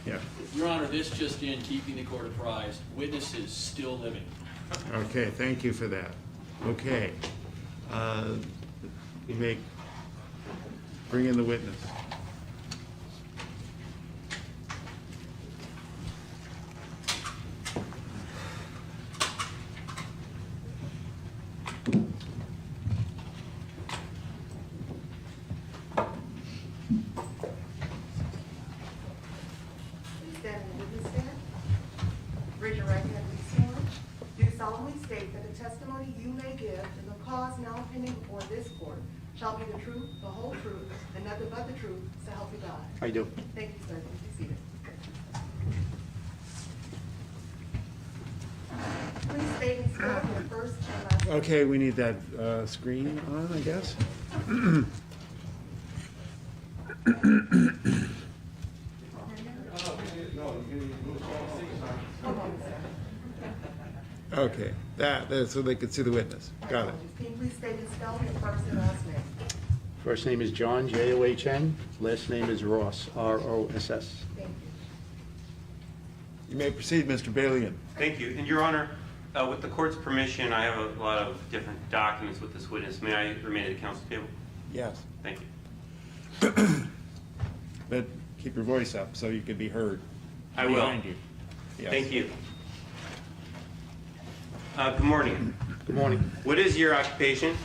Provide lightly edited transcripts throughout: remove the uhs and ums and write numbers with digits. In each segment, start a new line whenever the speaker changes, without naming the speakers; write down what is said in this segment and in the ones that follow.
Yeah.
Your Honor, this just in, keeping the court apprised, witness is still living.
Okay, thank you for that. Okay. You may bring in the witness.
Stand in the witness stand. Raise your right hand and be sworn. Do solemnly state that the testimony you may give in the cause now pending before this court shall be the truth, the whole truth, and nothing but the truth, so help you God.
I do.
Thank you, sir. Please be seated. Please state and spell your first and last name.
Okay, we need that screen on, I guess. Okay, that's so they can see the witness. Got it.
Can you please state and spell your first and last name?
First name is John, John. Last name is Ross, Ross.
Thank you.
You may proceed, Mr. Balian.
Thank you. And Your Honor, with the court's permission, I have a lot of different documents with this witness. May I remain at the counsel table?
Yes.
Thank you.
But keep your voice up so you can be heard.
I will.
Behind you. Yes.
Thank you. Good morning.
Good morning.
What is your occupation?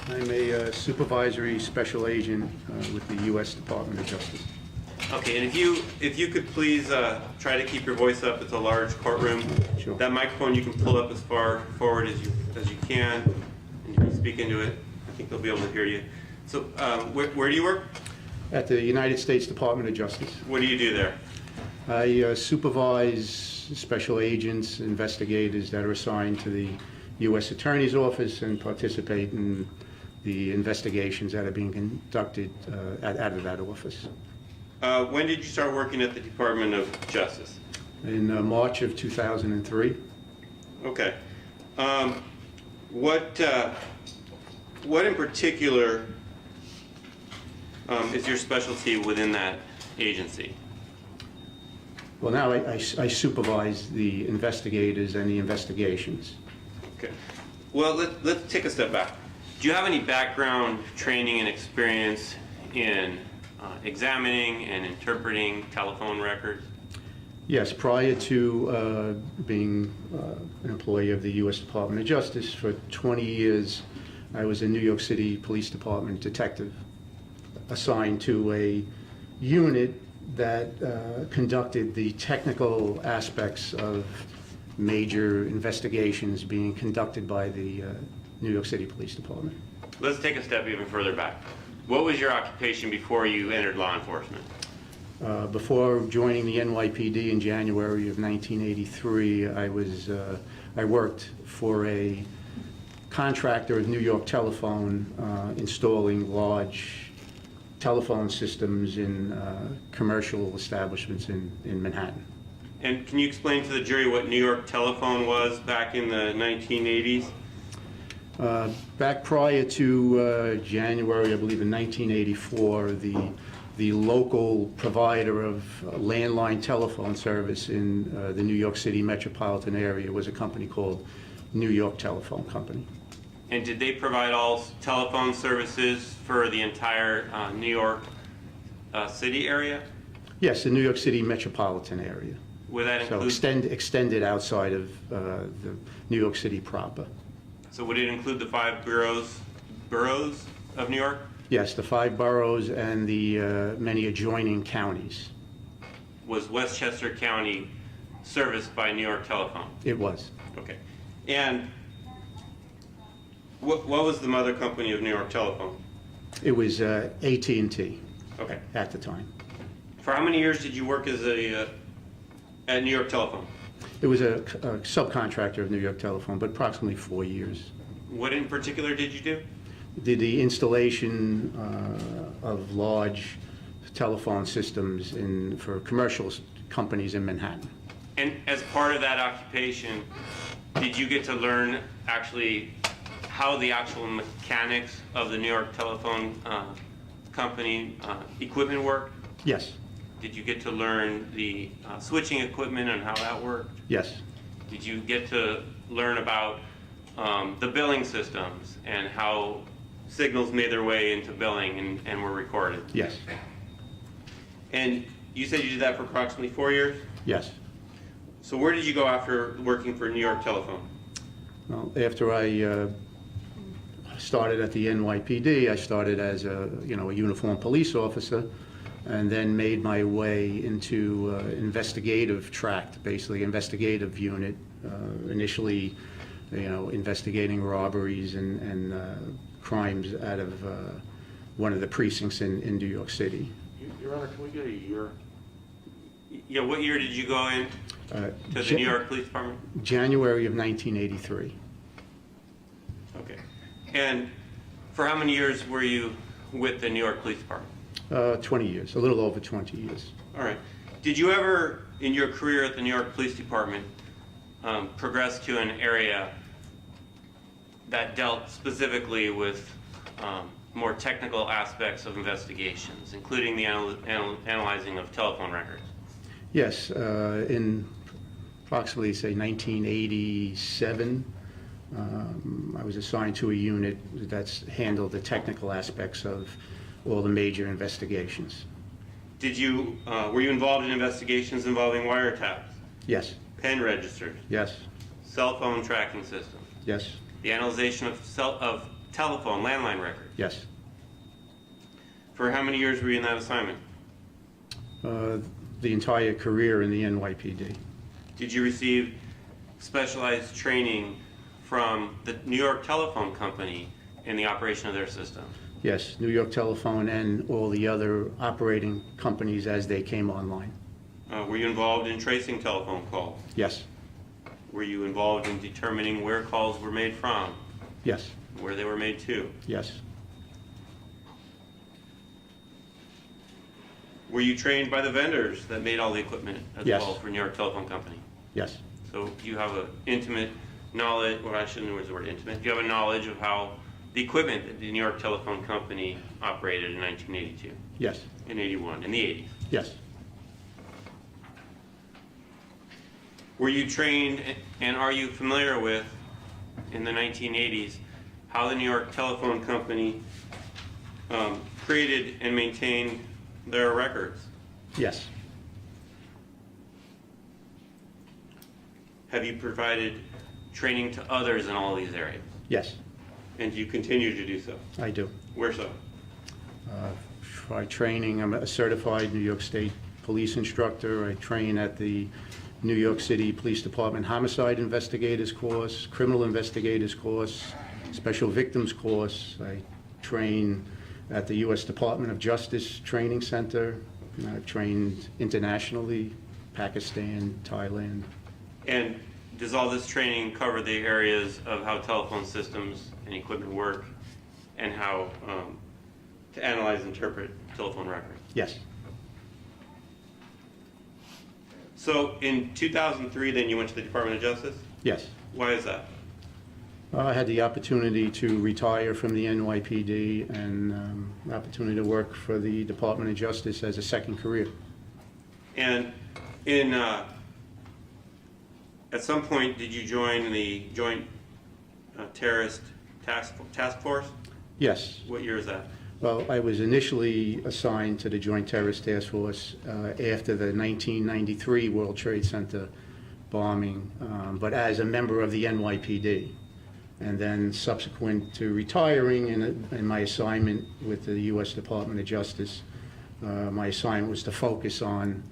I'm a supervisory special agent with the U.S. Department of Justice.
Okay, and if you could please try to keep your voice up. It's a large courtroom.
Sure.
That microphone you can pull up as far forward as you can, and you can speak into it. I think they'll be able to hear you. So, where do you work?
At the United States Department of Justice.
What do you do there?
I supervise special agents, investigators that are assigned to the U.S. Attorney's Office and participate in the investigations that are being conducted out of that office.
When did you start working at the Department of Justice?
In March of 2003.
Okay. What in particular is your specialty within that agency?
Well, now I supervise the investigators and the investigations.
Okay. Well, let's take a step back. Do you have any background training and experience in examining and interpreting telephone records?
Yes, prior to being an employee of the U.S. Department of Justice for 20 years, I was a New York City Police Department detective assigned to a unit that conducted the technical aspects of major investigations being conducted by the New York City Police Department.
Let's take a step even further back. What was your occupation before you entered law enforcement?
Before joining the NYPD in January of 1983, I worked for a contractor of New York Telephone, installing large telephone systems in commercial establishments in Manhattan.
And can you explain to the jury what New York Telephone was back in the 1980s?
Back prior to January, I believe in 1984, the local provider of landline telephone service in the New York City metropolitan area was a company called New York Telephone Company.
And did they provide all telephone services for the entire New York City area?
Yes, the New York City metropolitan area.
Would that
So
include?
extended outside of the New York City proper.
So would it include the 5 boroughs of New York?
Yes, the 5 boroughs and the many adjoining counties.
Was Westchester County serviced by New York Telephone?
It was.
Okay. And what was the mother company of New York Telephone?
It was AT&T
Okay.
at the time.
For how many years did you work as at New York Telephone?
It was a subcontractor of New York Telephone, but approximately 4 years.
What in particular did you do?
Did the installation of large telephone systems for commercial companies in Manhattan.
And as part of that occupation, did you get to learn actually how the actual mechanics of the New York Telephone Company equipment worked?
Yes.
did you get to learn the switching equipment and how that worked?
Yes,
Did you get to learn about the billing systems and how signals made their way into billing and were recorded?
yes,
And you said you did that for approximately 4 years?
yes.
So where did you go after working for New York Telephone?
Well, after I started at the NYPD, I started as a uniformed police officer, and then made my way into investigative tract, basically investigative unit. Initially, investigating robberies and crimes out of one of the precincts in New York City.
Your Honor, can we get a year?
Yeah, what year did you go in to the New York Police Department?
January of 1983.
Okay. And for how many years were you with the New York Police Department?
20 years, a little over 20 years.
All right. Did you ever, in your career at the New York Police Department, progress to an area that dealt specifically with more technical aspects of investigations, including the analyzing of telephone records?
Yes, in approximately, say, 1987, I was assigned to a unit that's handled the technical aspects of all the major investigations.
Did you, were you involved in investigations involving wiretaps,
Yes,
pen registers,
yes,
cell phone tracking systems,
yes,
the analyzation of telephone landline records?
yes.
For how many years were you in that assignment?
The entire career in the NYPD.
Did you receive specialized training from the New York Telephone Company in the operation of their system?
Yes, New York Telephone and all the other operating companies as they came online.
Were you involved in tracing telephone calls?
Yes,
Were you involved in determining where calls were made from,
yes,
where they were made to?
yes,
Were you trained by the vendors that made all the equipment as
Yes.
well for New York Telephone Company?
yes,
So you have an intimate knowledge, or I shouldn't use the word intimate, you have a knowledge of how the equipment that the New York Telephone Company operated in 1982,
yes,
in 81, in the 80s.
yes,
Were you trained and are you familiar with, in the 1980s, how the New York Telephone Company created and maintained their records?
yes,
Have you provided training to others in all these areas?
yes,
And do you continue to do so?
I do.
Where so?
By training, I'm a certified New York State police instructor. I train at the New York City Police Department Homicide Investigators course, Criminal Investigators course, Special Victims course. I train at the U.S. Department of Justice Training Center. And I've trained internationally, Pakistan, Thailand.
And does all this training cover the areas of how telephone systems and equipment work and how to analyze and interpret telephone records?
Yes,
So in 2003 then you went to the Department of Justice?
yes.
Why is that?
I had the opportunity to retire from the NYPD and the opportunity to work for the Department of Justice as a second career.
And in at some point did you join the Joint Terrorist Task Force?
Yes.
What year is that?
Well, I was initially assigned to the Joint Terrorist Task Force after the 1993 World Trade Center bombing, but as a member of the NYPD. And then subsequent to retiring and my assignment with the U.S. Department of Justice, my assignment was to focus on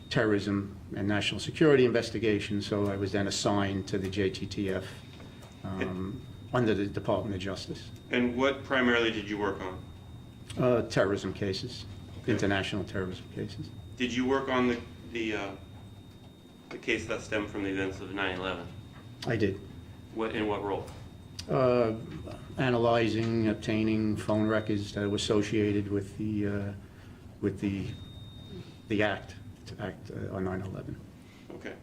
terrorism and national security investigations, so I was then assigned to the JTTF under the Department of Justice.
And what primarily did you work on?
Terrorism cases,
Okay.
international terrorism cases.
Did you work on the case that stemmed from the events of 9/11?
I did.
In what role?
Analyzing, obtaining phone records that were associated with the act on 9/11.
Okay.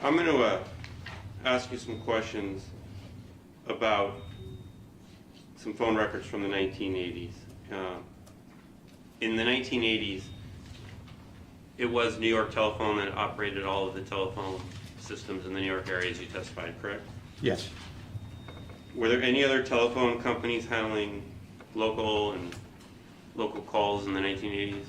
I'm going to ask you some questions about some phone records from the 1980s. In the 1980s, it was New York Telephone that operated all of the telephone systems in the New York area, as you testified, correct?
Yes.
Were there any other telephone companies handling local calls in the 1980s?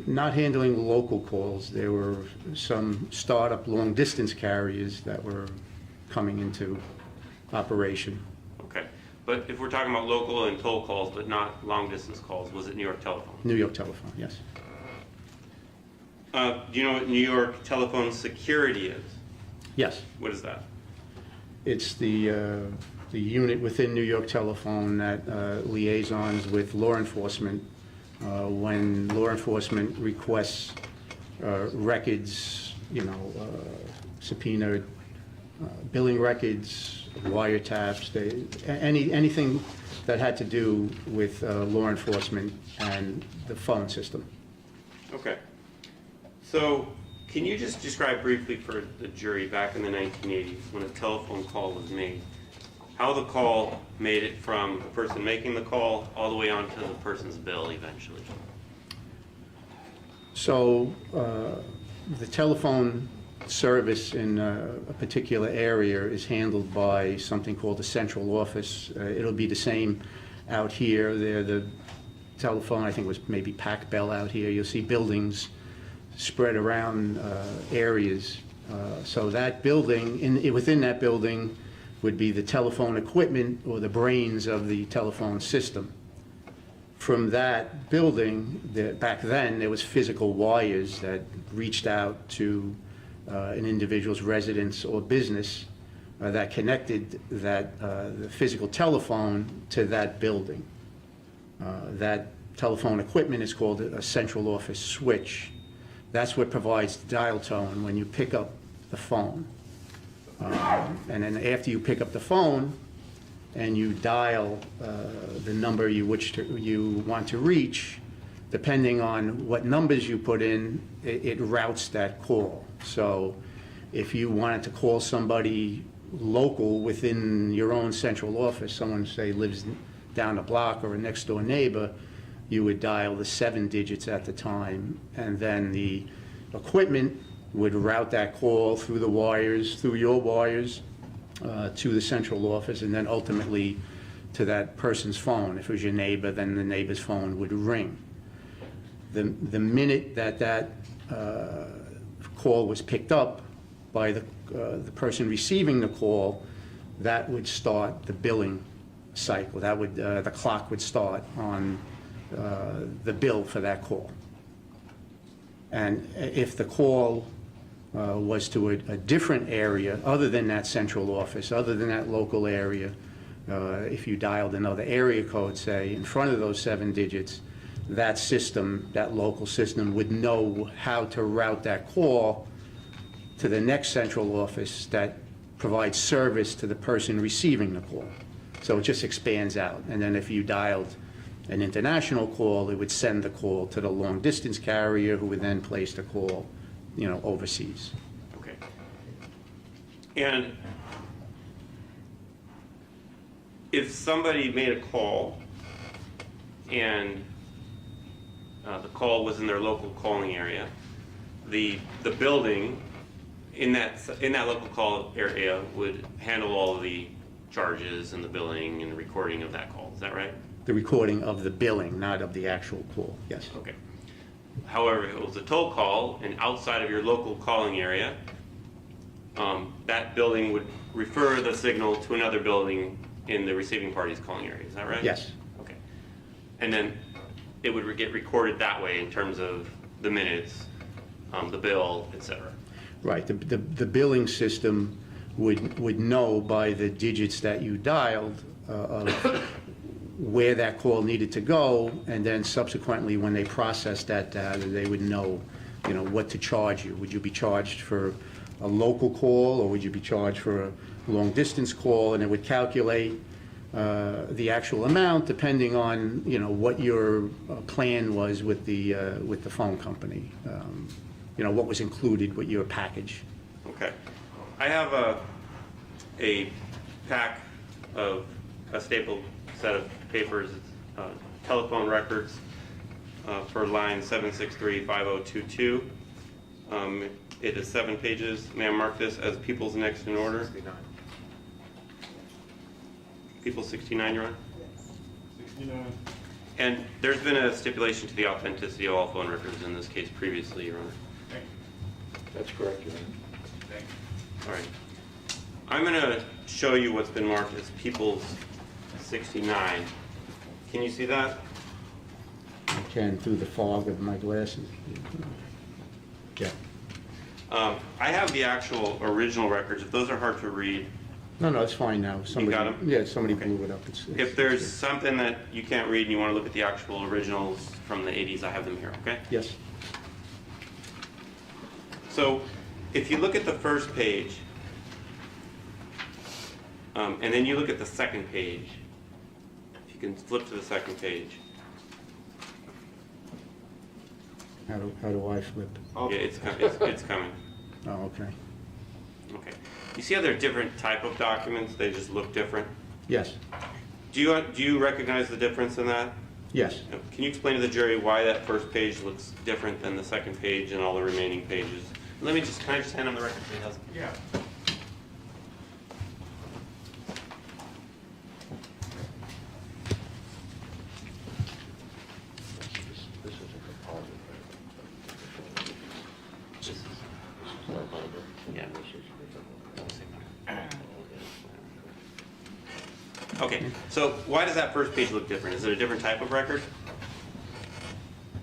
Not handling local calls. There were some startup long-distance carriers that were coming into operation.
Okay. But if we're talking about local and toll calls, but not long-distance calls, was it New York Telephone?
New York Telephone, yes.
Do you know what New York Telephone Security is?
Yes.
What is that?
It's the unit within New York Telephone that liaisons with law enforcement when law enforcement requests records, subpoena billing records, wiretaps, anything that had to do with law enforcement and the phone system.
Okay. So, can you just describe briefly for the jury back in the 1980s when a telephone call was made, how the call made it from the person making the call all the way onto the person's bill eventually?
So the telephone service in a particular area is handled by something called the central office. It'll be the same out here. The telephone, I think, was maybe Pac Bell out here. You'll see buildings spread around areas. So that building, within that building would be the telephone equipment or the brains of the telephone system. From that building, back then, there was physical wires that reached out to an individual's residence or business that connected the physical telephone to that building. That telephone equipment is called a central office switch. That's what provides the dial tone when you pick up the phone. And then after you pick up the phone and you dial the number you want to reach, depending on what numbers you put in, it routes that call. So if you wanted to call somebody local within your own central office, someone, say, lives down the block or a next door neighbor, you would dial the 7 digits at the time, and then the equipment would route that call through the wires, through your wires, to the central office, and then ultimately to that person's phone. If it was your neighbor, then the neighbor's phone would ring. The minute that call was picked up by the person receiving the call, that would start the billing cycle. That would the clock would start on the bill for that call. And if the call was to a different area other than that central office, other than that local area, if you dialed another area code, say, in front of those 7 digits, that system, that local system, would know how to route that call to the next central office that provides service to the person receiving the call. So it just expands out. And then if you dialed an international call, it would send the call to the long-distance carrier, who would then place the call, overseas.
Okay. And if somebody made a call and the call was in their local calling area, the building in that local call area would handle all of the charges and the billing and the recording of that call. Is that right?
The recording of the billing, not of the actual call, yes.
Okay. However, if it was a toll call and outside of your local calling area, that building would refer the signal to another building in the receiving party's calling area. Is that right?
Yes.
Okay. And then it would get recorded that way in terms of the minutes, the bill, etc.
Right. The billing system would know by the digits that you dialed of where that call needed to go, and then subsequently when they processed that data, they would know, what to charge you. Would you be charged for a local call, or would you be charged for a long-distance call? And it would calculate the actual amount depending on, what your plan was with the phone company. What was included with your package.
Okay. I have a pack of a stapled set of papers, telephone records for line 763-5022. It is 7 pages. May I mark this as people's next in order?
69.
People 69, Your Honor?
69.
And there's been a stipulation to the authenticity of all phone records in this case previously, Your Honor.
Thank
That's correct, Your Honor.
you. Thank you.
All right. I'm going to show you what's been marked as People's 69. Can you see that?
I can through the fog of my glasses. Yeah.
I have the actual original records. If those are hard to read,
No, it's fine now. Somebody,
got 'em?
Yeah, somebody
Okay.
blew it up.
if there's something that you can't read and you want to look at the actual originals from the 80s, I have them here, okay?
Yes.
So if you look at the first page, and then you look at the second page, if you can flip to the second page.
How do I flip?
Yeah, it's coming.
Oh, okay.
Okay. You see how they're different type of documents? They just look different?
Yes.
Do you recognize the difference in that?
Yes.
Can you explain to the jury why that first page looks different than the second page and all the remaining pages? Can I just hand him the record so he has it?
Yeah.
This is a composite. This is like my book.
Yeah.
This is-
Okay, so why does that first page look different? Is it a different type of record?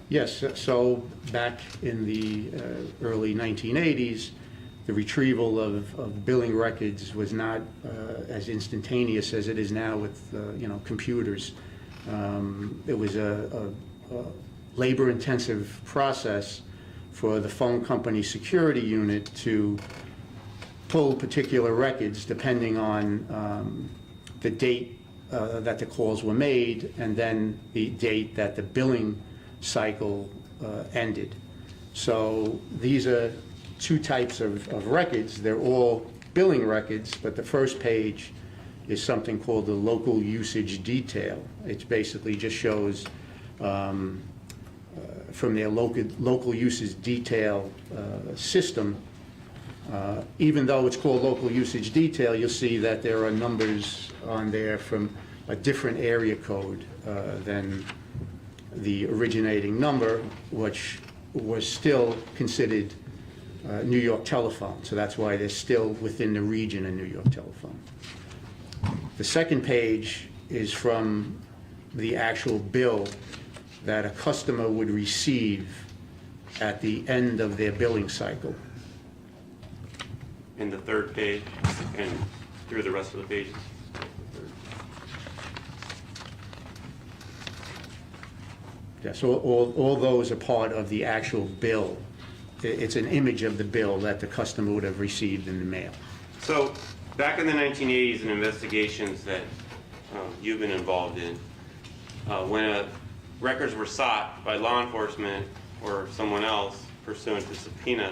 Yes, so back in the early 1980s, the retrieval of billing records was not as instantaneous as it is now with, computers. It was a labor-intensive process for the phone company security unit to pull particular records depending on the date that the calls were made and then the date that the billing cycle ended. So these are two types of records. They're all billing records, but the first page is something called the local usage detail. It basically just shows from their local usage detail system. Even though it's called local usage detail, you'll see that there are numbers on there from a different area code than the originating number, which was still considered New York telephone. So that's why they're still within the region of New York telephone. The second page is from the actual bill that a customer would receive at the end of their billing cycle.
In the third page and through the rest of the pages?
Yeah, so all those are part of the actual bill. It's an image of the bill that the customer would have received in the mail.
So back in the 1980s in investigations that you've been involved in, when records were sought by law enforcement or someone else pursuant to subpoena,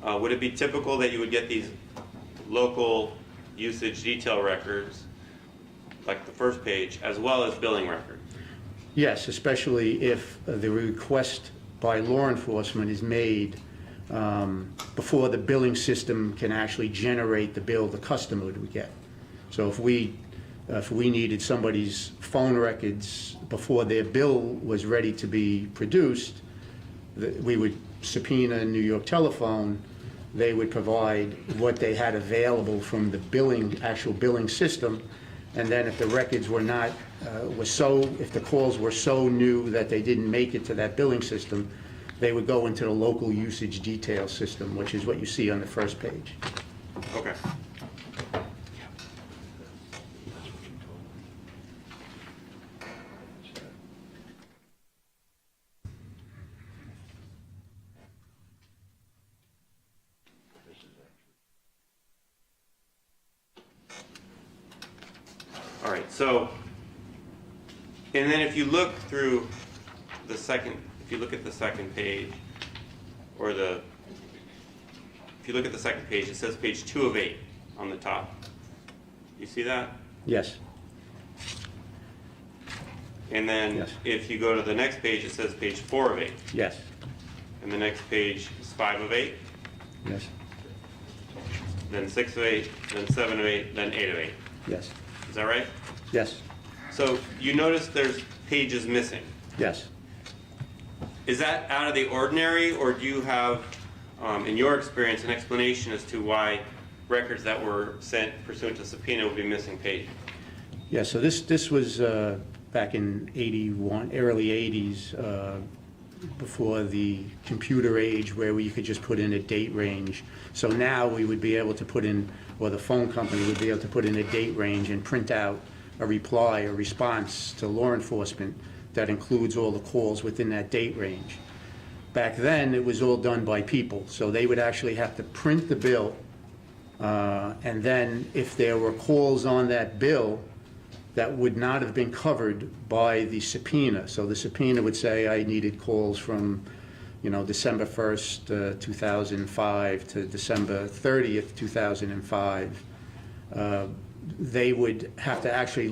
would it be typical that you would get these local usage detail records, like the first page, as well as billing records?
Yes, especially if the request by law enforcement is made before the billing system can actually generate the bill the customer would get. So if we needed somebody's phone records before their bill was ready to be produced, we would subpoena New York Telephone. They would provide what they had available from the actual billing system, and then if the records were not, if the calls were so new that they didn't make it to that billing system, they would go into the local usage detail system, which is what you see on the first page.
Okay. All right, so, and then if you look through the second, if you look at the second page, or if you look at the second page, it says page 2 of 8 on the top. You see that?
Yes.
And then
Yes.
if you go to the next page, it says page 4 of 8.
Yes,
And the next page is 5 of 8,
yes,
then 6 of 8, then 7 of 8, then 8 of 8.
yes,
Is that right?
yes,
So you notice there's pages missing.
yes.
Is that out of the ordinary, or do you have, in your experience, an explanation as to why records that were sent pursuant to subpoena would be missing pages?
Yeah, so this was back in 81, early 80s, before the computer age where you could just put in a date range. So now we would be able to put in, or the phone company would be able to put in a date range and print out a reply, a response to law enforcement that includes all the calls within that date range. Back then, it was all done by people, so they would actually have to print the bill, and then if there were calls on that bill that would not have been covered by the subpoena, so the subpoena would say I needed calls from, December 1st, 2005 to December 30th, 2005, they would have to actually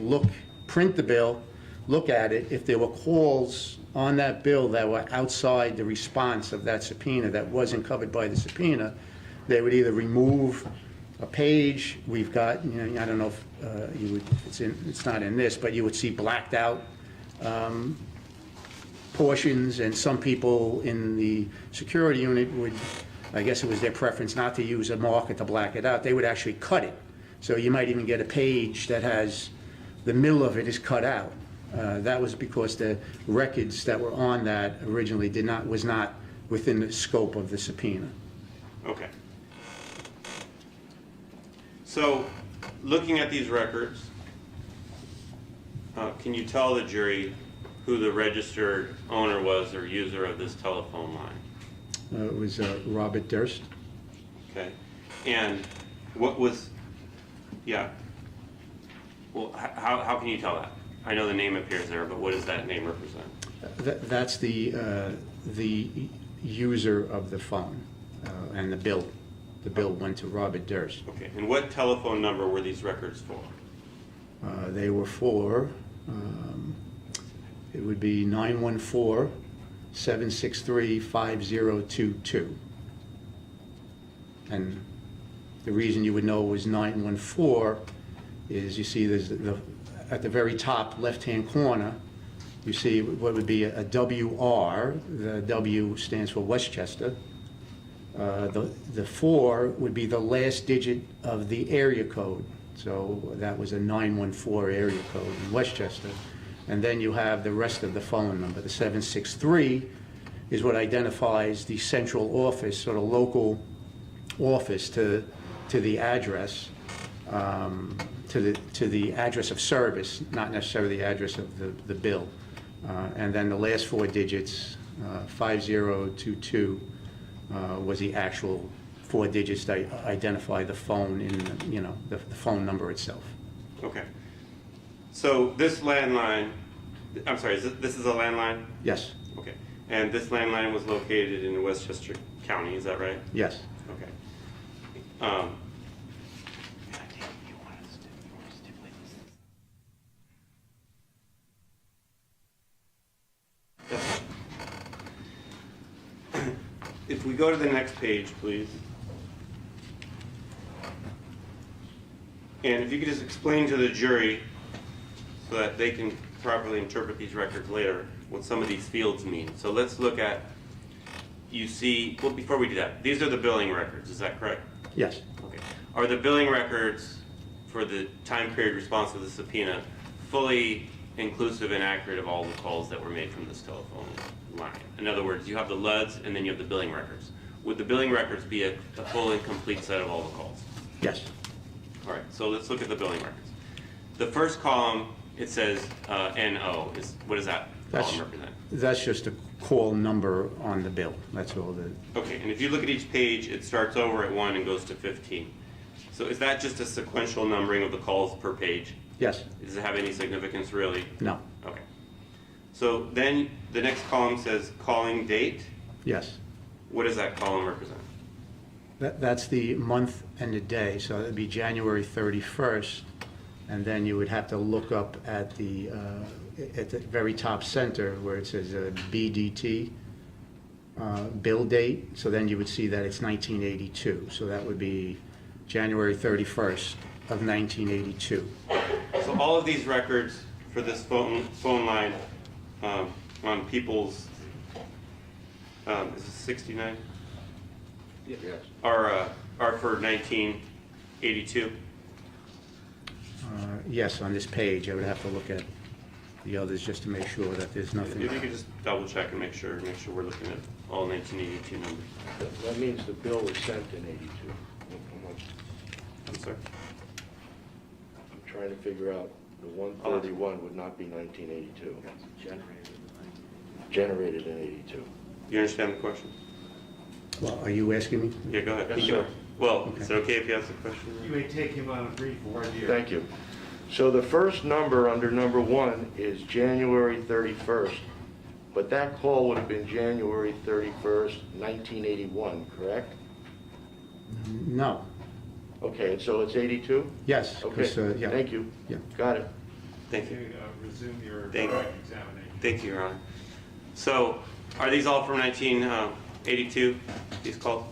print the bill, look at it. If there were calls on that bill that were outside the response of that subpoena that wasn't covered by the subpoena, they would either remove a page. We've got, I don't know if you would, it's not in this, but you would see blacked out portions, and some people in the security unit would, I guess it was their preference not to use a marker to black it out. They would actually cut it. So you might even get a page that has, the middle of it is cut out. That was because the records that were on that originally was not within the scope of the subpoena.
Okay. So, looking at these records, can you tell the jury who the registered owner was or user of this telephone line?
It was Robert Durst.
Okay. And what was, yeah. Well, how can you tell that? I know the name appears there, but what does that name represent?
That's the user of the phone and the bill. The bill went to Robert Durst.
Okay. And what telephone number were these records for?
They were for, it would be 914-763-5022. And the reason you would know it was 914 is you see there's at the very top left-hand corner, you see what would be a WR. The W stands for Westchester. The 4 would be the last digit of the area code. So that was a 914 area code in Westchester. And then you have the rest of the phone number. The 763 is what identifies the central office, sort of local office to the address, to the address of service, not necessarily the address of the bill. And then the last 4 digits, 5022, was the actual 4 digits that identify the phone in the phone number itself.
Okay. So this landline, I'm sorry, this is a landline?
Yes,
Okay. And this landline was located in Westchester County, is that right?
yes.
Okay. If we go to the next page, please. And if you could just explain to the jury, so that they can properly interpret these records later, what some of these fields mean. So let's look at, you see, well, before we do that, these are the billing records, is that correct?
Yes,
Okay. Are the billing records for the time period response to the subpoena fully inclusive and accurate of all the calls that were made from this telephone line? In other words, you have the LUDs and then you have the billing records. Would the billing records be a full and complete set of all the calls?
yes,
All right, so let's look at the billing records. The first column, it says NO. What does that column represent?
that's just a call number on the bill. That's all the,
Okay, and if you look at each page, it starts over at 1 and goes to 15. So is that just a sequential numbering of the calls per page?
yes,
Does it have any significance really?
no,
Okay. So then the next column says calling date.
yes.
What does that column represent?
That's the month and the day, so it'd be January 31st, and then you would have to look up at the at the very top center where it says BDT, bill date, so then you would see that it's 1982. So that would be January 31st of 1982.
So all of these records for this phone line on people's, is it 69?
Yes.
Are for 1982?
Yes, on this page, I would have to look at the others just to make sure that there's nothing.
If you could just double check and make sure we're looking at all 1982 numbers.
That means the bill was sent in 82.
I'm sorry?
I'm trying to figure out, the 131 would not be 1982. Generated in 82.
You understand the question?
Well, are you asking me?
Yeah, go ahead.
Yes, sir.
Well, is it okay if you ask the question?
You may take him on a brief voir dire.
Thank you. So the first number under number 1 is January 31st, but that call would have been January 31st, 1981, correct?
No.
Okay, and so it's 82?
Yes,
Okay,
because, yeah.
thank you.
Yeah.
Got it.
Thank you.
Resume your
Thank you.
direct examination.
Thank you, Your Honor. So, are these all from 1982, these calls?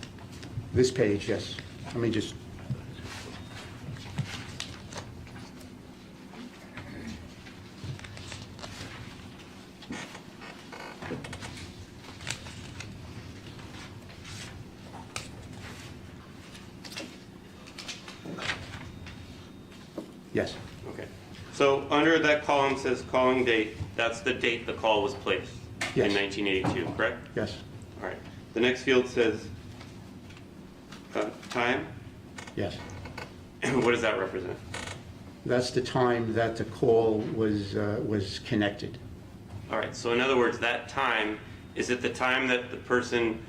This page, yes. Let me just, yes,
Okay. So, under that column says calling date, that's the date the call was placed in
Yes.
1982, correct?
yes,
All right. The next field says time.
yes.
What does that represent?
That's the time that the call was connected.
All right. So in other words, that time, is it the time that the person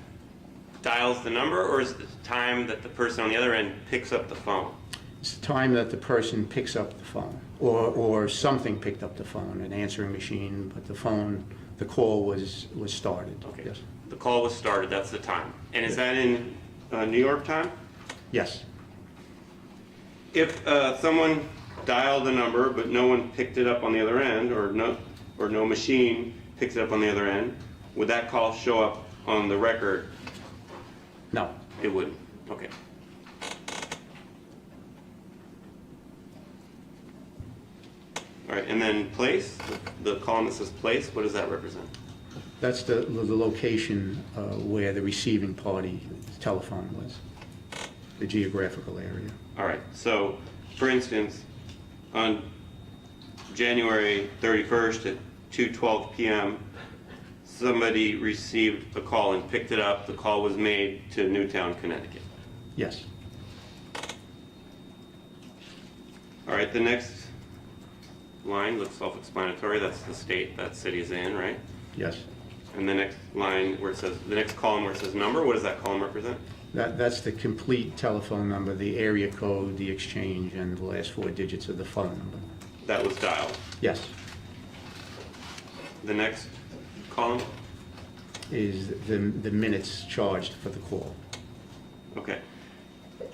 dials the number, or is it the time that the person on the other end picks up the phone?
It's the time that the person picks up the phone, or something picked up the phone, an answering machine, but the call was started.
Okay.
Yes.
The call was started. That's the time. And is that in New York time?
Yes.
If someone dialed the number but no one picked it up on the other end, or no machine picks it up on the other end, would that call show up on the record?
No.
It wouldn't. Okay. All right, and then place, the column that says place, what does that represent?
That's the location where the receiving party telephone was, the geographical area.
All right, so for instance, on January 31st at 2:12 p.m., somebody received a call and picked it up. The call was made to Newtown, Connecticut.
Yes.
All right, the next line looks self-explanatory. That's the state that city is in, right?
Yes.
And the next line where it says, the next column where it says number, what does that column represent?
That's the complete telephone number, the area code, the exchange, and the last 4 digits of the phone number.
That was dialed.
Yes.
The next column?
Is the minutes charged for the call.
Okay.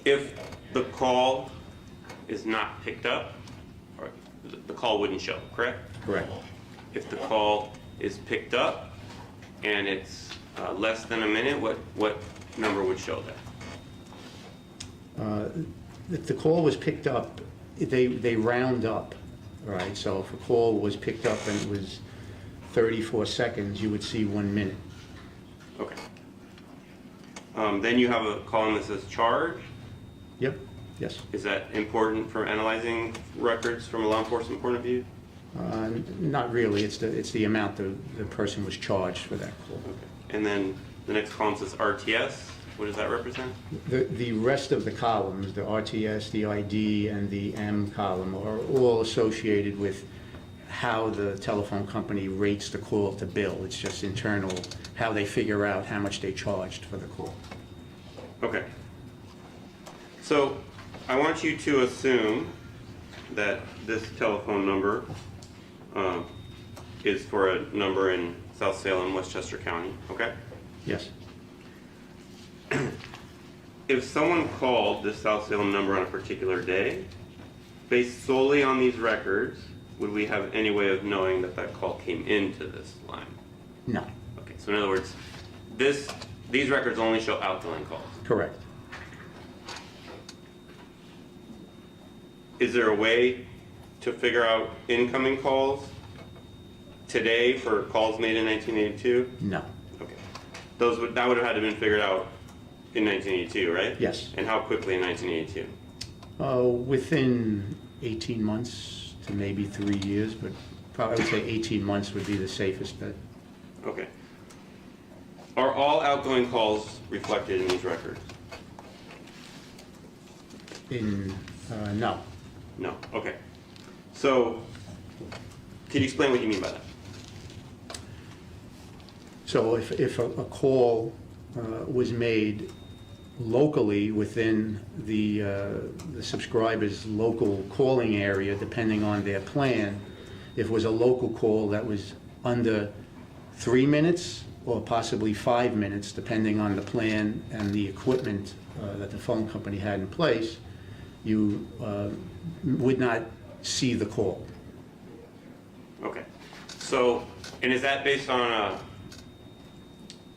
If the call is not picked up, or the call wouldn't show, correct?
Correct.
If the call is picked up and it's less than a minute, what number would show that?
If the call was picked up, they round up, right? So if a call was picked up and it was 34 seconds, you would see 1 minute.
Okay. Then you have a column that says charge.
Yep, yes.
Is that important for analyzing records from a law enforcement point of view?
Not really, it's the amount the person was charged for that call.
Okay. And then the next column says RTS. What does that represent?
The rest of the columns, the RTS, the ID, and the M column are all associated with how the telephone company rates the call to bill. It's just internal, how they figure out how much they charged for the call.
Okay. So I want you to assume that this telephone number is for a number in South Salem, Westchester County, okay?
Yes.
If someone called this South Salem number on a particular day, based solely on these records, would we have any way of knowing that that call came into this line?
No,
Okay, so in other words, these records only show outgoing calls.
correct.
Is there a way to figure out incoming calls today for calls made in 1982?
No,
Okay. That would have had to been figured out in 1982, right?
Yes.
And how quickly in 1982?
within 18 months to maybe 3 years, but probably I would say 18 months would be the safest bet.
Okay. Are all outgoing calls reflected in these records?
No.
No. Okay. So, can you explain what you mean by that?
So if a call was made locally within the subscriber's local calling area, depending on their plan, if it was a local call that was under 3 minutes or possibly 5 minutes, depending on the plan and the equipment that the phone company had in place, you would not see the call.
Okay. So, and is that based on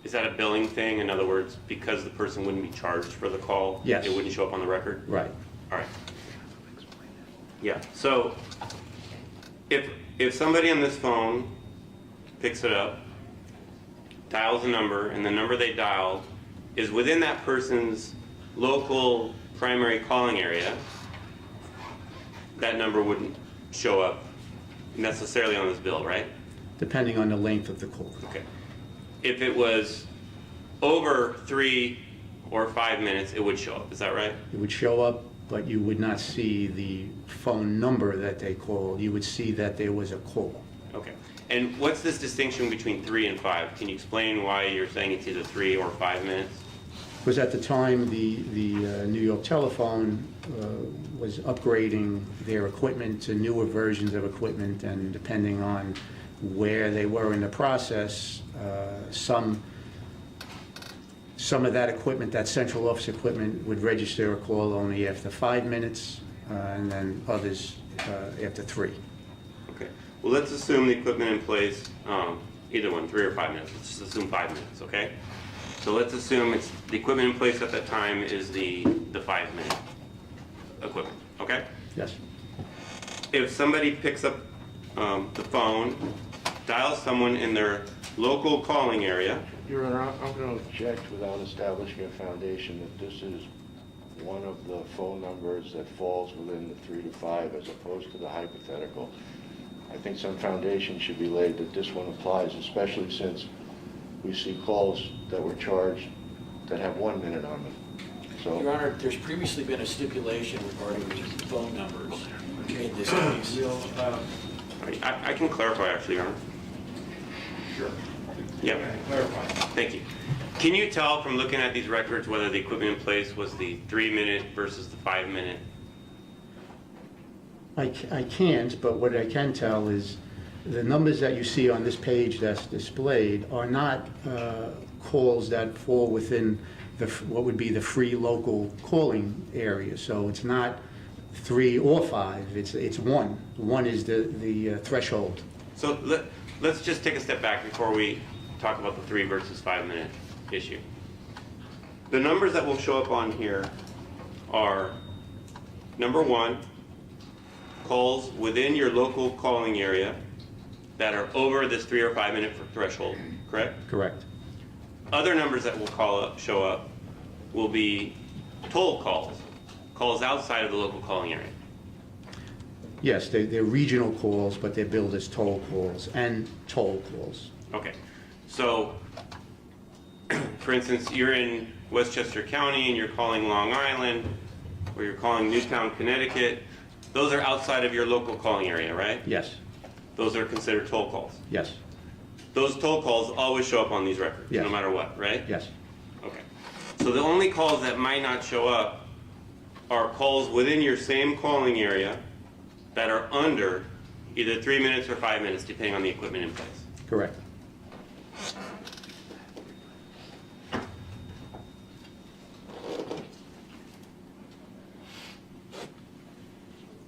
is that a billing thing? In other words, because the person wouldn't be charged for the call?
Yes.
It wouldn't show up on the record?
Right.
All right. Yeah, so if somebody on this phone picks it up, dials a number, and the number they dialed is within that person's local primary calling area, that number wouldn't show up necessarily on this bill, right?
Depending on the length of the call.
Okay. If it was over 3 or 5 minutes, it would show up, is that right?
It would show up, but you would not see the phone number that they called. You would see that there was a call.
Okay. And what's this distinction between 3 and 5? Can you explain why you're saying it's either 3 or 5 minutes?
Because at the time, the New York Telephone was upgrading their equipment to newer versions of equipment, and depending on where they were in the process, some of that equipment, that central office equipment, would register a call only after 5 minutes, and then others after 3.
Okay. Well, let's assume the equipment in place, either one, 3 or 5 minutes. Let's just assume 5 minutes, okay? So let's assume it's the equipment in place at that time is the 5-minute equipment, okay?
Yes.
If somebody picks up the phone, dials someone in their local calling area.
Your Honor, I'm going to object without establishing a foundation that this is one of the phone numbers that falls within the 3 to 5 as opposed to the hypothetical. I think some foundation should be laid that this one applies, especially since we see calls that were charged that have 1 minute on them. So,
Your Honor, there's previously been a stipulation regarding the phone numbers in this case.
I can clarify, actually, Your Honor.
Sure.
Yeah.
Clarify.
Thank you. Can you tell from looking at these records whether the equipment in place was the 3-minute versus the 5-minute?
I can't, but what I can tell is the numbers that you see on this page that's displayed are not calls that fall within what would be the free local calling area. So it's not 3 or 5, it's 1. 1 is the threshold.
So let's just take a step back before we talk about the 3 versus 5-minute issue. The numbers that will show up on here are, number 1, calls within your local calling area that are over this 3 or 5-minute threshold, correct?
Correct.
Other numbers that will show up will be toll calls outside of the local calling area.
Yes, they're regional calls, but they're billed as toll calls and toll calls.
Okay, so for instance, you're in Westchester County and you're calling Long Island, or you're calling Newtown, Connecticut. Those are outside of your local calling area, right?
Yes,
Those are considered toll calls.
yes,
Those toll calls always show up on these records,
Yes.
no matter what, right?
yes.
Okay. So the only calls that might not show up are calls within your same calling area that are under either 3 minutes or 5 minutes, depending on the equipment in place.
Correct.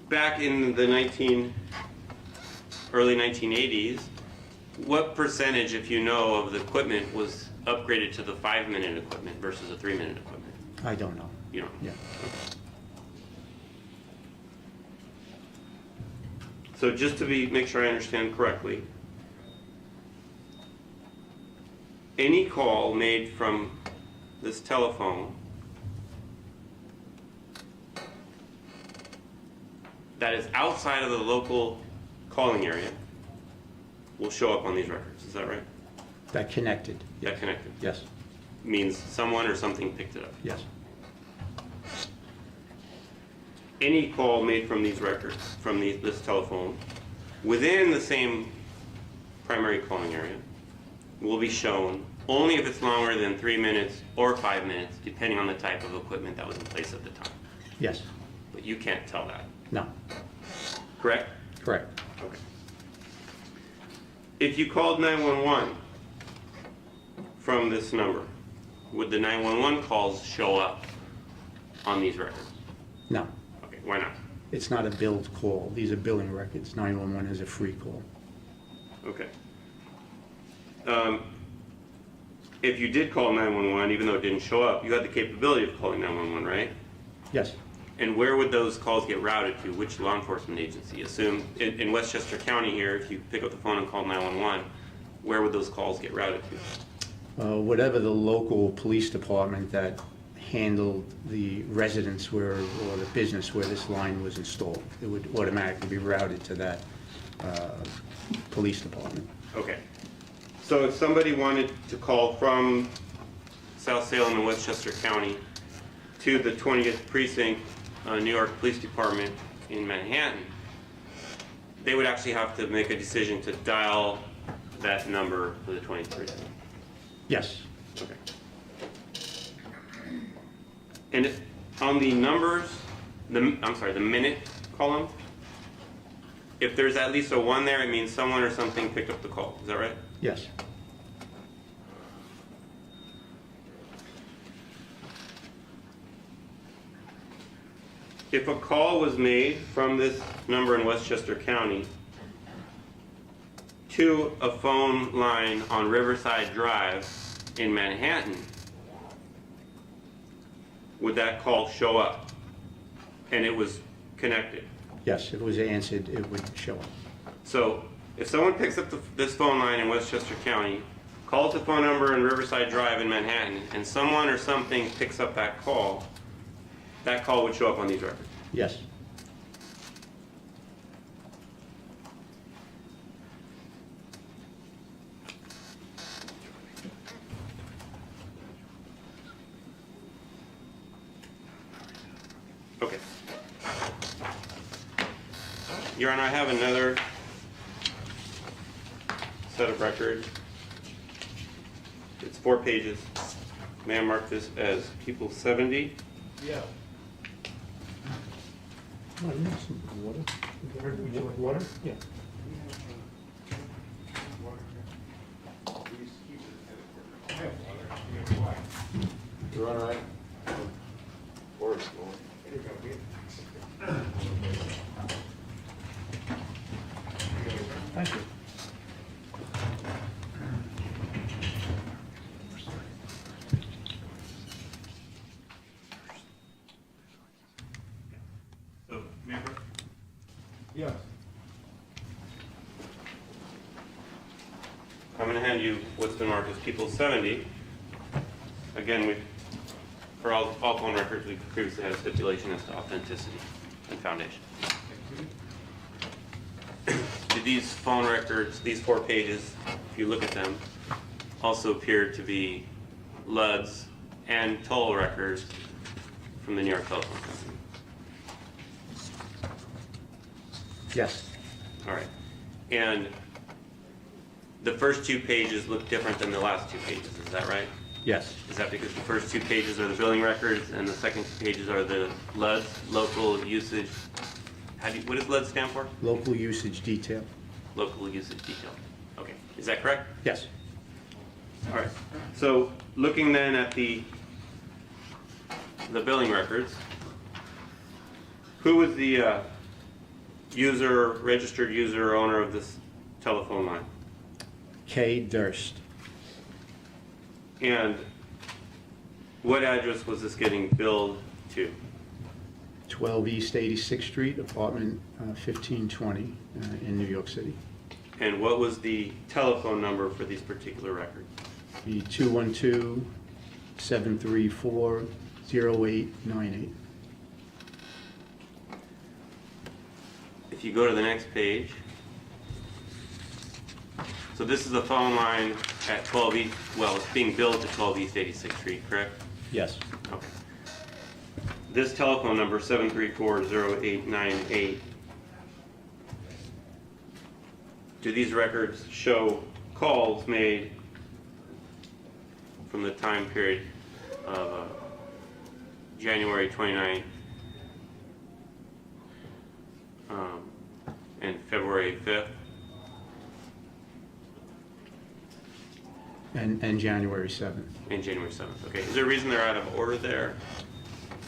Back in the early 1980s, what percentage, if you know, of the equipment was upgraded to the 5-minute equipment versus a 3-minute equipment?
I don't know.
You don't?
Yeah.
So just to make sure I understand correctly, any call made from this telephone that is outside of the local calling area will show up on these records. Is that right?
That connected.
That connected
Yes.
means someone or something picked it up.
Yes.
Any call made from these records, from this telephone, within the same primary calling area, will be shown only if it's longer than 3 minutes or 5 minutes, depending on the type of equipment that was in place at the time.
Yes.
But you can't tell that,
No.
correct?
Correct.
Okay. If you called 911 from this number, would the 911 calls show up on these records?
No.
Okay, why not?
It's not a billed call. These are billing records. 911 is a free call.
Okay. If you did call 911, even though it didn't show up, you had the capability of calling 911, right?
Yes.
And where would those calls get routed to? Which law enforcement agency? Assume in Westchester County here, if you pick up the phone and call 911, where would those calls get routed to?
Whatever the local police department that handled the residence where, or the business where this line was installed, it would automatically be routed to that police department.
Okay. So if somebody wanted to call from South Salem and Westchester County to the 20th Precinct, New York Police Department in Manhattan, they would actually have to make a decision to dial that number for the 20th Precinct.
Yes.
Okay. And on the numbers, the minute column, if there's at least a 1 there, it means someone or something picked up the call. Is that right?
Yes.
If a call was made from this number in Westchester County to a phone line on Riverside Drive in Manhattan, would that call show up? And it was connected.
Yes. If it was answered, it would show up.
So if someone picks up this phone line in Westchester County, calls the phone number in Riverside Drive in Manhattan, and someone or something picks up that call would show up on these records.
Yes.
Okay. Your Honor, I have another set of records. It's 4 pages. May I mark this as People 70?
Yeah.
Water? Yeah.
You're all right? Forrest,
Thank you.
So, Mayor?
Yes.
I'm going to hand you what's been marked as People 70. Again, for all phone records, we previously had a stipulation as to authenticity and foundation. Do these phone records, these 4 pages, if you look at them, also appear to be LUDs and toll records from the New York Telephone Company?
Yes.
All right. And the first 2 pages look different than the last 2 pages, is that right?
Yes.
Is that because the first 2 pages are the billing records and the second 2 pages are the LUDs, local usage? What does LUD stand for?
Local usage detail.
Local usage detail. Okay, is that correct?
Yes.
All right. So looking then at the billing records, who was the registered user, owner of this telephone line?
K. Durst.
And what address was this getting billed to?
12 East 86th Street, apartment 1520 in New York City.
And what was the telephone number for these particular records?
The 212-734-0898.
If you go to the next page, so this is the phone line at 12 East, well, it's being billed to 12 East 86th Street, correct?
Yes.
Okay. This telephone number, 734-0898, do these records show calls made from the time period of January 29th and February 5th?
And January 7th.
And January 7th, okay. Is there a reason they're out of order there?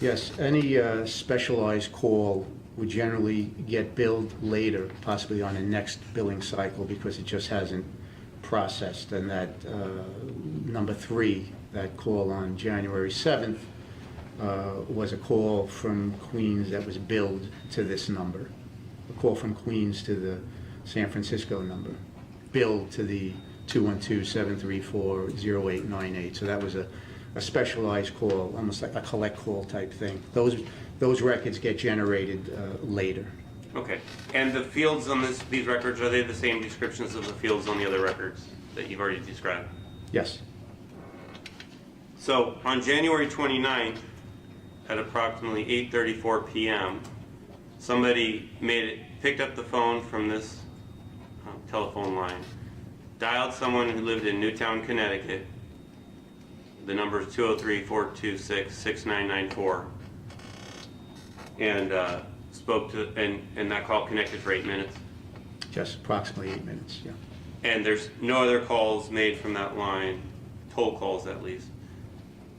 Yes, any specialized call would generally get billed later, possibly on the next billing cycle, because it just hasn't processed. And that number 3, that call on January 7th, was a call from Queens that was billed to this number. A call from Queens to the San Francisco number, billed to the 212-734-0898. So that was a specialized call, almost like a collect call type thing. Those records get generated later.
Okay. And the fields on these records, are they the same descriptions of the fields on the other records that you've already described?
Yes.
So on January 29th, at approximately 8:34 p.m., somebody picked up the phone from this telephone line, dialed someone who lived in Newtown, Connecticut. The number is 203-426-6994, and spoke to, and that call connected for 8 minutes.
Just approximately 8 minutes, yeah.
And there's no other calls made from that line, toll calls at least,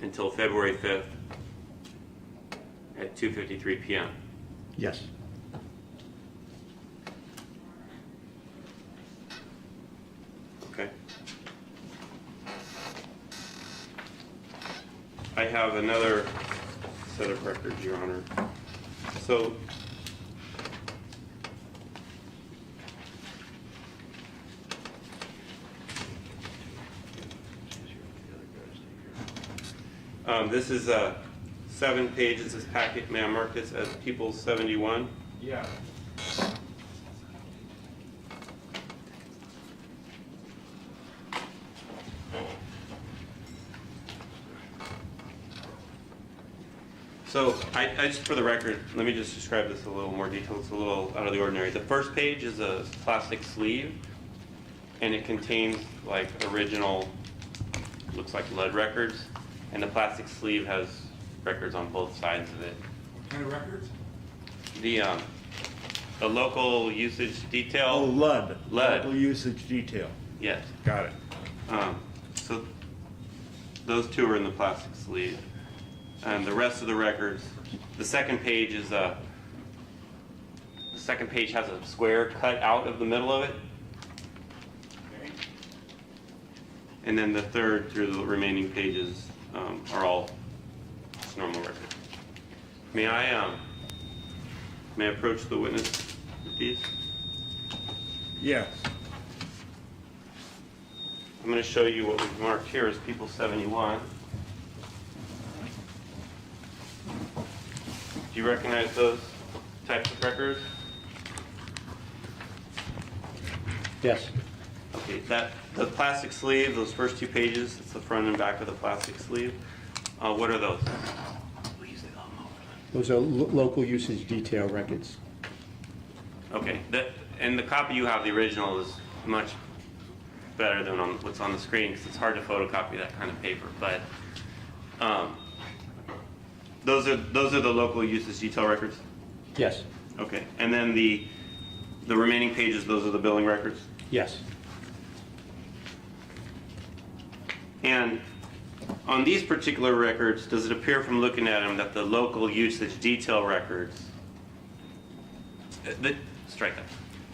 until February 5th at 2:53 p.m.
Yes.
Okay. I have another set of records, Your Honor. So, this is 7 pages, this packet. May I mark this as People's 71?
Yeah.
So, I just, for the record, let me just describe this in a little more detail. It's a little out of the ordinary. The first page is a plastic sleeve, and it contains like original, looks like lead records, and the plastic sleeve has records on both sides of it.
What kind of records?
The local usage detail.
Oh, LUD.
LUD.
Local usage detail.
Yes.
Got it.
So those two are in the plastic sleeve. And the rest of the records, the second page is the second page has a square cut out of the middle of it.
Okay.
And then the third through the remaining pages are all just normal records. May I approach the witness with these?
Yes.
I'm going to show you what we've marked here as People 71. Do you recognize those types of records?
Yes.
Okay, the plastic sleeve, those first 2 pages, it's the front and back of the plastic sleeve. What are those?
Those are local usage detail records.
Okay, and the copy you have, the original, is much better than what's on the screen because it's hard to photocopy that kind of paper. But those are the local usage detail records.
Yes.
Okay, and then the remaining pages, those are the billing records.
Yes.
And on these particular records, does it appear from looking at them that the local usage detail records, strike that.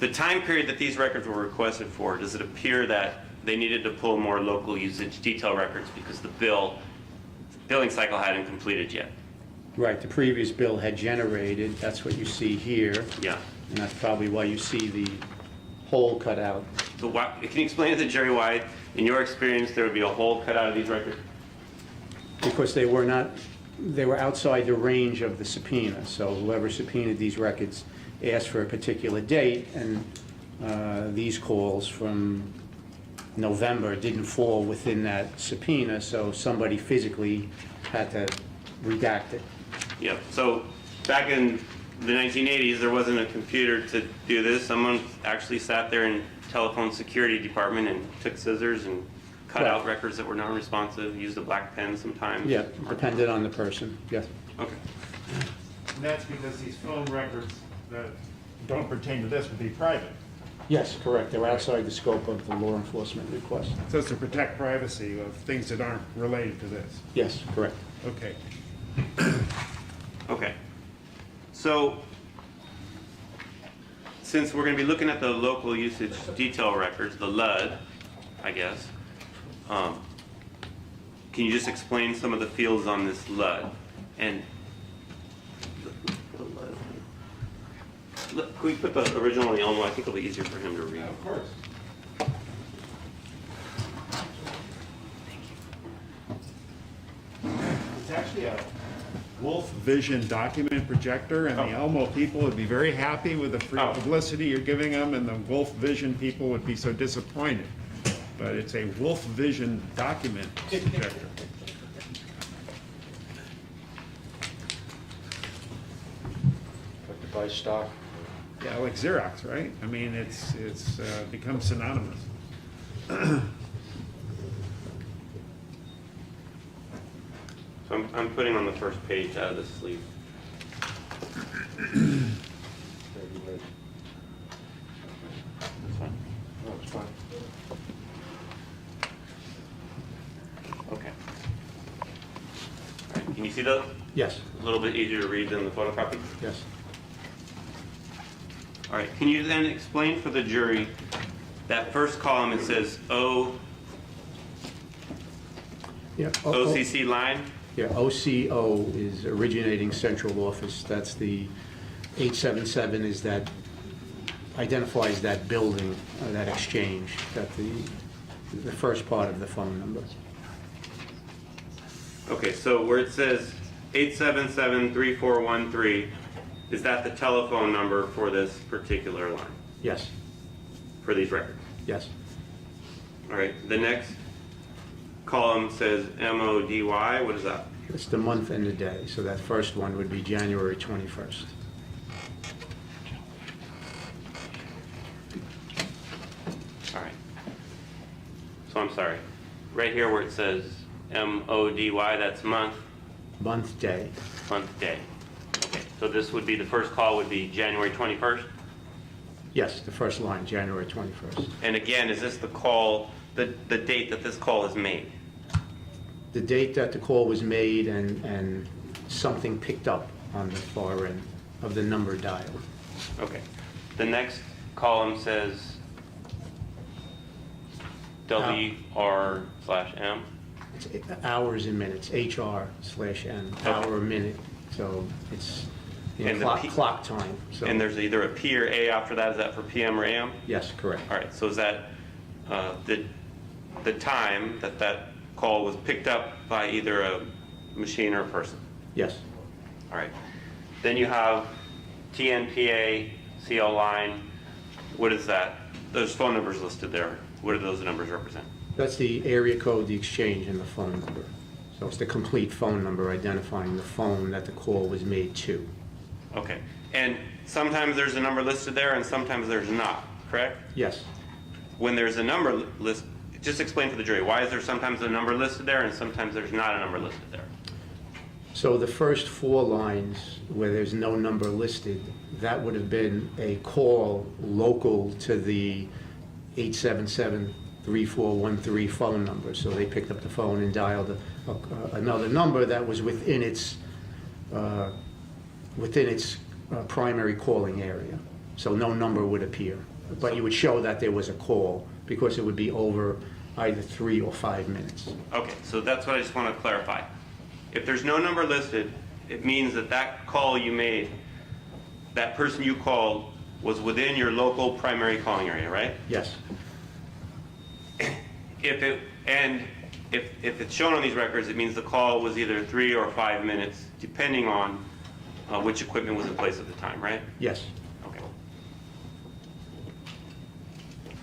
the time period that these records were requested for, does it appear that they needed to pull more local usage detail records because the billing cycle hadn't completed yet?
Right, the previous bill had generated, that's what you see here,
Yeah.
and that's probably why you see the hole cut out.
So why, can you explain to the jury why, in your experience, there would be a hole cut out of these records?
Because they were outside the range of the subpoena, so whoever subpoenaed these records asked for a particular date, and these calls from November didn't fall within that subpoena, so somebody physically had to redact it.
Yeah, so back in the 1980s, there wasn't a computer to do this. Someone actually sat there in telephone security department and took scissors and cut
Right.
out records that were non-responsive, used a black pen sometimes.
Yeah, depended on the person, yes.
Okay.
And that's because these phone records that don't pertain to this would be private.
Yes, correct, they're outside the scope of the law enforcement request.
So it's to protect privacy of things that aren't related to this.
Yes, correct.
Okay.
Okay. So, since we're going to be looking at the local usage detail records, the LUD, I guess, can you just explain some of the fields on this LUD? And can we put the original on the Elmo? I think it'll be easier for him to read.
Of course. It's actually a Wolf Vision document projector, and the Elmo people would be very happy with the free
Oh.
publicity you're giving them, and the Wolf Vision people would be so disappointed. But it's a Wolf Vision document projector.
Like to buy stock.
Yeah, like Xerox, right? I mean, it's become synonymous.
So I'm putting on the first page out of the sleeve. That's fine.
No, it's fine.
Okay. All right, can you see those?
Yes,
A little bit easier to read than the photocopy?
yes.
All right, can you then explain for the jury that first column, it says
Yeah,
OCC line?
Yeah, OCO is originating central office, that's the 877 is that, identifies that building, that exchange, that the first part of the phone number.
Okay, so where it says 877-3413, is that the telephone number for this particular line,
Yes,
for these records?
yes,
All right, the next column says MODY, what is that?
it's the month and the day, so that first one would be January 21st.
All right. So I'm sorry, right here where it says MODY, that's month,
Month, day,
day. Okay, so this would be, the first call would be January 21st?
yes, the first line, January 21st.
And again, is this the call, the date that this call is made?
The date that the call was made and something picked up on the far end of the number dialed.
Okay. The next column says WR/M.
It's hours and minutes, HR/N, hour, minute, so it's
And the
clock,
P-
clock time, so.
And there's either a P or A after that. Is that for PM or AM?
Yes, correct.
All right. So is that the time that that call was picked up by either a machine or a person?
Yes,
All right. Then you have TNPA, CL line. What is that? Those phone numbers listed there. What do those numbers represent?
that's the area code, the exchange, and the phone number. So it's the complete phone number identifying the phone that the call was made to.
Okay. And sometimes there's a number listed there and sometimes there's not, correct?
Yes,
When there's a number list, just explain for the jury, why is there sometimes a number listed there and sometimes there's not a number listed there?
so the first four lines where there's no number listed, that would have been a call local to the 877-3413 phone number. So they picked up the phone and dialed another number that was within its primary calling area. So no number would appear. but you would show that there was a call, because it would be over either 3 or 5 minutes.
Okay, so that's what I just want to clarify. If there's no number listed, it means that that call you made, that person you called was within your local primary calling area, right?
Yes,
If it's shown on these records, it means the call was either 3 or 5 minutes, depending on which equipment was in place at the time, right?
yes,
Okay.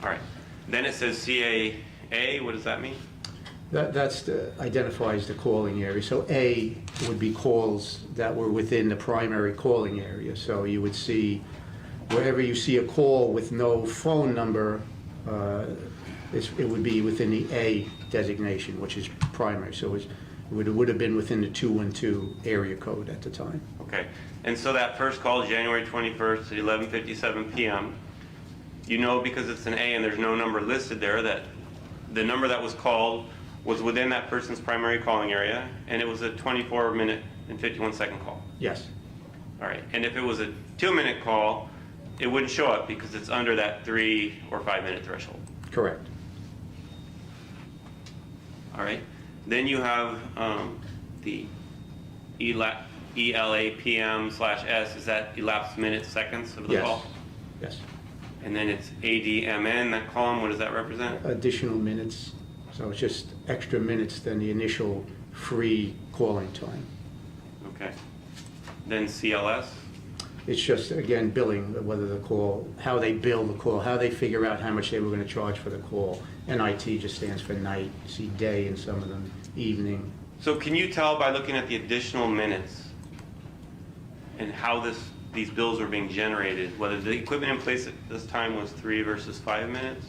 All right. Then it says CAA. What does that mean?
identifies the calling area. So A would be calls that were within the primary calling area. So you would see, wherever you see a call with no phone number, it would be within the A designation, which is primary. So it would have been within the 212 area code at the time.
Okay. And so that first call, January 21st at 11:57 p.m., you know, because it's an A and there's no number listed there, that the number that was called was within that person's primary calling area, and it was a 24-minute and 51-second call.
Yes,
All right. And if it was a 2-minute call, it wouldn't show up because it's under that 3 or 5-minute threshold.
correct.
All right. Then you have the ELAPM/S. Is that elapsed minutes, seconds of the
Yes.
call?
Yes.
And then it's ADMN, that column. What does that represent?
Additional minutes, so it's just extra minutes than the initial free calling time.
Okay. Then CLS.
It's just, again, billing, whether the call, how they bill the call, how they figure out how much they were going to charge for the call. NIT just stands for night, you see day in some of them, evening.
So can you tell by looking at the additional minutes and how these bills are being generated, whether the equipment in place at this time was 3 versus 5 minutes?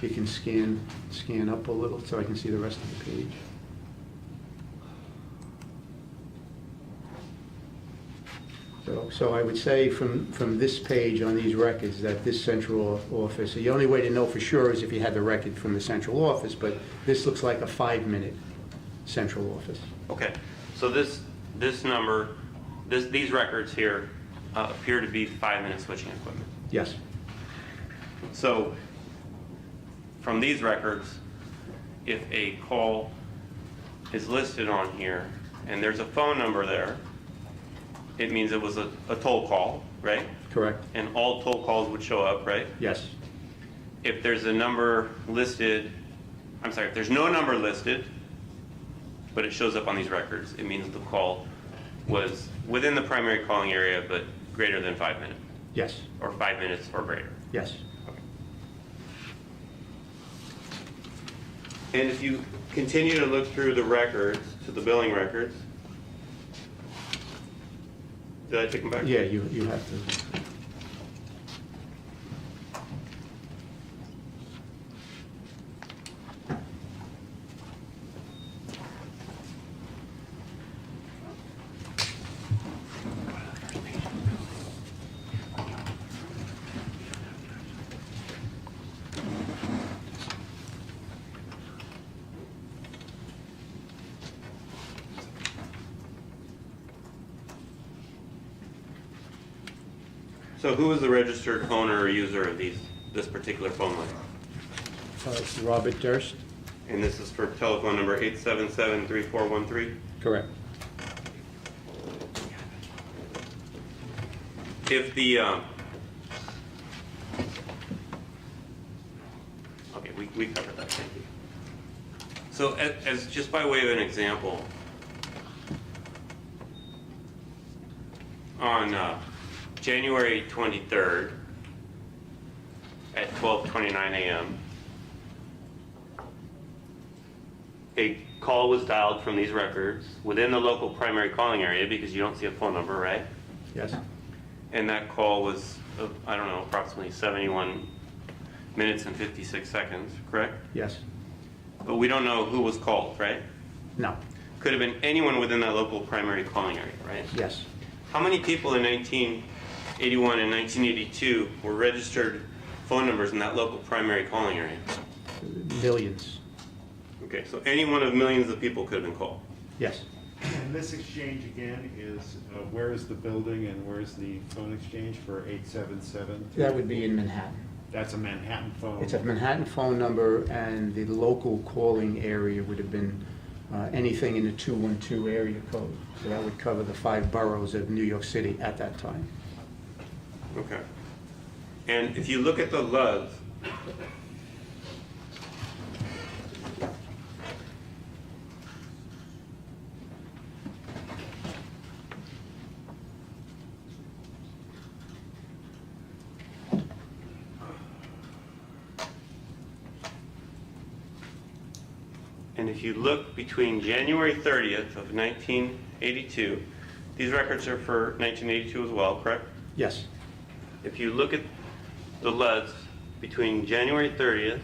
You can scan up a little so I can see the rest of the page. So I would say from this page on these records that this central office, the only way to know for sure is if you had the record from the central office, but this looks like a 5-minute central office.
Okay. So this number, these records here appear to be 5-minute switching equipment.
Yes,
So from these records, if a call is listed on here and there's a phone number there, it means it was a toll call, right?
correct.
And all toll calls would show up, right?
Yes,
If there's a number listed, I'm sorry, if there's no number listed, but it shows up on these records, it means the call was within the primary calling area, but greater than 5 minutes,
yes,
or 5 minutes or greater.
yes.
And if you continue to look through the records, to the billing records, did I take them back?
Yeah, you have to.
So who is the registered owner or user of this particular phone line?
Robert Durst?
And this is for telephone number 877-3413?
Correct.
If the, okay, we covered that, thank you. So as just by way of an example, on January 23rd at 12:29 a.m., a call was dialed from these records within the local primary calling area, because you don't see a phone number, right?
Yes,
And that call was, I don't know, approximately 71 minutes and 56 seconds, correct?
yes.
But we don't know who was called, right?
No,
Could have been anyone within that local primary calling area, right?
yes.
How many people in 1981 and 1982 were registered phone numbers in that local primary calling area?
Millions,
Okay, so any one of millions of people could have been called.
yes.
this exchange again is, where is the building and where's the phone exchange for 877?
That would be in Manhattan.
That's a Manhattan phone.
It's a Manhattan phone number, and the local calling area would have been anything in the 212 area code. So that would cover the 5 boroughs of New York City at that time.
Okay. And if you look at the LUDs, and if you look between January 30th of 1982, these records are for 1982 as well, correct?
Yes,
If you look at the LUDs between January 30th,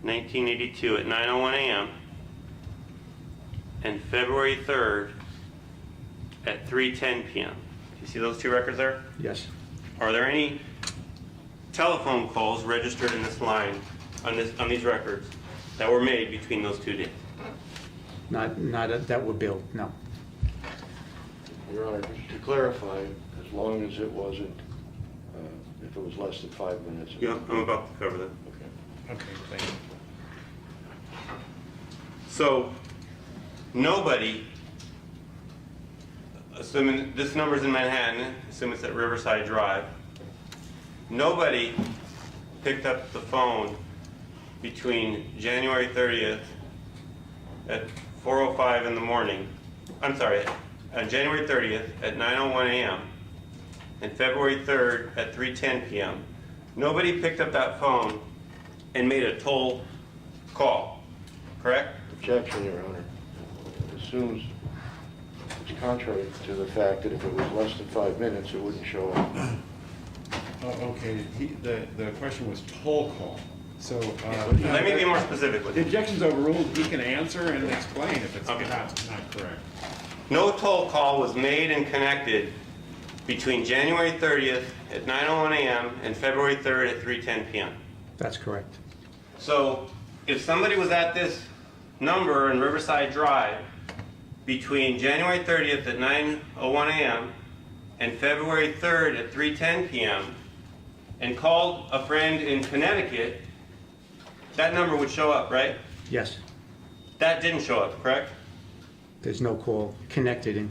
1982 at 9:01 a.m. and February 3rd at 3:10 p.m. Do you see those two records there?
yes.
Are there any telephone calls registered in this line on these records that were made between those 2 days?
Not that were billed, no.
Your Honor, just to clarify, as long as it wasn't, if it was less than 5 minutes.
Yeah, I'm about to cover that.
Okay.
Okay, thank you.
So, nobody, assuming this number's in Manhattan, assume it's at Riverside Drive, nobody picked up the phone between January 30th at 4:05 in the morning, I'm sorry, January 30th at 9:01 a.m. and February 3rd at 3:10 p.m. Nobody picked up that phone and made a toll call, correct?
Objection, Your Honor. It assumes it's contrary to the fact that if it was less than 5 minutes, it wouldn't show up.
Oh, okay, the question was toll call, so.
Let me be more specific with
The
you.
objection's overruled, he can answer and explain if it's
Okay.
not correct.
No toll call was made and connected between January 30th at 9:01 a.m. and February 3rd at 3:10 p.m.
That's correct.
So if somebody was at this number in Riverside Drive between January 30th at 9:01 a.m. and February 3rd at 3:10 p.m. and called a friend in Connecticut, that number would show up, right?
Yes,
That didn't show up, correct?
there's no call connected in.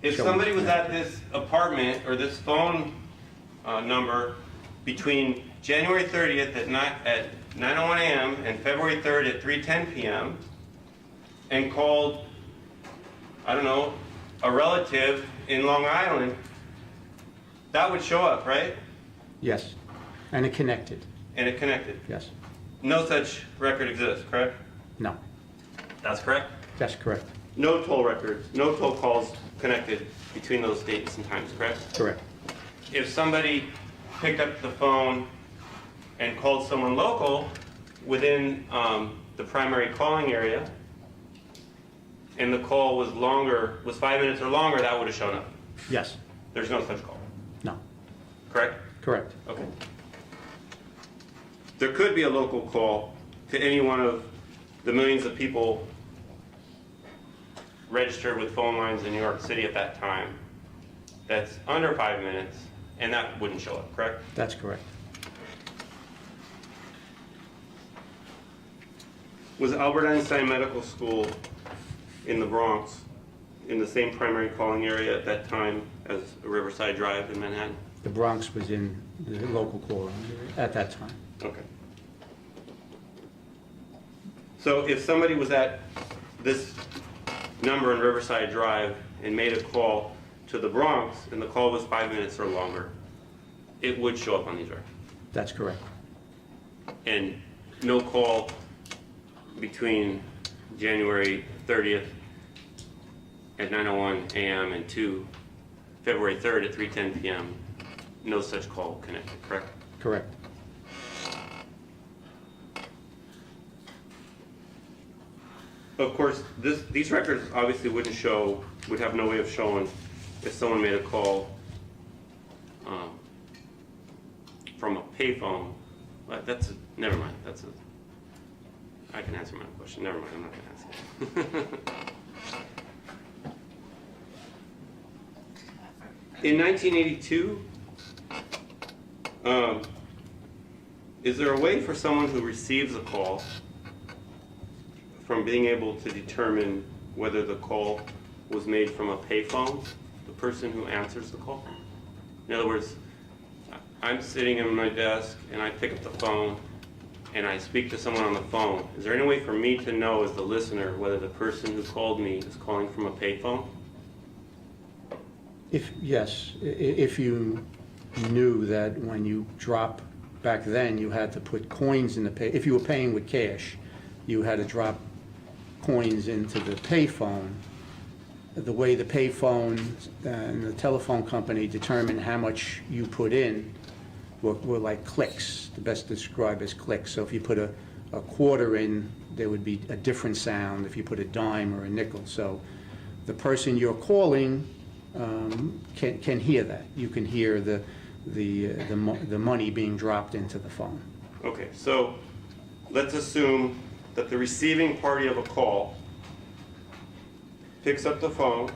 If
showing-
somebody was at this apartment or this phone number between January 30th at 9:01 a.m. and February 3rd at 3:10 p.m. and called, I don't know, a relative in Long Island, that would show up, right?
Yes, and it connected,
And it connected.
yes.
No such record exists, correct?
No,
That's correct.
that's correct,
No toll records, no toll calls connected between those dates and times, correct?
correct.
If somebody picked up the phone and called someone local within the primary calling area, and the call was 5 minutes or longer, that would have shown up.
Yes,
There's no such call,
no,
correct?
correct.
Okay. There could be a local call to any one of the millions of people registered with phone lines in New York City at that time that's under 5 minutes, and that wouldn't show up, correct?
That's correct.
Was Albert Einstein Medical School in the Bronx in the same primary calling area at that time as Riverside Drive in Manhattan?
The Bronx was in the local calling at that time.
Okay. So if somebody was at this number in Riverside Drive and made a call to the Bronx and the call was 5 minutes or longer, it would show up on these records.
That's correct.
And no call between January 30th at 9:01 a.m. and February 3rd at 3:10 p.m. No such call connected, correct?
Correct.
Of course, these records obviously would have no way of showing if someone made a call from a payphone. But never mind. I can answer my question. Never mind, I'm not going to ask it. In 1982, is there a way for someone who receives a call from being able to determine whether the call was made from a payphone, the person who answers the call? In other words, I'm sitting at my desk and I pick up the phone and I speak to someone on the phone. Is there any way for me to know as the listener whether the person who called me is calling from a payphone?
Yes, if you knew that when you drop, back then, you had to put coins in the pay, if you were paying with cash, you had to drop coins into the payphone. The way the payphone and the telephone company determine how much you put in were like clicks, the best described as clicks. So if you put a quarter in, there would be a different sound if you put a dime or a nickel. So the person you're calling can hear that. You can hear the money being dropped into the phone.
Okay, so let's assume that the receiving party of a call picks up the phone,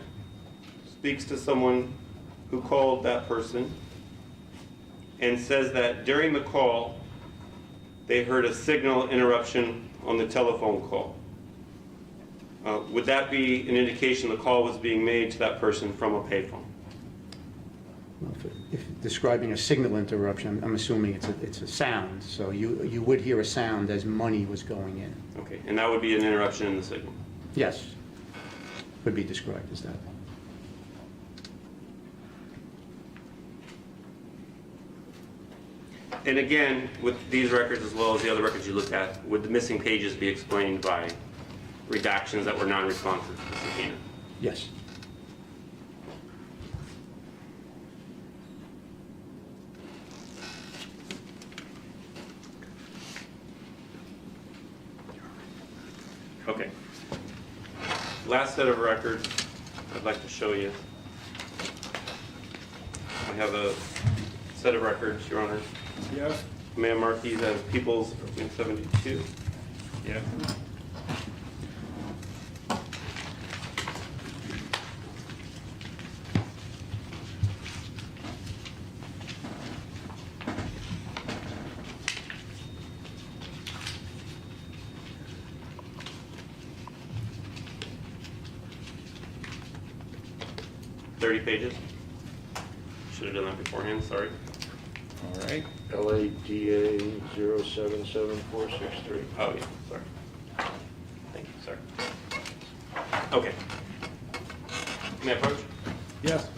speaks to someone who called that person, and says that during the call, they heard a signal interruption on the telephone call. Would that be an indication the call was being made to that person from a payphone?
Well, if describing a signal interruption, I'm assuming it's a sound. So you would hear a sound as money was going in.
Okay, and that would be an interruption in the signal?
Yes, could be described as that.
And again, with these records as well as the other records you looked at, would the missing pages be explained by redactions that were non-responsive to the subpoena?
Yes.
Okay. Last set of records I'd like to show you. I have a set of records, Your Honor.
Yeah.
May I mark these as People's 72?
Yeah.
Pages. Should have done that beforehand, sorry.
All right.
LADA 077463.
Oh, yeah, sorry. Thank you, sir. Okay. May I approach?
Yes.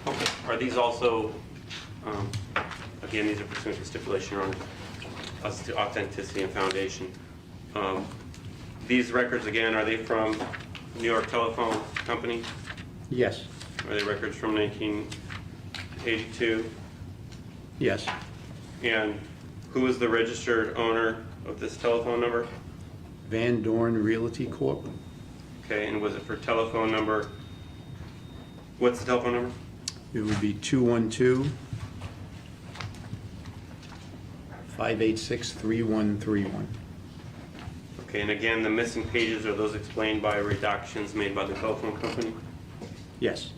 Okay. Are these also, again, these are pursuant to stipulation, Your Honor, as to authenticity and foundation. These records, again, are they from New York Telephone Company?
Yes.
Are they records from 1982?
Yes.
And who is the registered owner of this telephone number?
Van Dorn Realty Corp.
Okay, and was it for telephone number? What's the telephone number?
It would be 212-586-3131.
Okay, and again, the missing pages, are those explained by redactions made by the telephone company?
Yes.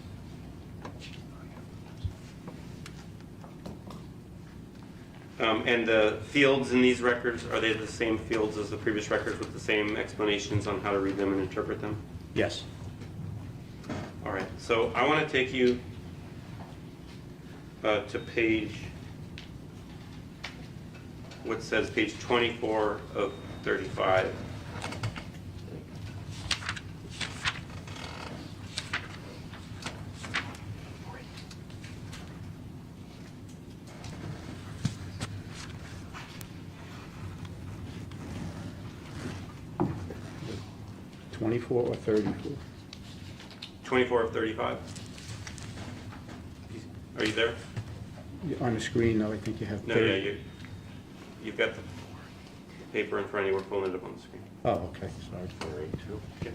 And the fields in these records, are they the same fields as the previous records with the same explanations on how to read them and interpret them?
Yes.
All right, so I want to take you to page, what says page 24 of 35.
Twenty-four or 34?
24 of 35. Are you there?
On the screen, though, I think you have
No,
30.
yeah, you've got the paper in front of you. We're pulling it up on the screen.
Oh, okay, sorry.
482.
Okay.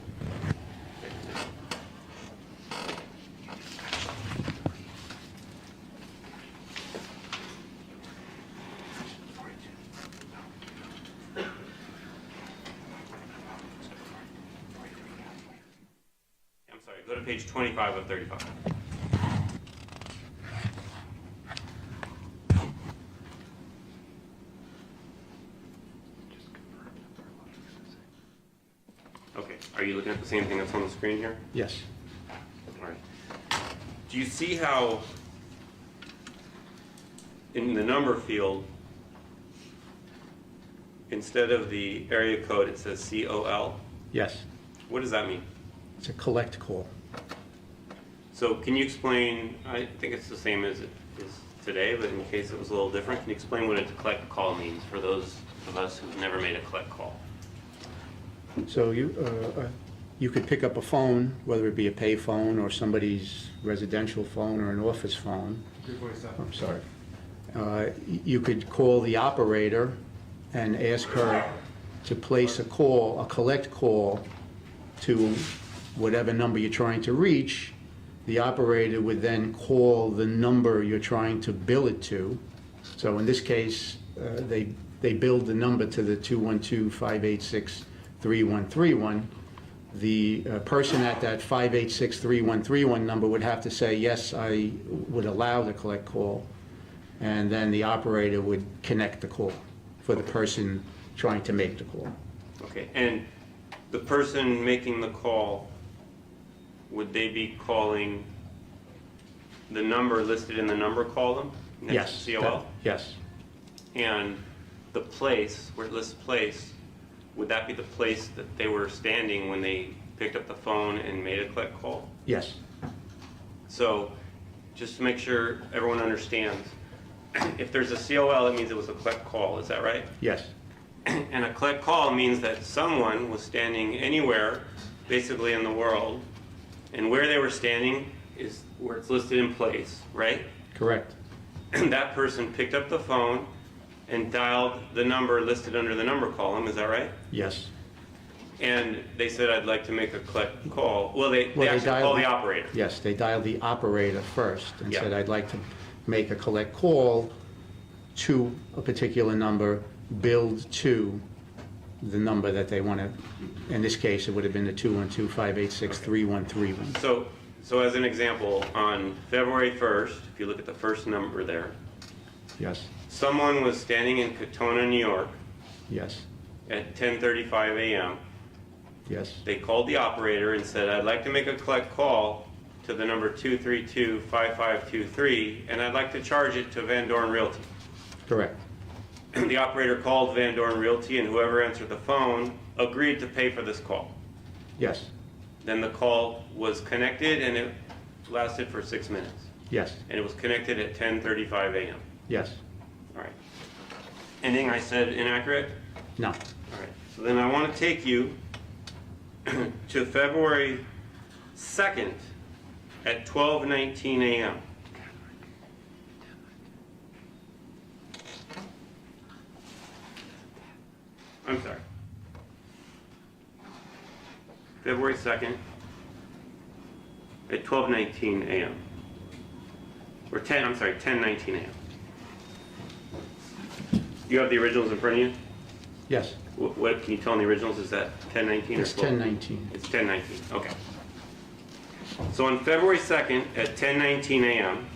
page 25 of 35. Okay, are you looking at the same thing that's on the screen here?
Yes.
All right. Do you see how in the number field, instead of the area code, it says COL?
Yes.
What does that mean?
It's a collect call.
So can you explain, I think it's the same as it is today, but in case it was a little different, can you explain what a collect call means for those of us who've never made a collect call?
So you could pick up a phone, whether it be a pay phone or somebody's residential phone or an office phone. I'm sorry. You could call the operator and ask her to place a call, a collect call, to whatever number you're trying to reach. The operator would then call the number you're trying to bill it to. So in this case, they billed the number to the 212-586-3131. The person at that 586-3131 number would have to say, yes, I would allow the collect call, and then the operator would connect the call for the person trying to make the call.
Okay, and the person making the call, would they be calling the number listed in the number column next
Yes.
to COL?
Yes.
And the place, where it lists place, would that be the place that they were standing when they picked up the phone and made a collect call?
Yes.
So, just to make sure everyone understands, if there's a COL, that means it was a collect call, is that right?
Yes.
And a collect call means that someone was standing anywhere, basically in the world, and where they were standing is where it's listed in place, right?
Correct.
And that person picked up the phone and dialed the number listed under the number column, is that right?
Yes.
And they said, I'd like to make a collect call. Well, they actually
dialed
called the operator.
Yes, they dialed the operator first and
Yeah.
said, I'd like to make a collect call to a particular number, billed to the number that they want to. In this case, it would have been the 212-586-3131.
So as an example, on February 1st, if you look at the first number there,
Yes.
someone was standing in Katona, New York
Yes.
at 10:35 a.m.
Yes.
They called the operator and said, I'd like to make a collect call to the number 232-5523, and I'd like to charge it to Van Dorn Realty.
Correct.
The operator called Van Dorn Realty, and whoever answered the phone agreed to pay for this call.
Yes.
Then the call was connected, and it lasted for 6 minutes.
Yes.
And it was connected at 10:35 a.m.
Yes.
All right. Anything I said inaccurate?
No.
All right. So then I want to take you to February 2nd at 12:19 a.m. I'm sorry. February 2nd at 12:19 a.m. Or 10:19 a.m. You have the originals in front of you?
Yes.
What can you tell in the originals? Is that 10:19 or
It's
12?
10:19.
It's 10:19, okay. So on February 2nd at 10:19 a.m.,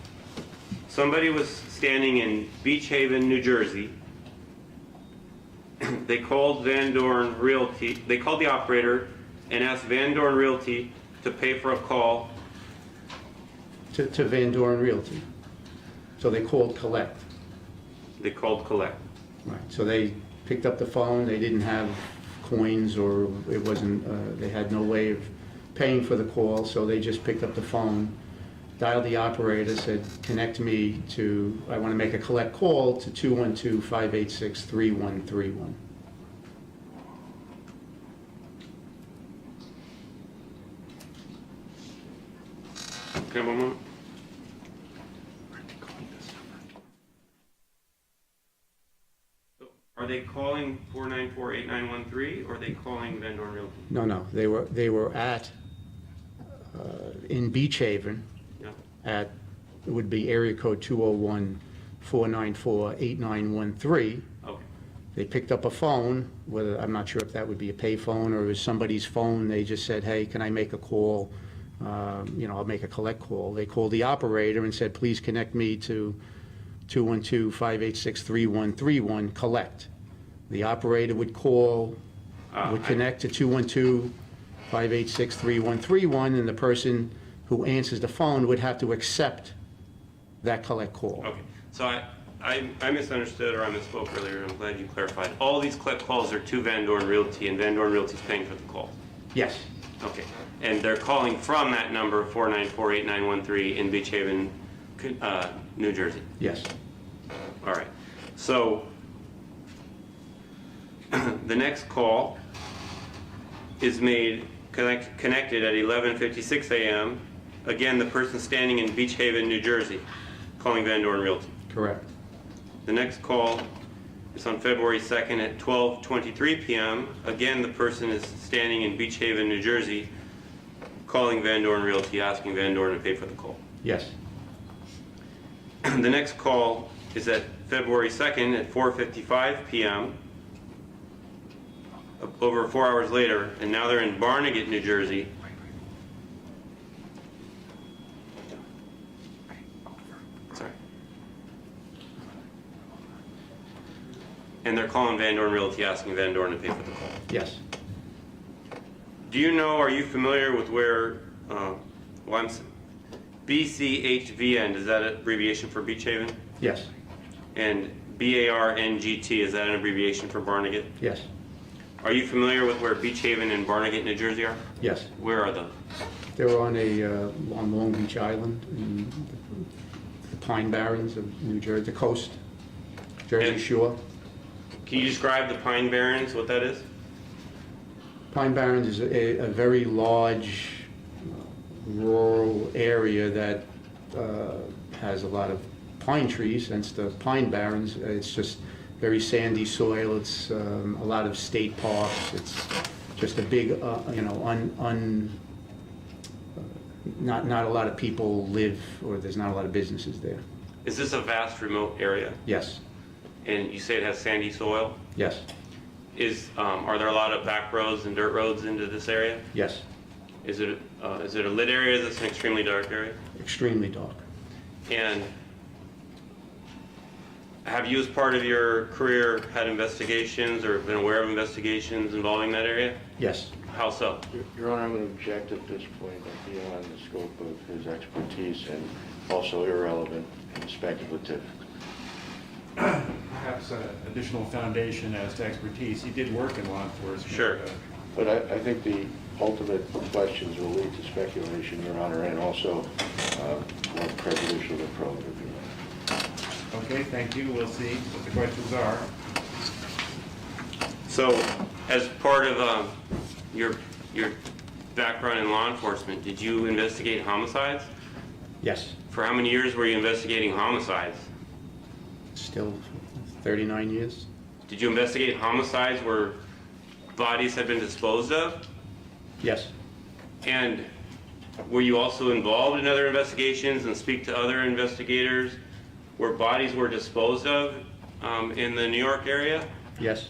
somebody was standing in Beach Haven, New Jersey. They called Van Dorn Realty, they called the operator and asked Van Dorn Realty to pay for a call.
To Van Dorn Realty. So they called collect.
They called collect.
Right. So they picked up the phone. They didn't have coins, or it wasn't. They had no way of paying for the call, so they just picked up the phone, dialed the operator, said, connect me to, I want to make a collect call to 212-586-3131.
Okay, one moment. Are they calling 494-8913 or are they calling Van Dorn Realty?
No, they were at in Beach Haven
Yeah.
at, it would be area code 201-494-8913.
Okay.
They picked up a phone, whether, I'm not sure if that would be a pay phone or it was somebody's phone. They just said, hey, can I make a call I'll make a collect call. They called the operator and said, please connect me to 212-586-3131, collect. The operator would call, would connect to 212-586-3131, and the person who answers the phone would have to accept that collect call.
Okay, so I misunderstood or I misspoke earlier. I'm glad you clarified. All these collect calls are to Van Dorn Realty, and Van Dorn Realty is paying for the call.
Yes,
Okay, and they're calling from that number 494-8913 in Beach Haven, New Jersey.
yes,
All right. So the next call is made connected at 11:56 a.m. Again, the person standing in Beach Haven, New Jersey, calling Van Dorn Realty.
correct.
The next call is on February 2nd at 12:23 p.m. Again, the person is standing in Beach Haven, New Jersey, calling Van Dorn Realty, asking Van Dorn to pay for the call.
Yes,
The next call is at February 2nd at 4:55 p.m. Over 4 hours later, and now they're in Barnegat, New Jersey. Sorry. And they're calling Van Dorn Realty, asking Van Dorn to pay for the call.
yes,
Do you know, are you familiar with where, BCHVN, is that an abbreviation for Beach Haven?
yes,
And BARNGT, is that an abbreviation for Barnegat?
yes,
Are you familiar with where Beach Haven and Barnegat, New Jersey are?
yes.
Where are those?
They're on on Long Beach Island, in the Pine Barrens of New Jersey, the coast, Jersey
And-
Shore.
Can you describe the Pine Barrens, what that is?
Pine Barrens is a very large rural area that has a lot of pine trees, hence the Pine Barrens. It's just very sandy soil. It's a lot of state parks. It's just a big, not a lot of people live, or there's not a lot of businesses there.
Is this a vast remote area?
Yes,
And you say it has sandy soil?
yes,
Are there a lot of back roads and dirt roads into this area?
yes,
Is it a lit area? Is this an extremely dark area?
extremely dark.
And have you, as part of your career, had investigations or been aware of investigations involving that area?
Yes,
How so?
Your Honor, I'm going to object at this point beyond the scope of his expertise and also irrelevant and speculative.
Perhaps additional foundation as to expertise. He did work in law enforcement.
Sure.
But I think the ultimate questions will lead to speculation, Your Honor, and also more prejudicial than probative.
Okay, thank you. We'll see what the questions are.
So, as part of your background in law enforcement, did you investigate homicides?
yes,
For how many years were you investigating homicides?
still 39 years.
Did you investigate homicides where bodies had been disposed of?
Yes,
And were you also involved in other investigations and speak to other investigators where bodies were disposed of in the New York area?
yes,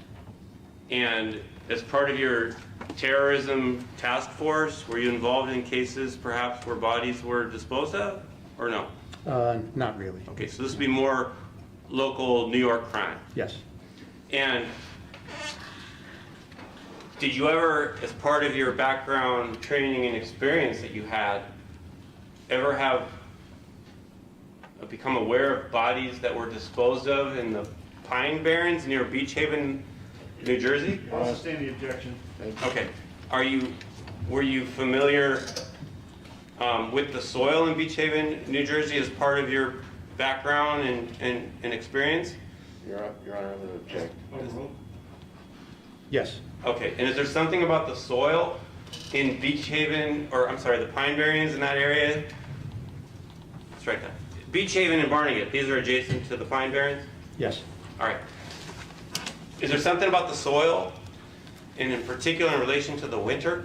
And as part of your terrorism task force, were you involved in cases perhaps where bodies were disposed of, or no?
not really.
Okay, so this would be more local New York crime.
Yes,
And did you ever, as part of your background training and experience that you had, ever have become aware of bodies that were disposed of in the Pine Barrens near Beach Haven, New Jersey?
I'll sustain the objection.
Okay. Were you familiar with the soil in Beach Haven, New Jersey as part of your background and experience?
Your Honor, I'm going to object.
yes,
Okay, and is there something about the soil in Beach Haven, or I'm sorry, the Pine Barrens in that area? Strike that. Beach Haven and Barnegat, these are adjacent to the Pine Barrens?
yes,
All right. Is there something about the soil, and in particular in relation to the winter,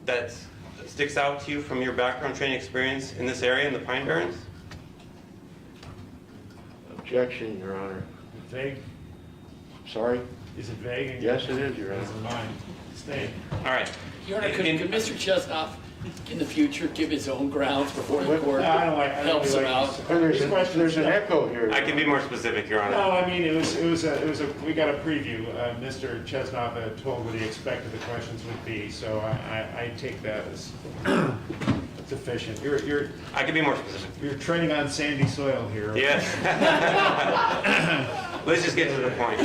that sticks out to you from your background training experience in this area in the Pine Barrens?
Objection, Your Honor.
Vague.
Sorry?
Is it vague?
Yes, it is, Your Honor.
Doesn't mind. Stay.
All right.
Your Honor, could Mr. Chesnoff in the future give his own grounds before the
What?
court
I don't like- I don't
helps him
like
out?
this.
There's an echo here.
I can be more specific, Your Honor.
No, I mean, we got a preview. Mr. Chesnoff had told what he expected the questions would be, so I take that as sufficient.
I can be more specific.
You're treading on sandy soil here.
Yes. Let's just get to the point.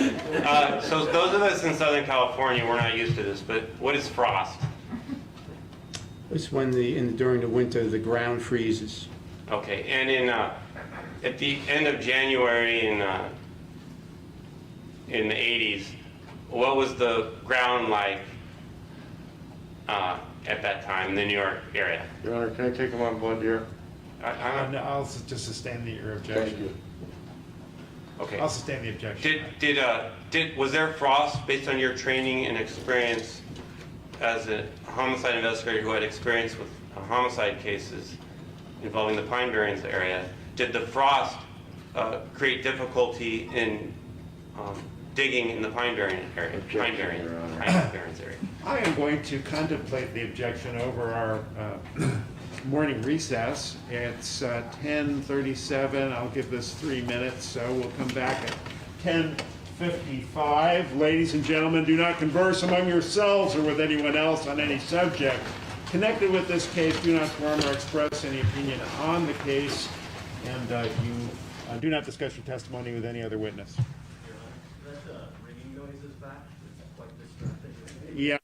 So those of us in Southern California, we're not used to this, but what is frost?
It's when during the winter, the ground freezes.
Okay, and at the end of January in the 80s, what was the ground like at that time in the New York area?
Your Honor, can I take him on blood here?
I'll just sustain your objection.
Thank you.
Okay.
I'll sustain the objection.
Was there frost based on your training and experience as a homicide investigator who had experience with homicide cases involving the Pine Barrens area? Did the frost create difficulty in digging in the Pine Barrens area?
Objection, Your Honor.
Pine Barrens area.
I am going to contemplate the objection over our morning recess. It's 10:37. I'll give this 3 minutes, so we'll come back at 10:55. Ladies and gentlemen, do not converse among yourselves or with anyone else on any subject connected with this case. Do not form or express any opinion on the case, and you do not discuss your testimony with any other witness.
Ringing noises back? It's quite distracting.
Yeah.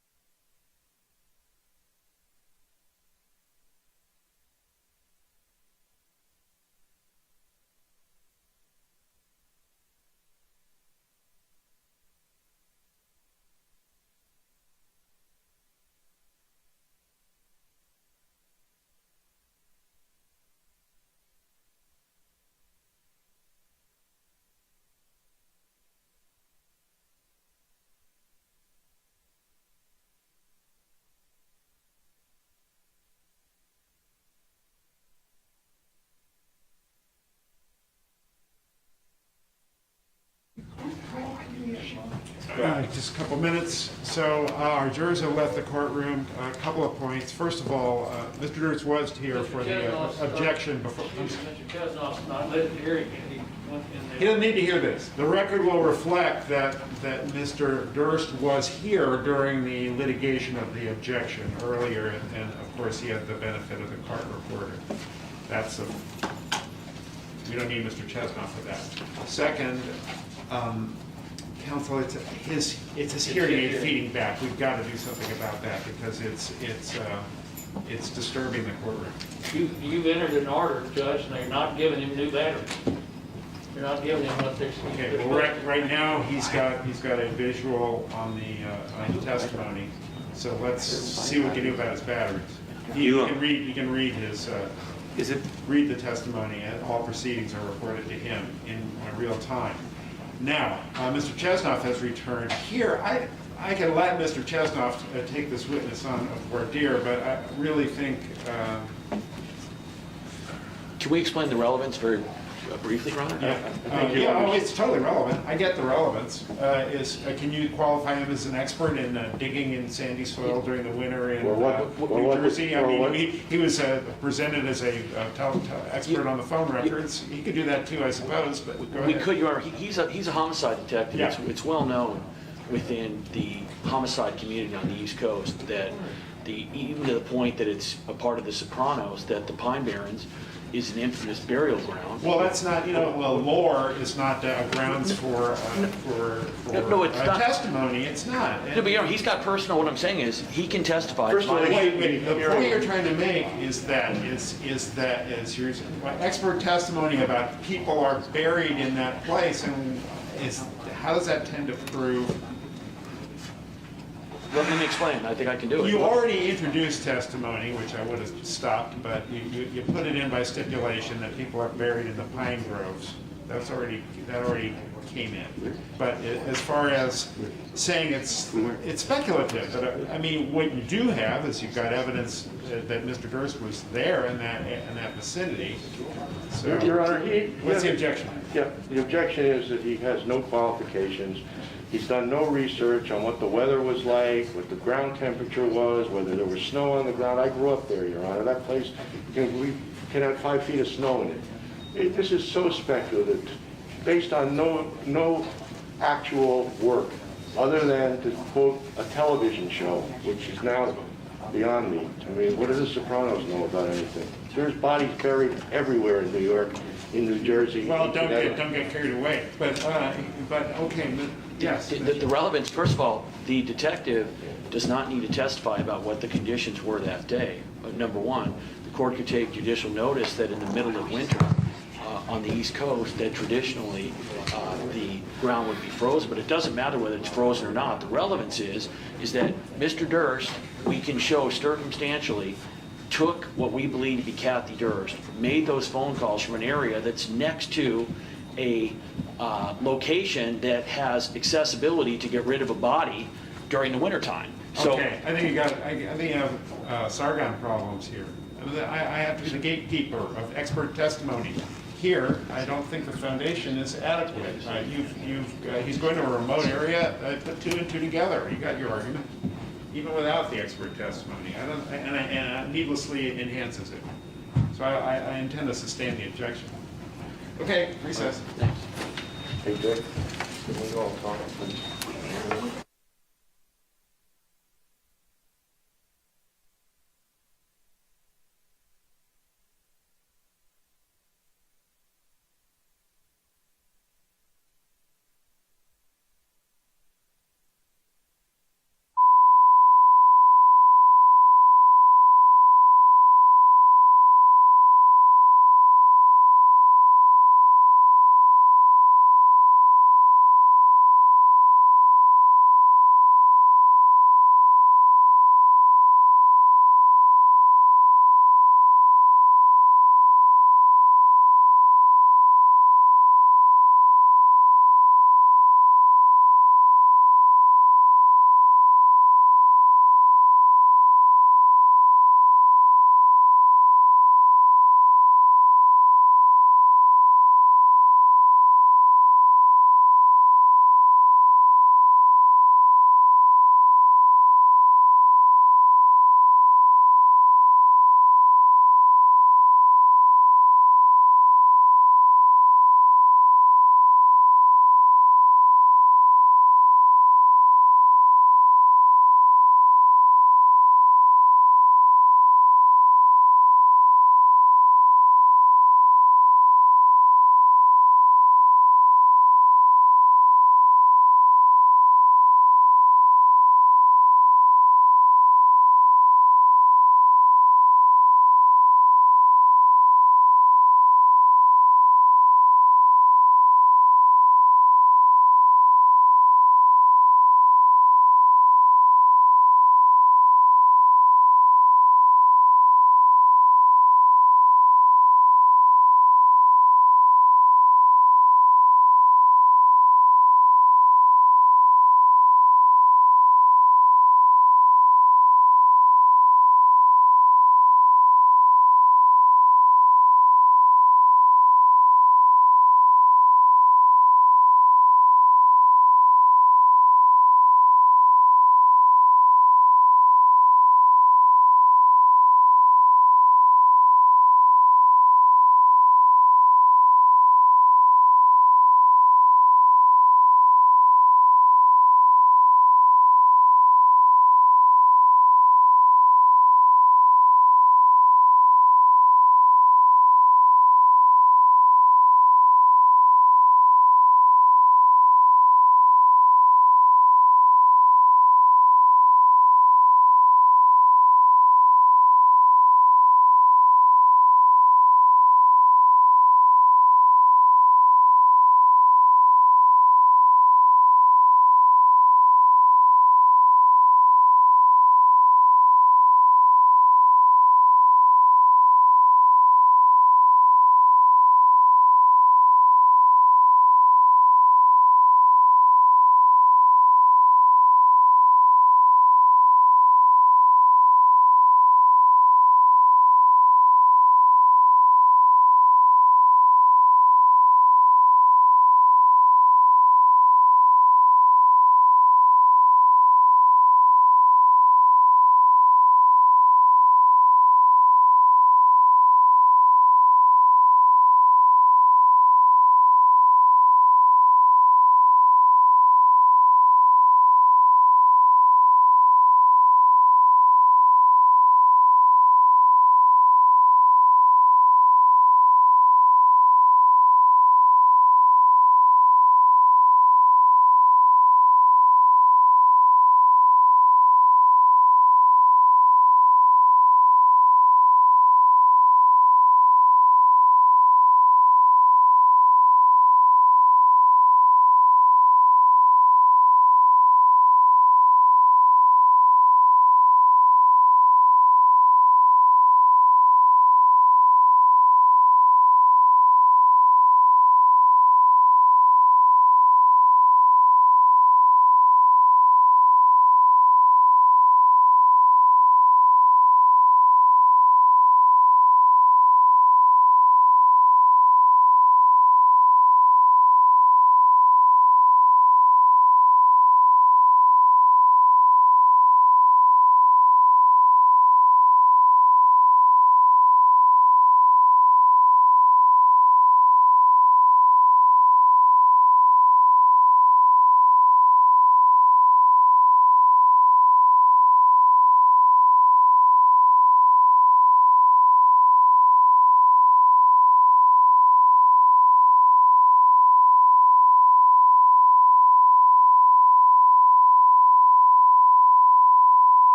Just a couple minutes. So our jurors have left the courtroom. A couple of points. First of all, Mr. Durst was here for the objection before.
Mr. Chesnoff's not living here, he went in there.
He doesn't need to hear this. The record will reflect that Mr. Durst was here during the litigation of the objection earlier, and of course he had the benefit of the court reporter. We don't need Mr. Chesnoff for that. Second, counsel, it's his hearing aid feeding back. We've got to do something about that because it's disturbing the courtroom.
You've entered an order, Judge, and you're not giving him new batteries. You're not giving him what they're.
Okay, well, right now, he's got a visual on the testimony, so let's see what we can do about his batteries. He can read his, read the testimony, and all proceedings are reported to him in real time. Now, Mr. Chesnoff has returned here. I can let Mr. Chesnoff take this witness on voir dire, but I really think.
Can we explain the relevance very briefly, Ron?
It's totally relevant. I get the relevance. Can you qualify him as an expert in digging in sandy soil during the winter in New Jersey? I mean, he was presented as a expert on the phone records. He could do that too, I suppose. But go ahead.
We could, Your Honor. He's a homicide detective.
Yeah.
It's well known within the homicide community on the East Coast that even to the point that it's a part of the Sopranos that the Pine Barrens is an infamous burial ground.
Well, that's not, lore is not grounds for
No, it's not.
testimony. It's not.
No, but he's got personal. What I'm saying is he can testify.
First of all, wait. The point you're trying to make is that your expert testimony about people are buried in that place, and how does that tend to prove?
Let me explain. I think I can do it.
You already introduced testimony, which I would have stopped, but you put it in by stipulation that people are buried in the pine groves. That already came in. But as far as saying it's speculative, but I mean, what you do have is you've got evidence that Mr. Durst was there in that vicinity. So,
Your Honor,
what's the objection?
Yeah, the objection is that he has no qualifications He's done no research on what the weather was like, what the ground temperature was, whether there was snow on the ground. I grew up there, Your Honor. That place we can have 5 feet of snow in it. This is so speculative, based on no actual work, other than to quote a television show, which is now beyond me. I mean, what do the Sopranos know about anything? There's bodies buried everywhere in New York, in New Jersey.
Well,
in
don't
Connecticut.
get carried away, but okay, but yes.
The relevance, first of all, the detective does not need to testify about what the conditions were that day. Number one, the court could take judicial notice that in the middle of winter on the East Coast, that traditionally the ground would be frozen, but it doesn't matter whether it's frozen or not. The relevance is that Mr. Durst, we can show circumstantially, took what we believe to be Kathy Durst, made those phone calls from an area that's next to a location that has accessibility to get rid of a body during the wintertime. So,
Okay, I think you have Sargon problems here. I have to be the gatekeeper of expert testimony. Here, I don't think the foundation is adequate. He's going to a remote area. Put 2 and 2 together. You got your argument, even without the expert testimony. And needlessly enhances it. So I intend to sustain the objection. Okay, recess.
thanks.
Hey, Dick, can we all talk, please?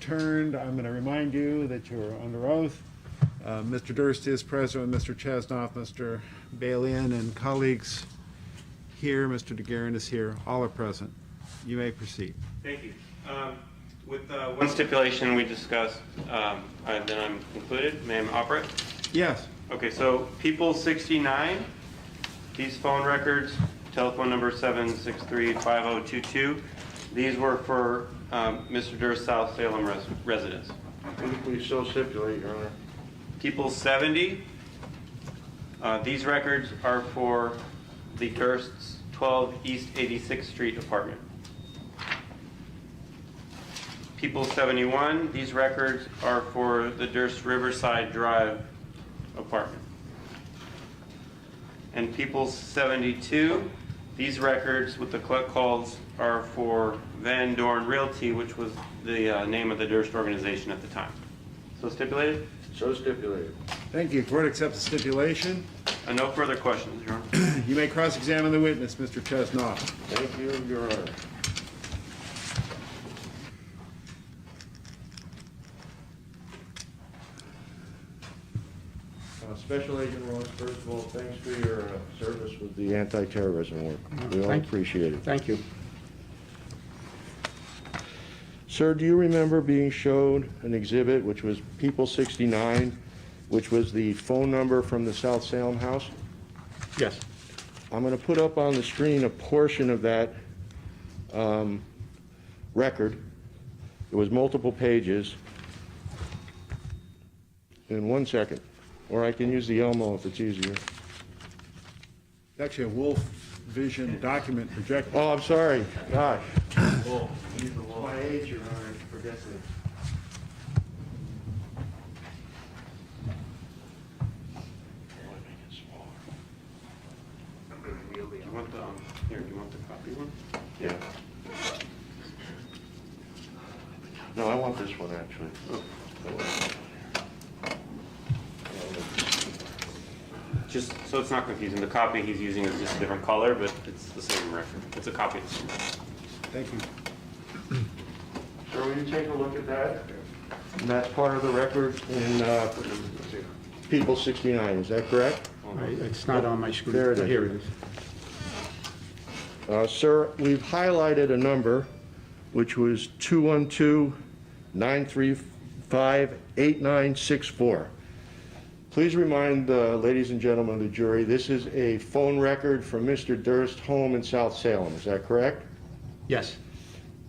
turned, I'm going to remind you that you're under oath. Mr. Durst is present, Mr. Chesnoff, Mr. Balian, and colleagues here. Mr. DeGuerin is here. All are present. You may proceed.
Thank you. With one stipulation we discussed, then I'm concluded. May I operate?
Yes.
Okay, so people 69, these phone records, telephone number 763-5022, these were for Mr. Durst's South Salem residence.
We so stipulate, Your Honor.
People 70, these records are for the Durst's 12 East 86th Street apartment. People 71, these records are for the Durst Riverside Drive apartment. And people 72, these records with the collect calls are for Van Dorn Realty, which was the name of the Durst organization at the time. So stipulated?
So stipulated.
Thank you. Court accepts the stipulation.
No further questions, Your Honor.
You may cross-examine the witness, Mr. Chesnoff.
Thank you, Your Honor. Special Agent Ross, first of all, thanks for your service with the anti-terrorism work. We all
Thank you.
appreciate it.
Thank you.
Sir, do you remember being showed an exhibit, which was People 69, which was the phone number from the South Salem house?
Yes.
I'm going to put up on the screen a portion of that record. It was multiple pages. In 1 second. Or I can use the Elmo if it's easier.
It's actually a Wolf Vision document projector.
Oh, I'm sorry. Gosh. My age, Your Honor, forget it.
Do you want the, here, do you want the copy one?
Yeah. No, I want this one, actually.
Just so it's not confusing, the copy he's using is just a different color, but it's the same record. It's a copy of the same record.
Thank you.
Sir, will you take a look at that? And that's part of the record in People 69, is that correct?
It's not on my screen.
There it is.
Here it is.
Sir, we've highlighted a number, which was 212-935-8964. Please remind ladies and gentlemen of the jury, this is a phone record from Mr. Durst's home in South Salem, is that correct?
Yes.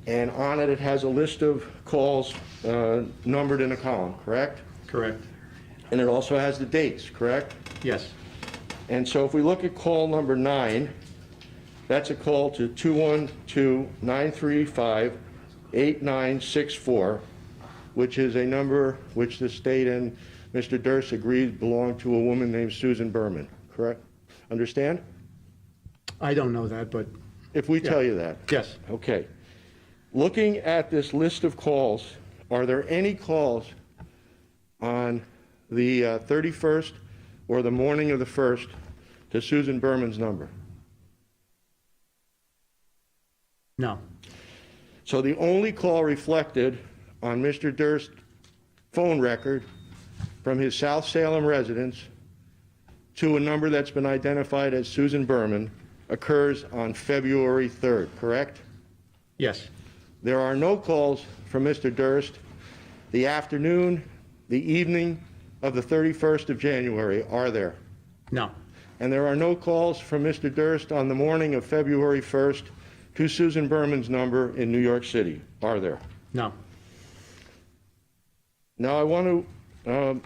And on it, it has a list of calls numbered in a column, correct?
Correct.
And it also has the dates, correct?
Yes.
And so if we look at call number 9, that's a call to 212-935-8964, which is a number which the state and Mr. Durst agreed belonged to a woman named Susan Berman, correct? Understand?
I don't know that, but
If we tell you that.
yes.
Okay. Looking at this list of calls, are there any calls on the 31st or the morning of the 1st to Susan Berman's number?
No.
So the only call reflected on Mr. Durst's phone record from his South Salem residence to a number that's been identified as Susan Berman occurs on February 3rd, correct?
Yes.
There are no calls from Mr. Durst the afternoon, the evening of the 31st of January, are there?
No.
And there are no calls from Mr. Durst on the morning of February 1st to Susan Berman's number in New York City, are there?
No.
Now I want to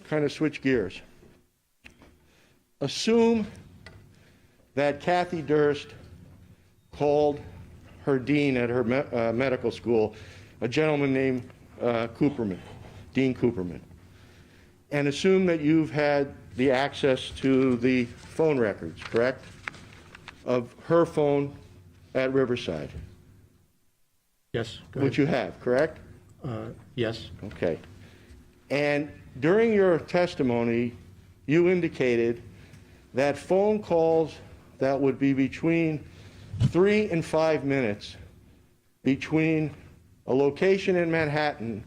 kind of switch gears. Assume that Kathy Durst called her dean at her medical school, a gentleman named Cooperman, Dean Cooperman, and assume that you've had the access to the phone records, correct, of her phone at Riverside,
Yes. Go
which
ahead.
you have, correct?
Yes.
Okay. And during your testimony, you indicated that phone calls that would be between 3 and 5 minutes between a location in Manhattan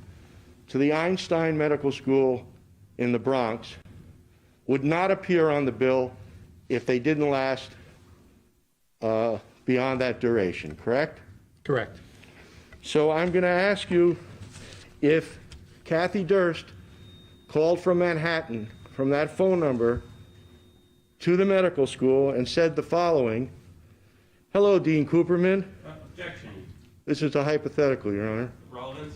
to the Einstein Medical School in the Bronx would not appear on the bill if they didn't last beyond that duration, correct?
Correct.
So I'm going to ask you if Kathy Durst called from Manhattan from that phone number to the medical school and said the following: "Hello, Dean Cooperman."
Objection.
This is a hypothetical, Your Honor,
Relevance?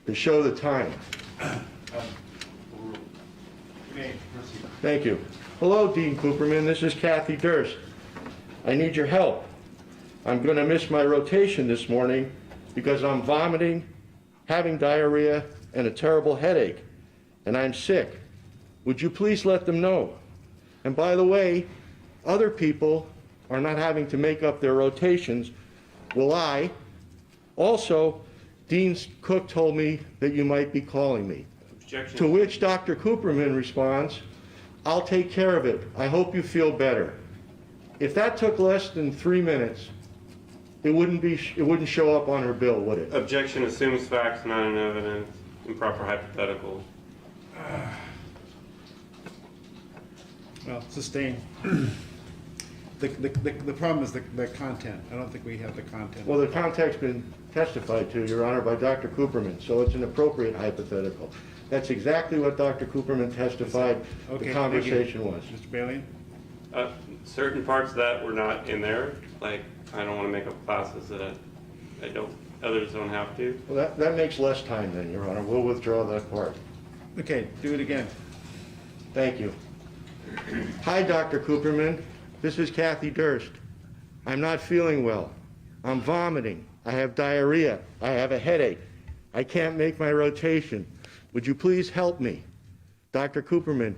to show the time. Thank you. "Hello, Dean Cooperman. This is Kathy Durst. I need your help. I'm going to miss my rotation this morning because I'm vomiting, having diarrhea, and a terrible headache, and I'm sick. Would you please let them know? And by the way, other people are not having to make up their rotations. Will I? Also, Dean Cook told me that you might be calling me."
Objection.
To which Dr. Cooperman responds, "I'll take care of it. I hope you feel better." If that took less than 3 minutes, it wouldn't show up on her bill, would it?
Objection assumes facts, not an evidence. Improper hypothetical.
Well, sustained. The problem is the content. I don't think we have the content.
Well, the context's been testified to, Your Honor, by Dr. Cooperman, so it's an appropriate hypothetical. That's exactly what Dr. Cooperman testified
Okay,
the conversation was.
Mr. Bailey?
Certain parts of that were not in there, like, I don't want to make up classes that I don't, others don't have to.
Well, that makes less time then, Your Honor. We'll withdraw that part.
Okay, do it again.
Thank you. "Hi, Dr. Cooperman. This is Kathy Durst. I'm not feeling well. I'm vomiting. I have diarrhea. I have a headache. I can't make my rotation. Would you please help me?" Dr. Cooperman: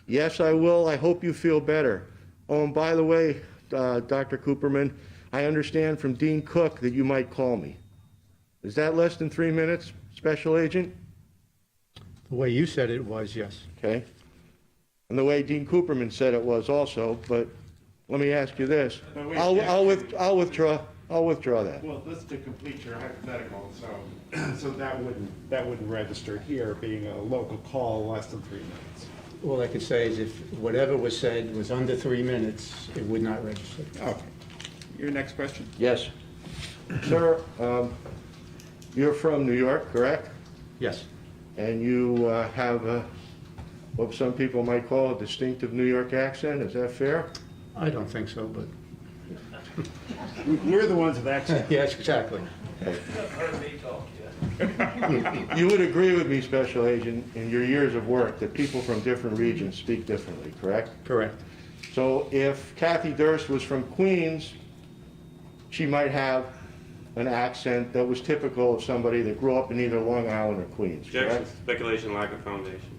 "Yes, I will. I hope you feel better. Oh, and by the way, Dr. Cooperman, I understand from Dean Cook that you might call me." Is that less than 3 minutes, Special Agent?
The way you said it was, yes.
Okay. And the way Dean Cooperman said it was also, but let me ask you this.
No, wait,
I'll withdraw that.
Well, this to complete your hypothetical, so that wouldn't register here, being a local call less than 3 minutes.
All I could say is if whatever was said was under 3 minutes, it would not register.
Okay. Your next question?
Yes. Sir, you're from New York, correct?
Yes.
And you have what some people might call a distinctive New York accent, is that fair?
I don't think so, but,
We're the ones with accent.
yes, exactly.
You would agree with me, Special Agent, in your years of work, that people from different regions speak differently, correct?
Correct.
So if Kathy Durst was from Queens, she might have an accent that was typical of somebody that grew up in either Long Island or Queens,
Objection.
correct?
Speculation, lack of foundation.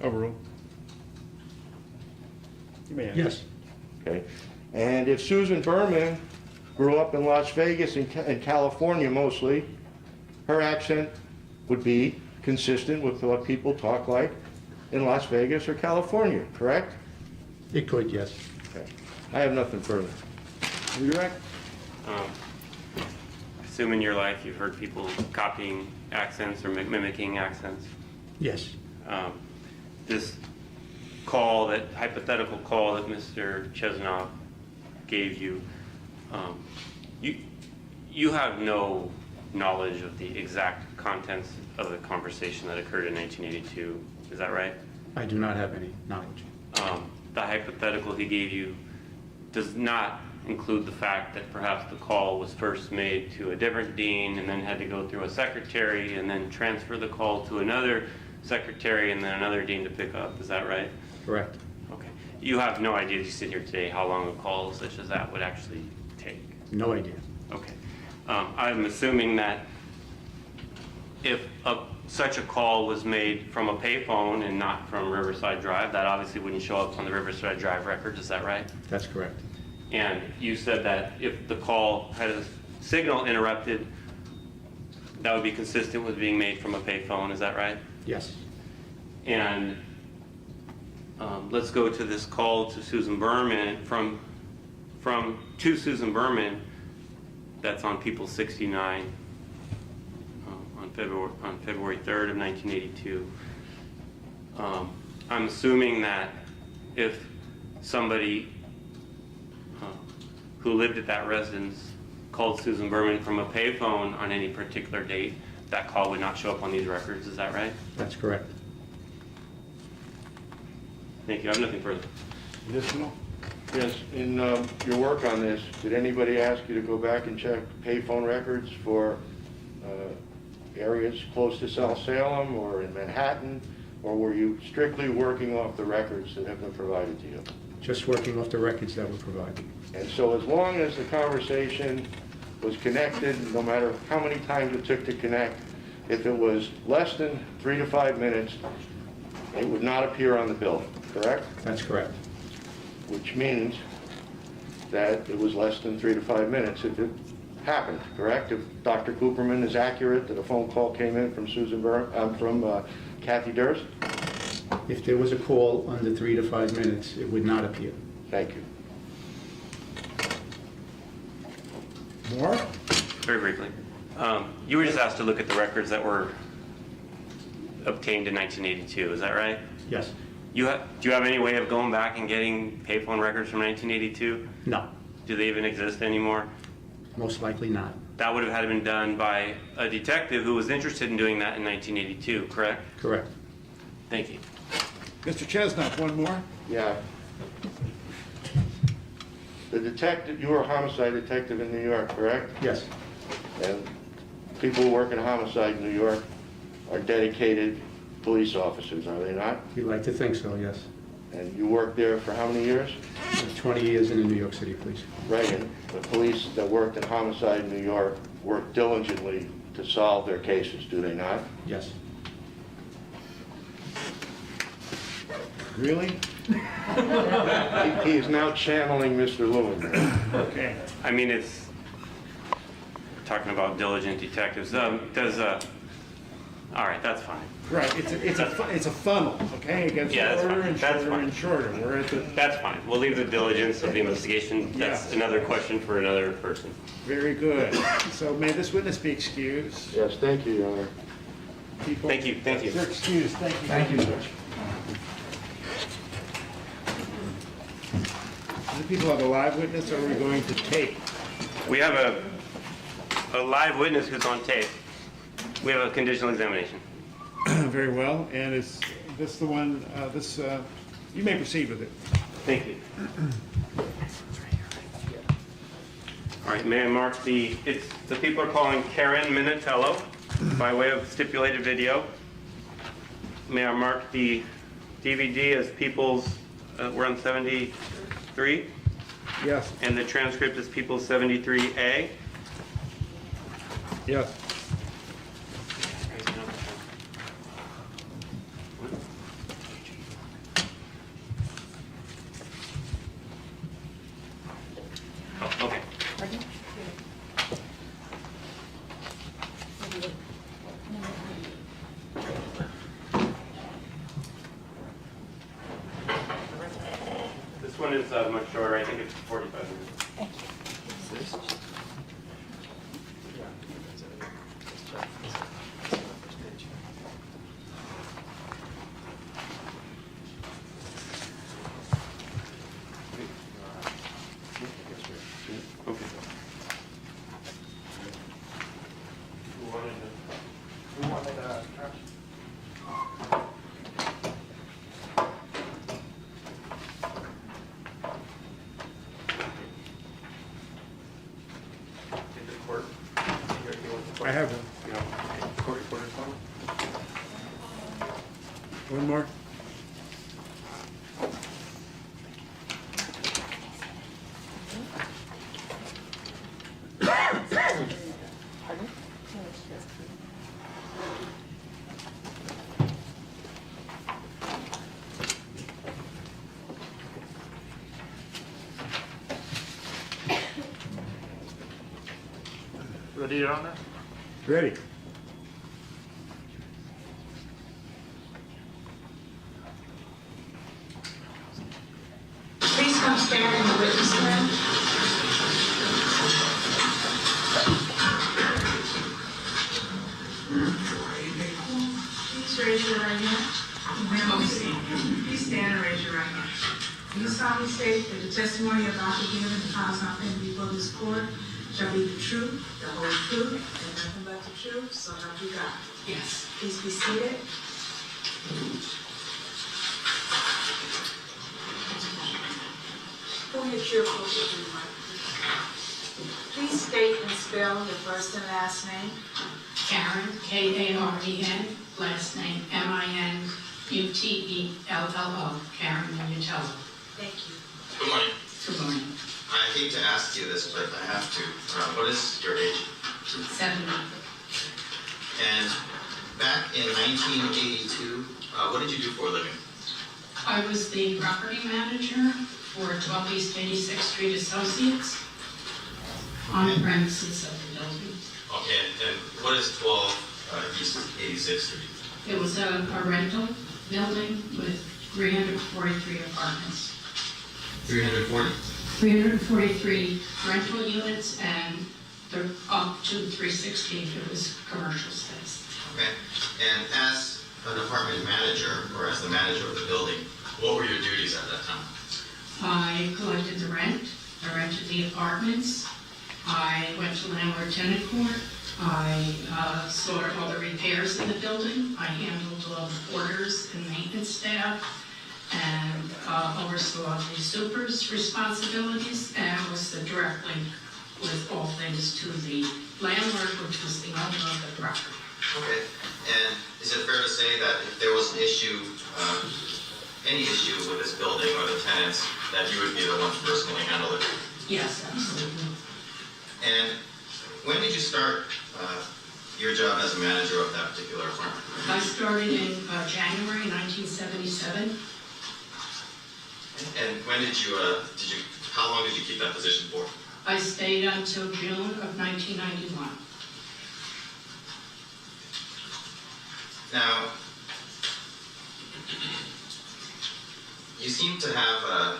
Overruled. You may answer.
Yes.
Okay. And if Susan Berman grew up in Las Vegas and California mostly, her accent would be consistent with what people talk like in Las Vegas or California, correct?
It could, yes.
Okay. I have nothing further.
Redirect.
Assume in your life you've heard people copying accents or mimicking accents.
Yes.
This call, that hypothetical call that Mr. Chesnoff gave you, you have no knowledge of the exact contents of the conversation that occurred in 1982. Is that right?
I do not have any knowledge.
The hypothetical he gave you does not include the fact that perhaps the call was first made to a different dean and then had to go through a secretary and then transfer the call to another secretary and then another dean to pick up. Is that right?
Correct.
Okay. You have no idea, as you sit here today, how long a call such as that would actually take?
No idea.
Okay. I'm assuming that if such a call was made from a payphone and not from Riverside Drive, that obviously wouldn't show up on the Riverside Drive records. Is that right?
That's correct.
And you said that if the call had a signal interrupted, that would be consistent with being made from a payphone. Is that right?
Yes.
And let's go to this call to Susan Berman to Susan Berman. That's on People 69 on February 3rd of 1982. I'm assuming that if somebody who lived at that residence called Susan Berman from a payphone on any particular date, that call would not show up on these records. Is that right?
That's correct.
Thank you. I have nothing further.
Additional? Yes, in your work on this, did anybody ask you to go back and check payphone records for areas close to South Salem or in Manhattan? Or were you strictly working off the records that have been provided to you?
Just working off the records that were provided.
And so as long as the conversation was connected, no matter how many times it took to connect, if it was less than 3 to 5 minutes, it would not appear on the bill, correct?
That's correct.
Which means that it was less than 3 to 5 minutes if it happened, correct? If Dr. Cooperman is accurate that a phone call came in from from Kathy Durst?
If there was a call under 3 to 5 minutes, it would not appear.
Thank you.
More?
Very briefly. You were just asked to look at the records that were obtained in 1982. Is that right?
Yes.
Do you have any way of going back and getting payphone records from 1982?
No,
Do they even exist anymore?
most likely not.
That would have had to been done by a detective who was interested in doing that in 1982, correct?
Correct.
Thank you.
Mr. Chestnut, one more?
Yeah. The detective, you were a homicide detective in New York, correct?
Yes.
And people who work in homicide in New York are dedicated police officers, are they not?
You'd like to think so, yes.
And you worked there for how many years?
20 years in the New York City Police.
Right, and the police that worked in homicide in New York work diligently to solve their cases, do they not?
Yes.
Really?
He is now channeling Mr. Lewin.
Okay.
I mean, it's talking about diligent detectives. All right, that's fine.
Right, it's a funnel, okay? It gets
Yeah, that's
shorter
fine.
and
That's
shorter
fine.
and shorter. We're at the,
That's fine. We'll leave the diligence of the investigation. That's
Yeah.
another question for another person.
very good. So may this witness be excused?
Yes, thank you, Your Honor.
People-
Thank you, thank you.
They're excused, thank you.
Thank you, Judge.
Do the people have a live witness, or are we going to tape?
We have a live witness who's on tape. We have a conditional examination.
Very well, and is this the one, you may proceed with it.
Thank you. All right, may I mark the people are calling Karen Minatello by way of stipulated video. May I mark the DVD as People's, we're on 73,
Yes,
and the transcript is People's 73A.
yes.
Oh, okay. This one is much shorter. I think it's 45 minutes. Okay.
I have one.
Court reporter's phone?
One more?
Ready, Your Honor?
Ready.
Please come stand in the witness stand. raise your right hand. Please stand and raise your right hand. Do you solemnly state that the testimony you're about to give in the cause not pending before this court shall be the truth, the whole truth, and nothing but the truth, so help you God? Yes. Please be seated. Pull your chair closer to the mic. Please state and spell your first and last name.
Karen, K-A-R-E-N, last name M-I-N-U-T-E-L-L-O, Karen Minutello.
Thank you.
Good morning.
Good morning.
I hate to ask you this, but I have to. What is your age?
70.
And back in 1982, what did you do for a living?
I was the property manager for 12 East 86th Street Associates on the premises of the building.
Okay, and what is 12 East 86th Street?
It was a rental building with 343 apartments.
340?
343 rental units and up to 360 if it was commercial space.
Okay, and as an apartment manager, or as the manager of the building, what were your duties at that time?
I collected the rent, I rented the apartments, I went to landlord-tenant court, I saw all the repairs in the building, I handled all the porters and maintenance staff, and oversaw the super's responsibilities, and was the direct link with all things to the landlord, which was the owner of the property.
Okay, and is it fair to say that if there was an issue, any issue with this building or the tenants, that you would be the one to personally handle it?
Yes, absolutely.
And when did you start your job as a manager of that particular apartment?
I started in January 1977.
And when did you, how long did you keep that position for?
I stayed until June of 1991.
Now, you seem to have a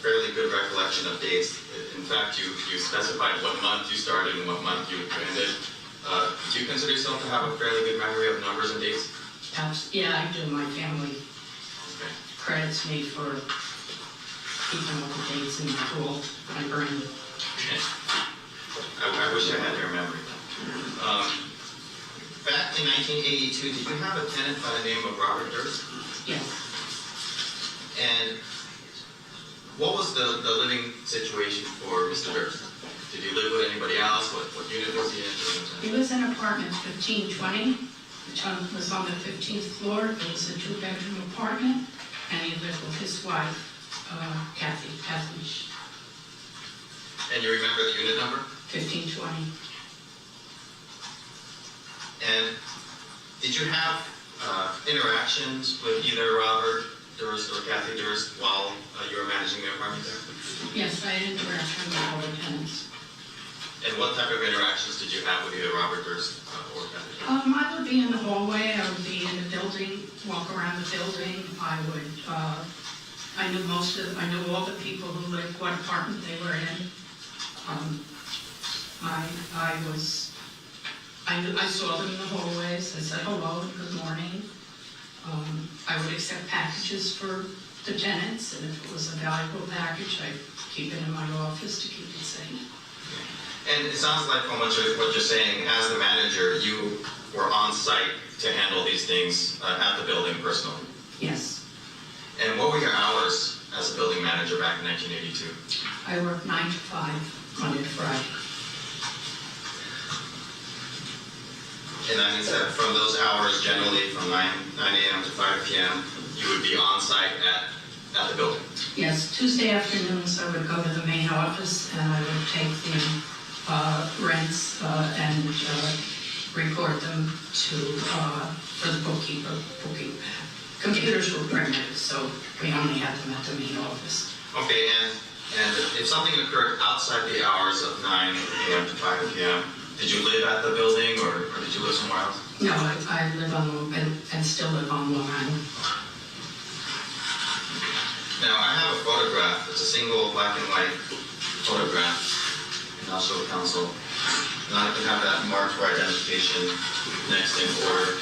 fairly good recollection of dates. In fact, you specified what month you started and what month you ended. Do you consider yourself to have a fairly good memory of numbers and dates?
Yeah, I do. My family
Okay.
credits me for keeping up the dates in the pool. I burned it.
Okay. I wish I had your memory. Back in 1982, did you have a tenant by the name of Robert Durst?
Yes.
And what was the living situation for Mr. Durst? Did he live with anybody else? What unit was he in?
It was an apartment 1520, which was on the 15th floor. It was a 2-bedroom apartment, and he lived with his wife, Kathy.
And you remember the unit number?
1520.
And did you have interactions with either Robert Durst or Kathy Durst while you were managing the apartment there?
Yes, I had interaction with all the tenants.
And what type of interactions did you have with either Robert Durst or Kathy Durst?
I would be in the hallway, I would be in the building, walk around the building. I knew all the people who lived, what apartment they were in. I saw them in the hallways. I said hello and good morning. I would accept packages for the tenants, and if it was a valuable package, I'd keep it in my office to keep it safe.
And it sounds like from what you're saying, as the manager, you were on site to handle these things at the building personally.
Yes.
And what were your hours as a building manager back in 1982?
I worked 9 to 5, Monday to Friday.
And that means that from those hours, generally from 9 a.m. to 5 p.m., you would be on site at the building?
Yes, Tuesday afternoons I would go to the main office and I would take the rents and record them for the bookkeeper. Computers were primitive, so we only had them at the main office.
Okay, and if something occurred outside the hours of 9 a.m. to 5 p.m., did you live at the building or did you live somewhere else?
No, I live on and still live on Long Island.
Now, I have a photograph. It's a single black and white photograph. And I'll show counsel. Now I can have that marked for identification next in order.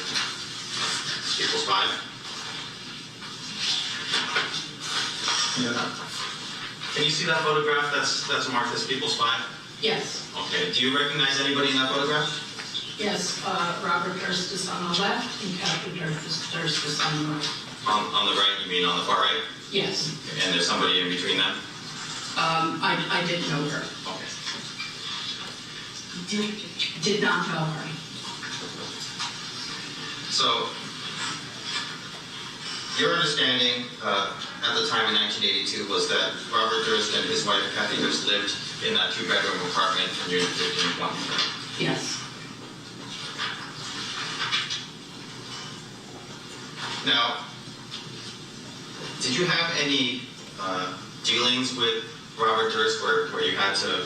equals 5? Can you see that photograph that's marked as equals 5?
Yes,
Okay, do you recognize anybody in that photograph?
yes, Robert Durst is on the left and Kathleen Durst is on the right.
On the right, you mean on the far right?
Yes,
And there's somebody in between them?
I didn't know her.
Okay.
Did not know her.
So, your understanding at the time in 1982 was that Robert Durst and his wife Kathy Durst lived in that 2-bedroom apartment in Unit 15-1.
Yes.
Now, did you have any dealings with Robert Durst where you had to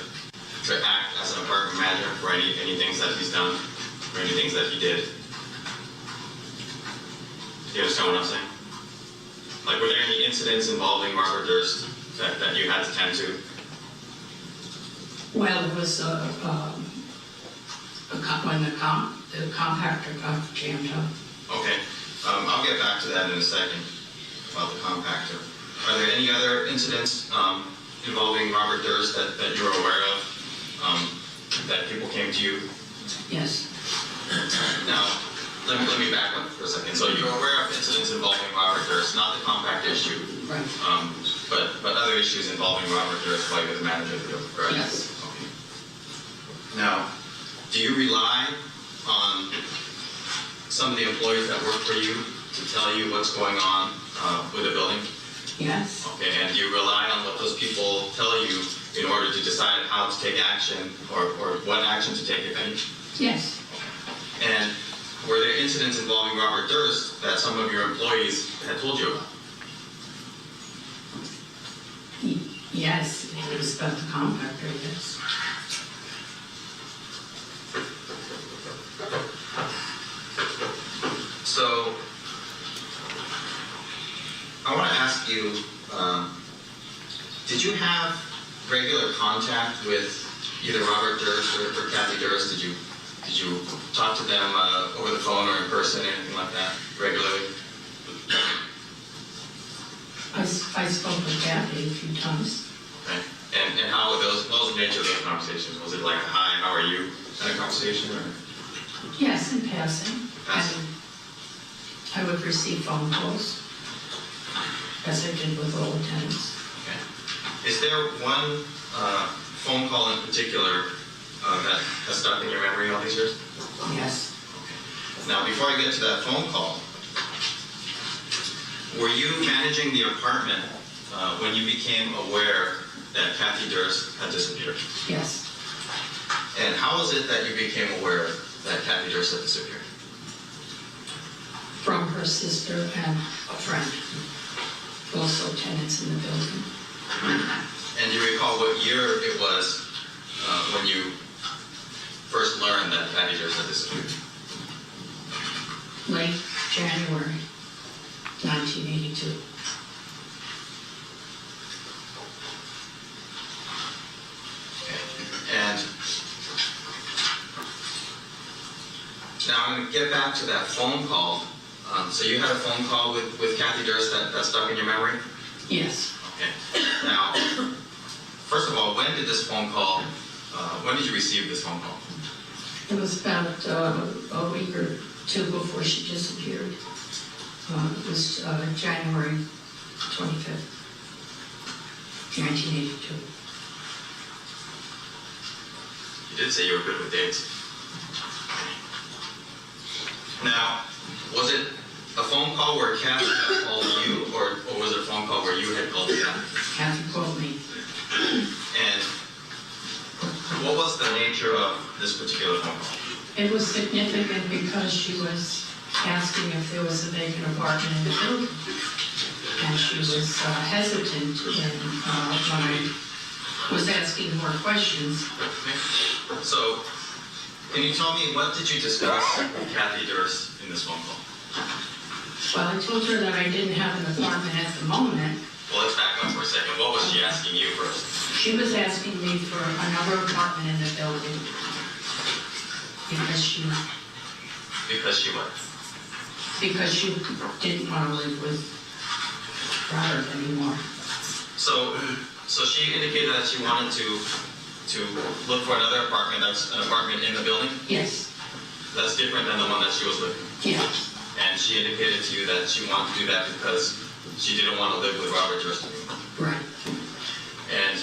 act as an apartment manager for any things that he's done or any things that he did? Do you understand what I'm saying? Like, were there any incidents involving Robert Durst that you had to tend to?
Well, it was when the compactor got jammed up.
Okay, I'll get back to that in a second about the compactor. Are there any other incidents involving Robert Durst that you're aware of that people came to you?
Yes.
Now, let me back up for a second. So you're aware of incidents involving Robert Durst, not the compact issue,
Right.
but other issues involving Robert Durst while you're the manager of the building, correct?
Yes.
Okay. Now, do you rely on some of the employees that work for you to tell you what's going on with the building?
Yes.
Okay, and do you rely on what those people tell you in order to decide how to take action or what action to take, if any?
Yes.
And were there incidents involving Robert Durst that some of your employees had told you about?
Yes, it was about the compactor, yes.
So, I want to ask you, did you have regular contact with either Robert Durst or Kathy Durst? Did you talk to them over the phone or in person, anything like that, regularly?
I spoke with Kathy a few times.
Okay. And how were those? What was the nature of those conversations? Was it like, "Hi, how are you?" kind of conversation, or?
Yes, in passing.
Passing.
And I would receive phone calls, as I did with all the tenants.
Okay. Is there one phone call in particular that has stuck in your memory all these years?
Yes.
Okay. Now, before I get to that phone call, were you managing the apartment when you became aware that Kathy Durst had disappeared?
Yes.
And how is it that you became aware that Kathy Durst had disappeared?
From her sister and a friend, also tenants in the building.
And do you recall what year it was when you first learned that Kathy Durst had disappeared?
Late January 1982.
And now I'm going to get back to that phone call. So you had a phone call with Kathy Durst that stuck in your memory?
Yes.
Okay. Now, first of all, when did this phone call, when did you receive this phone call?
It was about a week or two before she disappeared. It was January 25th, 1982.
You did say you were good with dates. Now, was it a phone call where Kathy had called you, or was it a phone call where you had called Kathy?
Kathy called me.
And what was the nature of this particular phone call?
It was significant because she was asking if there was a vacant apartment in the building. And she was hesitant when I was asking more questions.
Okay. So, can you tell me, what did you discuss with Kathy Durst in this phone call?
Well, I told her that I didn't have an apartment at the moment.
Well, let's back up for a second. What was she asking you first?
She was asking me for another apartment in the building. Because she
Because she what?
because she didn't want to live with Robert anymore.
So she indicated that she wanted to look for another apartment, that's an apartment in the building?
Yes,
That's different than the one that she was living in?
yeah,
And she indicated to you that she wanted to do that because she didn't want to live with Robert Durst anymore?
right.
And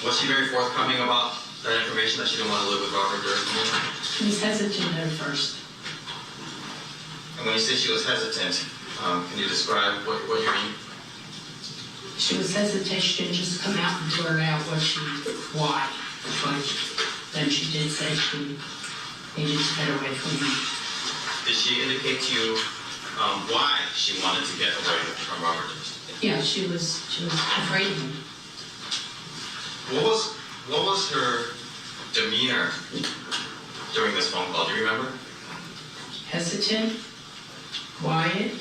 was she very forthcoming about that information, that she didn't want to live with Robert Durst anymore?
She was hesitant at first.
And when you say she was hesitant, can you describe what you mean?
She was hesitant, she didn't just come out and blurt out why. But then she did say she needed to get away from me.
Did she indicate to you why she wanted to get away from Robert Durst?
Yeah, she was afraid of me.
What was her demeanor during this phone call? Do you remember?
Hesitant, quiet,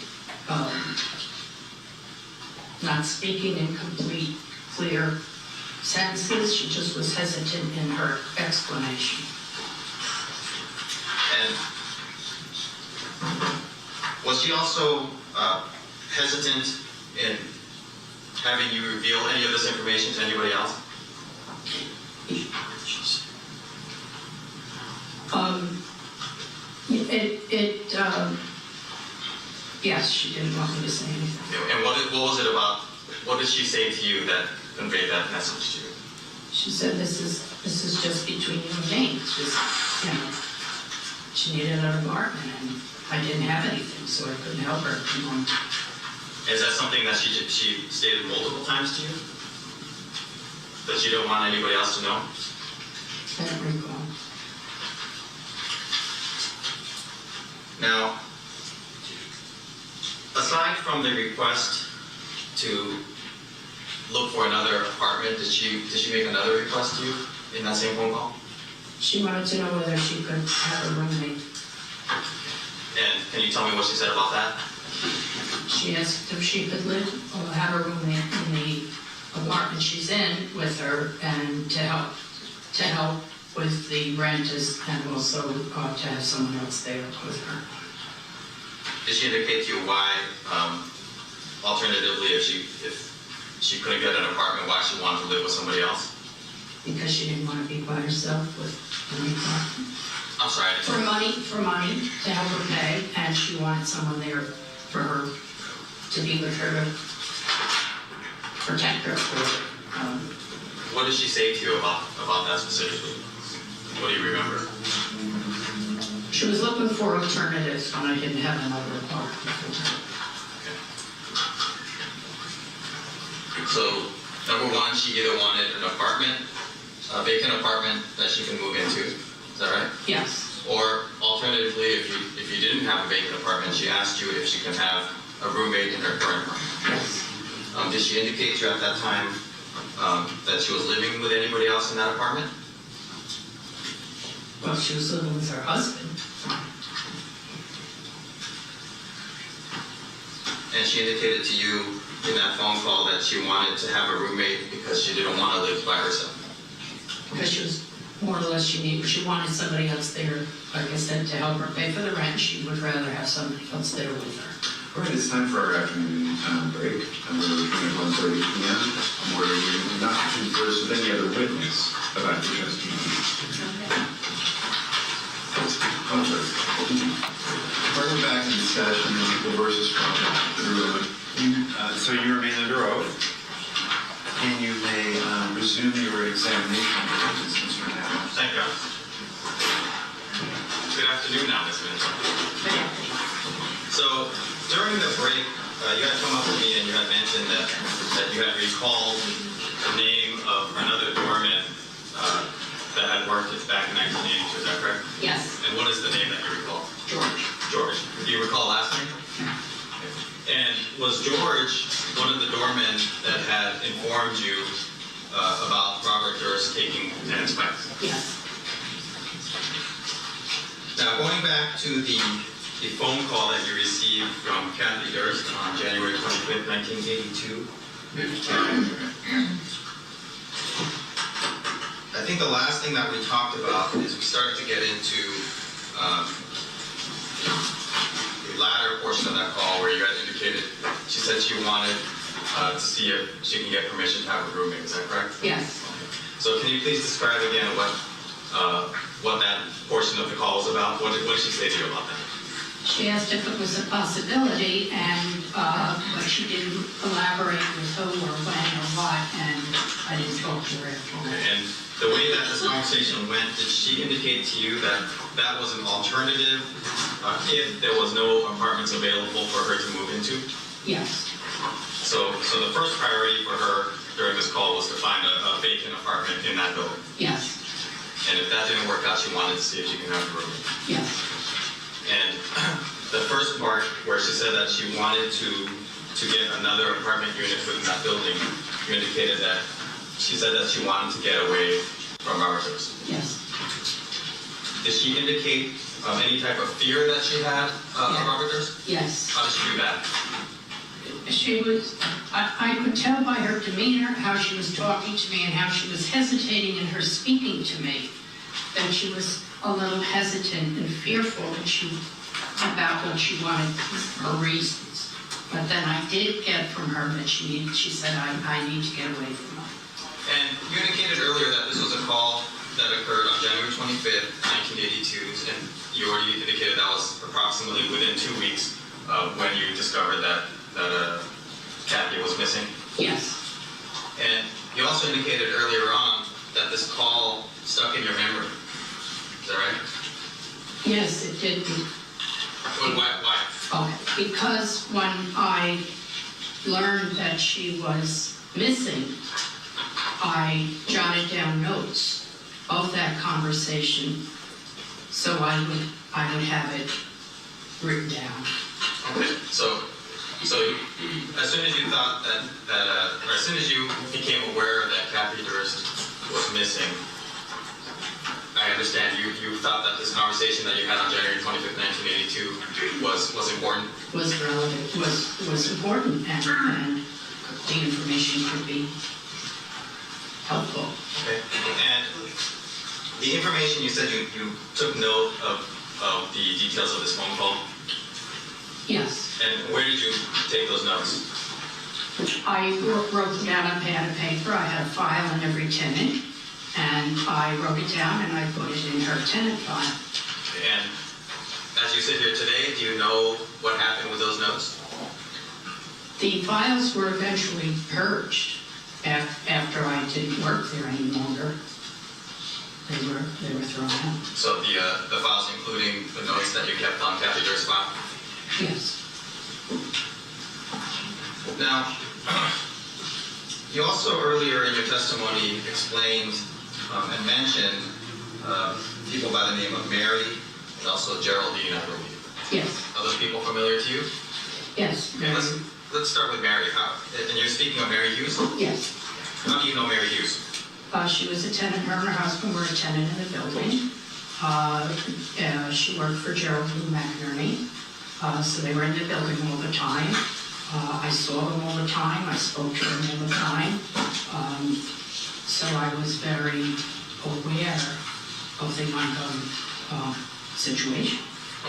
not speaking in complete, clear sentences. She just was hesitant in her explanation.
And was she also hesitant in having you reveal any of this information to anybody else?
Yes, she didn't want me to say anything.
And what was it about? What did she say to you that conveyed that message to you?
She said, this is just between you and me. It's just, she needed an apartment, and I didn't have anything, so I couldn't help her anymore.
Is that something that she stated multiple times to you? That she didn't want anybody else to know?
I don't recall.
Now, aside from the request to look for another apartment, did she make another request to you in that same phone call?
She wanted to know whether she could have a roommate.
And can you tell me what she said about that?
She asked if she could have a roommate in the apartment she's in with her, and to help with the rent and also to have someone else there with her.
Did she indicate to you why, alternatively, if she couldn't get an apartment, why she wanted to live with somebody else?
Because she didn't want to be by herself with an apartment.
I'm sorry.
For money to help her pay, and she wanted someone there for her to be with her to protect her.
What did she say to you about that specifically? What do you remember?
She was looking for alternatives when I didn't have another apartment.
Okay. So, number one, she either wanted an apartment, a vacant apartment that she can move into. Is that right?
Yes.
Or alternatively, if you didn't have a vacant apartment, she asked you if she can have a roommate in her current apartment.
Yes.
Did she indicate to you at that time that she was living with anybody else in that apartment?
Well, she was living with her husband.
And she indicated to you in that phone call that she wanted to have a roommate because she didn't want to live by herself.
Because she was more or less, she wanted somebody else there, like I said, to help her pay for the rent. She would rather have somebody else there with her.
All right, it's time for our afternoon break. We're looking at 1:30 p.m. I'm ordering you not to converse with any other witness about your testimony. We're back in discussion, Equal versus Fraud. So you remain under oath, and you may resume your examination of the witness, Mr. Howard.
Thank you. Good afternoon now, Ms. Minter. So during the break, you had come up with me and you had mentioned that you had recalled the name of another doorman that had worked back in 1982. Is that correct?
Yes.
And what is the name that you recall?
George.
George. Do you recall last name? And was George one of the doormen that had informed you about Robert Durst taking tenants back?
Yes.
Now, going back to the phone call that you received from Kathleen Durst on January 25th, 1982, I think the last thing that we talked about is we started to get into the latter portion of that call where you had indicated she said she wanted to see if she can get permission to have a roommate. Is that correct?
Yes.
So can you please describe again what that portion of the call was about? What did she say to you about that?
She asked if it was a possibility, and but she didn't elaborate with who or when or what, and I didn't talk to her after that.
Okay, and the way that this conversation went, did she indicate to you that that was an alternative if there was no apartments available for her to move into?
Yes.
So the first priority for her during this call was to find a vacant apartment in that building.
Yes.
And if that didn't work out, she wanted to see if she can have a room.
Yes.
And the first part where she said that she wanted to get another apartment unit within that building, you indicated that she said that she wanted to get away from Robert Durst.
Yes.
Did she indicate any type of fear that she had of Robert Durst?
Yes.
How did she do that?
She was, I could tell by her demeanor, how she was talking to me and how she was hesitating in her speaking to me, that she was a little hesitant and fearful about what she wanted, her reasons. But then I did get from her that she said, I need to get away from him.
And you indicated earlier that this was a call that occurred on January 25th, 1982, and you already indicated that was approximately within 2 weeks of when you discovered that Kathy was missing.
Yes.
And you also indicated earlier on that this call stuck in your memory. Is that right?
Yes, it did.
Why?
Okay, because when I learned that she was missing, I jotted down notes of that conversation, so I would have it written down.
Okay, so as soon as you thought or as soon as you became aware that Kathy Durst was missing, I understand you thought that this conversation that you had on January 25th, 1982 was important?
Was relevant, was important, and the information could be helpful.
Okay, and the information you said you took note of the details of this phone call?
Yes.
And where did you take those notes?
I wrote them down on pad of paper. I had a file on every tenant, and I wrote it down and I put it in her tenant file.
And as you sit here today, do you know what happened with those notes?
The files were eventually purged after I didn't work there any longer. They were thrown out.
So the files including the notes that you kept on Kathy Durst's file?
Yes.
Now, you also earlier in your testimony explained and mentioned people by the name of Mary and also Geraldine, I believe.
Yes.
Are those people familiar to you?
Yes.
Okay, let's start with Mary. And you're speaking of Mary Hughes?
Yes.
How do you know Mary Hughes?
She was a tenant. Her and her husband were a tenant in the building. She worked for Geraldine McInerney. So they were in the building all the time. I saw them all the time. I spoke to them all the time. So I was very aware of the ongoing situation.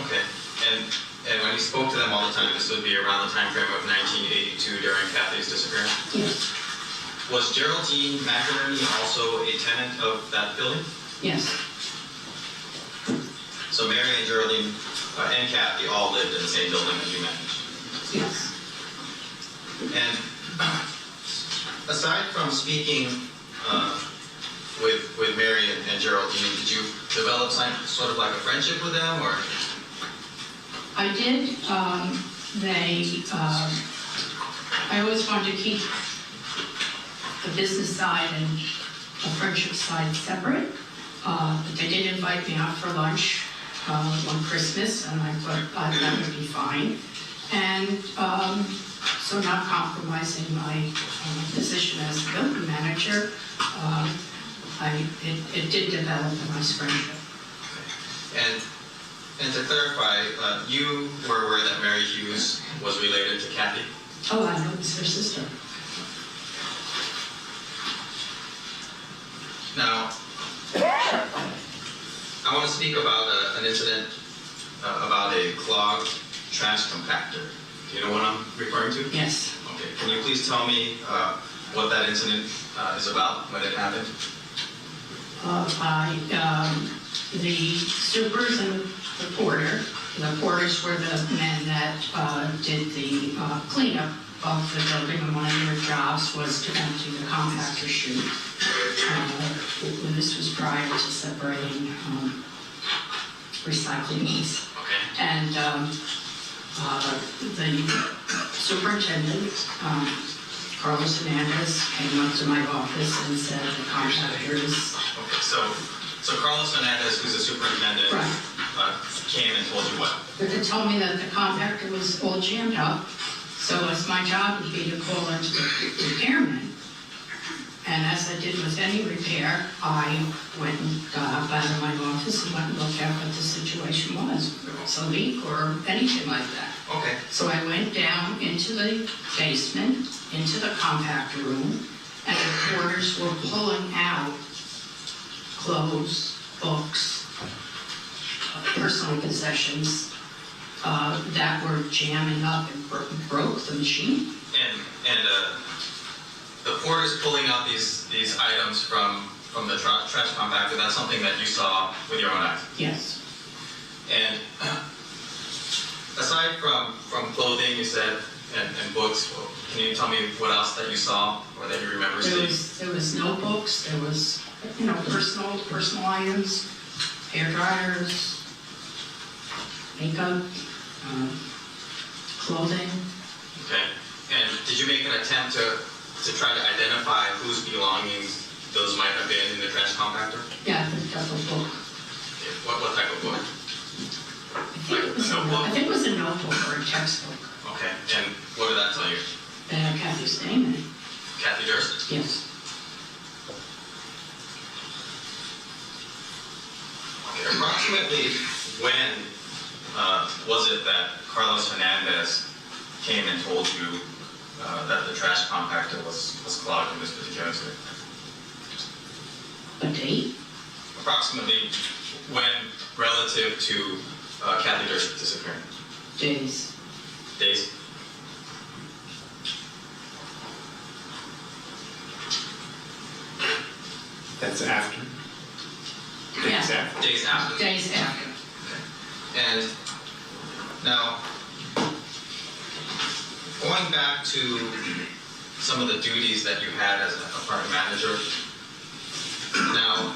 Okay. And when you spoke to them all the time, this would be around the time frame of 1982 during Kathy's disappearance?
Yes.
Was Geraldine McInerney also a tenant of that building?
Yes.
So Mary and Geraldine and Kathy all lived in the same building that you managed?
Yes.
And aside from speaking with Mary and Geraldine, did you develop sort of like a friendship with them, or?
I did. I always wanted to keep the business side and the friendship side separate. But they did invite me out for lunch on Christmas, and I thought that would be fine. And so not compromising my position as the building manager, it did develop a nice friendship.
And to clarify, you were aware that Mary Hughes was related to Kathy?
Oh, I know, it was her sister.
Now, I want to speak about an incident about a clogged trash compactor. Do you know what I'm referring to?
Yes.
Okay, can you please tell me what that incident is about, when it happened?
The supers and the porter. The porters were the men that did the cleanup of the building, and one of their jobs was to empty the compactor chute. This was prior to separating recyclables.
Okay.
And the superintendent, Carlos Hernandez, came up to my office and said the compactor is...
Okay, so Carlos Hernandez, who's the superintendent,
Right.
Came and told you what?
They told me that the compactor was all jammed up, so it's my job would be to call into the repairman. And as I did with any repair, I went and got up out of my office and went and looked at what the situation was. If it was a leak or anything like that.
Okay.
So I went down into the basement, into the compactor room, and the porters were pulling out clothes, books, personal possessions that were jamming up and broke the machine.
And the porters pulling out these items from the trash compactor, that's something that you saw with your own eyes?
Yes.
And aside from clothing, you said, and books, can you tell me what else that you saw or that you remember seeing?
There was notebooks, there was, personal items, hair dryers, makeup, clothing.
Okay. And did you make an attempt to try to identify whose belongings those might have been in the trash compactor?
Yeah, I picked up a book.
Okay. What type of book?
I think it was a notebook or a textbook.
Okay. And what did that tell you?
Kathy's name in it.
Kathy Durst?
Yes.
Okay. Approximately when was it that Carlos Hernandez came and told you that the trash compactor was clogged in this particular incident?
A date?
Approximately when relative to Kathy Durst's disappearance?
Days.
Days?
That's after?
Yeah.
Days after.
Days after?
Days after.
And now, going back to some of the duties that you had as an apartment manager, now,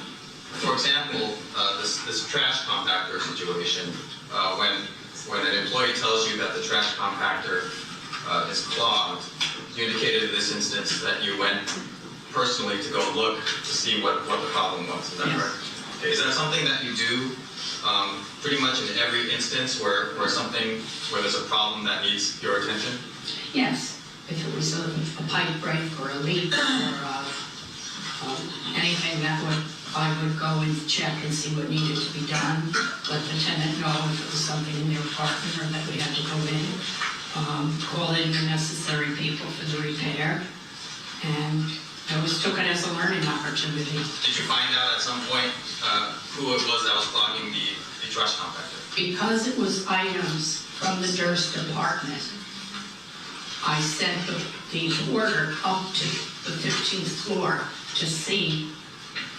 for example, this trash compactor situation, when an employee tells you that the trash compactor is clogged, you indicated in this instance that you went personally to go look to see what the problem was. Is that
Yes.
correct? Okay, is that something that you do pretty much in every instance where there's a problem that needs your attention?
Yes. If it was a pipe break or a leak or anything I would go and check and see what needed to be done. Let the tenant know if it was something in their apartment or that we had to go in. Call in the necessary people for the repair. And I always took it as a learning opportunity.
Did you find out at some point who it was that was clogging the trash compactor?
Because it was items from the Durst apartment, I sent the porter up to the 15th floor to see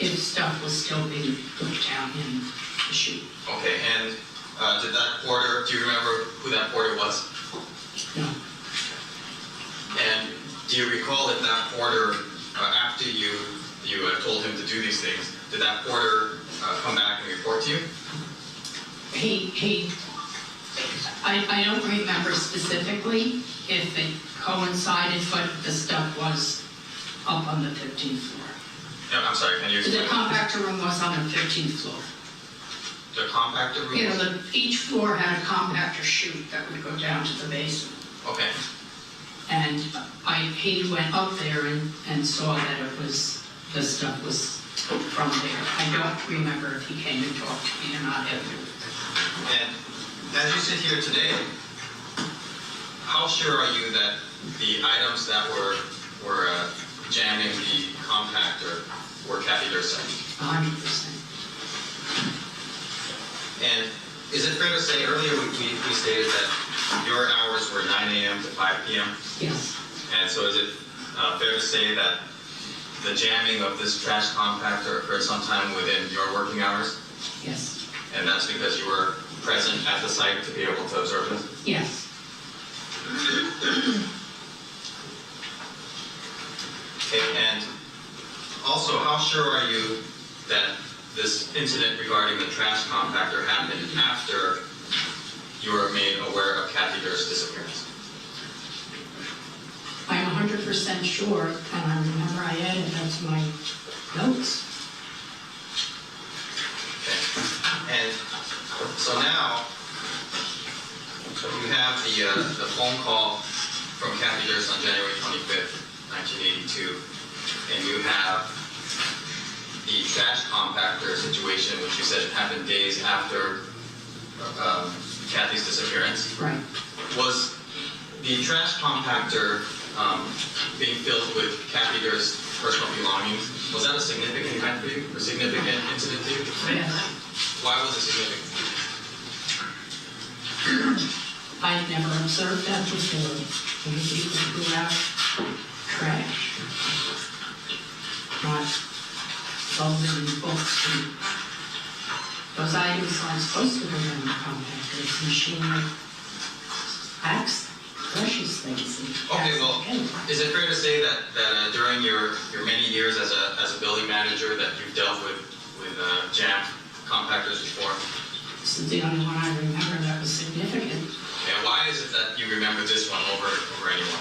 if stuff was still being put down in the chute.
Okay, and do you remember who that porter was?
No.
And do you recall if that porter, after you told him to do these things, did that porter come back and report to you?
I don't remember specifically if it coincided, but the stuff was up on the 15th floor.
No, I'm sorry, can you
The
explain?
compactor room was on the 15th floor.
The compactor room?
Each floor had a compactor chute that would go down to the basement.
Okay.
And he went up there and saw that the stuff was from there. I don't remember if he came and talked to me or not.
And as you sit here today, how sure are you that the items that were jamming the compactor were Kathy Durst's items?
100%.
And Is it fair to say, earlier we stated that your hours were 9 a.m. to 5 p.m.?
Yes,
And so is it fair to say that the jamming of this trash compactor occurred sometime within your working hours?
yes,
And that's because you were present at the site to be able to observe this?
yes.
Okay, and also, how sure are you that this incident regarding the trash compactor happened after you were made aware of Kathy Durst's disappearance?
I'm 100% sure, and I remember I added that to my notes.
Okay. And so now, you have the phone call from Kathy Durst on January 25th, 1982, and you have the trash compactor situation, which you said happened days after Kathy's disappearance.
Right.
Was the trash compactor being filled with Kathy Durst's personal belongings, was that a significant event for you, a significant incident to you?
Yes.
Why was it significant?
I'd never observed that before. When people threw out trash, not folding books and those items aren't supposed to go in the compactor. It's a machine that acts, crushes things.
Okay, well, is it fair to say that during your many years as a building manager that you've dealt with jam compactors before?
This is the only one I remember that was significant.
And why is it that you remember this one over anyone,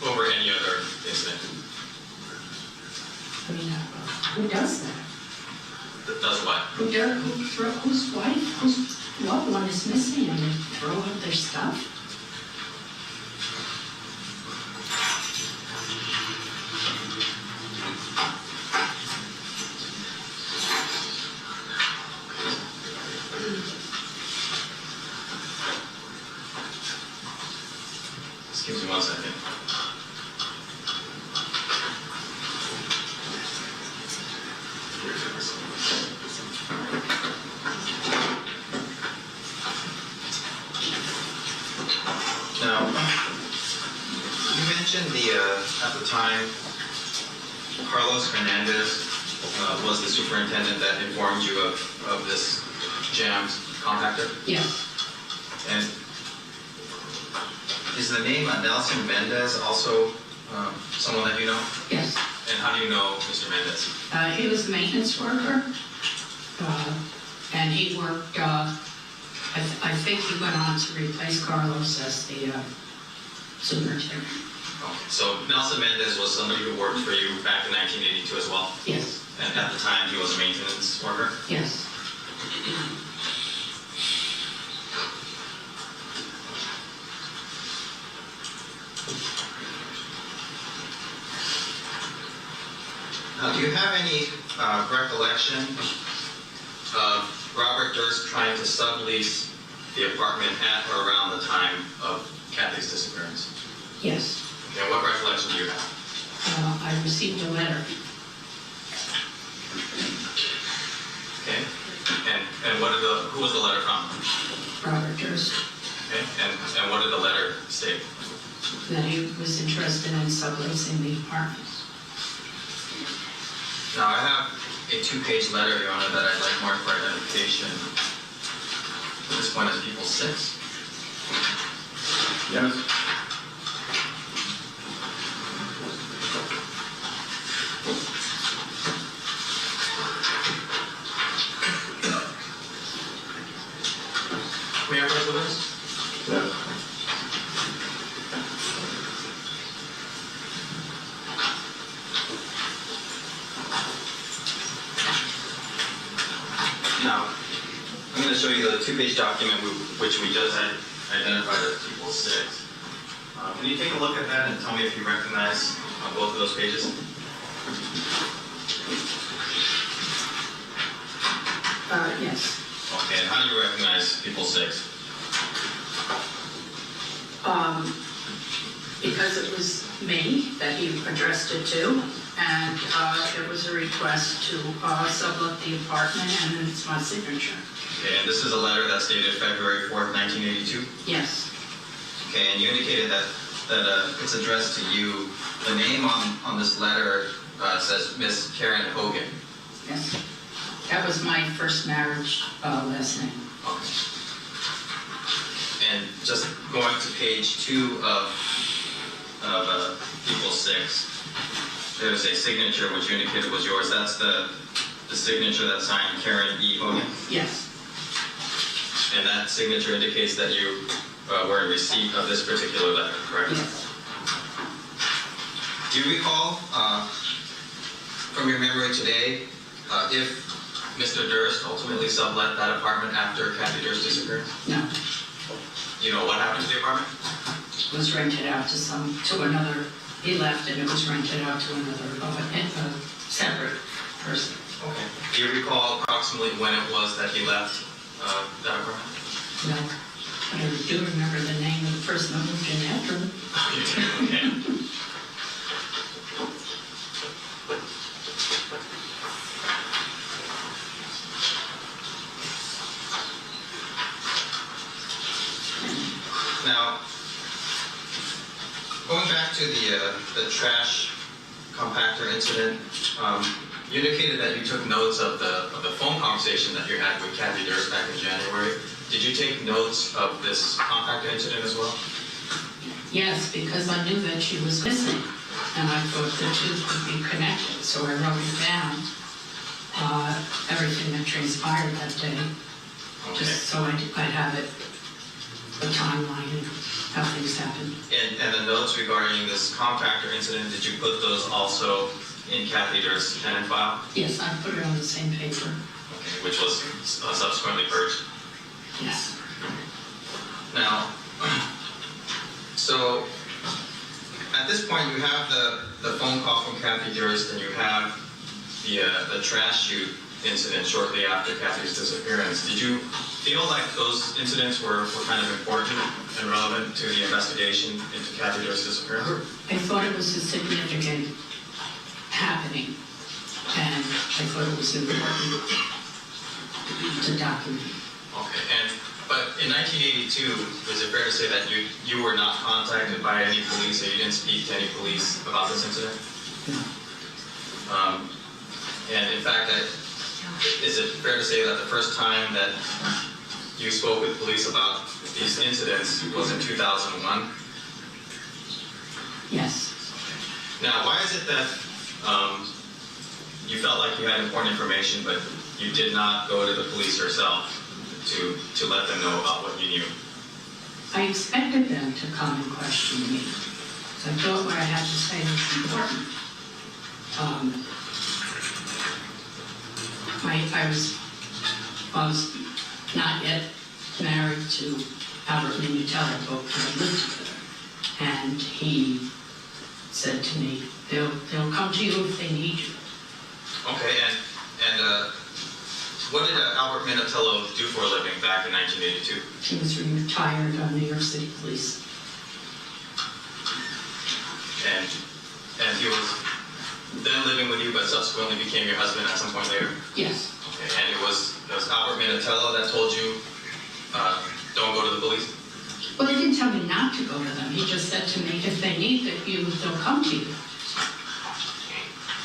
over any other incident?
I mean, who does that?
That does what?
Whose wife, whose loved one is missing and they throw out their stuff?
Excuse me 1 second. Now, you mentioned at the time, Carlos Hernandez was the superintendent that informed you of this jammed compactor?
Yes.
And is the name Nelson Mendez also someone that you know?
Yes.
And how do you know Mr. Mendez?
He was a maintenance worker, and he worked, I think he went on to replace Carlos as the superintendent.
Okay. So Nelson Mendez was somebody who worked for you back in 1982 as well?
Yes.
And at the time he was a maintenance worker?
Yes.
Now, do you have any recollection of Robert Durst trying to sublease the apartment at or around the time of Kathy's disappearance?
Yes.
And what recollection do you have?
I received a letter.
Okay. And who was the letter from?
Robert Durst,
Okay. And what did the letter state?
that he was interested in subleasing the apartment.
Now, I have a 2-page letter, Your Honor, that I'd like marked for identification. At this point, as People 6.
Yes.
May I read this?
Yes.
Now, I'm going to show you the 2-page document which we just identified as People 6. Can you take a look at that and tell me if you recognize both of those pages?
Yes.
Okay, and how do you recognize People 6?
Because it was me that he addressed it to, and it was a request to sublet the apartment, and it's my signature.
Okay, and this is a letter that's dated February 4th, 1982?
Yes.
Okay, and you indicated that it's addressed to you. The name on this letter says Miss Karen Hogan.
Yes. That was my first marriage last name.
Okay. And just going to page 2 of People 6, there's a signature which you indicated was yours. That's the signature that's signed Karen E. Hogan?
Yes.
And that signature indicates that you were in receipt of this particular letter, correct?
Yes.
Do you recall, from your memory today, if Mr. Durst ultimately sublet that apartment after Kathy Durst's disappearance?
No.
You know what happened to the apartment?
It was rented out to another. He left and it was rented out to another, separate person.
Okay. Do you recall approximately when it was that he left that apartment?
No. But I do remember the name of the person that moved in after him.
Okay. Now, going back to the trash compactor incident, you indicated that you took notes of the phone conversation that you had with Kathy Durst back in January. Did you take notes of this compactor incident as well?
Yes, because I knew that she was missing, and I thought the two could be connected, so I wrote it down, everything that transpired that day, just so I'd have it, the timeline and how things happened.
And the notes regarding this compactor incident, did you put those also in Kathy Durst's tenant file?
Yes, I put it on the same paper.
Okay, which was subsequently purged?
Yes.
Now, so at this point you have the phone call from Kathy Durst and you have the trash chute incident shortly after Kathy's disappearance. Did you feel like those incidents were kind of important and relevant to the investigation into Kathy Durst's disappearance?
I thought it was a significant happening, and I thought it was important to document.
Okay, but in 1982, is it fair to say that you were not contacted by any police, or you didn't speak to any police about this incident?
No.
And in fact, is it fair to say that the first time that you spoke with police about these incidents was in 2001?
Yes.
Now, why is it that you felt like you had important information, but you did not go to the police yourself to let them know about what you knew?
I expected them to come and question me. So I thought what I had to say was important. I was not yet married to Albert Minutello, but we lived together. And he said to me, they'll come to you if they need you.
Okay, and what did Albert Minutello do for a living back in 1982?
He was retired on New York City Police.
And he was then living with you, but subsequently became your husband at some point later?
Yes.
Okay, and it was Albert Minutello that told you, don't go to the police?
Well, he didn't tell me not to go to them. He just said to me, if they need you, they'll come to you.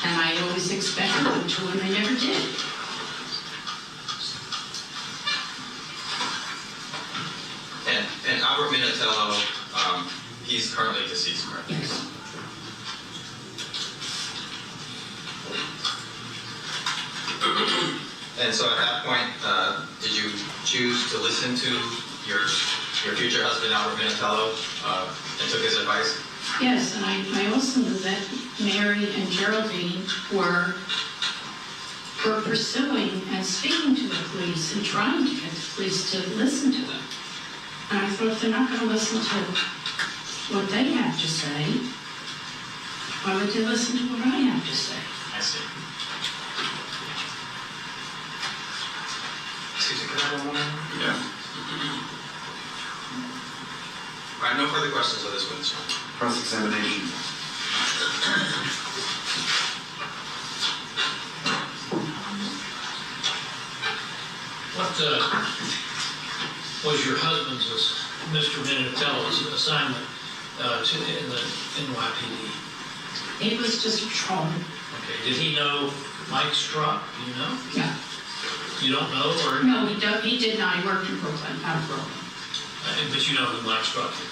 And I always expected them to, and they never did.
And Albert Minutello, he's currently deceased, correct?
Yes.
And so at that point, did you choose to listen to your future husband, Albert Minutello, and took his advice?
Yes, and I also knew that Mary and Geraldine were pursuing and speaking to the police and trying to get the police to listen to them. And I thought, if they're not going to listen to what they have to say, why would they listen to what I have to say?
I see. Excuse me, can I have one more? Yeah. All right, no further questions of this witness.
Cross-examination.
What
was your husband's, Mr. Minatello's assignment in the NYPD?
It was just patrol.
Okay, did he know Mike Struck? Do you know?
Yeah.
You don't know, or?
No, he did not. He worked in Brooklyn, out of Brooklyn.
But you know who Mike Struck is?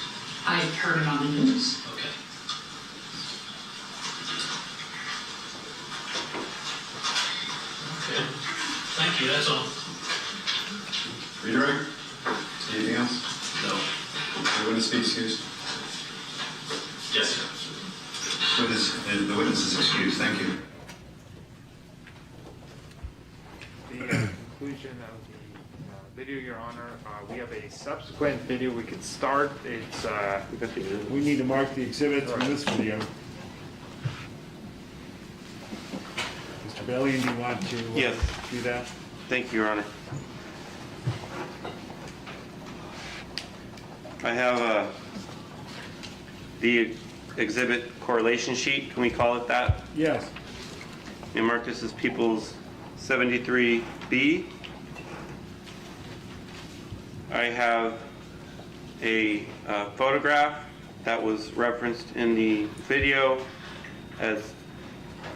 I heard it on the news.
Okay. Okay, thank you, that's all.
Redirect? Anything else?
No.
The witness be excused.
Yes, sir.
The witness is excused. Thank you.
The conclusion of the video, Your Honor. We have a subsequent video we can start. It's
We need to mark the exhibits from this video. Mr. Bailey, do you want to
Yes.
do that?
Thank you, Your Honor. I have the exhibit correlation sheet. Can we call it that?
Yes.
And mark this as People's 73B. I have a photograph that was referenced in the video as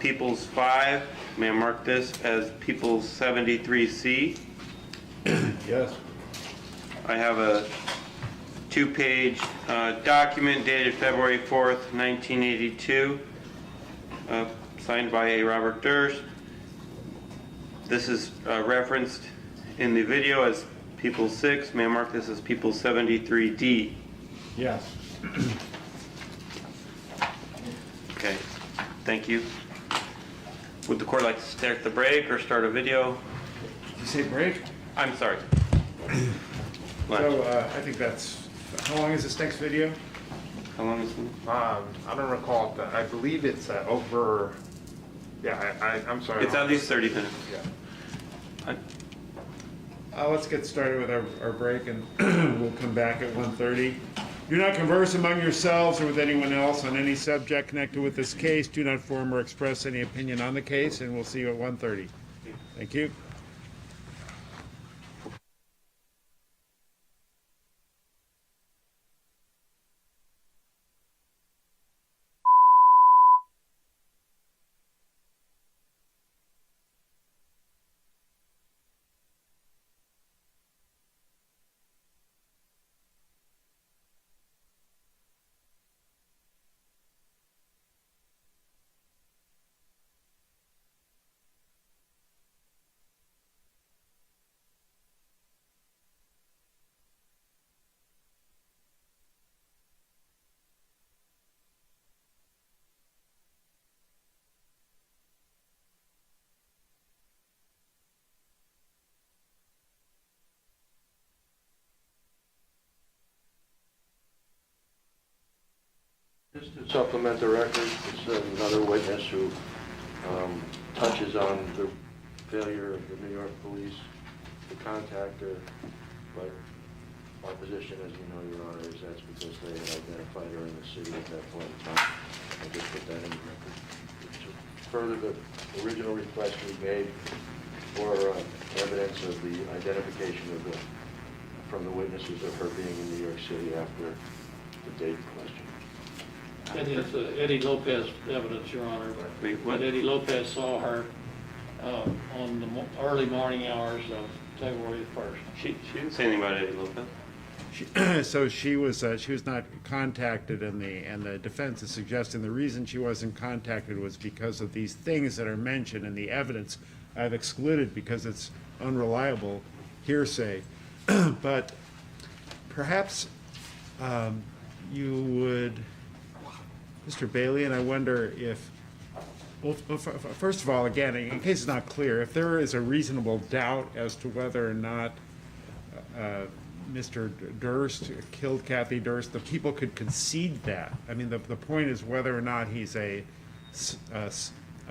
People's 5. May I mark this as People's 73C?
Yes.
I have a 2-page document dated February 4th, 1982, signed by a Robert Durst. This is referenced in the video as People 6. May I mark this as People 73D?
Yes.
Okay, thank you. Would the court like to start the break or start a video?
Did you say break?
I'm sorry.
So I think that's, how long is this next video?
How long is it?
I don't recall. I believe it's over. Yeah, I'm sorry.
It's at least 30 minutes.
Yeah.
Let's get started with our break, and we'll come back at 1:30. Do not converse among yourselves or with anyone else on any subject connected with this case. Do not form or express any opinion on the case, and we'll see you at 1:30. Thank you.
Just to supplement the record, it's another witness who touches on the failure of the New York police to contact her, but our position, as you know, Your Honor, is that's because they had identified her in the city at that point in time. I just put that in the record. To further the original request we made for evidence of the identification of from the witnesses of her being in New York City after the date in question.
And it's Eddie Lopez evidence, Your Honor.
Wait, what?
That Eddie Lopez saw her on the early morning hours of February 1st.
She didn't say anything about Eddie Lopez.
So she was not contacted, and the defense is suggesting the reason she wasn't contacted was because of these things that are mentioned in the evidence I've excluded because it's unreliable hearsay. But perhaps you would, Mr. Bailey, and I wonder if, well, first of all, again, in case it's not clear, if there is a reasonable doubt as to whether or not Mr. Durst killed Kathy Durst, the people could concede that. I mean, the point is whether or not he's a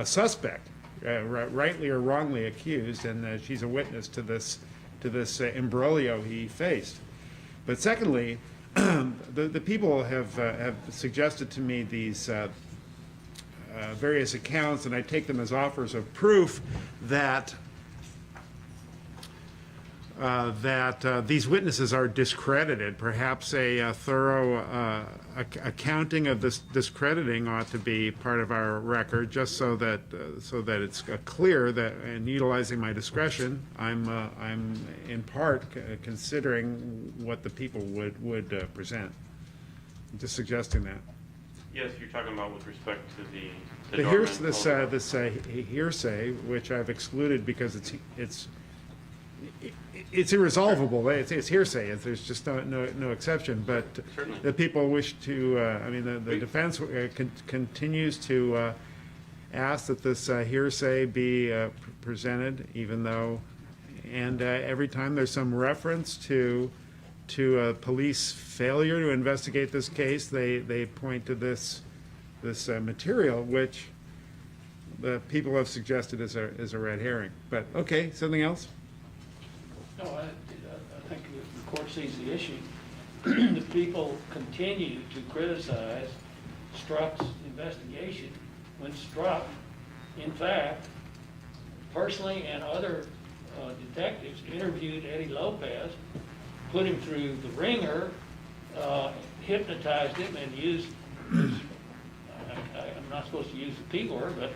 suspect, rightly or wrongly accused, and she's a witness to this imbroglio he faced. But secondly, the people have suggested to me these various accounts, and I take them as offers of proof that that these witnesses are discredited. Perhaps a thorough accounting of this discrediting ought to be part of our record, just so that it's clear that, in utilizing my discretion, I'm in part considering what the people would present. I'm just suggesting that.
Yes, you're talking about with respect to the
But here's
dormant
this hearsay, which I've excluded because it's irresolvable. It's hearsay. There's just no exception. But
Certainly.
the people wish to. The defense continues to ask that this hearsay be presented, even though, and every time there's some reference to a police failure to investigate this case, they point to this material, which the people have suggested is a red herring. But okay, something else.
No, I think the court sees the issue. The people continue to criticize Strzok's investigation when Strzok, in fact, personally and other detectives interviewed Eddie Lopez, put him through the ringer, hypnotized him, and used, I'm not supposed to use the P word, but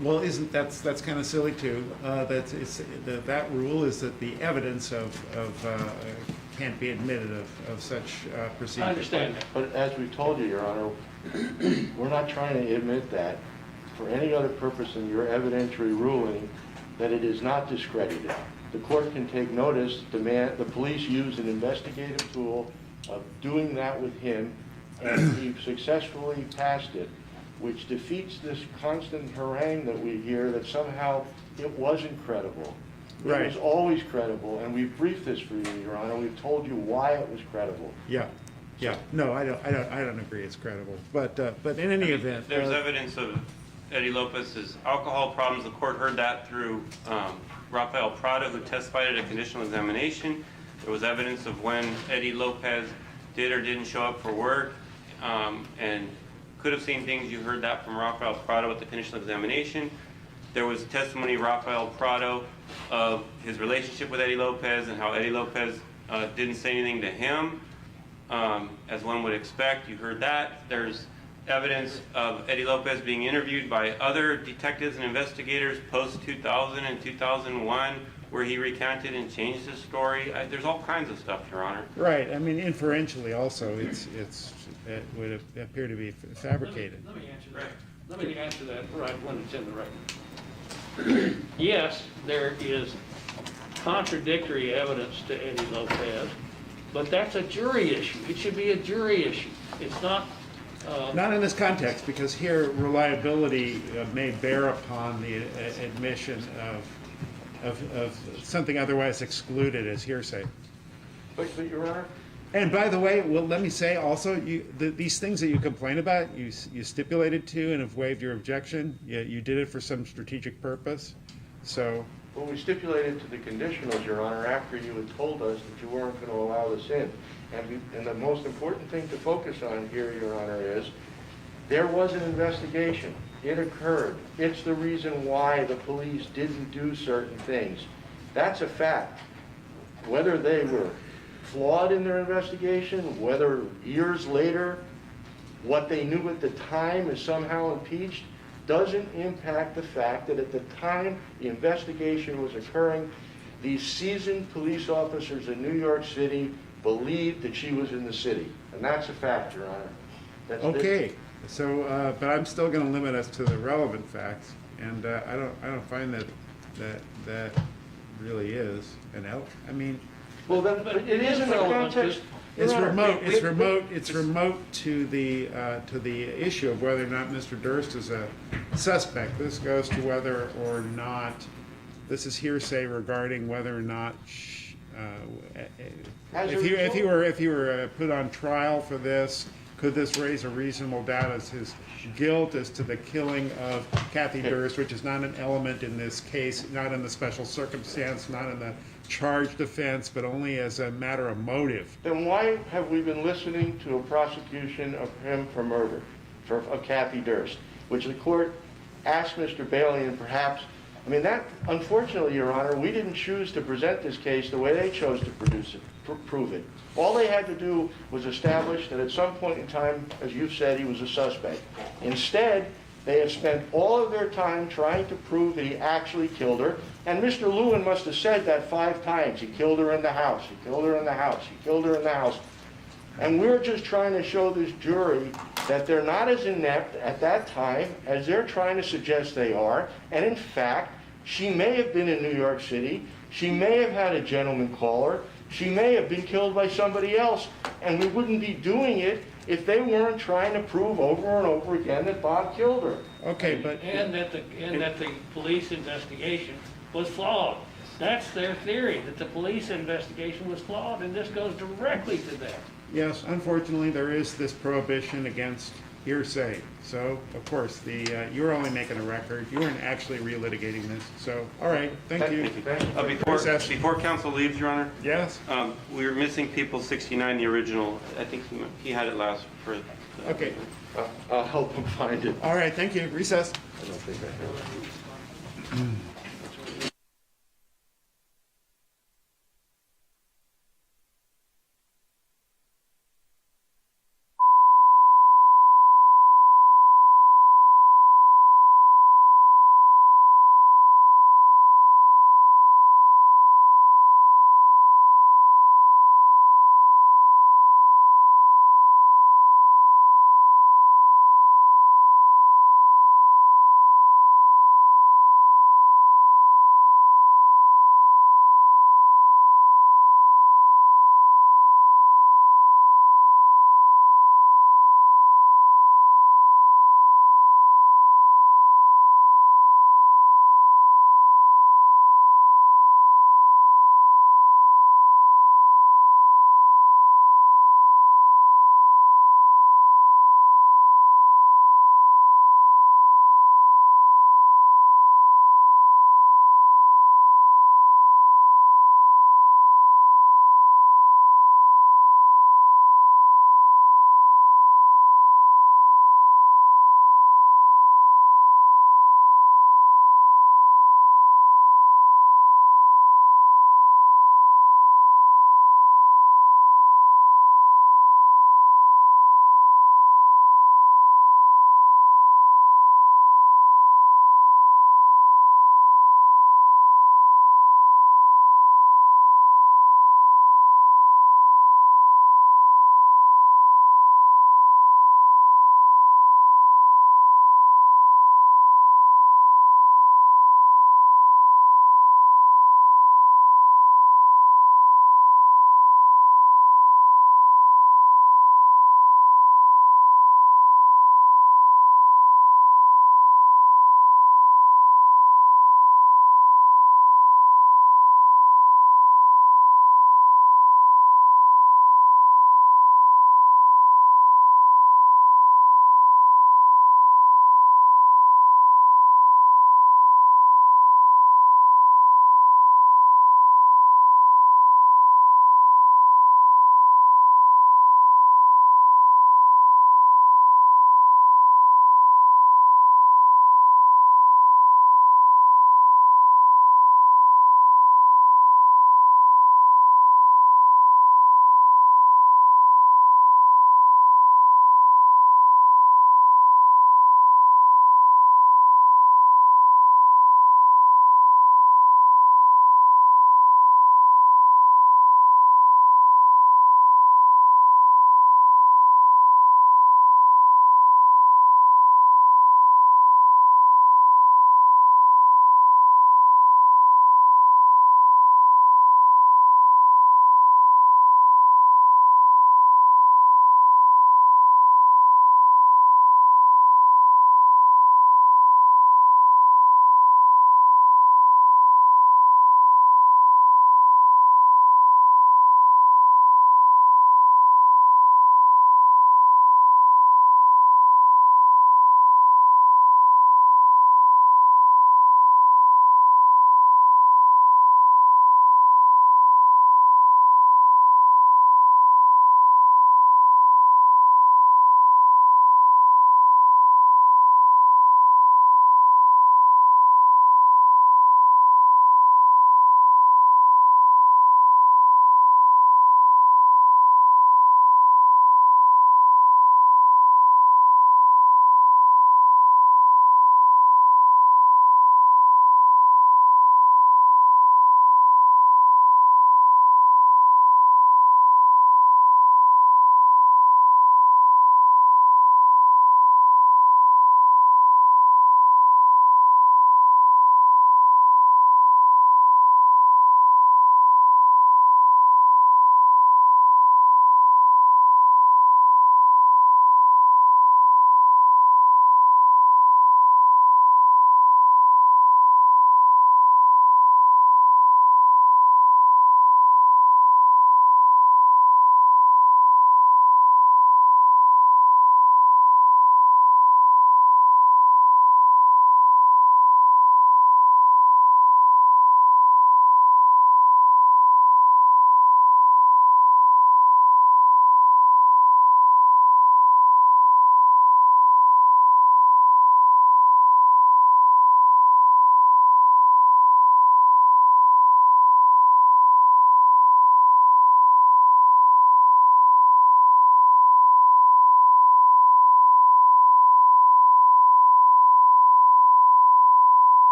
Well, that's kind of silly too. That rule is that the evidence of can't be admitted of such procedures.
I understand that.
But as we told you, Your Honor, we're not trying to admit that for any other purpose than your evidentiary ruling that it is not discredited. The court can take notice, the police used an investigative tool of doing that with him, and he successfully passed it, which defeats this constant harangue that we hear that somehow it wasn't credible.
Right.
It was always credible, and we've briefed this for you, Your Honor. We've told you why it was credible.
Yeah. No, I don't agree it's credible. But in any event,
There's evidence of Eddie Lopez's alcohol problems. The court heard that through Rafael Prado, who testified at a conditional examination. There was evidence of when Eddie Lopez did or didn't show up for work, and could have seen things. You heard that from Rafael Prado at the conditional examination. There was testimony of Rafael Prado of his relationship with Eddie Lopez and how Eddie Lopez didn't say anything to him, as one would expect. You heard that. There's evidence of Eddie Lopez being interviewed by other detectives and investigators post-2000 and 2001, where he recanted and changed his story. There's all kinds of stuff, Your Honor.
right. I mean, inferentially, also, it would appear to be fabricated.
Let me answer that. Let me answer that right when it's in the record. Yes, there is contradictory evidence to Eddie Lopez, but that's a jury issue. It should be a jury issue. It's not.
Not in this context, because here reliability may bear upon the admission of something otherwise excluded as hearsay.
But Your Honor,
And by the way, well, let me say also, these things that you complain about, you stipulated to and have waived your objection. You did it for some strategic purpose. So.
well, we stipulated to the conditionals, Your Honor, after you had told us that you weren't going to allow this in. And the most important thing to focus on here, Your Honor, is there was an investigation. It occurred. It's the reason why the police didn't do certain things. That's a fact. Whether they were flawed in their investigation, whether years later what they knew at the time is somehow impeached, doesn't impact the fact that at the time the investigation was occurring, these seasoned police officers in New York City believed that she was in the city. And that's a fact, Your Honor. That's
Okay, so, but I'm still going to limit us to the relevant facts, and I don't find that really is an I mean.
Well, then, but it is in the context.
It's
Your Honor,
remote. It's remote to the issue of whether or not Mr. Durst is a suspect. This goes to whether or not this is hearsay regarding whether or not. If he were put on trial for this, could this raise a reasonable doubt as his guilt as to the killing of Kathy Durst, which is not an element in this case, not in the special circumstance, not in the charged offense, but only as a matter of motive?
Then why have we been listening to a prosecution of him for murder, of Kathy Durst, which the court asked Mr. Bailey and perhaps I mean, that, unfortunately, Your Honor, we didn't choose to present this case the way they chose to produce it, prove it. All they had to do was establish that at some point in time, as you've said, he was a suspect. Instead, they have spent all of their time trying to prove that he actually killed her, and Mr. Lewin must have said that 5 times. He killed her in the house, he killed her in the house, he killed her in the house. And we're just trying to show this jury that they're not as inept at that time as they're trying to suggest they are. And in fact, she may have been in New York City. She may have had a gentleman call her. She may have been killed by somebody else. And we wouldn't be doing it if they weren't trying to prove over and over again that Bob killed her.
Okay, but...
And that the police investigation was flawed. That's their theory, that the police investigation was flawed, and this goes directly to that.
Yes, unfortunately, there is this prohibition against hearsay. So, of course, you're only making a record. You weren't actually relitigating this. So, all right, thank you.
Before counsel leaves, Your Honor,
Yes?
we were missing People 69, the original. I think he had it last for...
Okay.
I'll help them find it.
All right, thank you. Recess.
I don't think I have it.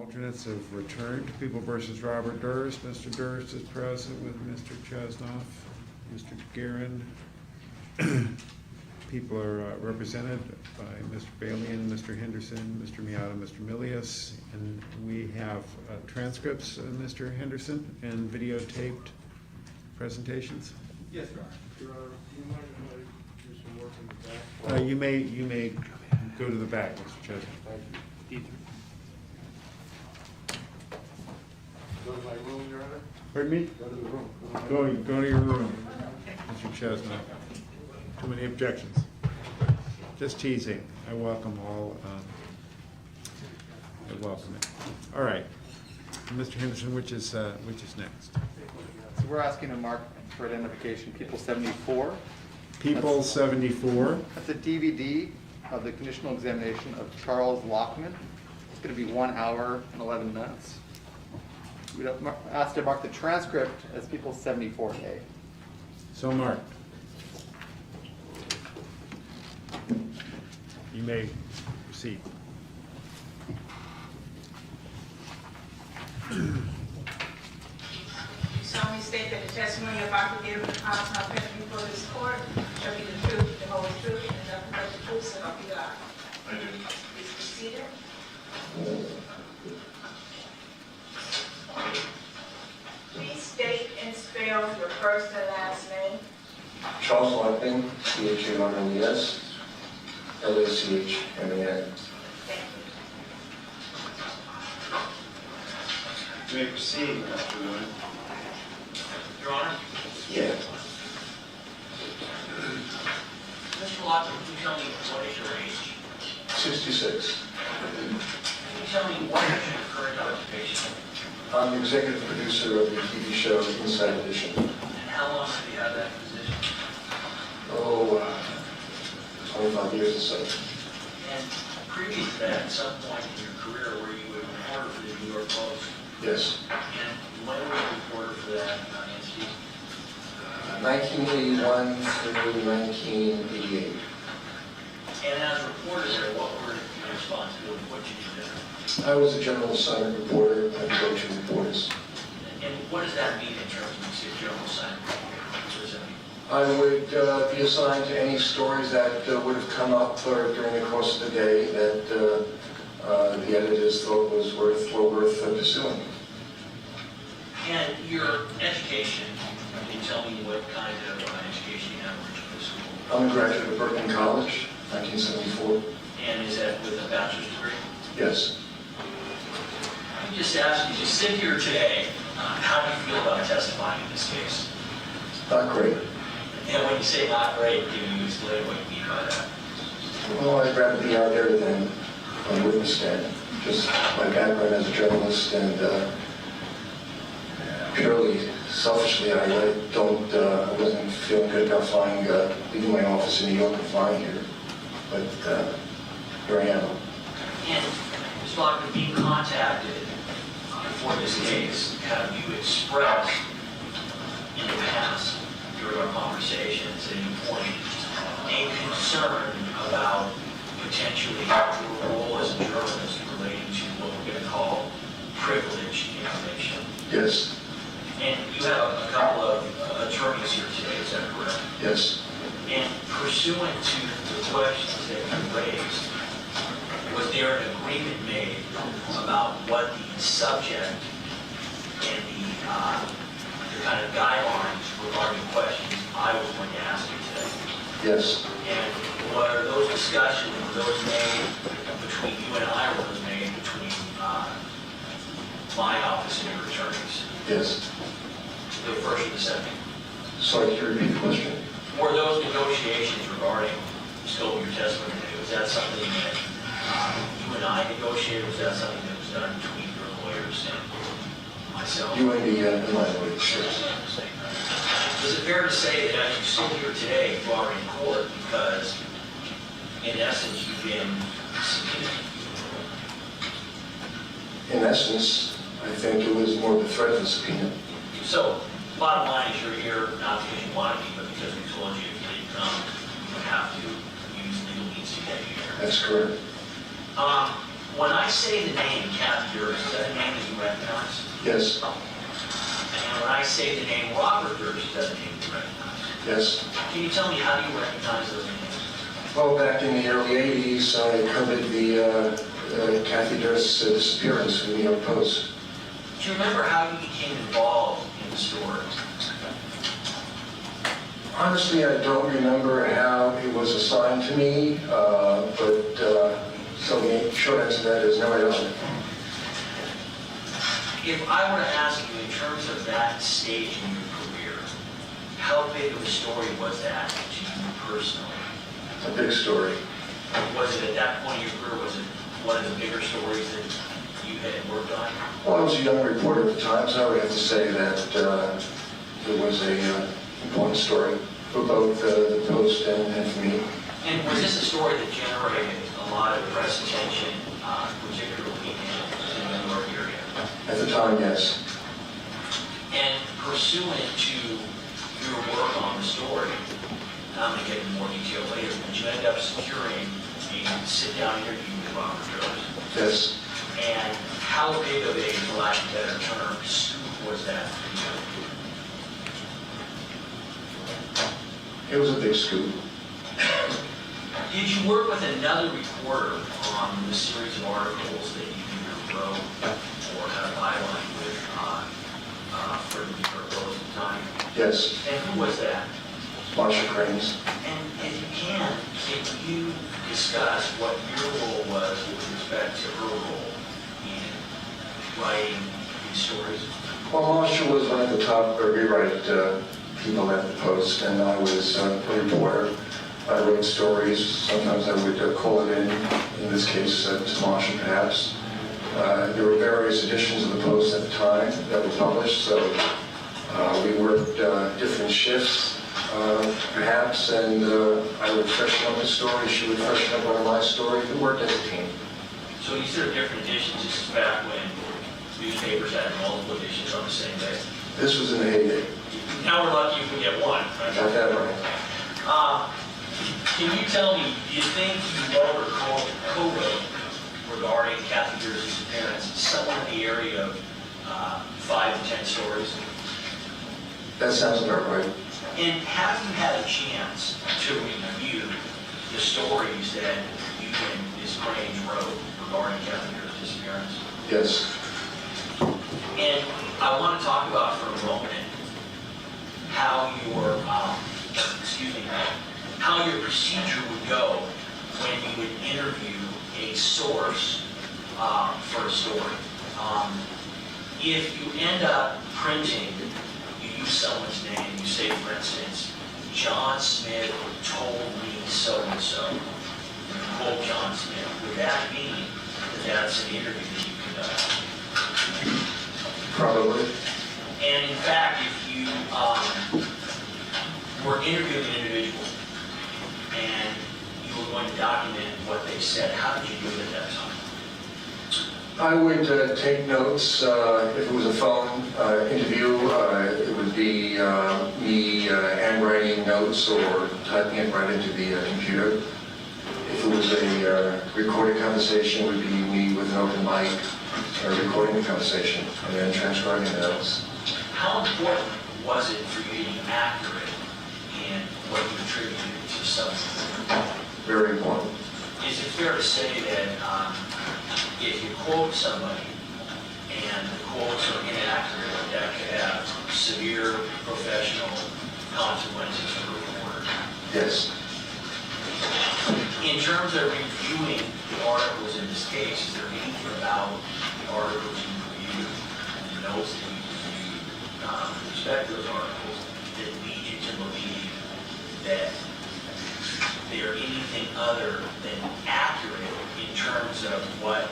alternates have returned. People versus Robert Durst. Mr. Durst is present with Mr. Chesnoff, Mr. DeGuerin. People are represented by Mr. Bailey and Mr. Henderson, Mr. Miata, Mr. Milius, and we have transcripts, Mr. Henderson, and videotaped presentations.
Yes, Your Honor. Your Honor, do you mind if I do some work in the back?
You may go to the back, Mr. Chesnoff.
Thank you. Go to my room, Your Honor?
Pardon me?
Go to the room.
Go to your room, Mr. Chesnoff. Too many objections. Just teasing. I welcome all. I welcome it. All right, Mr. Henderson, which is next?
So we're asking to mark for identification people 74.
People 74.
That's a DVD of the conditional examination of Charles Lockman. It's going to be 1 hour and 11 minutes. We'd ask to mark the transcript as people 74A.
So marked. You may proceed.
You solemnly state that the testimony you're about to give in the cause now pending before this court shall be the truth, the whole truth, and nothing but the truth, so help you God.
I do.
Please be seated. Please state and spell your first and last name.
Charles Lockman, C-H-A-R-L-E-S, L-A-C-H-M-A-N.
Thank you.
You may proceed, Mr. Lewin.
Your Honor,
Yeah.
Mr. Lockwood, can you tell me what is your age?
66.
Can you tell me what is your current occupation?
I'm the executive producer of the TV show Inside Edition.
And how long have you had that position?
Oh, 25 years or so.
And previous to that, at some point in your career, were you a reporter for the New York Post?
Yes.
And when were you a reporter for that entity?
1981 through 1988.
And as a reporter there, what were your responsibilities? What did you do?
I was a general assignment reporter and go-to reporters.
And what does that mean in terms of your general assignment? What does that mean?
I would be assigned to any stories that would have come up during the course of the day that the editors thought were worth pursuing.
And your education, can you tell me what kind of education you have when you went to school?
I'm a graduate of Berkeley College, 1974.
And is that with a bachelor's degree?
Yes.
Let me just ask you, as you sit here today, how do you feel about testifying in this case?
Not great.
And when you say not great, can you explain what you mean by that?
Well, I'd rather be out there than on witness stand. Just my background as a journalist and purely selfishly, I wasn't feeling good about leaving my office in New York and flying here. But here I am.
And Ms. Lockwood, being contacted for this case, have you expressed in the past during our conversations at any point a concern about potentially your role as a journalist relating to what we're going to call privileged information?
Yes.
And you have a couple of attorneys here today, is that correct?
Yes.
And pursuant to the questions that you raised, was there an agreement made about what the subject and the kind of guidelines regarding questions I was going to ask you today?
Yes.
And what are those discussions, were those made between you and I, or were those made between my office and your attorneys?
Yes.
The first or the second?
Sorry, can you repeat the question?
Were those negotiations regarding the scope of your testimony, was that something that you and I negotiated, was that something that was done between your lawyers and myself?
You and my lawyer, sure.
Is it fair to say that as you sit here today, you are in court because, in essence, you've been subpoenaed?
In essence, I think it was more of a threat than subpoena.
So, bottom line is you're here not because you want to be, but because we told you if you didn't come, you would have to use legal means to get you here.
That's correct.
When I say the name Kathy Durst, is that a name that you recognize?
Yes,
And when I say the name Robert Durst, is that a name you recognize?
yes.
Can you tell me how do you recognize those names?
Well, back in the early 80s, I covered the Kathy Durst's disappearance for the New York Post.
Do you remember how you became involved in the story?
Honestly, I don't remember how it was assigned to me, so the short answer to that is no, I don't.
If I were to ask you in terms of that stage in your career, how big of a story was that to you personally?
A big story.
Was it at that point in your career, was it one of the bigger stories that you had worked on?
Well, I was a young reporter at the time, so I would have to say that it was a important story for both the Post and for me.
And was this a story that generated a lot of press attention, particularly in the New York area?
At the time, yes.
And pursuant to your work on the story, and I'm going to get into more detail later, but you ended up securing a sit-down interview with Robert Durst.
Yes.
And how big of a, for lack of a better term, scoop was that for
It
you?
was a big scoop.
Did you work with another reporter on the series of articles that you either wrote or had a byline with for the New York Post at the time?
Yes.
And who was that?
Marsha Cranes.
And if you can you discuss what your role was with respect to her role in writing these stories?
Well, Marsha was one of the top rewrite people at the Post, and I was a reporter. I wrote stories. Sometimes I would call it in this case, to Marsha perhaps. There were various editions of the Post at the time that were published, so we worked different shifts, perhaps, and I would freshen up a story, she would freshen up one of my stories. We worked as a team.
So you said different editions. This is back when newspapers had multiple editions on the same day.
This was in the heyday.
Now we're lucky if we get one.
Got that right.
Can you tell me, do you think you wrote or co-wrote regarding Kathy Durst's disappearance somewhere in the area of 5 to 10 stories?
That sounds about right.
And have you had a chance to review the stories that you and Ms. Cranes wrote regarding Kathy Durst's disappearance?
Yes.
And I want to talk about for a moment how your, how your procedure would go when you would interview a source for a story. If you end up printing, you use someone's name, you say, for instance, John Smith told me so-and-so, you quote John Smith, would that mean that that's an interview that you conduct?
Probably.
And in fact, if you were interviewing an individual and you were going to document what they said, how did you do it at that time?
I would take notes. If it was a phone interview, it would be me handwriting notes or typing it right into the computer. If it was a recorded conversation, it would be me with an open mic recording the conversation and then transcribing the notes.
How important was it for you to be accurate in what you attributed to someone?
Very important.
Is it fair to say that if you quote somebody and the quotes are inaccurate, that could have severe professional consequences for the reporter?
Yes.
In terms of reviewing the articles in this case, is there anything about the articles you reviewed and the notes that you reviewed with respect to those articles that lead you to believe that they are anything other than accurate in terms of what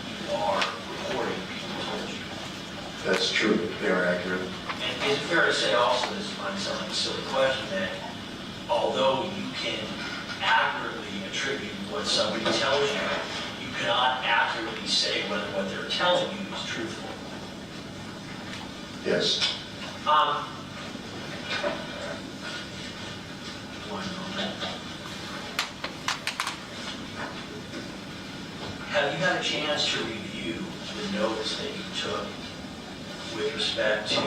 you are reporting people told you?
That's true. They are accurate.
And is it fair to say also, this might sound like a silly question, that although you can accurately attribute what somebody tells you, you cannot accurately say whether what they're telling you is truthful?
Yes.
One moment. have you had a chance to review the notes that you took with respect to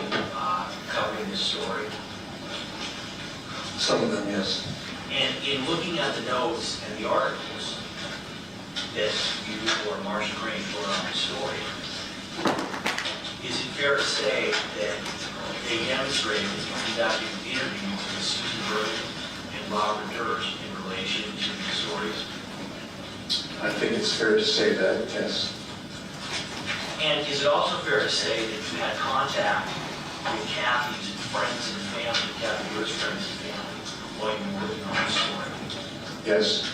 covering this story?
Some of them, yes.
And in looking at the notes and the articles that you or Marcia Crane put on the story, is it fair to say that they demonstrated that you conducted interviews with Susan Berman and Robert Durst in relation to the stories?
I think it's fair to say that, yes.
And is it also fair to say that you had contact with Kathy's friends and family, Kathy Durst's friends and family, while you were working on the story?
Yes.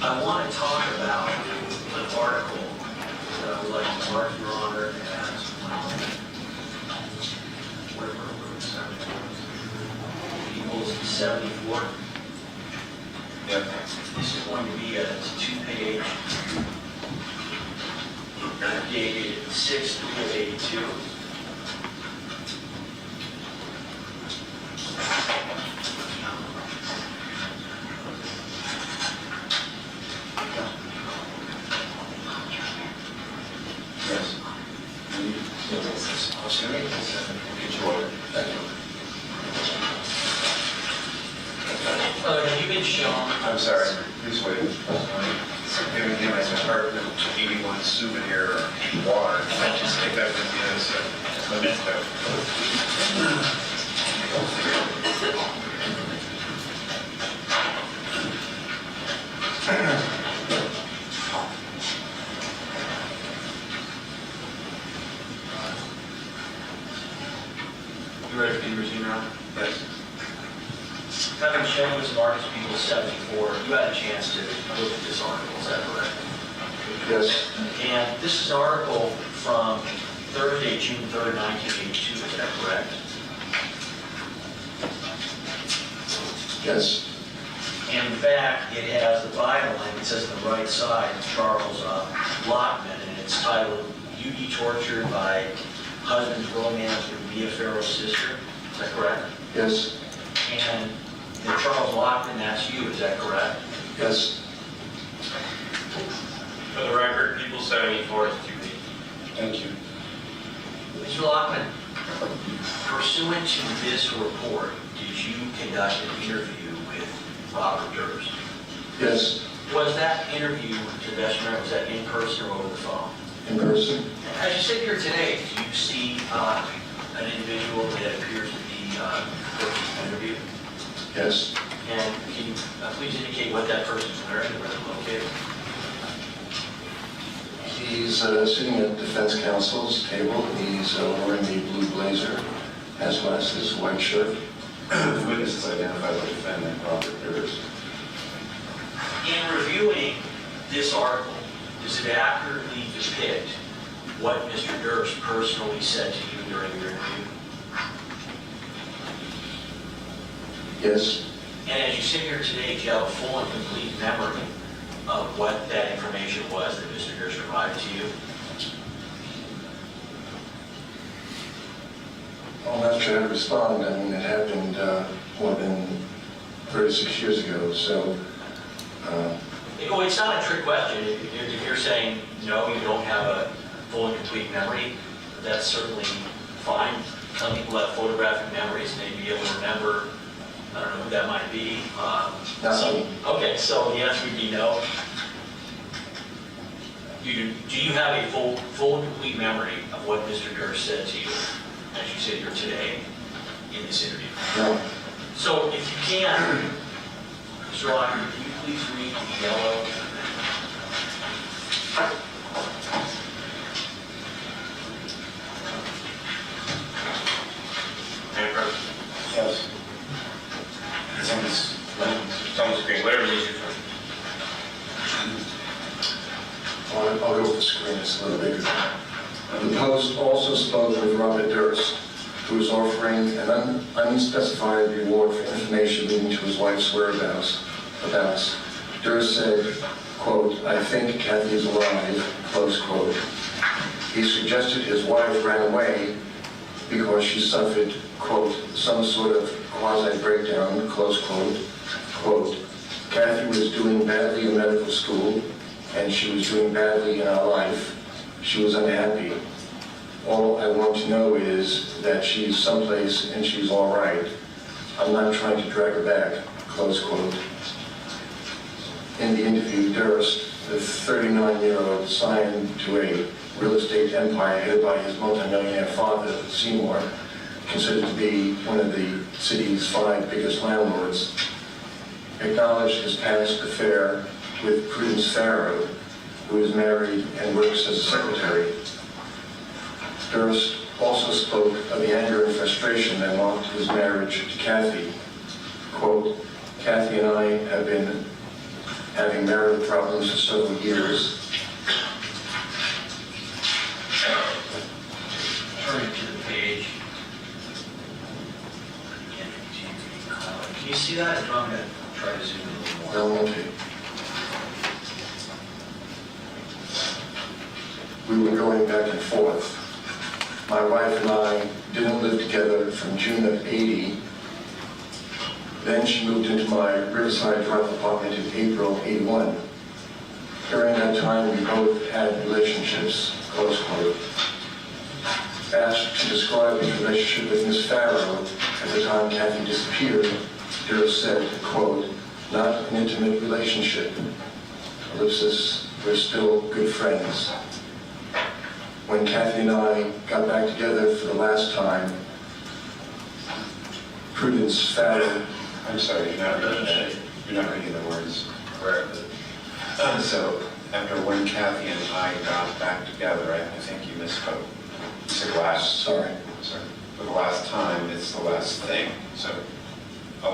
I want to talk about an article that I would like to mark your honor as People's 74.
Yep.
This is going to be a 2-page, dated 6/3/82.
Yes. I'll see you. Get your order. Thank you.
Have you been shown?
I'm sorry, please wait. Giving him an apartment, 81 souvenir water. Just take that with you as a memento.
You ready for the routine now?
Yes.
Having shown this Marcus Peoples 74, you had a chance to look at this article, is that correct?
Yes.
And this is an article from Thursday, June 3rd, 1982, is that correct?
Yes.
And in fact, it has the Bible, and it says on the right side, Charles Lockman, and it's titled, "You Be Tortured by Husband's Romance with Mia Farrow's Sister," is that correct?
Yes.
And Charles Lockman, that's you, is that correct?
Yes.
For the record, People 74 is 2B.
Thank you.
Mr. Lockman, pursuant to this report, did you conduct an interview with Robert Durst?
Yes.
Was that interview, to the best of your memory, was that in person or over the phone?
In person?
As you sit here today, do you see an individual that appears to be the interview?
Yes.
And can you please indicate what that person's wearing and where they're located?
He's sitting at defense counsel's table. He's wearing the blue blazer, has glasses, white shirt.
The witness is identified by defendant Robert Durst.
In reviewing this article, does it accurately depict what Mr. Durst personally said to you during your interview?
Yes.
And as you sit here today, do you have a full and complete memory of what that information was that Mr. Durst provided to you?
I'm not sure how to respond. I mean, it happened more than 36 years ago, so...
Oh, it's not a trick question. If you're saying, no, you don't have a full and complete memory, that's certainly fine. Some people have photographic memories, and they'd be able to remember, I don't know who that might be. Okay, so the answer would be no. Do you have a full and complete memory of what Mr. Durst said to you as you sit here today in this interview?
No.
So if you can, Mr. Locker, can you please read the yellow?
Yes.
It's on the screen, whatever it is you're from.
I'll go with the screen, it's a little bigger. The Post also spoke with Robert Durst, who was offering an unspecified reward for information leading to his wife's whereabouts. Durst said, quote, "I think Kathy is alive," close quote. He suggested his wife ran away because she suffered, quote, "some sort of quasi-breakdown," close quote. Quote, Kathy was doing badly in medical school, and she was doing badly in our life. She was unhappy. All I want to know is that she's someplace and she's all right. I'm not trying to drag her back, close quote. In the interview, Durst, the 39-year-old signed to a real estate empire headed by his multimillionaire father, Seymour, considered to be one of the city's 5 biggest landlords, acknowledged his past affair with Prudence Farrow, who is married and works as a secretary. Durst also spoke of the anger and frustration that marked his marriage to Kathy. Quote, Kathy and I have been having marital problems for several years.
Turning to the page. Can you see that? I'm going to try to zoom in a little more.
Okay. We were going back and forth. My wife and I didn't live together from June of '80. Then she moved into my Riverside Drive apartment in April '81. During that time, we both had relationships, close quote. Asked to describe his relationship with Miss Farrow at the time Kathy disappeared, Durst said, quote, not an intimate relationship. Ellipsis, we're still good friends. When Kathy and I got back together for the last time, Prudence Farrow.
I'm sorry, you're not reading the words correctly. So, after when Kathy and I got back together, I think you misspoke. You said last.
Sorry.
For the last time, it's the last thing. So,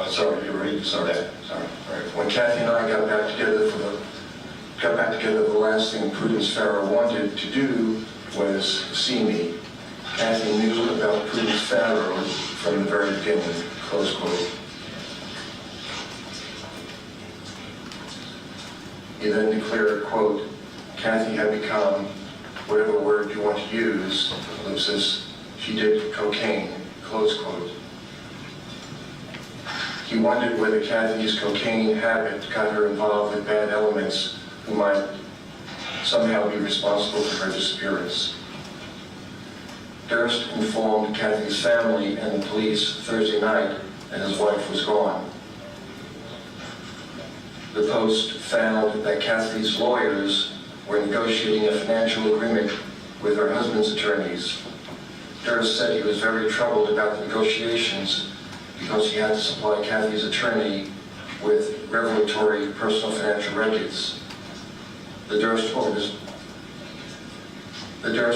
Sorry, you're right. Sorry.
Sorry.
Right. When Kathy and I got back together the last thing Prudence Farrow wanted to do was see me. Kathy knew about Prudence Farrow from the very beginning, close quote. He then declared, quote, Kathy had become, whatever word you want to use, ellipsis, she did cocaine, close quote. He wondered whether Kathy's cocaine habit got her involved with bad elements who might somehow be responsible for her disappearance. Durst informed Kathy's family and the police Thursday night that his wife was gone. The Post found that Kathy's lawyers were negotiating a financial agreement with her husband's attorneys. Durst said he was very troubled about the negotiations because he had to supply Kathy's attorney with revelatory personal financial records. The Durst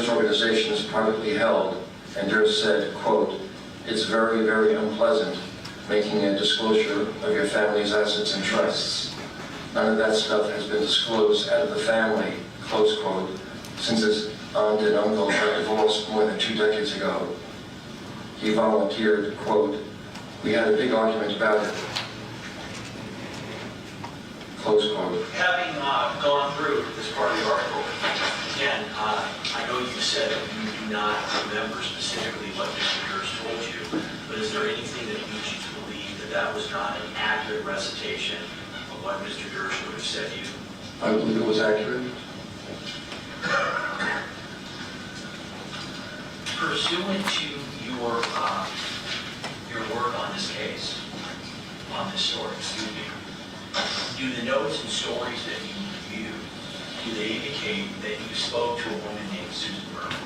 organization is privately held, and Durst said, quote, it's very, very unpleasant making a disclosure of your family's assets and trusts. None of that stuff has been disclosed out of the family, close quote, since his aunt and uncle got divorced more than 2 decades ago. He volunteered, quote, we had a big argument about it, close quote.
Having gone through this part of the article, again, I know you said that you do not remember specifically what Mr. Durst told you, but is there anything that leads you to believe that that was not an accurate recitation of what Mr. Durst would have said to you?
I believe it was accurate.
Pursuant to your work on this case, on this story, excuse me, do the notes and stories that you reviewed, do they indicate that you spoke to a woman named Susan Berman?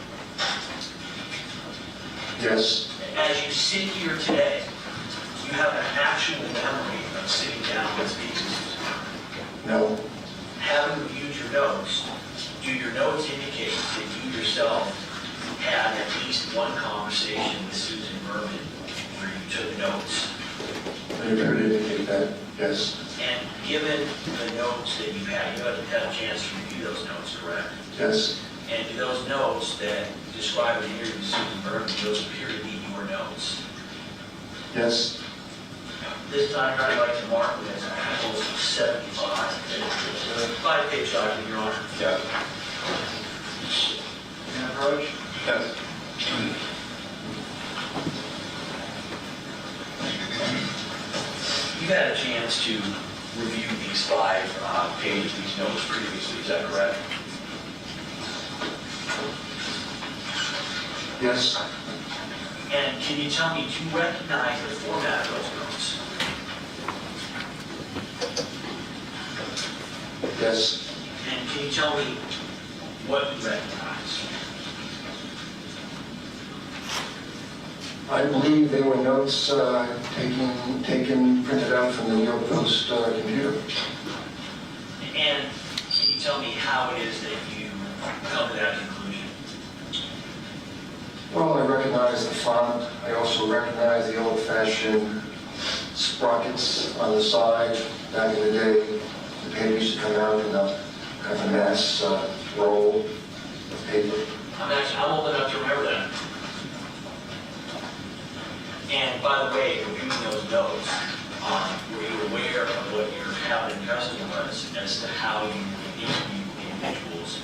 Yes.
As you sit here today, you have an actual memory of sitting down and speaking to Susan Berman?
No.
Having reviewed your notes, do your notes indicate that you yourself had at least one conversation with Susan Berman where you took notes?
I could indicate that, yes.
And given the notes that you had a chance to review those notes, correct?
Yes.
And do those notes that describe the interview with Susan Berman, do those appear to be your notes?
Yes.
This time I'd like to mark it as Article 75. 5-page document, Your Honor.
Yeah.
Can I approach?
Yes.
You've had a chance to reviewed these 5 pages, these notes previously, is that correct?
Yes,
And can you tell me, do you recognize the format of those notes?
yes,
And can you tell me what you recognize?
I believe they were notes taken, printed out from the New York Post computer.
And can you tell me how it is that you come to that conclusion?
Well, I recognize the font. I also recognize the old-fashioned sprockets on the side. Back in the day, the paper used to come out in a kind of a mass roll of paper.
I'm old enough to remember that. And by the way, reviewing those notes, were you aware of what your habit and custom was as to how you would interview individuals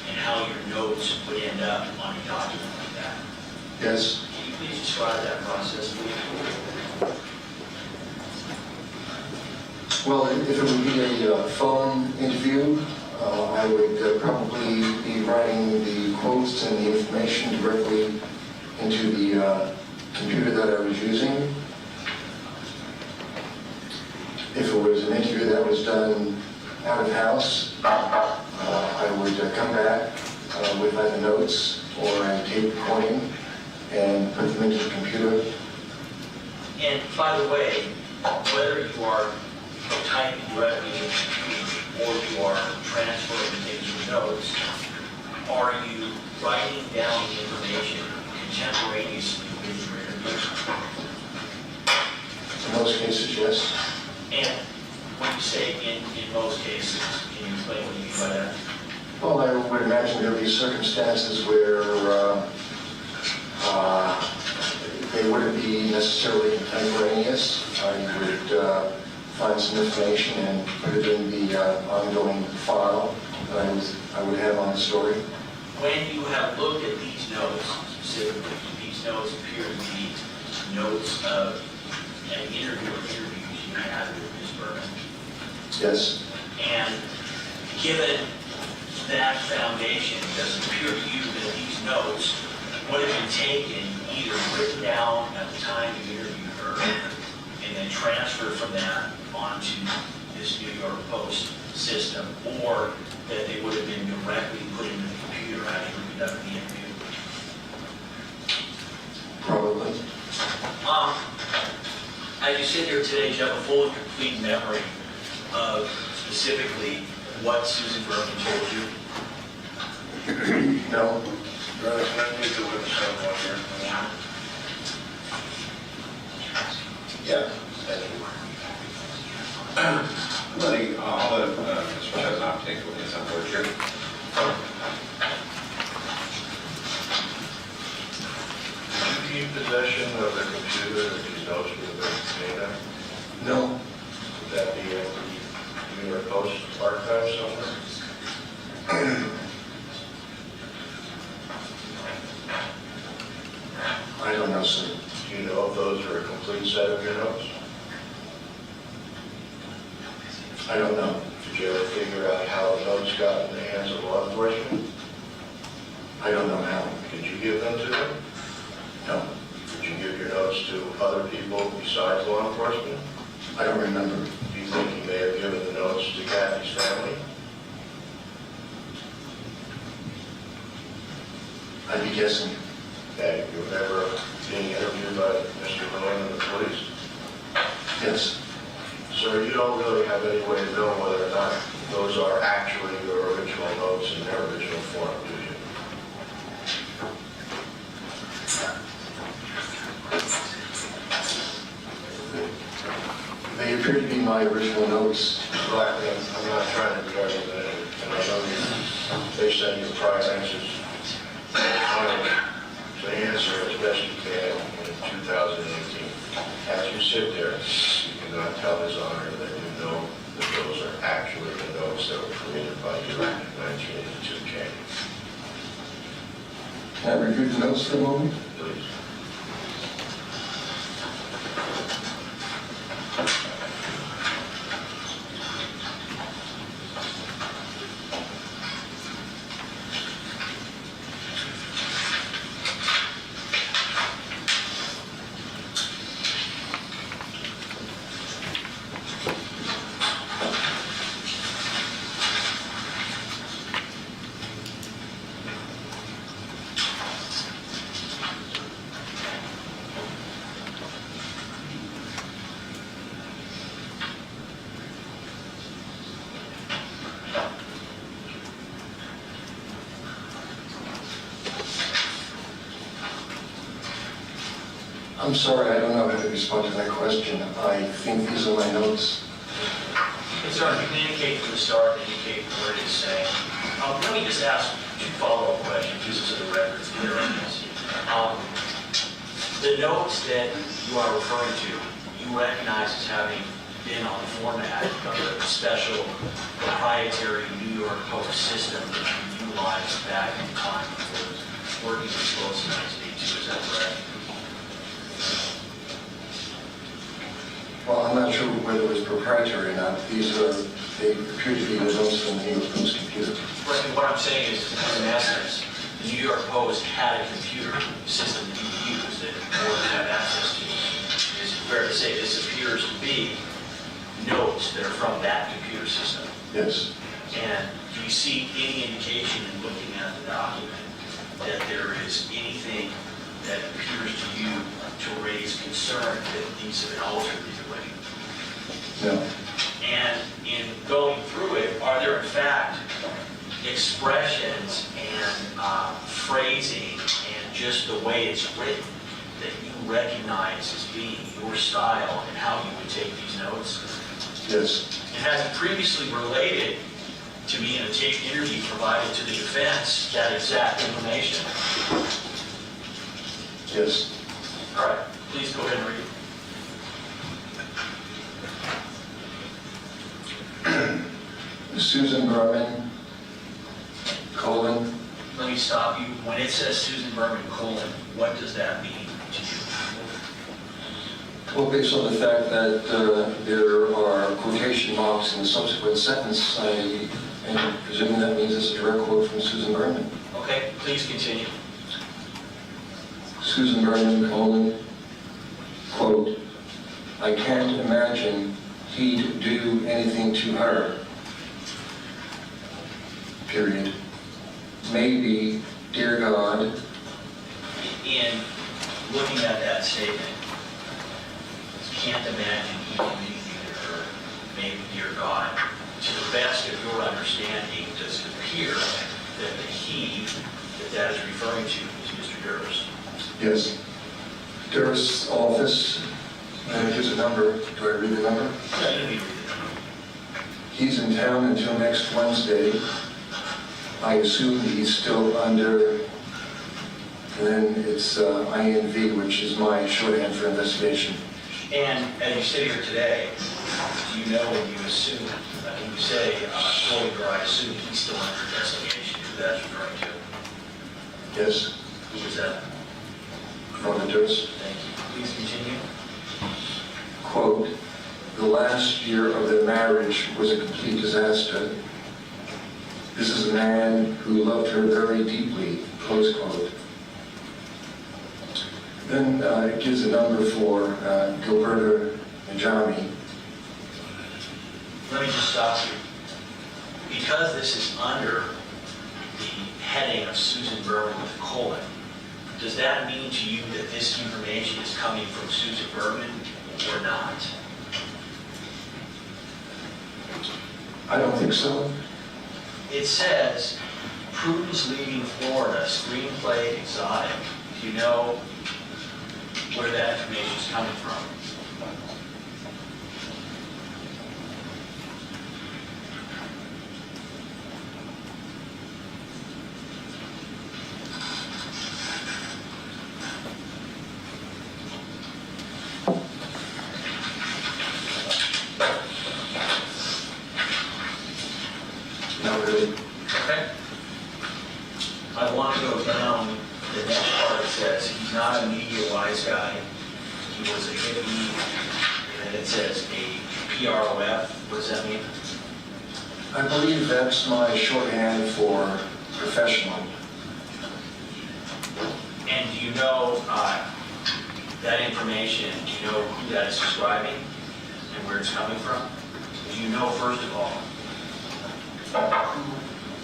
and how your notes would end up on a document like that?
Yes.
Can you please describe that process, please?
Well, if it would be a phone interview, I would probably be writing the quotes and the information directly into the computer that I was using. If it was an interview that was done out of house, I would come back with either notes or a tape recording and put them into the computer.
And by the way, whether you are typing directly in the computer or you are transferring things with notes, are you writing down the information contemporaneously with your interview?
In most cases, yes.
And when you say in most cases, can you explain what you mean by that?
Well, I would imagine there would be circumstances where they wouldn't be necessarily contemporaneous. I would find some information and put it in the ongoing file that I would have on the story.
When you have looked at these notes, specifically, these notes appear to be notes of an interview or interviews you had with Ms. Berman.
Yes.
And given that foundation, does it appear to you that these notes would have been taken, either written down at the time you interviewed her, and then transferred from that onto this New York Post system, or that they would have been directly put into the computer as you were conducting the interview?
Probably.
As you sit here today, do you have a full and complete memory of specifically what Susan Berman told you?
No.
Brother, can I make a witness someone here?
Yeah, thank you. I'll let Mr. Chesnoff take the witness on board here.
Did you keep possession of the computer that these notes would have been made on?
No.
Would that be in the New York Post archive somewhere?
I don't know, sir.
Do you know if those are a complete set of your notes?
I don't know.
Did you ever figure out how the notes got in the hands of law enforcement?
I don't know how.
Did you give them to them?
No.
Did you give your notes to other people besides law enforcement?
I don't remember.
Do you think you may have given the notes to Kathy's family?
I'd be guessing.
That you remember being interviewed by Mr. Malone and the police?
Yes.
Sir, you don't really have any way to know whether or not those are actually your original notes in their original form, do you?
They appear to be my original notes.
Blackman, I'm not trying to be argumentative, and I know you, they send you prior answers. So answer as best you can in 2018. As you sit there, you cannot tell His Honor that you know that those are actually the notes that were created by you in 1982 January.
Can I review the notes for a moment?
Please.
I'm sorry, I don't know how to respond to that question. I think these are my notes.
Sir, you can indicate from the start, indicate what it is saying. Let me just ask two follow-up questions, just to the records. The notes that you are referring to, you recognize as having been on the format of a special proprietary New York Post system that you utilized back in time before working with Post in 1982, is that correct?
Well, I'm not sure whether it was proprietary or not. They appear to be the notes from the New York Post computer.
Right, and what I'm saying is, in essence, the New York Post had a computer system that you used that in order to have access to. Is it fair to say this appears to be notes that are from that computer system?
Yes.
And do you see any indication in looking at the document that there is anything that appears to you to raise concern that these have been altered either way?
No.
And in going through it, are there in fact expressions and phrasing and just the way it's written that you recognize as being your style and how you would take these notes?
Yes.
And has it previously related to me in a taped interview provided to the defense that exact information?
Yes.
All right, please go ahead and read it.
Susan Berman, colon.
Let me stop you. When it says Susan Berman, colon, what does that mean to you?
Well, based on the fact that there are quotation marks in the subsequent sentence, I am presuming that means it's a direct quote from Susan Berman.
Okay, please continue.
Susan Berman, colon, quote, I can't imagine he'd do anything to her, period. Maybe, dear God.
In looking at that statement, can't imagine he can do anything to her, maybe dear God. To the best of your understanding, does it appear that the he that is referring to is Mr. Durst?
Yes. Durst's office, here's a number. Do I read the number?
Yeah, you need to read the number.
He's in town until next Wednesday. I assume he's still under, and then it's INV, which is my shorthand for investigation.
And as you sit here today, do you know when you assume, when you say, quote, or I assume he's still under investigation, who that's referring to?
Yes.
Who was that?
Robert Durst.
Thank you. Please continue.
Quote, the last year of their marriage was a complete disaster. This is a man who loved her very deeply, close quote. Then it gives a number for Gilberta Najami.
Let me just stop you. Because this is under the heading of Susan Berman with a colon, does that mean to you that this information is coming from Susan Berman or not?
I don't think so.
It says, Prudence leaving Florida, screenplay exotic. Do you know where that information is coming from?
Not really.
Okay. I want to go down the next part. It says he's not a media wise guy. He was a hippie. And it says a PROF. What does that mean?
I believe that's my shorthand for professional.
And do you know that information? Do you know who that is describing and where it's coming from? Do you know, first of all, who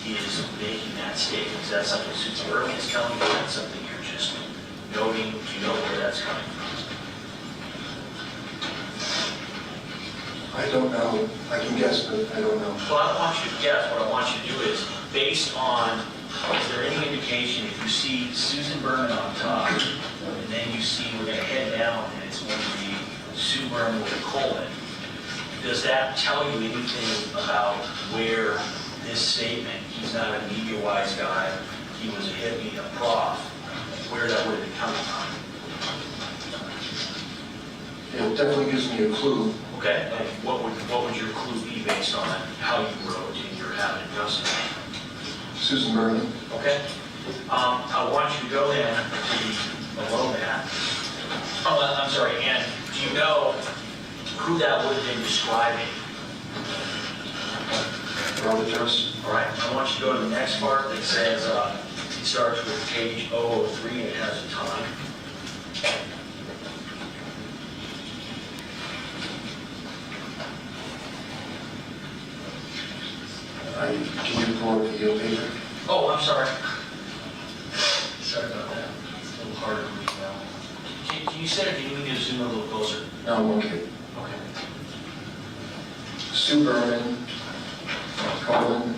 is making that statement? Is that something Susan Berman is telling you? Is that something you're just noting? Do you know where that's coming from?
I don't know. I can guess, but I don't know.
Well, I don't want you to guess. What I want you to do is, based on, is there any indication if you see Susan Berman on top, and then then you see we're going to head down, and it's going to be Sue Berman with a colon. Does that tell you anything about where this statement, he's not a media-wise guy, he was a hippie, a prof, where that would have been coming from?
It definitely gives me a clue.
Okay, and what would your clue be based on how you wrote in your habit of justice?
Susan Berman.
Okay. I want you to go then to below that. Oh, I'm sorry, and do you know who that would have been describing?
Robert Durst.
All right, I want you to go to the next part that says, it starts with page 003 and it has a time.
Can you pull up the paper?
Oh, I'm sorry. Sorry about that. It's a little harder to read now. Can you say it? Can you need to zoom a little closer?
No, I'm okay.
Okay.
Sue Berman, colon.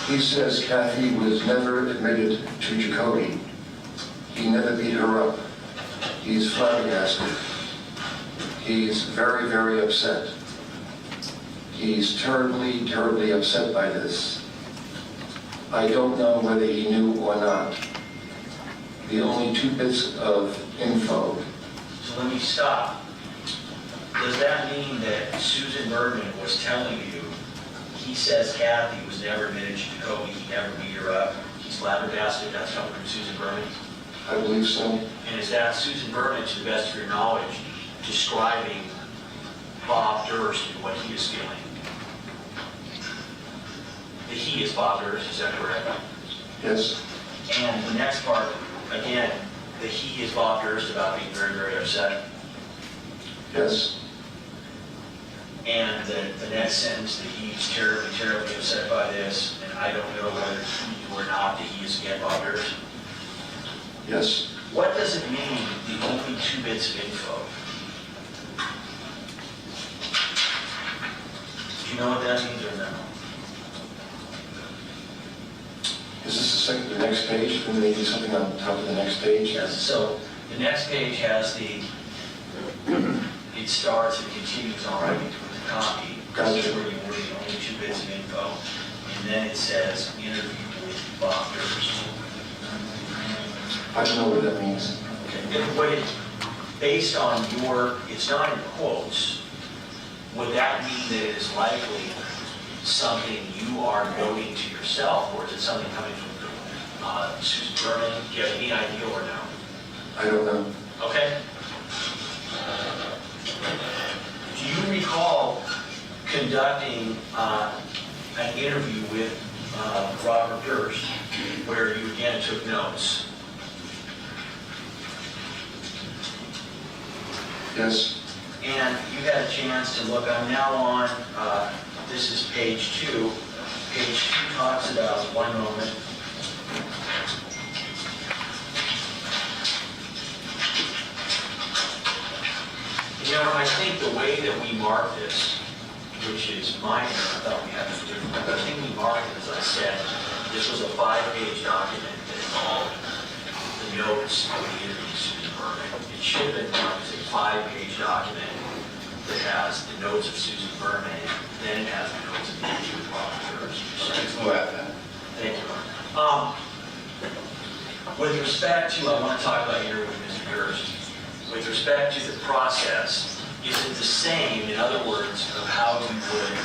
He says Kathy was never admitted to Jacoby. He never beat her up. He's flabbergasted. He's very, very upset. He's terribly, terribly upset by this. I don't know whether he knew or not. The only 2 bits of info.
So let me stop. Does that mean that Susan Berman was telling you, he says Kathy was never admitted to Jacoby, he never beat her up, he's flabbergasted, that's coming from Susan Berman?
I believe so.
And is that Susan Berman, to the best of your knowledge, describing Bob Durst and what he is feeling? The he is Bob Durst, is that correct?
Yes.
And the next part, again, the he is Bob Durst about being very, very upset.
Yes.
And the next sentence, that he's terribly, terribly upset by this, and I don't know whether he or not that he is again Bob Durst.
Yes.
What does it mean, the only 2 bits of info? Do you know what that means or no?
Is this the next page? Can maybe something on top of the next page?
Yes, so the next page has the, it starts and continues on right with the copy.
Gotcha.
This is where you were the only 2 bits of info. And then it says, interview with Bob Durst.
I don't know what that means.
Okay, and what it, based on your, it's not in quotes, would that mean that it is likely something you are noting to yourself, or is it something coming from Susan Berman? Do you have any idea or no?
I don't know.
Okay. Do you recall conducting an interview with Robert Durst where you again took notes?
Yes.
And you had a chance to look. I'm now on, this is page 2. Page 2 talks about, one moment. You know, I think the way that we mark this, which is minor, I thought we had to do, but the thing we marked, as I said, this was a 5-page document that involved the notes of the interview with Susan Berman. It should have been marked as a 5-page document that has the notes of Susan Berman, then it has the notes of the interview with Robert Durst.
Let's go at that.
Thank you. With respect to, I want to talk about your interview with Mr. Durst. With respect to the process, is it the same, in other words, of how you would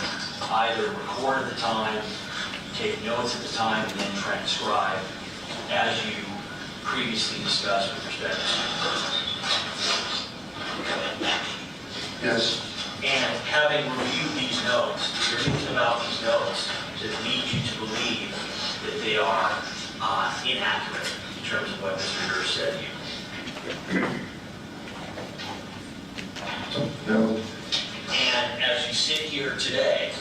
either record at the time, take notes at the time, and then transcribe, as you previously discussed with respect to Susan Berman?
Yes.
And having reviewed these notes, is there anything about these notes that lead you to believe that they are inaccurate in terms of what Mr. Durst said to you?
No.
And as you sit here today,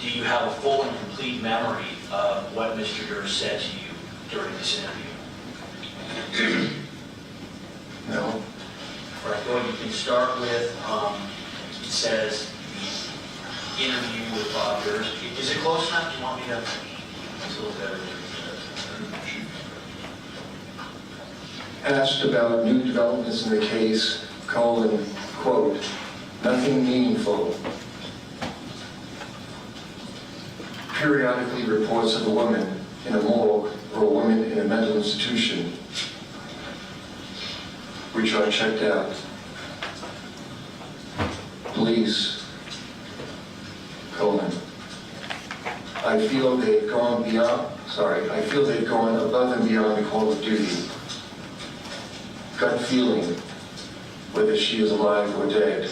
do you have a full and complete memory of what Mr. Durst said to you during this interview?
No.
Right, well, you can start with, it says, the interview with Bob Durst. Is it close enough? Do you want me to? It's a little better.
Asked about new developments in the case, quote, nothing meaningful. Periodically reports of a woman in a morgue or a woman in a mental institution, which I checked out. Police, colon. I feel they've gone above and beyond the call of duty. Gut feeling, whether she is alive or dead.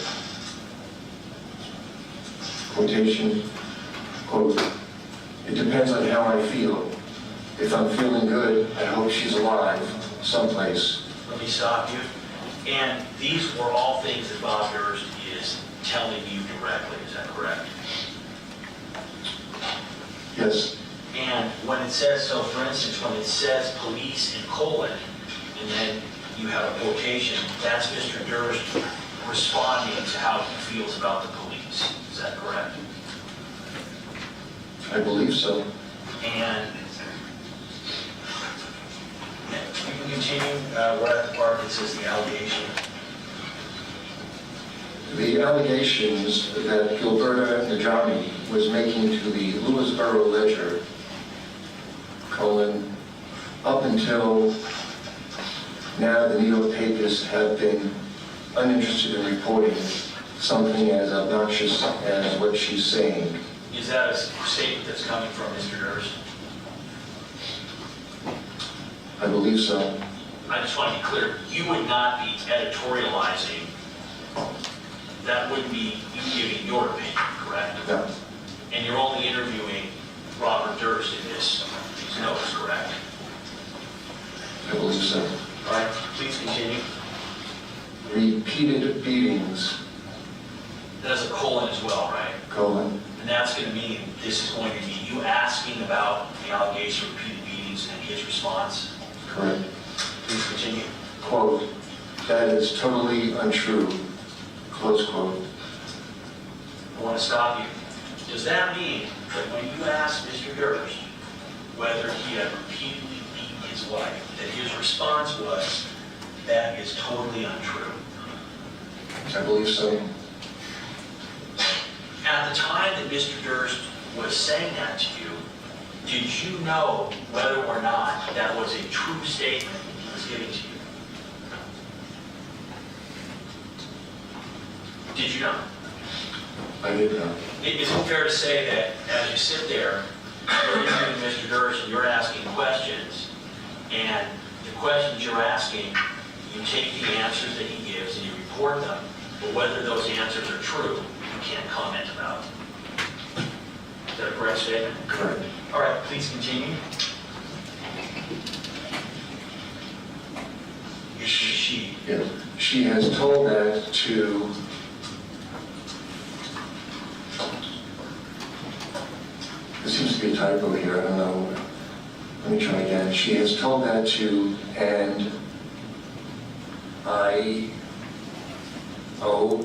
Quotation, quote, it depends on how I feel. If I'm feeling good, I hope she's alive someplace.
Let me stop you. And these were all things that Bob Durst is telling you directly, is that correct?
Yes.
And when it says, so for instance, when it says police in colon, and then you have a quotation, that's Mr. Durst responding to how he feels about the police, is that correct?
I believe so.
And you can continue, we're at the part that says the allegation.
The allegations that Gilberta Najami was making to the Lewisboro Ledger, colon, up until now the New York papers have been uninterested in reporting something as obnoxious as what she's saying.
Is that a statement that's coming from Mr. Durst?
I believe so.
I just want to be clear, you would not be editorializing, that wouldn't be you giving your opinion, correct?
No.
And you're only interviewing Robert Durst in this notice, correct?
I believe so.
All right, please continue.
Repeated beatings,
That's a colon as well, right?
colon,
And that's going to mean this is going to be you asking about the allegation of repeated beatings and his response.
correct.
Please continue.
Quote, that is totally untrue, close quote.
I want to stop you. Does that mean that when you asked Mr. Durst whether he had repeatedly beaten his wife, that his response was, that is totally untrue?
I believe so.
At the time that Mr. Durst was saying that to you, did you know whether or not that was a true statement he was giving to you? Did you know?
I did not.
Is it fair to say that as you sit there, you're interviewing Mr. Durst and you're asking questions, and the questions you're asking, you take the answers that he gives and you report them, but whether those answers are true, you can't comment about? Is that a correct statement?
Correct.
All right, please continue. She.
Yes. She has told that to there seems to be a typo here, I don't know. Let me try again. She has told that to, and I don't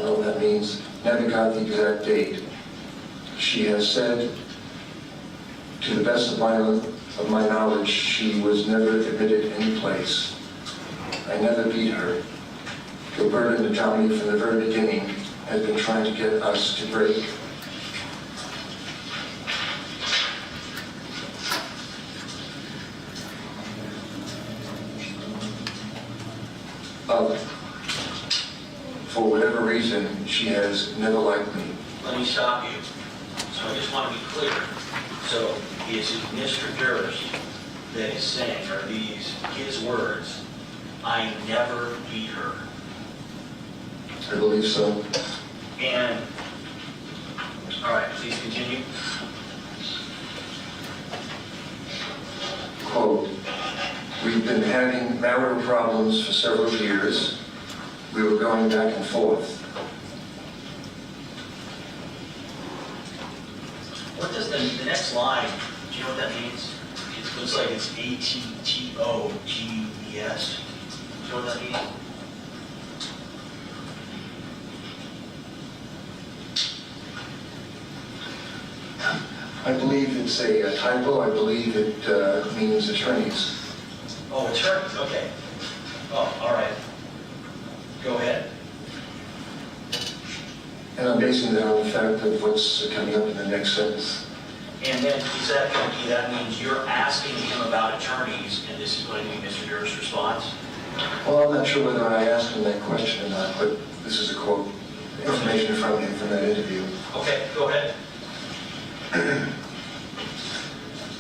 know what that means, never got the exact date. She has said, to the best of my knowledge, she was never admitted any place. I never beat her. Gilberta Najami from the very beginning has been trying to get us to break. For whatever reason, she has never liked me.
Let me stop you. So I just want to be clear. So is it Mr. Durst that is saying, are these his words, I never beat her?
I believe so.
And, all right, please continue.
Quote, we've been having marital problems for several years. We were going back and forth.
What does the next line, do you know what that means? It looks like it's ATTOGES. Do you know what that means?
I believe it's a typo. I believe it means attorneys.
Oh, attorneys, okay. Oh, all right. Go ahead.
And I'm basing that on the fact of what's coming up in the next sentence.
And then is that going to be, that means you're asking him about attorneys, and this is going to be Mr. Durst's response?
Well, I'm not sure whether I asked him that question or not, but this is a quote, information from him from that interview.
Okay, go ahead.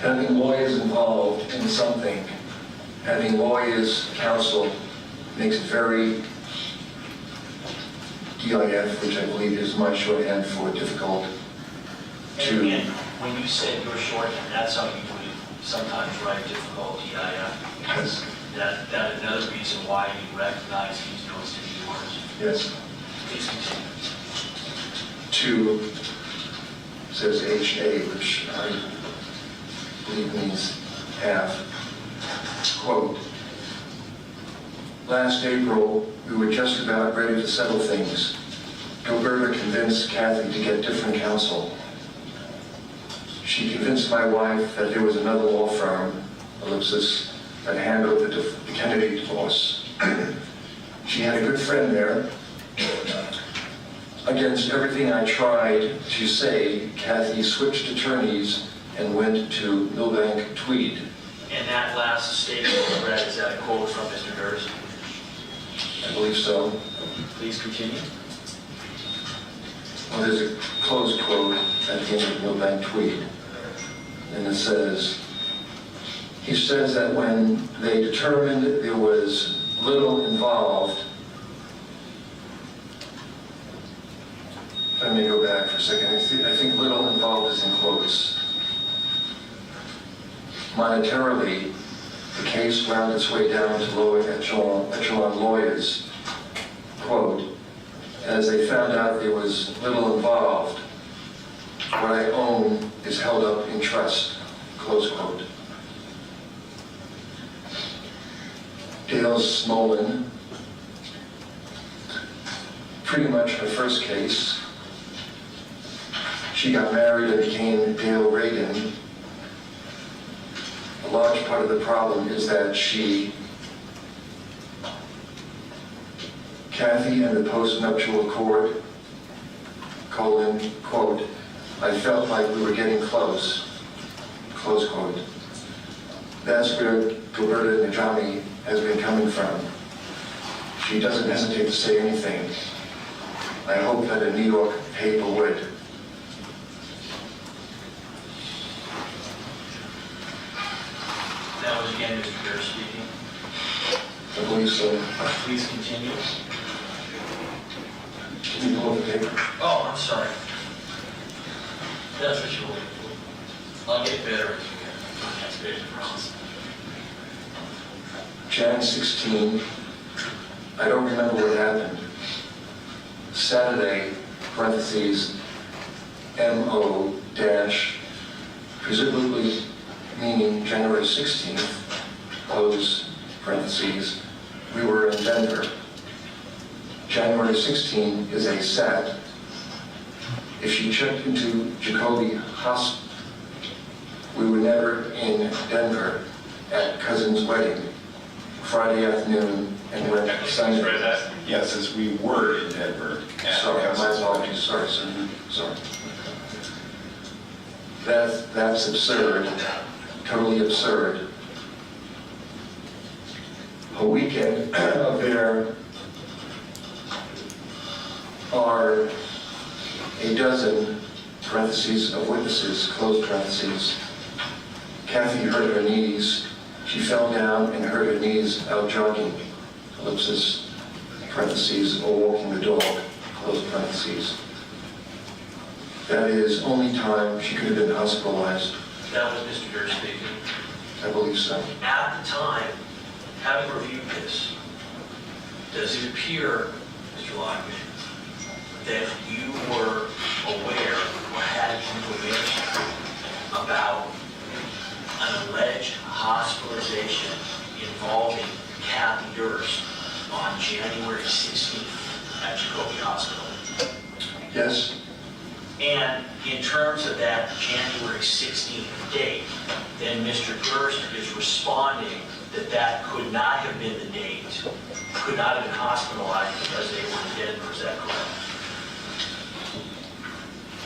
Having lawyers involved in something, having lawyers counsel makes it very DIF, which I believe is my shorthand for difficult to...
And when you said you're shorthand, that's how you would sometimes write difficult DIF.
Yes.
That another reason why you recognize these notes to be yours.
Yes.
Please continue.
Two says HA, which I believe means half. Quote, last April, we were just about ready to settle things. Gilberta convinced Kathy to get different counsel. She convinced my wife that there was another law firm, ellipsis, that handled the Kennedy divorce. She had a good friend there. Against everything I tried to say, Kathy switched attorneys and went to Milbank Tweed.
And that last statement you read, is that a quote from Mr. Durst?
I believe so.
Please continue.
Well, there's a closed quote at the end of Milbank Tweed. And it says, he says that when they determined there was little involved, if I may go back for a second, I think little involved is in quotes. Monetarily, the case wound its way down to lower echelon lawyers. Quote, as they found out there was little involved, what I own is held up in trust, close quote. Dale Smolin, pretty much her first case. She got married and became Dale Reagan. A large part of the problem is that Kathy and the post-nuptial accord, quote, I felt like we were getting close, close quote. That's where Gilberta Najami has been coming from. She doesn't hesitate to say anything. I hope that a New York paper would.
That was again Mr. Durst speaking.
I believe so.
Please continue.
Can you hold the paper?
Oh, I'm sorry. That's what you're looking for. I'll get better as you get next page, I promise.
Jan 16, I don't remember what happened. Saturday, parentheses, MO dash, presumably meaning January 16th, close parentheses, we were in Denver. January 16 is a Sat. If she checked into Jacoby Hospital, we were never in Denver at cousin's wedding, Friday afternoon, and went Sunday.
Yes, as we were in Denver.
Sorry, my apologies, sorry, sir, sorry. That's absurd, totally absurd. A weekend there are a dozen, parentheses, of witnesses, close parentheses. Kathy hurt her knees. She fell down and hurt her knees out jogging, ellipsis, parentheses, or walking the dog, close parentheses. That is only time she could have been hospitalized.
That was Mr. Durst speaking.
I believe so.
At the time, having reviewed this, does it appear, Mr. Lockman, that you were aware or had information about an alleged hospitalization involving Kathy Durst on January 16th at Jacoby Hospital?
Yes?
And in terms of that January 16th date, then Mr. Durst is responding that could not have been the date, could not have been hospitalized because they were dead, or is that correct?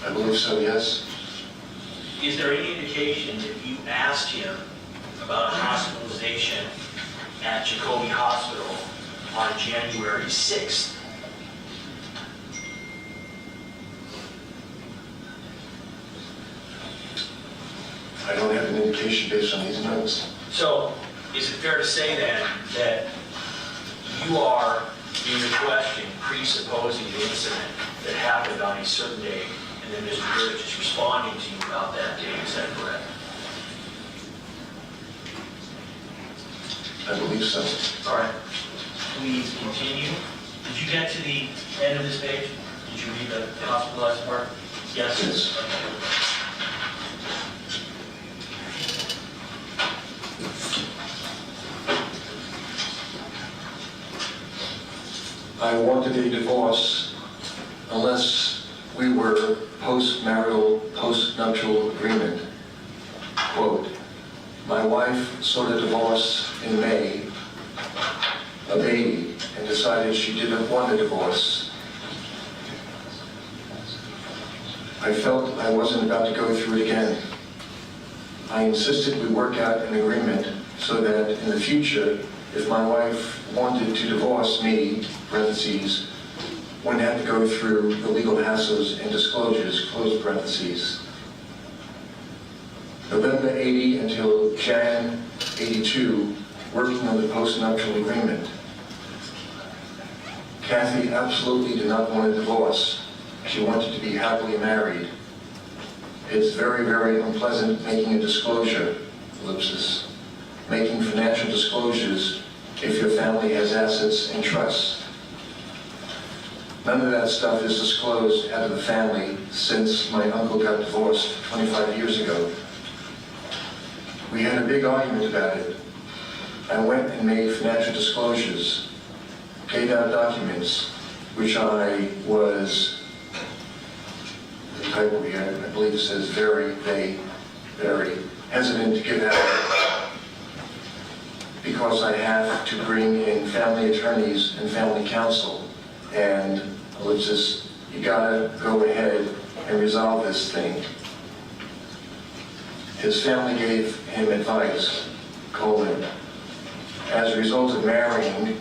I believe so, yes.
Is there any indication that you asked him about a hospitalization at Jacoby Hospital on January 6th?
I don't have an indication based on these notes.
So, is it fair to say then that you are, in your question, presupposing the incident that happened on a certain date, and then Mr. Durst is responding to you about that date, is that correct?
I believe so.
All right, please continue. Did you get to the end of this page? Did you read the hospitalized part? Yes?
Yes.
Okay.
I wanted a divorce unless we were post-marital, post-nuptial agreement. Quote, my wife sought a divorce in May of '80 and decided she didn't want a divorce. I felt I wasn't about to go through it again. I insisted we work out an agreement so that in the future, if my wife wanted to divorce me, parentheses, wouldn't have to go through the legal hassles and disclosures, close parentheses. November '80 until Jan '82, working on the post-nuptial agreement. Kathy absolutely did not want a divorce. She wanted to be happily married. It's very, very unpleasant making a disclosure, ellipsis, making financial disclosures if your family has assets and trusts. None of that stuff is disclosed out of the family since my uncle got divorced 25 years ago. We had a big argument about it. I went and made financial disclosures, gave out documents, which I was, the typo here, I believe it says very hesitant to give out because I have to bring in family attorneys and family counsel, and ellipsis, you gotta go ahead and resolve this thing. His family gave him advice, colon, as a result of marrying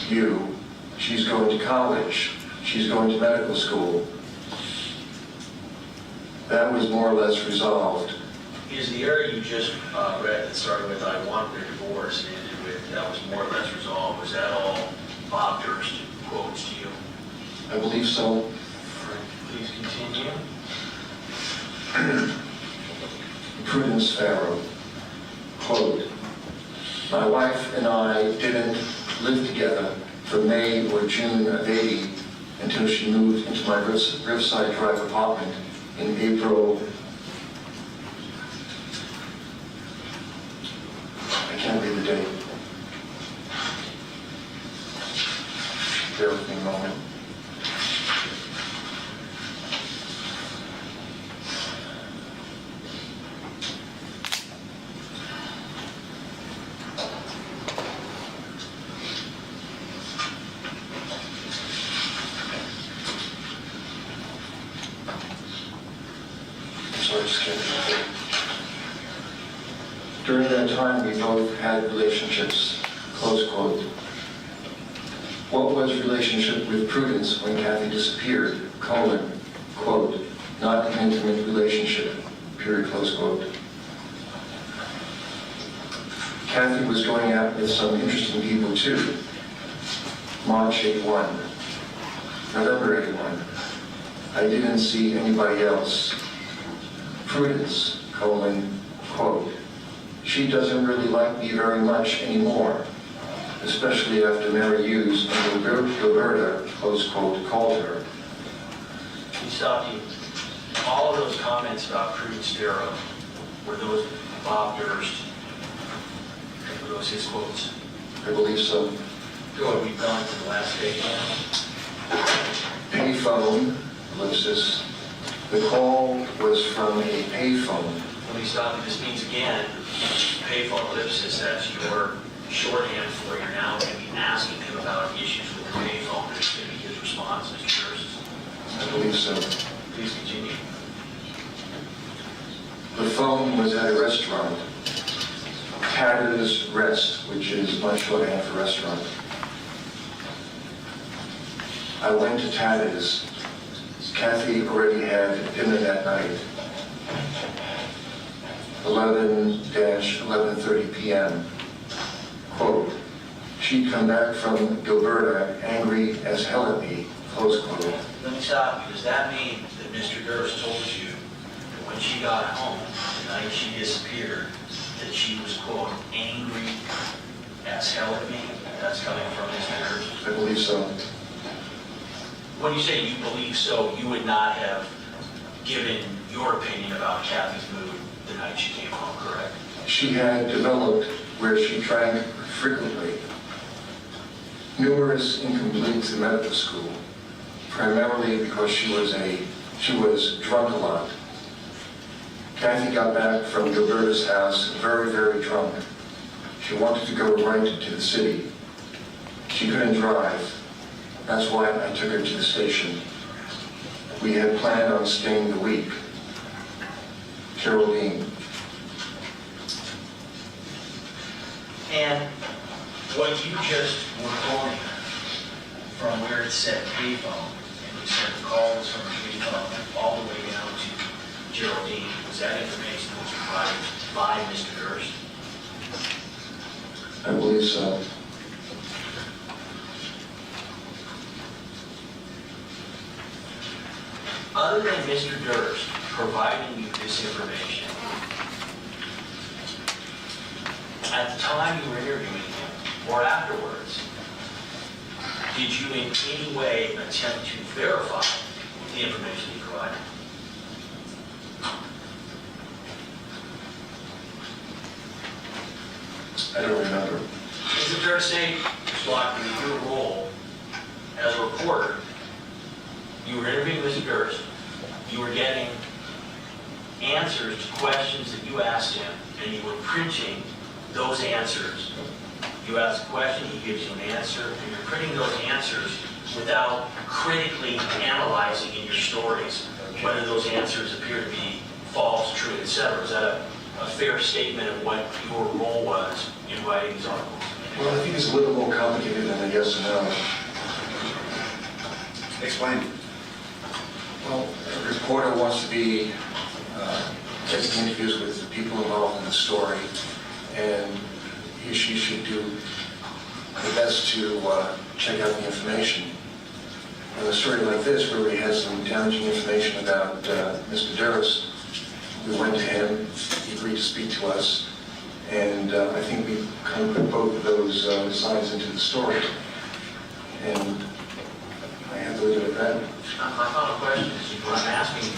you, she's going to college, she's going to medical school. That was more or less resolved.
Is the area you just read that started with I want a divorce and ended with that was more or less resolved, was that all Bob Durst quotes to you?
I believe so.
Please continue.
Prudence Farrow, quote, my wife and I didn't live together from May or June of '80 until she moved into my Riverside Drive apartment in April. I can't read the date. Bear with me a moment. During that time, we both had relationships, close quote. What was relationship with Prudence when Kathy disappeared, colon, quote, not an intimate relationship, period, close quote. Kathy was going out with some interesting people too. March '81, November '81. I didn't see anybody else. Prudence, colon, quote, she doesn't really like me very much anymore, especially after Mary Hughes and Gilberta, close quote, called her.
Can you stop you? All of those comments about Prudence Farrow, were those Bob Durst? Were those his quotes?
I believe so.
Good, we've gone to the last page now.
Payphone, ellipsis. The call was from a payphone.
me stop you. This means, again, payphone ellipsis, that's your shorthand for you're now going to be asking him about issues with the payphone. It's going to be his response, Mr. Durst.
I believe so.
Please continue.
The phone was at a restaurant, Tata's Rest, which is my shorthand for restaurant. I went to Tata's. Kathy already had dinner that night, 11-11:30 p.m. Quote, she'd come back from Gilberta angry as hell at me, close quote.
Let me stop you. Does that mean that Mr. Durst told you that when she got home, the night she disappeared, that she was, quote, angry as hell at me? That's coming from Mr. Durst.
I believe so.
When you say you believe so, you would not have given your opinion about Kathy's mood the night she came home, correct?
She had developed where she drank frequently, numerous incompletes in medical school, primarily because she was drunk a lot. Kathy got back from Gilberta's house very, very drunk. She wanted to go right to the city. She couldn't drive. That's why I took her to the station. We had planned on staying the week. Geraldine.
And what you just were quoting from where it said payphone, and you said the call was from a payphone all the way down to Geraldine, was that information that was provided by Mr. Durst?
I believe so.
Other than Mr. Durst providing you this information, at the time you were interviewing him, or afterwards, did you in any way attempt to verify the information he provided?
I don't remember.
Is it fair to say, Mr. Lockwood, that your role as a reporter, you were interviewing Mr. Durst, you were getting answers to questions that you asked him, and you were printing those answers. You ask a question, he gives you an answer, and you're printing those answers without critically analyzing in your stories whether those answers appear to be false, true, etc. Is that a fair statement of what your role was in writing these articles?
Well, I think it's a little more complicated than a yes or no.
Explain.
Well, a reporter wants to be taking interviews with the people involved in the story, and he or she should do the best to check out the information. In a story like this, where we had some damaging information about Mr. Durst, we went to him, he agreed to speak to us, and I think we kind of put both of those sides into the story. And I have to leave it at that.
My final question is, what I'm asking you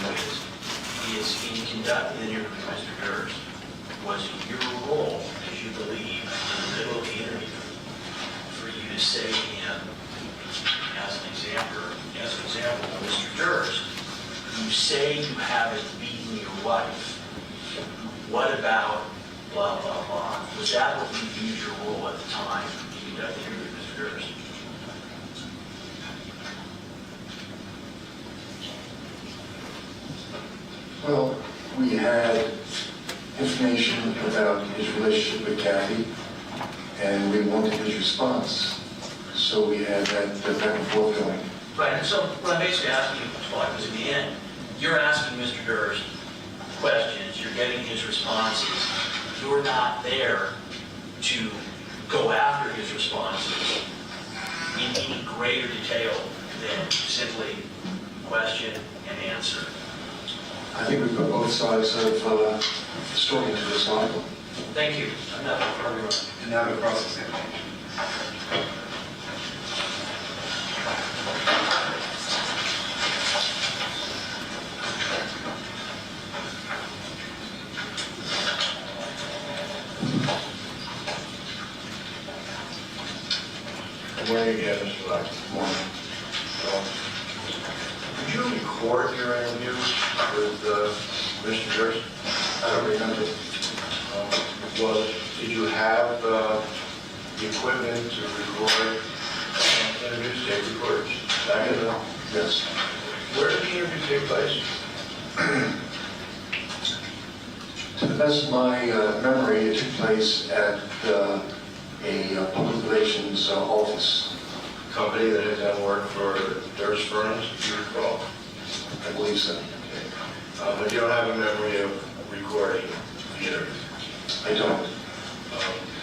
is in conducting the interview with Mr. Durst, was it your role, as you believe, in the middle of the interview, for you to say to him, as an example, Mr. Durst, you say you haven't beaten your wife. What about blah, blah, blah? Was that what you viewed your role at the time you conducted the interview with Mr. Durst?
Well, we had information about his relationship with Kathy, and we wanted his response. So we had that back and forth going.
Right, and so what I'm basically asking you, Mr. Black, was in the end, you're asking Mr. Durst questions, you're getting his responses. You're not there to go after his responses in any greater detail than simply question and answer.
I think we put both sides of the story into this article.
Thank you. I'm not further.
And now the cross-examination.
Good morning again, Mr. Black.
Good morning.
Did you record your interview with Mr. Durst?
I don't remember.
Well, did you have the equipment to record interviews, tape recorders? Back in the,
Yes.
where did the interview take place?
To the best of my memory, it took place at a public relations office.
Company that had done work for Durst firms, do you recall?
I believe so.
Okay. But you don't have a memory of recording the interview?
I don't.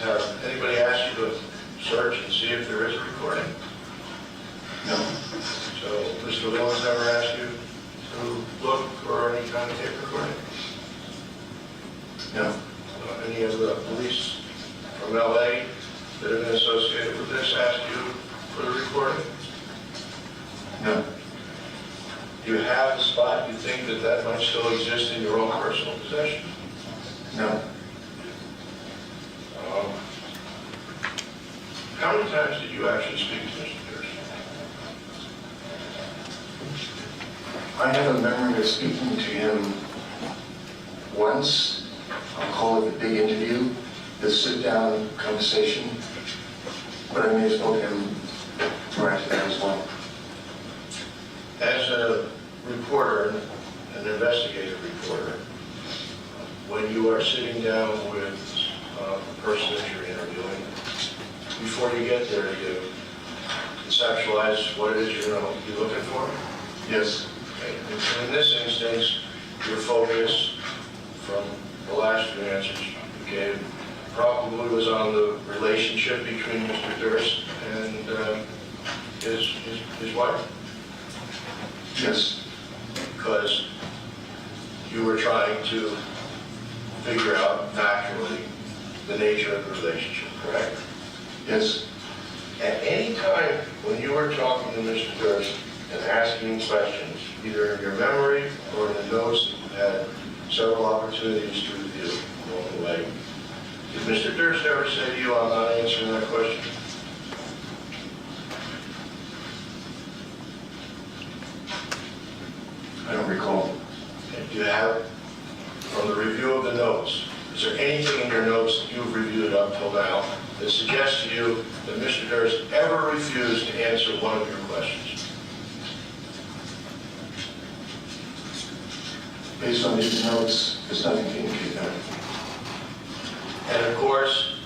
Have anybody asked you to search and see if there is a recording?
No.
So Mr. Lewis never asked you to look for any kind of tape recording?
No.
Any of the police from LA that have been associated with this asked you for the recording?
No.
Do you have the spot? You think that that might still exist in your own personal possession?
No.
How many times did you actually speak to Mr. Durst?
I have a memory of speaking to him once. I'll call it the big interview, the sit-down conversation. But I may have spoken to him prior to that as well.
As a reporter, an investigative reporter, when you are sitting down with the person that you're interviewing, before you get there, you conceptualize what it is you're looking for?
Yes.
Okay. And in this instance, your focus from the last few answers you gave probably was on the relationship between Mr. Durst and his wife?
Yes.
Because you were trying to figure out factually the nature of the relationship, correct?
Yes.
At any time when you were talking to Mr. Durst and asking questions, either in your memory or in the notes that you had several opportunities to review along the way, did Mr. Durst ever say to you, "I'm not answering that question"?
I don't recall.
And do you have, from the review of the notes, is there anything in your notes that you've reviewed up till now that suggests to you that Mr. Durst ever refused to answer one of your questions?
Based on these notes, there's nothing to indicate that.
And of course,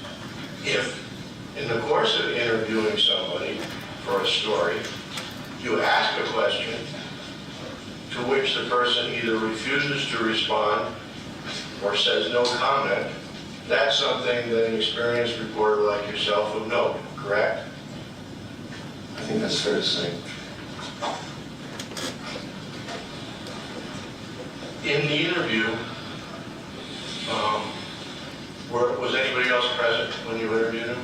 if in the course of interviewing somebody for a story, you ask a question to which the person either refuses to respond or says no comment, that's something that an experienced reporter like yourself would know, correct?
I think that's fair to say.
In the interview, was anybody else present when you interviewed him?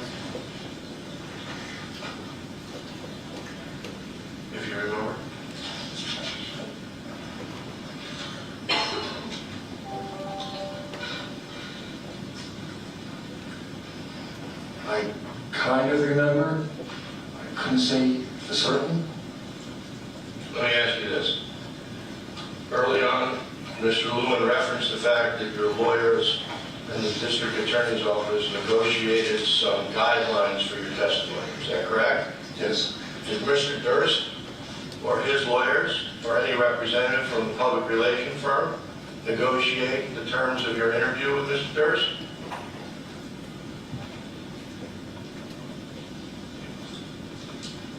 If you remember.
I kind of remember. I couldn't say for certain.
Let me ask you this. Early on, Mr. Lewin referenced the fact that your lawyers and the district attorney's office negotiated some guidelines for your testimony. Is that correct?
Yes.
Did Mr. Durst or his lawyers or any representative from the public relation firm negotiate the terms of your interview with Mr. Durst?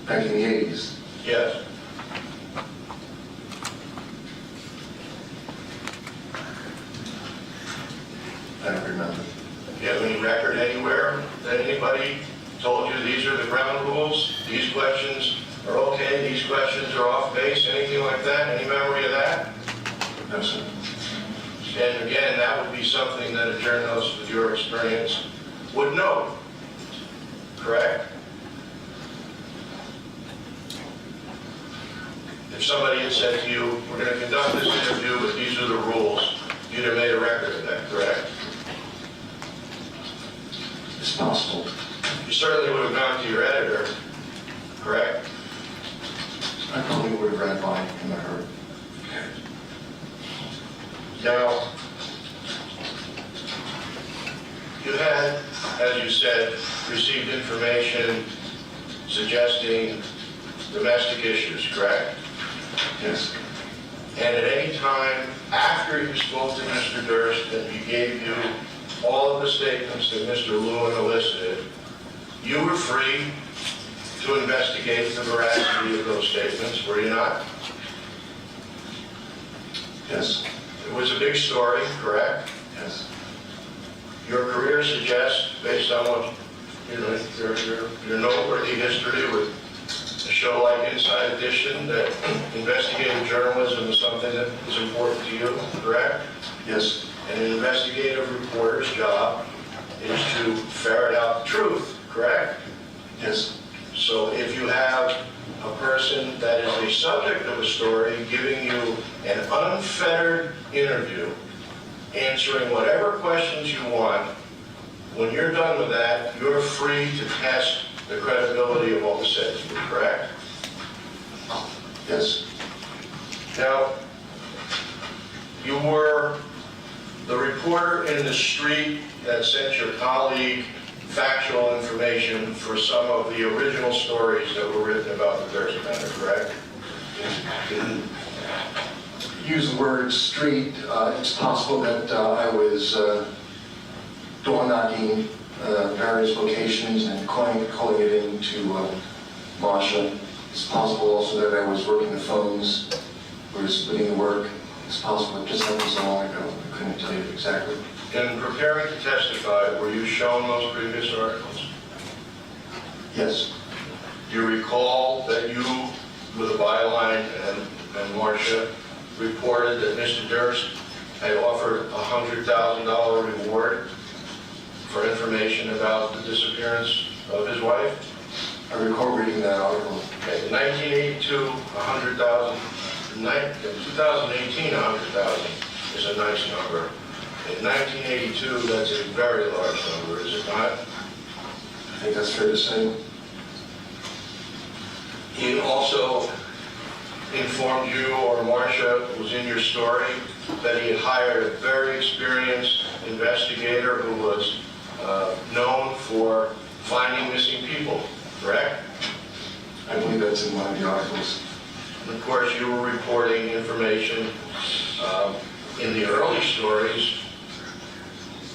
Back in the 80s.
Yes.
I don't remember.
Do you have any record anywhere that anybody told you these are the ground rules, these questions are okay, these questions are off base, anything like that? Any memory of that?
No, sir.
And again, that would be something that a journalist with your experience would know, correct? If somebody had said to you, we're going to conduct this interview, but these are the rules, you'd have made a record of that, correct?
It's possible.
You certainly would have gone to your editor, correct?
I probably would have read mine in a hurry.
Now, You had, as you said, received information suggesting domestic issues, correct?
Yes.
And at any time after you spoke to Mr. Durst and he gave you all of the statements that Mr. Lewin elicited, you were free to investigate the veracity of those statements, were you not?
Yes.
It was a big story, correct?
Yes.
Your career suggests, based on what, your noteworthy history with a show like Inside Edition, that investigative journalism is something that is important to you, correct?
Yes.
And an investigative reporter's job is to ferret out the truth, correct?
Yes.
So if you have a person that is a subject of a story giving you an unfettered interview, answering whatever questions you want, when you're done with that, you're free to test the credibility of what was said to you, correct?
Yes.
Now, you were the reporter in the street that sent your colleague factual information for some of the original stories that were written about the Durst matter, correct?
Didn't use the word street. It's possible that I was door knocking various locations and calling it into Marsha. It's possible also that I was working the phones, or splitting the work. It's possible. It just happened so long ago. I couldn't tell you exactly.
In preparing to testify, were you shown those previous articles?
Yes.
Do you recall that you, with a byline and Marcia, reported that Mr. Durst had offered a $100,000 reward for information about the disappearance of his wife?
I recall reading that article.
Okay, in 1982, 100,000. In 2018, 100,000 is a nice number. In 1982, that's a very large number, is it not?
I think that's fair to say.
He also informed you, or Marcia was in your story, that he had hired a very experienced investigator who was known for finding missing people, correct?
I believe that's in one of the articles.
And of course, you were reporting information in the early stories,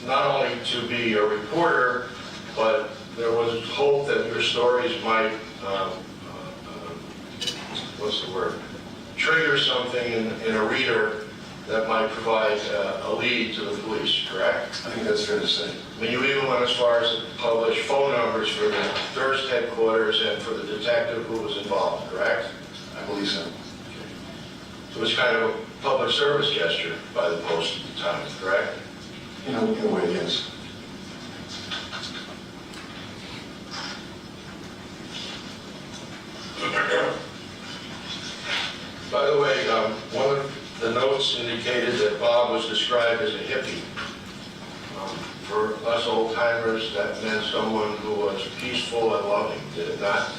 not only to be a reporter, but there was hope that your stories might, trigger something in a reader that might provide a lead to the police, correct?
I think that's fair to say.
I mean, you even went as far as to publish phone numbers for the Durst headquarters and for the detective who was involved, correct?
I believe so.
So it was kind of a public service gesture by the Post at the time, correct?
In a way, yes.
By the way, one of the notes indicated that Bob was described as a hippie. For us old-timers, that meant someone who was peaceful and loving, did it not?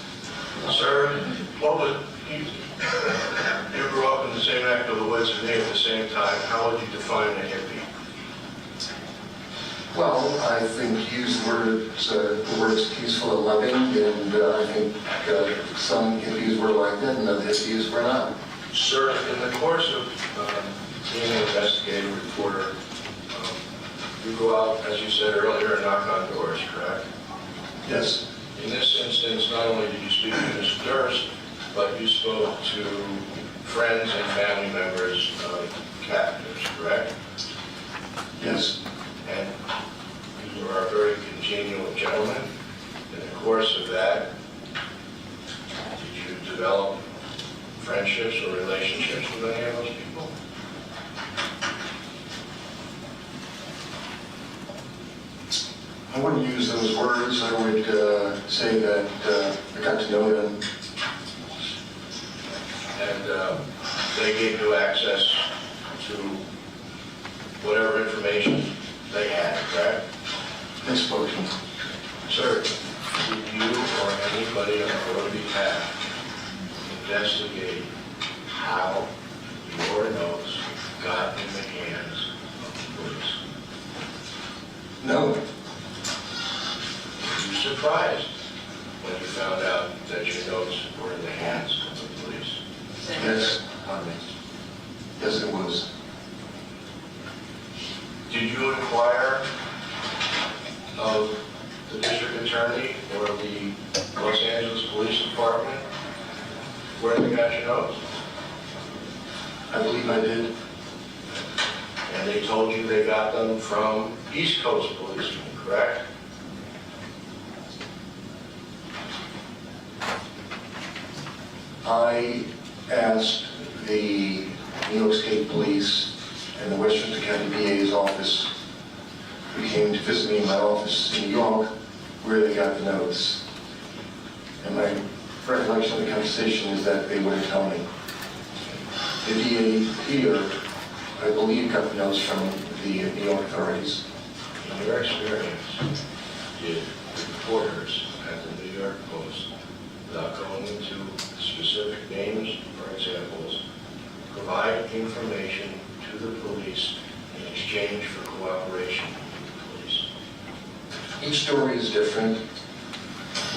Sir, what was, you grew up in the same neck of the woods as me at the same time. How would you define a hippie?
Well, I think you used the words peaceful and loving, and I think some hippies were like that and other hippies were not.
Sir, in the course of being an investigative reporter, you go out, as you said earlier, and knock on doors, correct?
Yes.
In this instance, not only did you speak to Mr. Durst, but you spoke to friends and family members of captives, correct?
Yes.
And you are a very congenial gentleman. In the course of that, did you develop friendships or relationships with any of those people?
I wouldn't use those words. I would say that I got to know them.
And they gave you access to whatever information they had, correct?
They spoke to me.
Sir, did you or anybody on your behalf investigate how your notes got in the hands of the police?
No.
surprised when you found out that your notes were in the hands of the police?
Yes. Yes, it was.
Did you inquire of the district attorney or the Los Angeles Police Department where they got your notes?
I believe I did.
And they told you they got them from East Coast policemen, correct?
I asked the New York State Police and the Westchester County DA's office, who came to visit me in my office in New York, where they got the notes. And my recollection of the conversation is that they wouldn't tell me. The DA here, I believe, got the notes from the New York authorities.
In your experience, did reporters at the New York Post, without going into specific names or examples, provide information to the police in exchange for cooperation with the police?
Each story is different.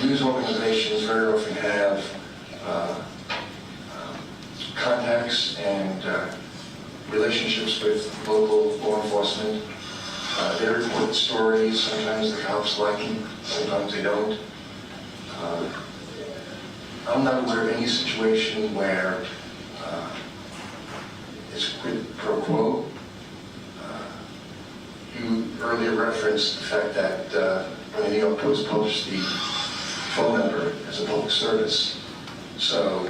News organizations very often have contacts and relationships with local law enforcement. They report stories. Sometimes the cops like them, sometimes they don't. I'm not aware of any situation where it's quid pro quo. You earlier referenced the fact that when the New York Post published the phone number as a public service, so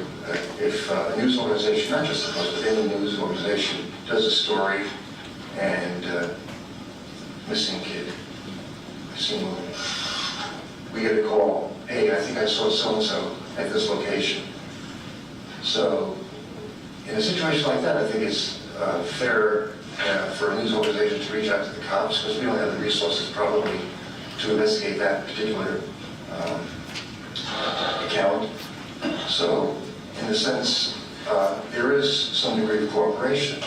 if a news organization, not just the Post, but any news organization, does a story and missing kid, missing woman, we get a call, hey, I think I saw so-and-so at this location. So in a situation like that, I think it's fair for a news organization to reach out to the cops, because we don't have the resources probably to investigate that particular account. So in a sense, there is some degree of cooperation,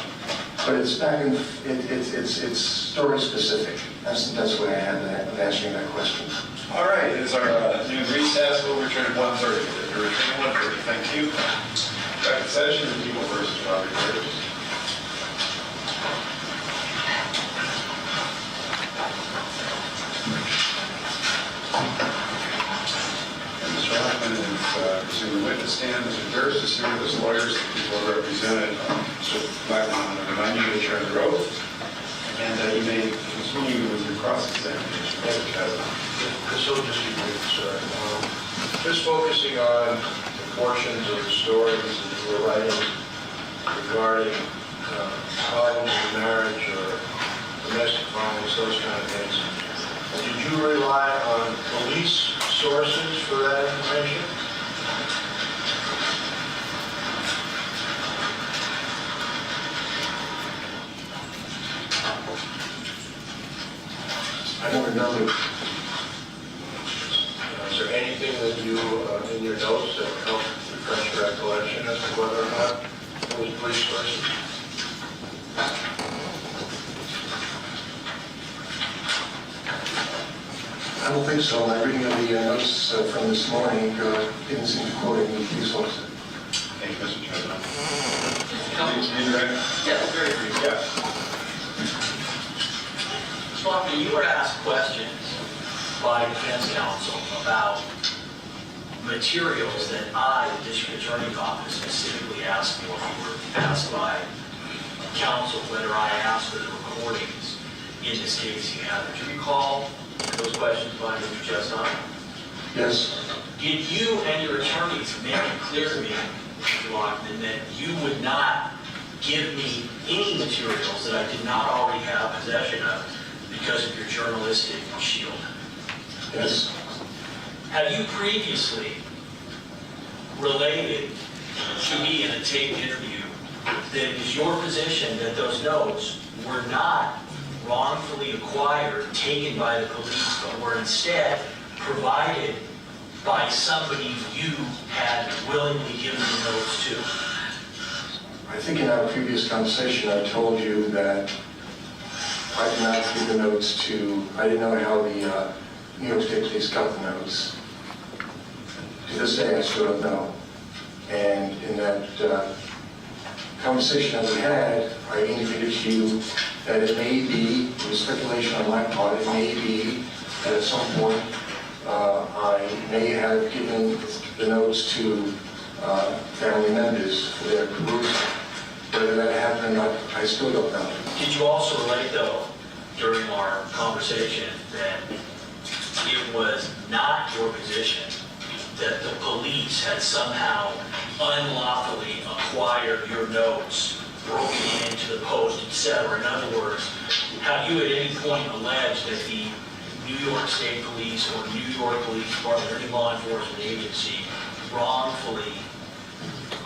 but it's it's story specific. That's the way I have of answering that question.
All right, it is our new recess. We'll return at 1:30. We'll return at 1:30. Thank you. Back in session, the People versus Robert Durst. And Mr. Hoffman is resuming the witness stand. Mr. Durst is here with his lawyers. The people are represented. Mr. Blackmon, I remind you to turn the oath, and you may continue with your cross-examination.
This will just be brief, sir. Just focusing on the portions of the stories that you were writing regarding problems in marriage or domestic violence, those kind of things. Did you rely on police sources for that information?
I don't remember.
Is there anything that you, in your notes, that helped refresh your recollection as to whether or not it was police sources?
I don't think so. My reading of the notes from this morning didn't seem to quote any police officer.
Thank you, Mr. Chairman.
Yes, very brief.
Yes.
Mr. Hoffman, you were asked questions by defense counsel about materials that I, the district attorney's office, specifically asked for. You were asked by counsel whether I asked for the recordings in this case you have. Do you recall those questions by Mr. Chestnut?
Yes.
Did you and your attorneys make it clear to me, Mr. Lockman, that you would not give me any materials that I did not already have possession of because of your journalistic shield?
Yes.
Have you previously related to me in a taped interview that it is your position that those notes were not wrongfully acquired, taken by the police, but were instead provided by somebody you had willingly given the notes to?
I think in our previous conversation I told you that I did not give the notes to, I didn't know how the New York State Police got the notes. To this day, I still don't know. And in that conversation that we had, I indicated to you that it may be, it was speculation on my part, it may be that at some point I may have given the notes to family members for their perusal. Whether that happened or not, I still don't know.
Did you also relate, though, during our conversation, that it was not your position that the police had somehow unlawfully acquired your notes, broken into the post, etc.? In other words, have you at any point alleged that the New York State Police or New York Police Department or any law enforcement agency wrongfully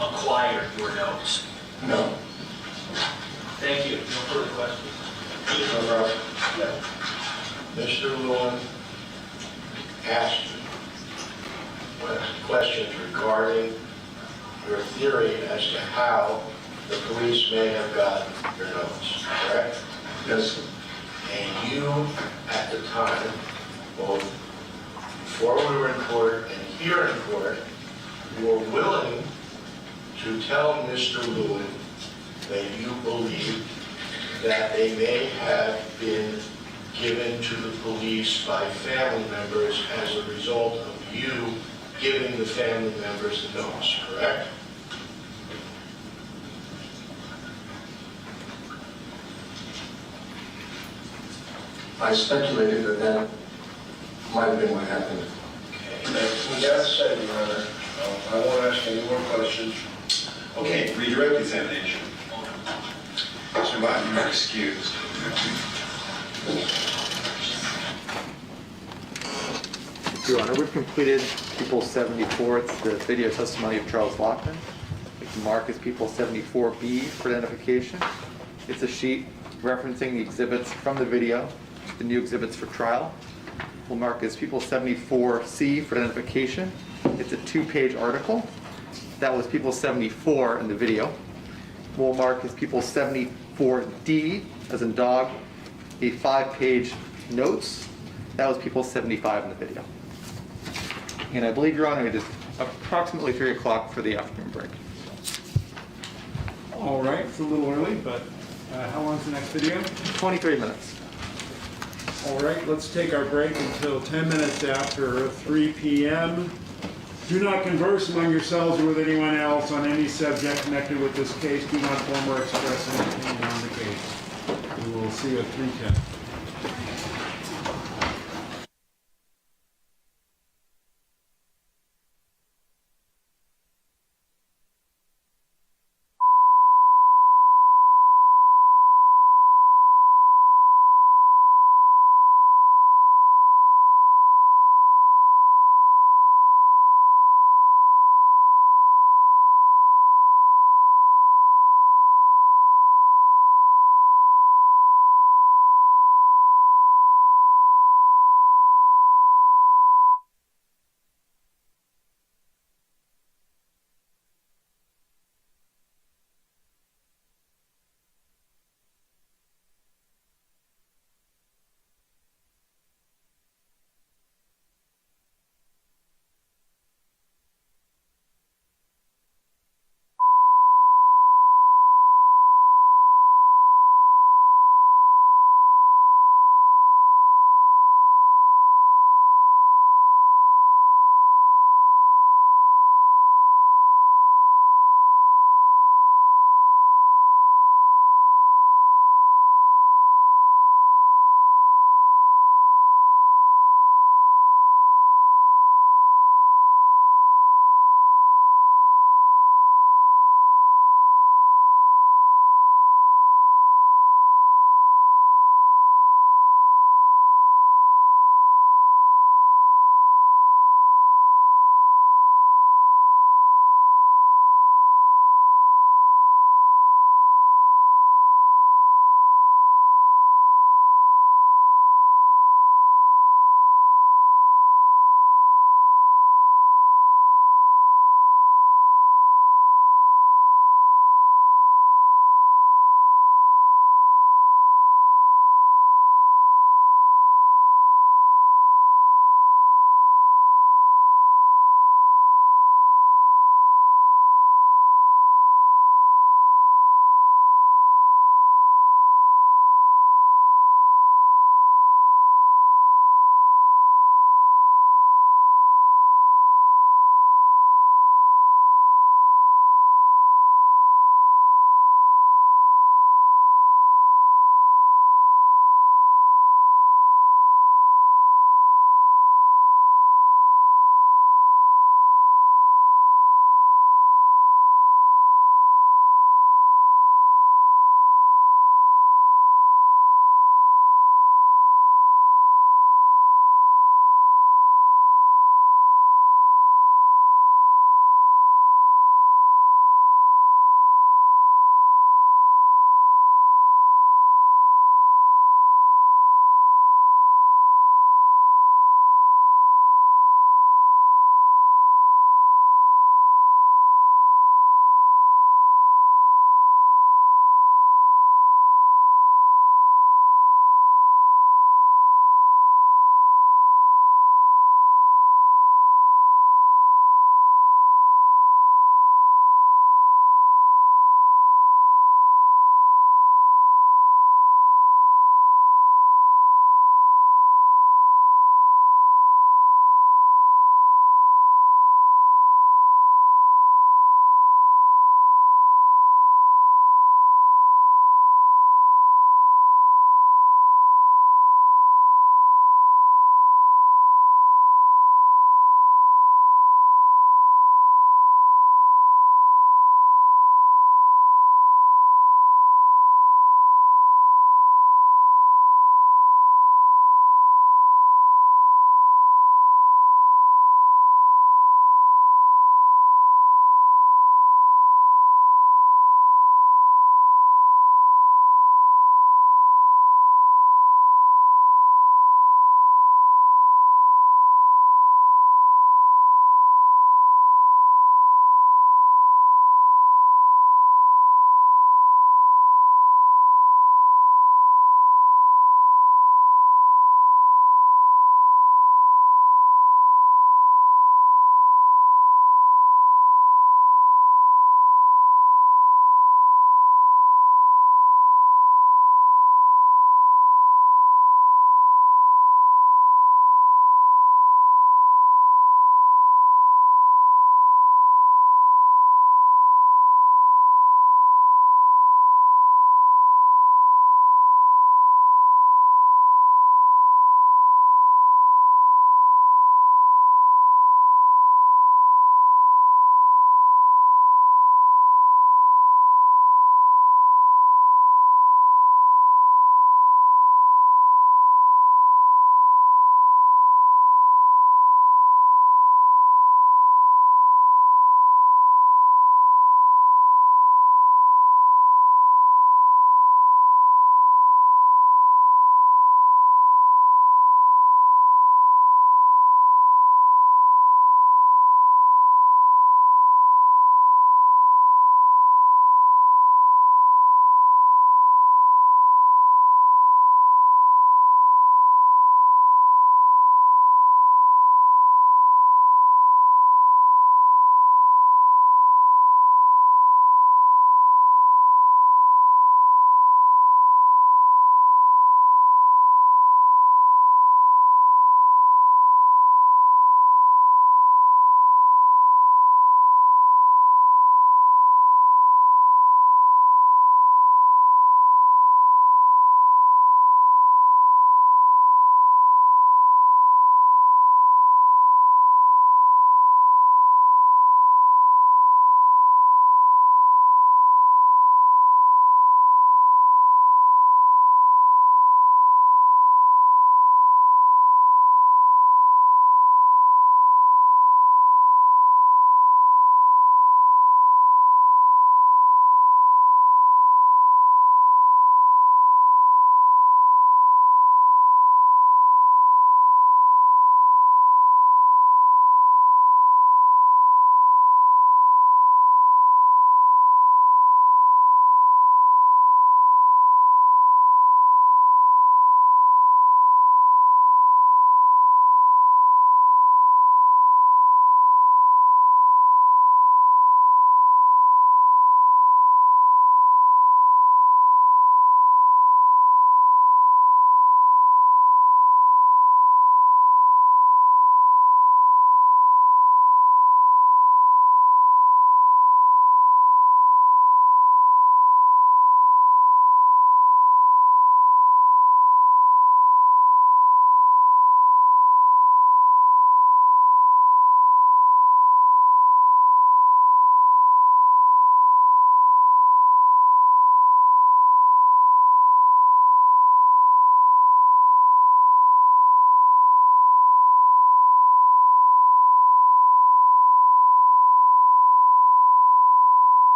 acquired your notes?
No.
Thank you. No further questions.
Mr. Lewin asked questions regarding your theory as to how the police may have gotten your notes, correct?
Yes.
And you, at the time, both before we were in court and here in court, were willing to tell Mr. Lewin that you believe that they may have been given to the police by family members as a result of you giving the family members the notes, correct?
I speculated that that might have been what happened.
With that said, Your Honor, I won't ask any more questions. Okay, redirect examination. Mr. Martin, you are excused.
Your Honor, we've completed People 74. It's the video testimony of Charles Lockman. We can mark as People 74B for identification. It's a sheet referencing the exhibits from the video, the new exhibits for trial. We'll mark as People 74C for identification. It's a 2-page article. That was People 74 in the video. We'll mark as People 74D, as in dog, a 5-page notes. That was People 75 in the video. And I believe, Your Honor, it is approximately 3 o'clock for the afternoon break.
All right, it's a little early, but how long's the next video?
23 minutes.
All right, let's take our break until 10 minutes after 3 p.m. Do not converse among yourselves or with anyone else on any subject connected with this case. Do not form or express an opinion on the case. We will see you at 3:10.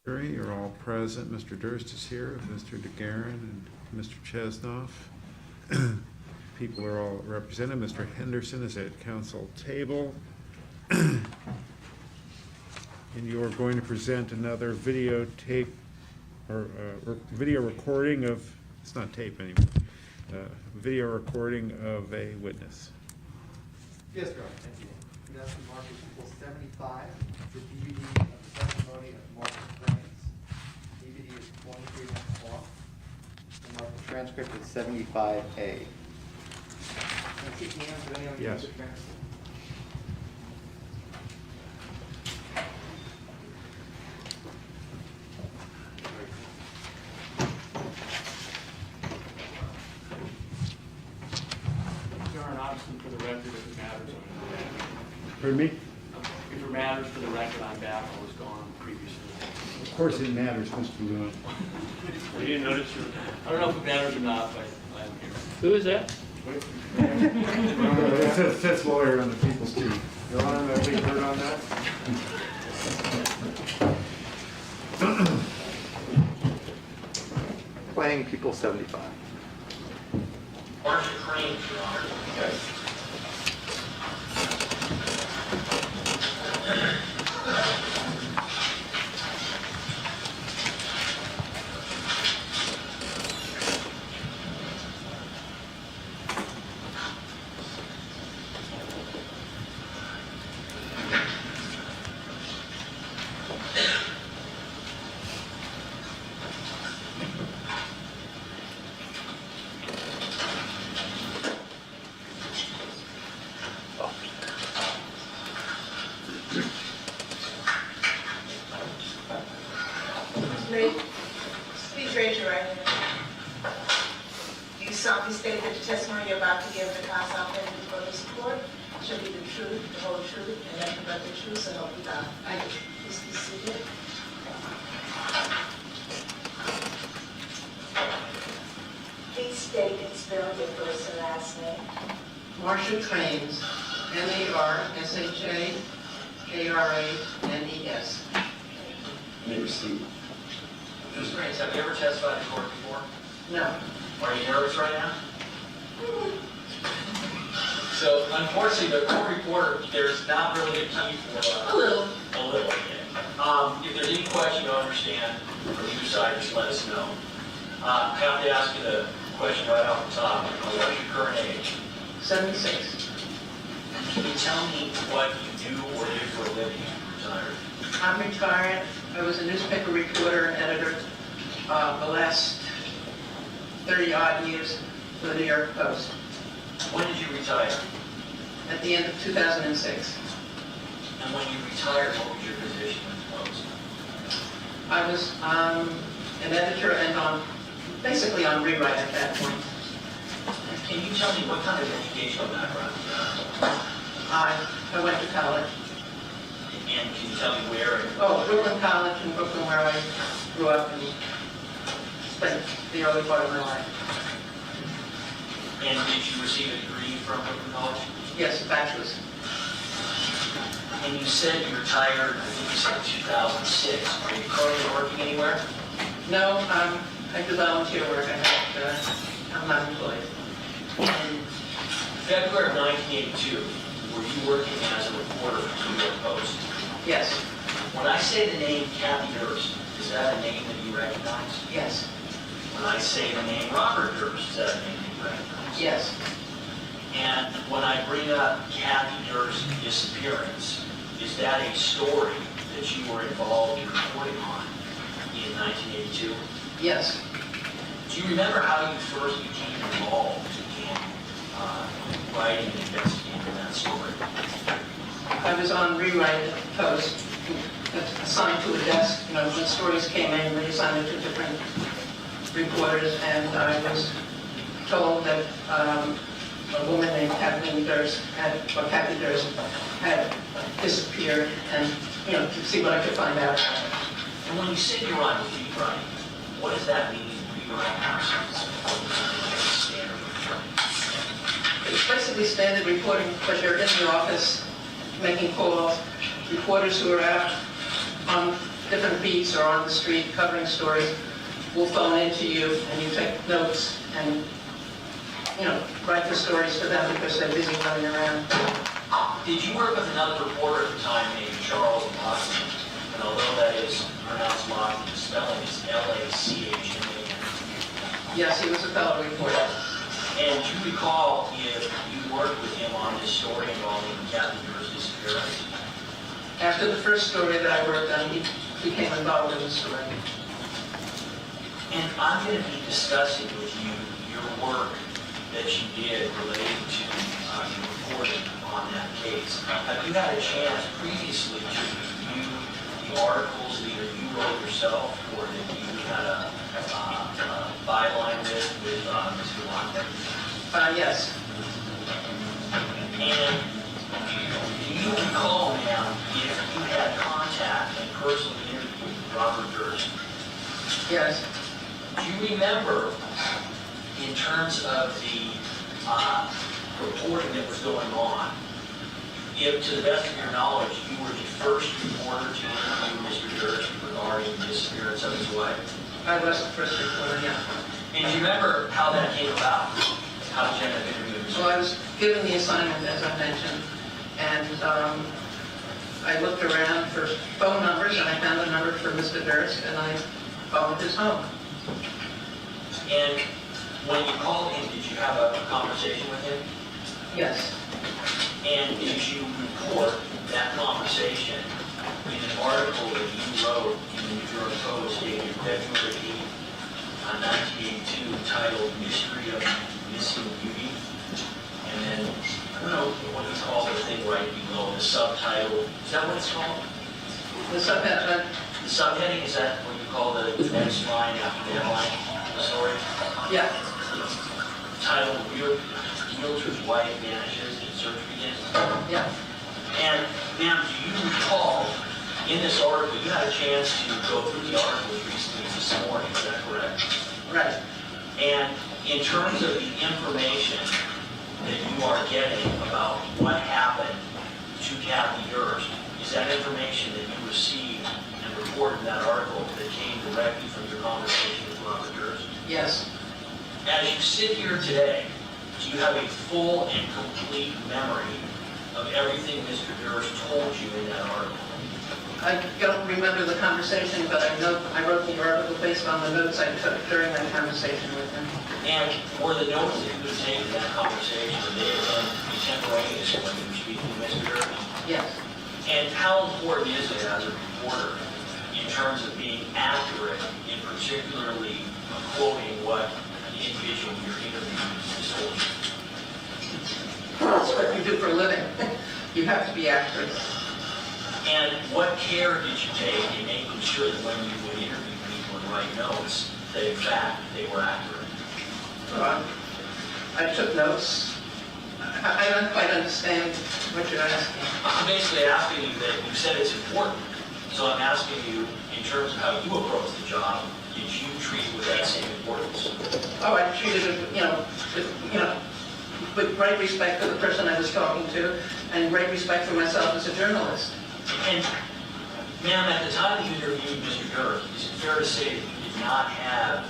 You're all present. Mr. Durst is here, Mr. DeGuerin, and Mr. Chesnoff. People are all represented. Mr. Henderson is at council table. And you are going to present another videotape or video recording of, it's not tape anymore, video recording of a witness.
Yes, Your Honor, thank you. Good afternoon, Mark equals 75, the DVD of the testimony of Mark Cranes. DVD is 23 minutes long, and Mark, the transcript is 75A. Can I see the hands of anyone?
Yes.
Who needs the transcript?
Obviously, for the record, if it matters, I'm back.
Pardon me?
If it matters for the record, I'm back. I was gone previously.
Of course it matters, Mr. Lewin.
You didn't notice your, I don't know if it matters or not, but I'm here.
Who is that?
That's lawyer on the people's team.
Your Honor, have we heard on that?
Playing People 75.
Marcia Crane, Your Honor.
Please raise your right hand. Do you solemnly state that the testimony you're about to give the counsel pending before this court shall be the truth, the whole truth, and nothing but the truth, so help you God? I do. Please be seated. Please state and spell your first and last name.
Marcia Cranes, MARSHAKRANES.
May proceed. Ms. Cranes, have you ever testified in court before?
No.
Are you nervous right now? So unfortunately, the court reporter, there's not really a key for
A little.
A little, okay. If there's any question you don't understand from either side, just let us know. I have to ask you the question right off the top. What's your current age?
76.
Can you tell me what you do or did for a living after retired?
I'm retired. I was a newspaper reporter and editor the last 30-odd years for the New York Post.
When did you retire?
At the end of 2006.
And when you retired, what was your position with the Post?
I was an editor and basically on rewrite at that point.
Can you tell me what kind of educational background you have?
I went to college.
And can you tell me where?
Brooklyn College in Brooklyn, where I grew up and spent the early part of my life.
And did you receive a degree from Brooklyn College?
Yes, a bachelor's.
And you said you retired, I think you said 2006. Are you currently working anywhere?
No, I do volunteer work. I'm not employed.
In February of 1982, were you working as a reporter for the New York Post?
Yes.
When I say the name Kathy Durst, is that a name that you recognize?
Yes.
When I say the name Robert Durst, is that a name that you recognize?
Yes.
And when I bring up Kathy Durst's disappearance, is that a story that you were involved in reporting on in 1982?
Yes.
Do you remember how you first became involved in writing and investigating that story?
I was on rewrite at the Post, assigned to a desk. When stories came in, they assigned it to different reporters, and I was told that a woman named Kathleen Durst Kathy Durst had disappeared, and to see what I could find out.
And when you say you're on rewrite, what does that mean? Rewrite versus standard reporting?
It's basically standard reporting because you're in the office making calls. Reporters who are out on different beats or on the street covering stories will phone into you and you take notes and, write the stories to them because they're busy running around.
Did you work with another reporter at the time named Charles Lockman? And although that is pronounced Lockman, the spelling is Lachman.
Yes, he was a fellow reporter.
And do you recall if you worked with him on this story involving Kathleen Durst's disappearance?
After the first story that I worked on, he became involved in the story.
And I'm going to be discussing with you your work that you did relating to your reporting on that case. Have you had a chance previously to review the articles that either you wrote yourself or that you had a byline with Mr. Lockman?
Yes.
And do you recall, ma'am, if you had contact and personally interviewed Robert Durst?
Yes.
Do you remember, in terms of the reporting that was going on, if, to the best of your knowledge, you were the first reporter to interview Mr. Durst regarding the disappearance of his wife?
I was the first reporter, yeah.
And do you remember how that came about? How did you end up interviewing Mr.
So I was given the assignment, as I mentioned, and I looked around for phone numbers, and I found a number for Mr. Durst, and I phoned his home.
And when you called him, did you have a conversation with him?
Yes.
And did you report that conversation in an article that you wrote in the New York Post dated February 8, 1982, titled Mystery of Missing Beauty? And then, what do you call the thing right below, the subtitle? Is that what it's called?
The subheading?
The subheading, is that what you call the next line after the headline of the story?
Yeah.
Titled Realtor's Wife Vanishes and Search Begins?
Yeah.
And ma'am, do you recall, in this article, you had a chance to go through the article recently this morning, is that correct?
Right.
And in terms of the information that you are getting about what happened to Kathy Durst, is that information that you received and reported in that article that came directly from your conversation with Robert Durst?
Yes.
As you sit here today, do you have a full and complete memory of everything Mr. Durst told you in that article?
I don't remember the conversation, but I know I wrote the article based on the notes I took during that conversation with him.
And were the notes that you would take in that conversation, were they then contemporaneous when you were speaking to Mr. Durst?
Yes.
And how important is it as a reporter in terms of being accurate in particularly quoting what the individual you're interviewing is told you?
That's what you do for a living. You have to be accurate.
And what care did you take in making sure that when you would interview people and write notes, that in fact they were accurate?
I took notes. I don't quite understand what you're asking.
I'm basically asking you that you said it's important, so I'm asking you in terms of how you approach the job, did you treat it with that same importance?
Oh, I treated it, with great respect for the person I was talking to, and great respect for myself as a journalist.
And, ma'am, at the time that you interviewed Mr. Durst, is it fair to say that you did not have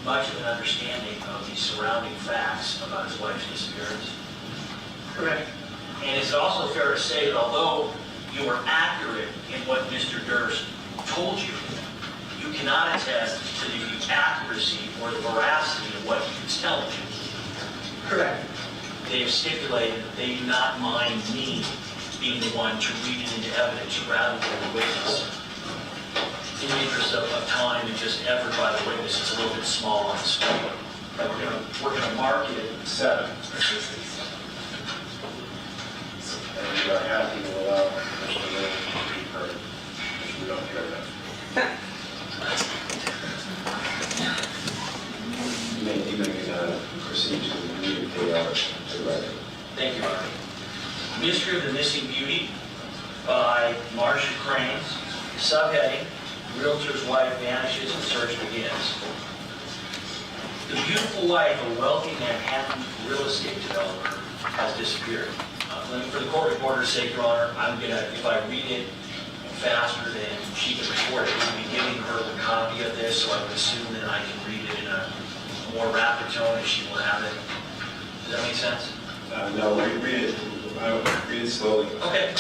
much of an understanding of the surrounding facts about his wife's disappearance?
Correct.
And is it also fair to say that although you were accurate in what Mr. Durst told you, you cannot attest to the accuracy or the veracity of what he was telling you?
Correct.
They have stipulated that they do not mind me being the one to read it into evidence rather than the witness. In the interest of time and just effort by the witness, it's a little bit small on the screen. But we're going to mark it 7.
And we are happy to allow Mr. Lynn to be heard, if we don't hear that. You may proceed to read the record.
Thank you, Mark. Mystery of the Missing Beauty by Marcia Cranes. Subheading, Realtor's Wife Vanishes and Search Begins. The beautiful wife of a wealthy Manhattan real estate developer has disappeared. For the court reporter's sake, Your Honor, I'm going to, if I read it faster than she can record it. We'll be giving her the copy of this, so I would assume that I can read it in a more rapid tone if she will have it. Does that make sense?
No, read it slowly.
Okay.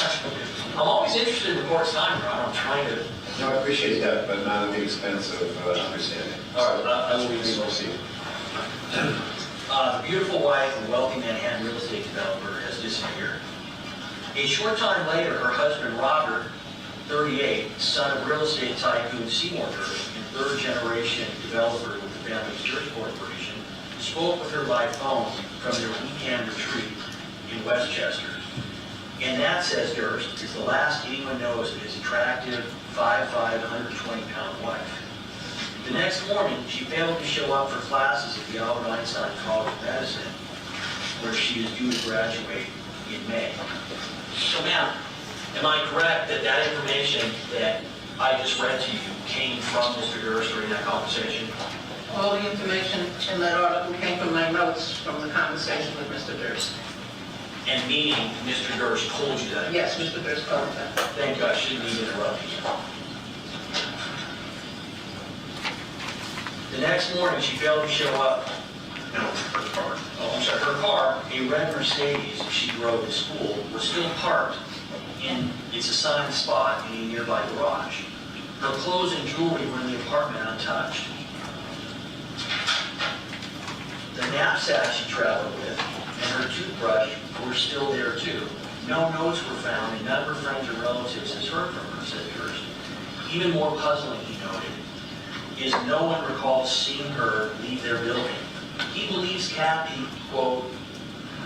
I'm always interested in the court's time, Ron. I'm trying to...
No, I appreciate that, but not at the expense of understanding.
All right, I will
Please proceed.
The beautiful wife and wealthy Manhattan real estate developer has disappeared. A short time later, her husband Robert, 38, son of real estate tycoon Seymour Durst and third-generation developer with the Beverly Hills Corporation, spoke with her by phone from their weekend retreat in Westchester. And that, says Durst, is the last anyone knows of his attractive, 5'5", 120-pound wife. The next morning, she failed to show up for classes at the Albert Einstein College of Medicine, where she is due to graduate in May. So, ma'am, am I correct that that information that I just read to you came from Mr. Durst during that conversation?
All the information in that article came from my notes from the conversation with Mr. Durst.
And meaning Mr. Durst told you that?
Yes, Mr. Durst told me that.
Thank you, I shouldn't even interrupt you. The next morning, she failed to show up. No, her car. Oh, I'm sorry. Her car, a red Mercedes she drove to school, was still parked in its assigned spot in a nearby garage. Her clothes and jewelry were in the apartment untouched. The knapsack she traveled with and her toothbrush were still there too. No notes were found, and none of her friends or relatives has heard from her, said Durst. Even more puzzling, he noted, is no one recalls seeing her leave their building. He believes Kathy, quote,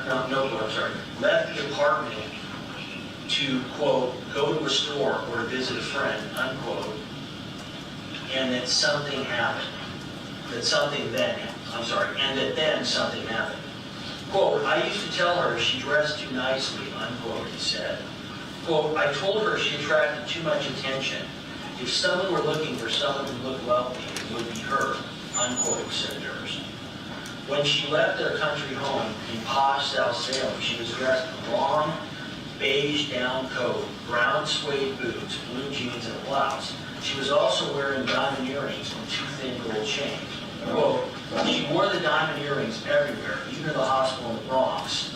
left the apartment to, quote, go to a store or to visit a friend, unquote, and that something happened. And that then something happened. Quote, I used to tell her she dressed too nicely, unquote, he said. Quote, I told her she attracted too much attention. If someone were looking for someone who looked wealthy, it would be her, unquote, said Durst. When she left their country home in posh South Salem, she was dressed in long, beige down coat, brown suede boots, blue jeans, and a blouse. She was also wearing diamond earrings and two thin gold chains. Quote, she wore the diamond earrings everywhere, even in the hospital in the Bronx.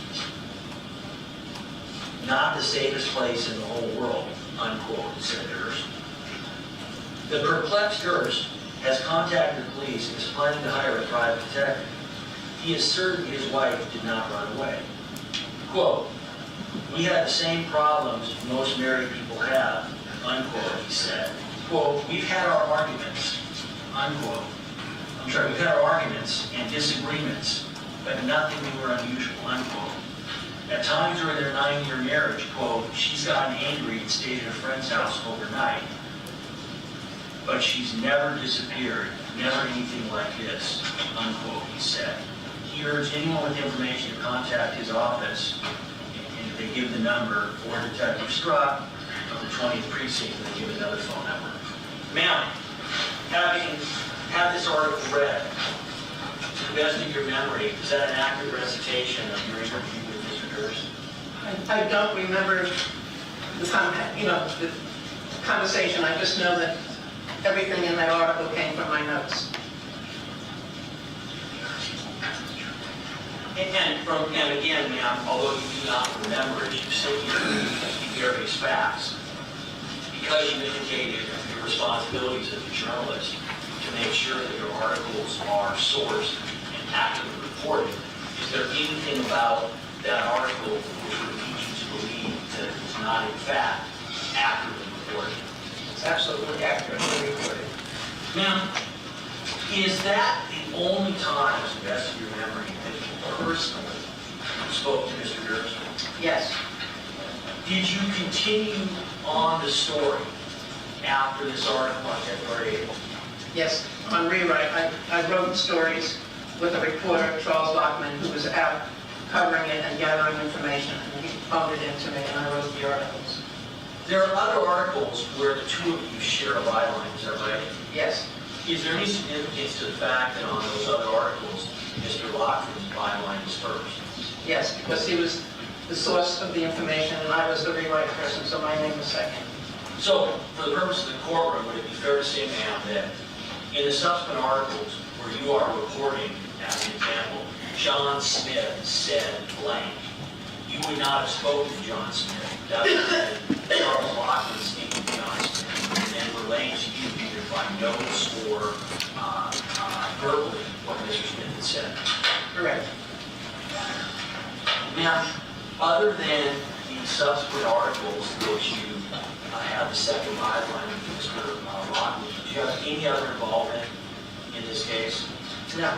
Not the safest place in the whole world, unquote, said Durst. The perplexed Durst has contacted the police and is planning to hire a private detective. He is certain his wife did not run away. Quote, we had the same problems most married people have, unquote, he said. Quote, we've had our arguments, unquote. We've had our arguments and disagreements, but nothing new or unusual, unquote. At times during their 9-year marriage, quote, she's gotten angry and stayed at a friend's house overnight, but she's never disappeared, never anything like this, unquote, he said. He urged anyone with information to contact his office, and if they give the number for Detective Struck of the 20th Precinct, they give another phone number. Ma'am, having had this article read, to the best of your memory, is that an accurate recitation of your interview with Mr. Durst?
I don't remember the conversation. I just know that everything in that article came from my notes.
And again, ma'am, although you do not remember it, you say you various facts. Because you indicated your responsibilities as a journalist to make sure that your articles are sourced and accurately reported, is there anything about that article which would lead you to believe that it was not, in fact, accurately reported?
It's absolutely accurately reported.
Now, is that the only time, to the best of your memory, that you personally spoke to Mr. Durst?
Yes.
Did you continue on the story after this article on February 8th?
Yes, on rewrite. I wrote stories with a reporter, Charles Lockman, who was out covering it and gathering information, and he phoned it in to me, and I wrote the articles.
There are other articles where the two of you share a byline, is that right?
Yes.
Is there any significance to the fact that on those other articles, Mr. Lockman's byline was first?
Yes, because he was the source of the information, and I was the rewrite person, so my name was second.
So, for the purpose of the courtroom, would it be fair to say, ma'am, that in the subsequent articles where you are reporting, as an example, John Smith said blank, you would not have spoken to John Smith. That would have been Charles Lockman speaking to John Smith and relaying to you either by notes or verbally what Mr. Smith had said.
Correct.
Now, other than the subsequent articles which you have the second guideline with Mr. Lockman, do you have any other involvement in this case?
No.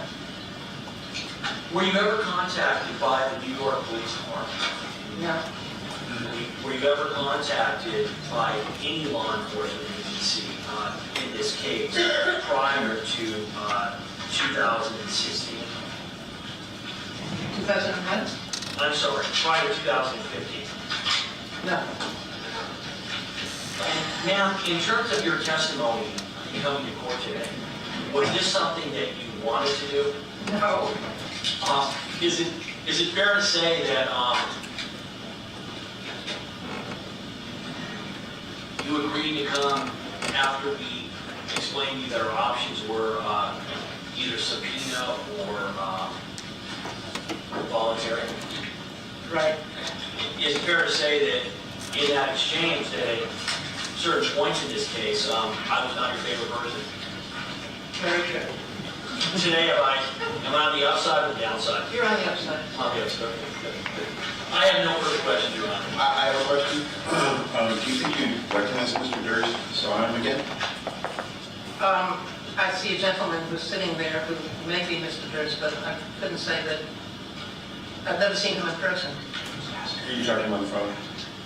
Were you ever contacted by the New York Police Department?
No.
Were you ever contacted by any law enforcement agency in this case prior to 2016?
2001?
I'm sorry, prior to 2015.
No.
Now, in terms of your testimony coming to court today, was this something that you wanted to do?
No.
Is it fair to say that you agreed to come after we explained to you that our options were either subpoena or voluntary?
Right.
Is it fair to say that in that exchange, that at certain points in this case, I was not your favorite person?
Very true.
Today, am I on the upside or the downside?
You're on the upside.
On the upside. I have no further questions, Your Honor.
I have a question. Do you think you recognize Mr. Durst? Saw him again?
I see a gentleman who's sitting there who may be Mr. Durst, but I couldn't say that. I've never seen him in person.
You talked to him on the phone?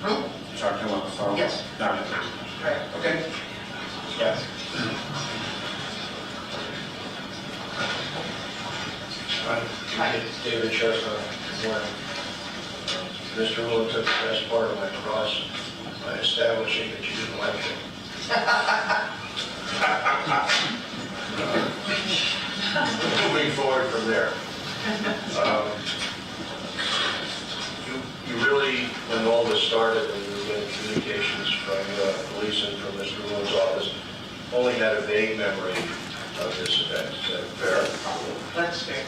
You talked to him on the phone?
Yes.
No.
Right.
Okay. Yes.
Hi.
David Chestnut. Mr. Rule took the best part of my cross by establishing that you didn't like him. Moving forward from there. You really, when all this started and you were getting communications from the police and from Mr. Rule's office, only had a vague memory of this event. Is that fair?
That's fair.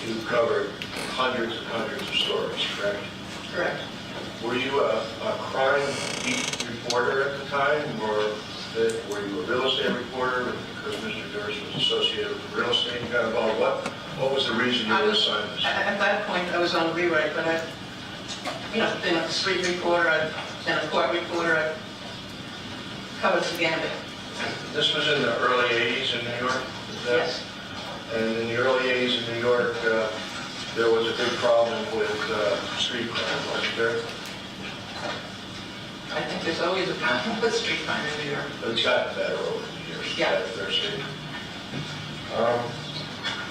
You covered hundreds and hundreds of stories, correct?
Correct.
Were you a crime beat reporter at the time, or were you a real estate reporter because Mr. Durst was associated with real estate? Kind of what was the reason you were assigned this?
At that point, I was on rewrite, but I've been a street reporter, I've been a court reporter, I've covered the gambit.
This was in the early 80s in New York?
Yes.
And in the early 80s in New York, there was a big problem with street crime, wasn't there?
I think there's always a problem with street crime in New York.
But it's gotten better over the years.
Yeah.
Is that a fair statement?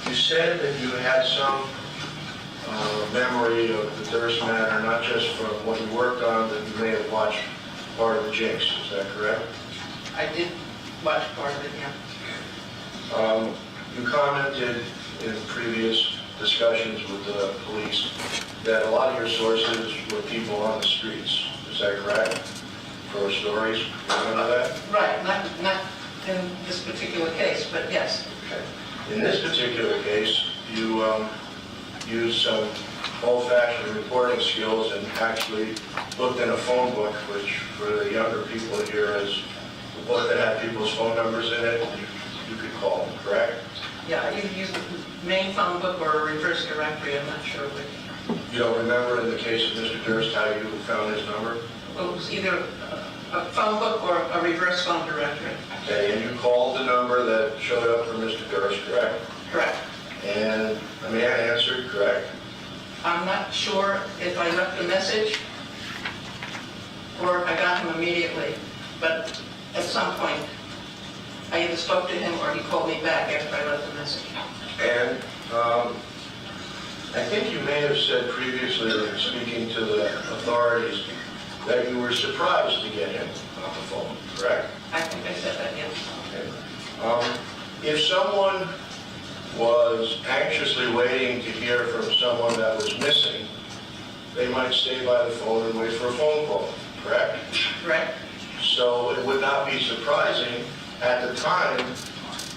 You said that you had some memory of the Durst matter, not just from what you worked on, but you may have watched part of the Jinx. Is that correct?
I did watch part of it, yeah.
You commented in previous discussions with the police that a lot of your sources were people on the streets. Is that correct? For stories? You remember that?
Right, not in this particular case, but yes.
Okay. In this particular case, you used some old-fashioned reporting skills and actually looked in a phone book, which for the younger people here is a book that had people's phone numbers in it. You could call them, correct?
Yeah, I either used the main phone book or a reverse directory, I'm not sure which.
You don't remember in the case of Mr. Durst how you found his number?
Well, it was either a phone book or a reverse phone directory.
Okay, and you called the number that showed up for Mr. Durst, correct?
Correct.
And the man answered, correct?
I'm not sure if I left a message or if I got him immediately, but at some point, I either spoke to him or he called me back after I left the message.
And I think you may have said previously in speaking to the authorities that you were surprised to get him on the phone, correct?
I think I said that, yes.
Okay. If someone was anxiously waiting to hear from someone that was missing, they might stay by the phone and wait for a phone call, correct?
Correct.
So
So it would not be surprising at the time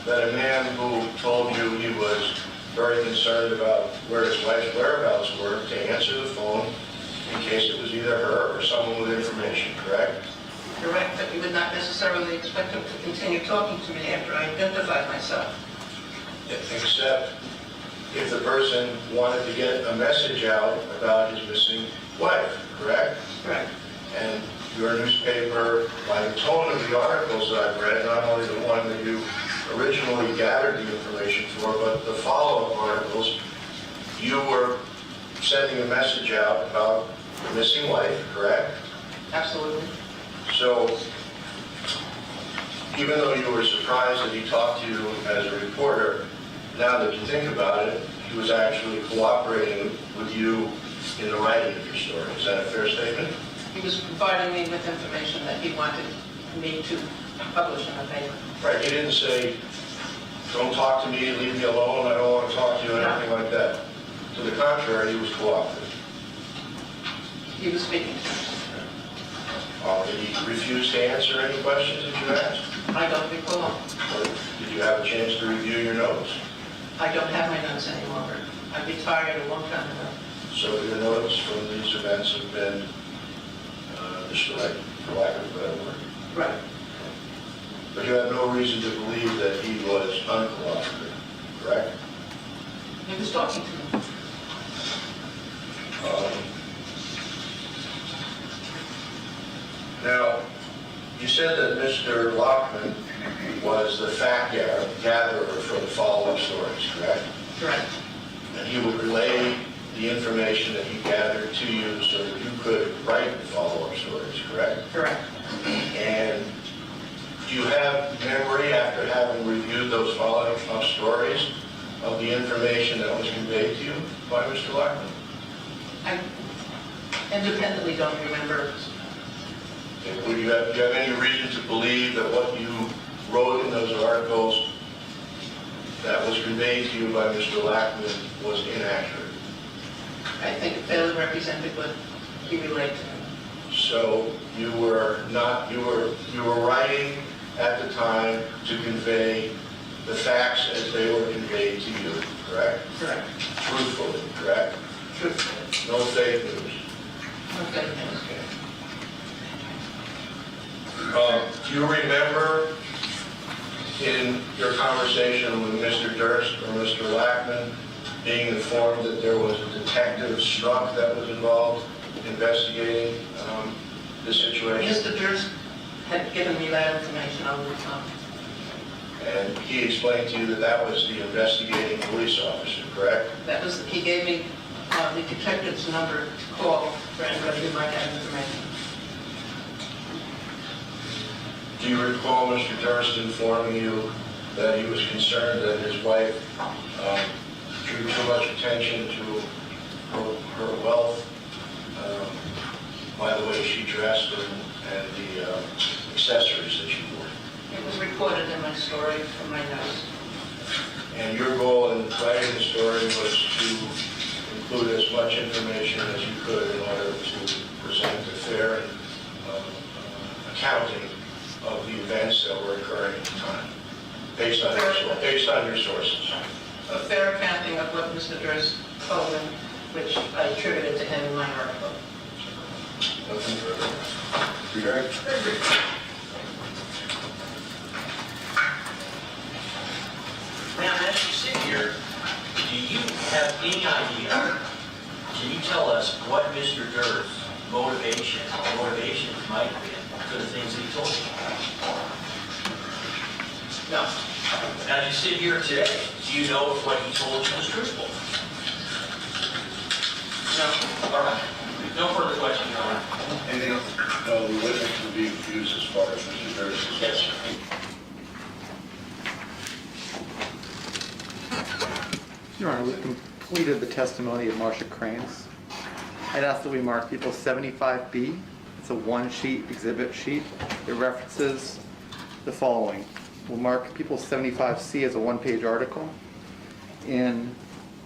that a man who told you he was very concerned about where his wife's whereabouts were to answer the phone in case it was either her or someone with information, correct?
Correct, but you would not necessarily expect him to continue talking to me after I identified myself.
Except if the person wanted to get a message out about his missing wife, correct?
Correct.
And your newspaper, by the tone of the articles that I've read, not only the one that you originally gathered the information for, but the follow-up articles, you were sending a message out about the missing wife, correct?
Absolutely.
So, even though you were surprised that he talked to you as a reporter, now that you think about it, he was actually cooperating with you in the writing of your story. Is that a fair statement?
He was providing me with information that he wanted me to publish in the paper.
Right, he didn't say, don't talk to me, leave me alone, I don't want to talk to you, or anything like that. To the contrary, he was cooperative.
He was speaking to me.
Did he refuse to answer any questions that you asked?
I don't recall.
Or did you have a chance to review your notes?
I don't have my notes any longer. I retired a long time ago.
So your notes from these events have been destroyed, for lack of a better word.
Right.
But you have no reason to believe that he was uncooperative, correct?
He was talking to me.
Now, you said that Mr. Lockman was the fact gatherer for the follow-up stories, correct?
Correct.
And he would relay the information that he gathered to you so that you could write the follow-up stories, correct?
Correct.
And do you have memory, after having reviewed those follow-up stories, of the information that was conveyed to you by Mr. Lockman?
I independently don't remember.
Do you have any reason to believe that what you wrote in those articles that was conveyed to you by Mr. Lockman was inaccurate?
I think it fairly represented what he relayed to me.
So you were writing at the time to convey the facts as they were conveyed to you, correct?
Correct.
Truthfully, correct?
Truthfully.
No fake news.
No fake news.
Do you remember in your conversation with Mr. Durst or Mr. Lackman being informed that there was a detective struck that was involved investigating this situation?
Mr. Durst had given me that information over the phone.
And he explained to you that that was the investigating police officer, correct?
That was, he gave me the detective's number to call for anybody who might have information.
Do you recall Mr. Durst informing you that he was concerned that his wife drew too much attention to her wealth by the way she dressed and the accessories that she wore?
It was recorded in my story from my notes.
And your goal in writing the story was to include as much information as you could in order to present a fair accounting of the events that were occurring at the time, based on your sources.
A fair accounting of what Mr. Durst told me, which I attributed to him in my article.
Nothing further.
Now, as you sit here, do you have any idea, can you tell us what Mr. Durst's motivations might have been for the things that he told you?
No.
As you sit here today, do you know if what he told you was truthful?
No.
All right. No further questions, Your Honor.
Anything else? No, the witness would be used as far as Mr. Durst is
Yes, sir.
Your Honor, we completed the testimony of Marcia Cranes. I'd ask that we mark people 75B. It's a one-sheet exhibit sheet. It references the following. We'll mark people 75C as a one-page article. In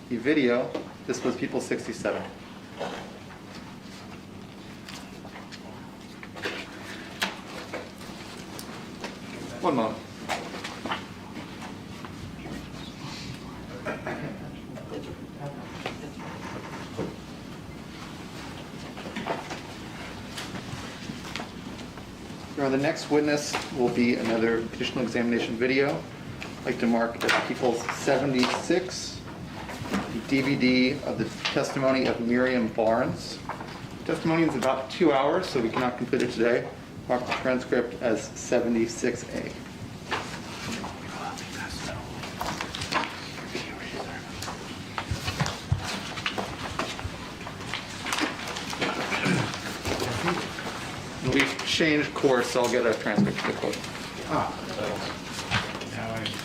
the video, this was people 67. One moment. The next witness will be another conditional examination video. I'd like to mark as People's 76, the DVD of the testimony of Miriam Barnes. Testimony is about 2 hours, so we cannot complete it today. Mark the transcript as 76A. We've changed course, so I'll get a transcript to the court.
Now I understand.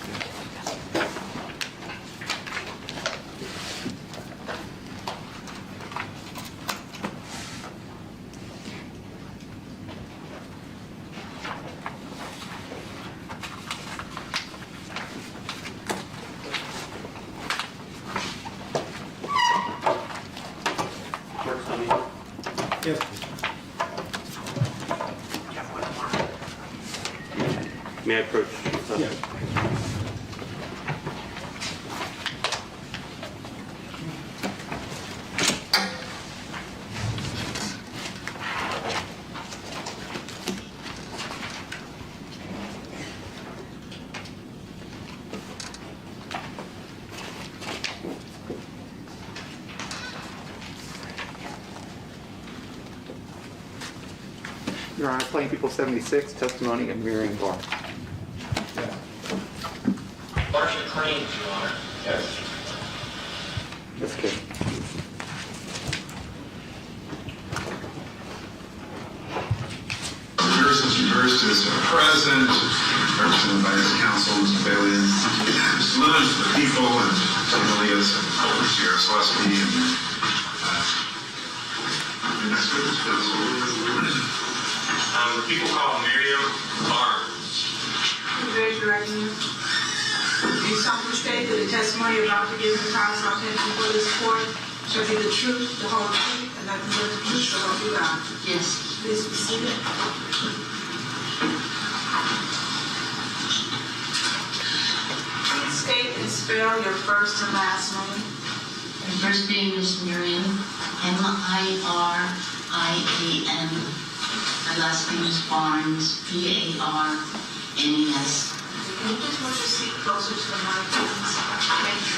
Yes, please.
May I approach?
Yeah.
Your Honor, Plain People 76, testimony of Miriam Barnes.
Partial claims, Your Honor.
Yes.
That's good.
Susan Durst is present, represented by his counsel, Mr. Bailey, Mr. Lewis, the people, and Elias, and Overseer Slesky, and the next witness, please.
The people call Miriam Barnes.
Raise your right hand. Do you solemnly state that the testimony you're about to give in the trial before this court shall be the truth, the whole truth, and nothing but the truth, so help you God?
Yes.
Please be seated. Please state and spell your first and last name.
My first name is Miriam, M-I-R-I-A-M. My last name is Barnes, B-A-R-N-E-S.
Can you just move your seat closer to the mic, please? Thank you.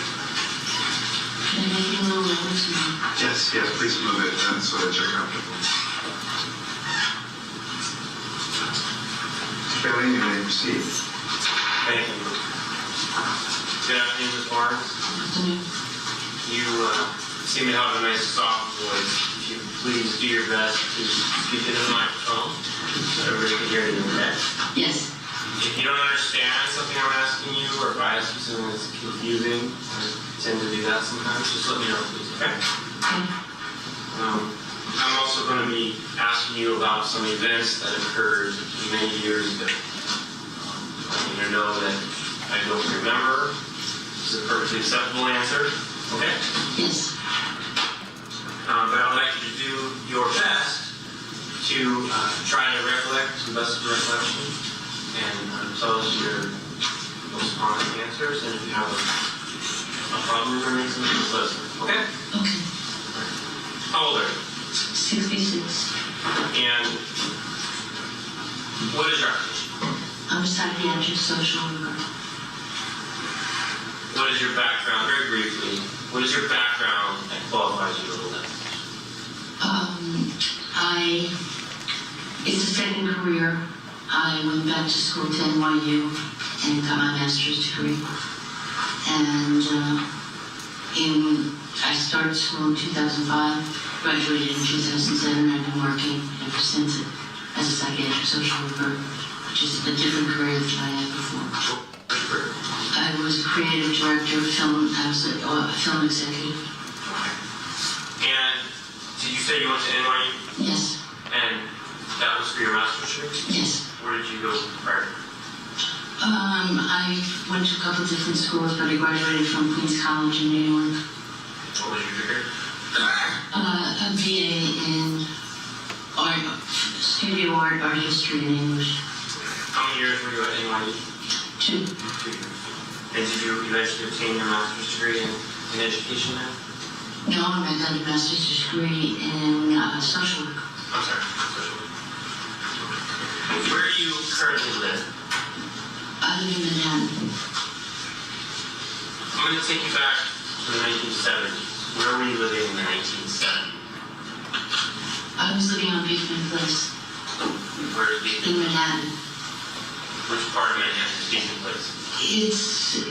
Can I make you a little noise?
Yes, please move it so that you're comfortable. Mr. Bailey, you may proceed.
Thank you. Good afternoon, Ms. Barnes. You seem to have a nice soft voice. If you please do your best to speak into the microphone so everybody can hear you, okay?
Yes.
If you don't understand something I'm asking you, or if I ask you something that's confusing, I tend to do that sometimes, just let me know, please, okay? I'm also going to be asking you about some events that occurred many years ago. I want you to know that I don't remember. It's a perfectly acceptable answer, okay?
Yes.
But I would like you to do your best to try to recollect to the best of your recollection and tell us your most honest answers. And if you have a problem remembering something, just let us know. Okay?
Okay.
How old are you?
66.
And what is your occupation?
I'm a psychiatric social worker.
What is your background, very briefly, what is your background that qualifies you to hold that?
It's a second career. I went back to school to NYU and got my master's degree. And I started school in 2005, graduated in 2007, and I've been working ever since as a psychiatric social worker, which is a different career than I had before. I was a creative director of film. I was a film executive.
And did you say you went to NYU?
Yes.
And that was for your master's degree?
Yes.
Where did you go prior?
I went to a couple of different schools, but I graduated from Queens College in New York.
What was your degree?
A BA in art, studio art, art history, and English.
How
many years were you at NYU?
2.
2 years. And did you eventually obtain your master's degree in education there?
No, I got a master's degree in social work.
I'm sorry, social work. Where do you currently live?
I live in Manhattan.
I'm going to take you back to the 1970s. Where were you living in the 1970s?
I was living on Beekman Place.
Where is Beekman?
In Manhattan.
Which part of Manhattan is Beekman Place?
It's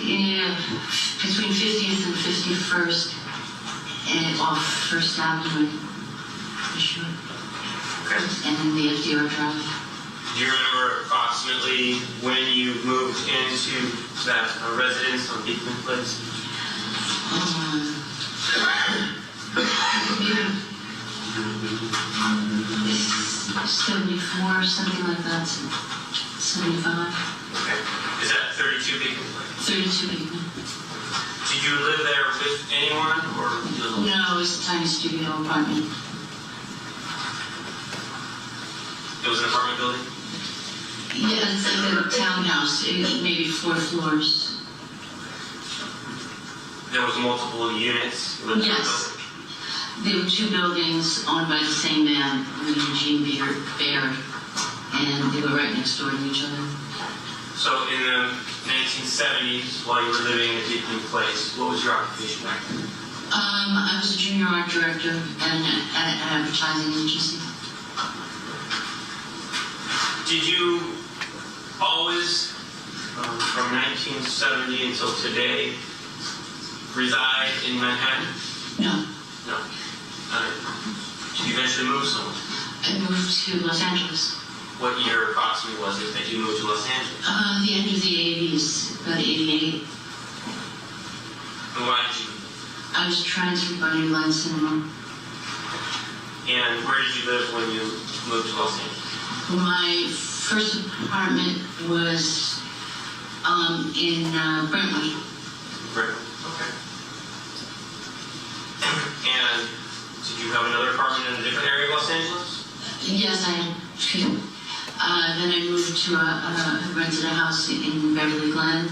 between 50th and 51st and off First Avenue, for sure.
Okay.
And then the FDR Drive.
Do you remember approximately when you moved into that residence on Beekman Place?
Maybe 74, something like that. 75.
Okay. Is that 32 Beekman Place?
32 Beekman.
Did you live there with anyone or?
No, it was a tiny studio apartment.
It was an apartment building?
Yeah, it's like a townhouse, maybe 4 floors.
There was multiple units?
Yes. There were 2 buildings owned by the same man, Eugene Baird, and they were right next door to each other.
So in the 1970s, while you were living at Beekman Place, what was your occupation back then?
I was a junior art director at an advertising agency.
Did you always, from 1970 until today, reside in Manhattan?
No.
No. Did you eventually move somewhere?
I moved to Los Angeles.
What year approximately was it that you moved to Los Angeles?
The end of the 80s, about 88.
And why did you?
I was transferred by New Line Cinema.
And where did you live when you moved to Los Angeles?
My first apartment was in Brentwood.
Brentwood, okay. And did you have another apartment in a different area of Los Angeles?
Yes, I had 2. Then I moved to rented a house in Beverly Glen.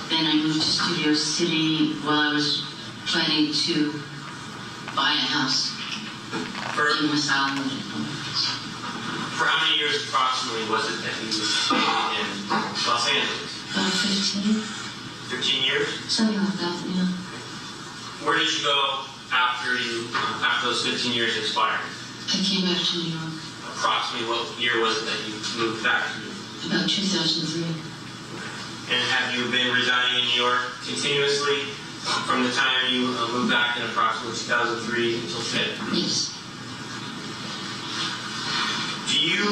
Then I moved to Studio City while I was planning to buy a house in West Hollywood.
For how many years approximately was it that you lived in Los Angeles?
About 15.
15 years?
Something like that, yeah.
Where did you go after those 15 years expired?
I came back to New York.
Approximately what year was it that you moved back to New York?
About 2003.
And have you been residing in New York continuously from the time you moved back in approximately 2003 until today?
Yes.
Do you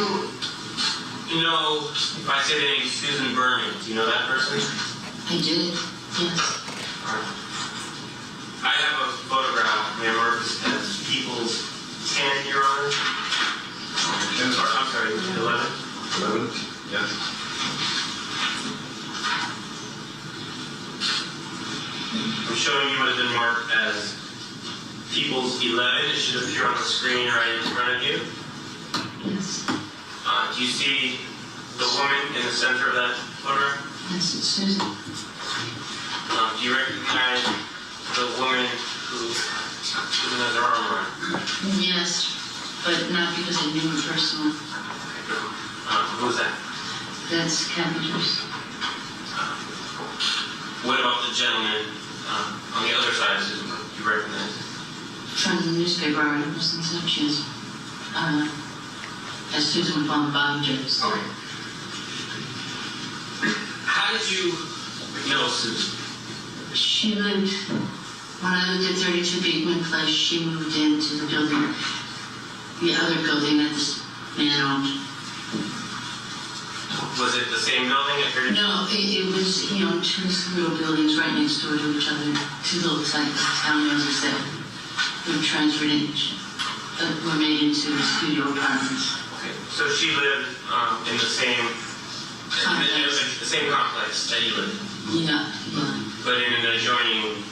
know, if I say the name Susan Berman, do you know that person?
I did, yes.
I have a photograph, may I mark this as People's 10, Your Honor? I'm sorry, 11?
11? Yes.
I'm showing you what has been marked as People's 11. It should appear on the screen right in front of you.
Yes.
Do you see the woman in the center of that photograph?
Yes, it's Susan.
Do you recognize the woman who has her arm around?
Yes, but not because I knew her personally.
Who is that?
That's Kathy Durst.
What about the gentleman on the other side of Susan? Do you recognize?
From the newspaper articles and such, yes. As Susan von Bobby-Jones.
Okay. How did you know Susan?
She lived, when I lived at 32 Beekman Place, she moved into the building, the other building that this man owned.
Was it the same building at 32?
No, it was, he owned 2 little buildings right next door to each other, 2 little townhouses that were transferred in, were made into studio apartments.
Okay, so she lived in the same complex. The same complex that you lived in?
Yeah, yeah.
But in an adjoining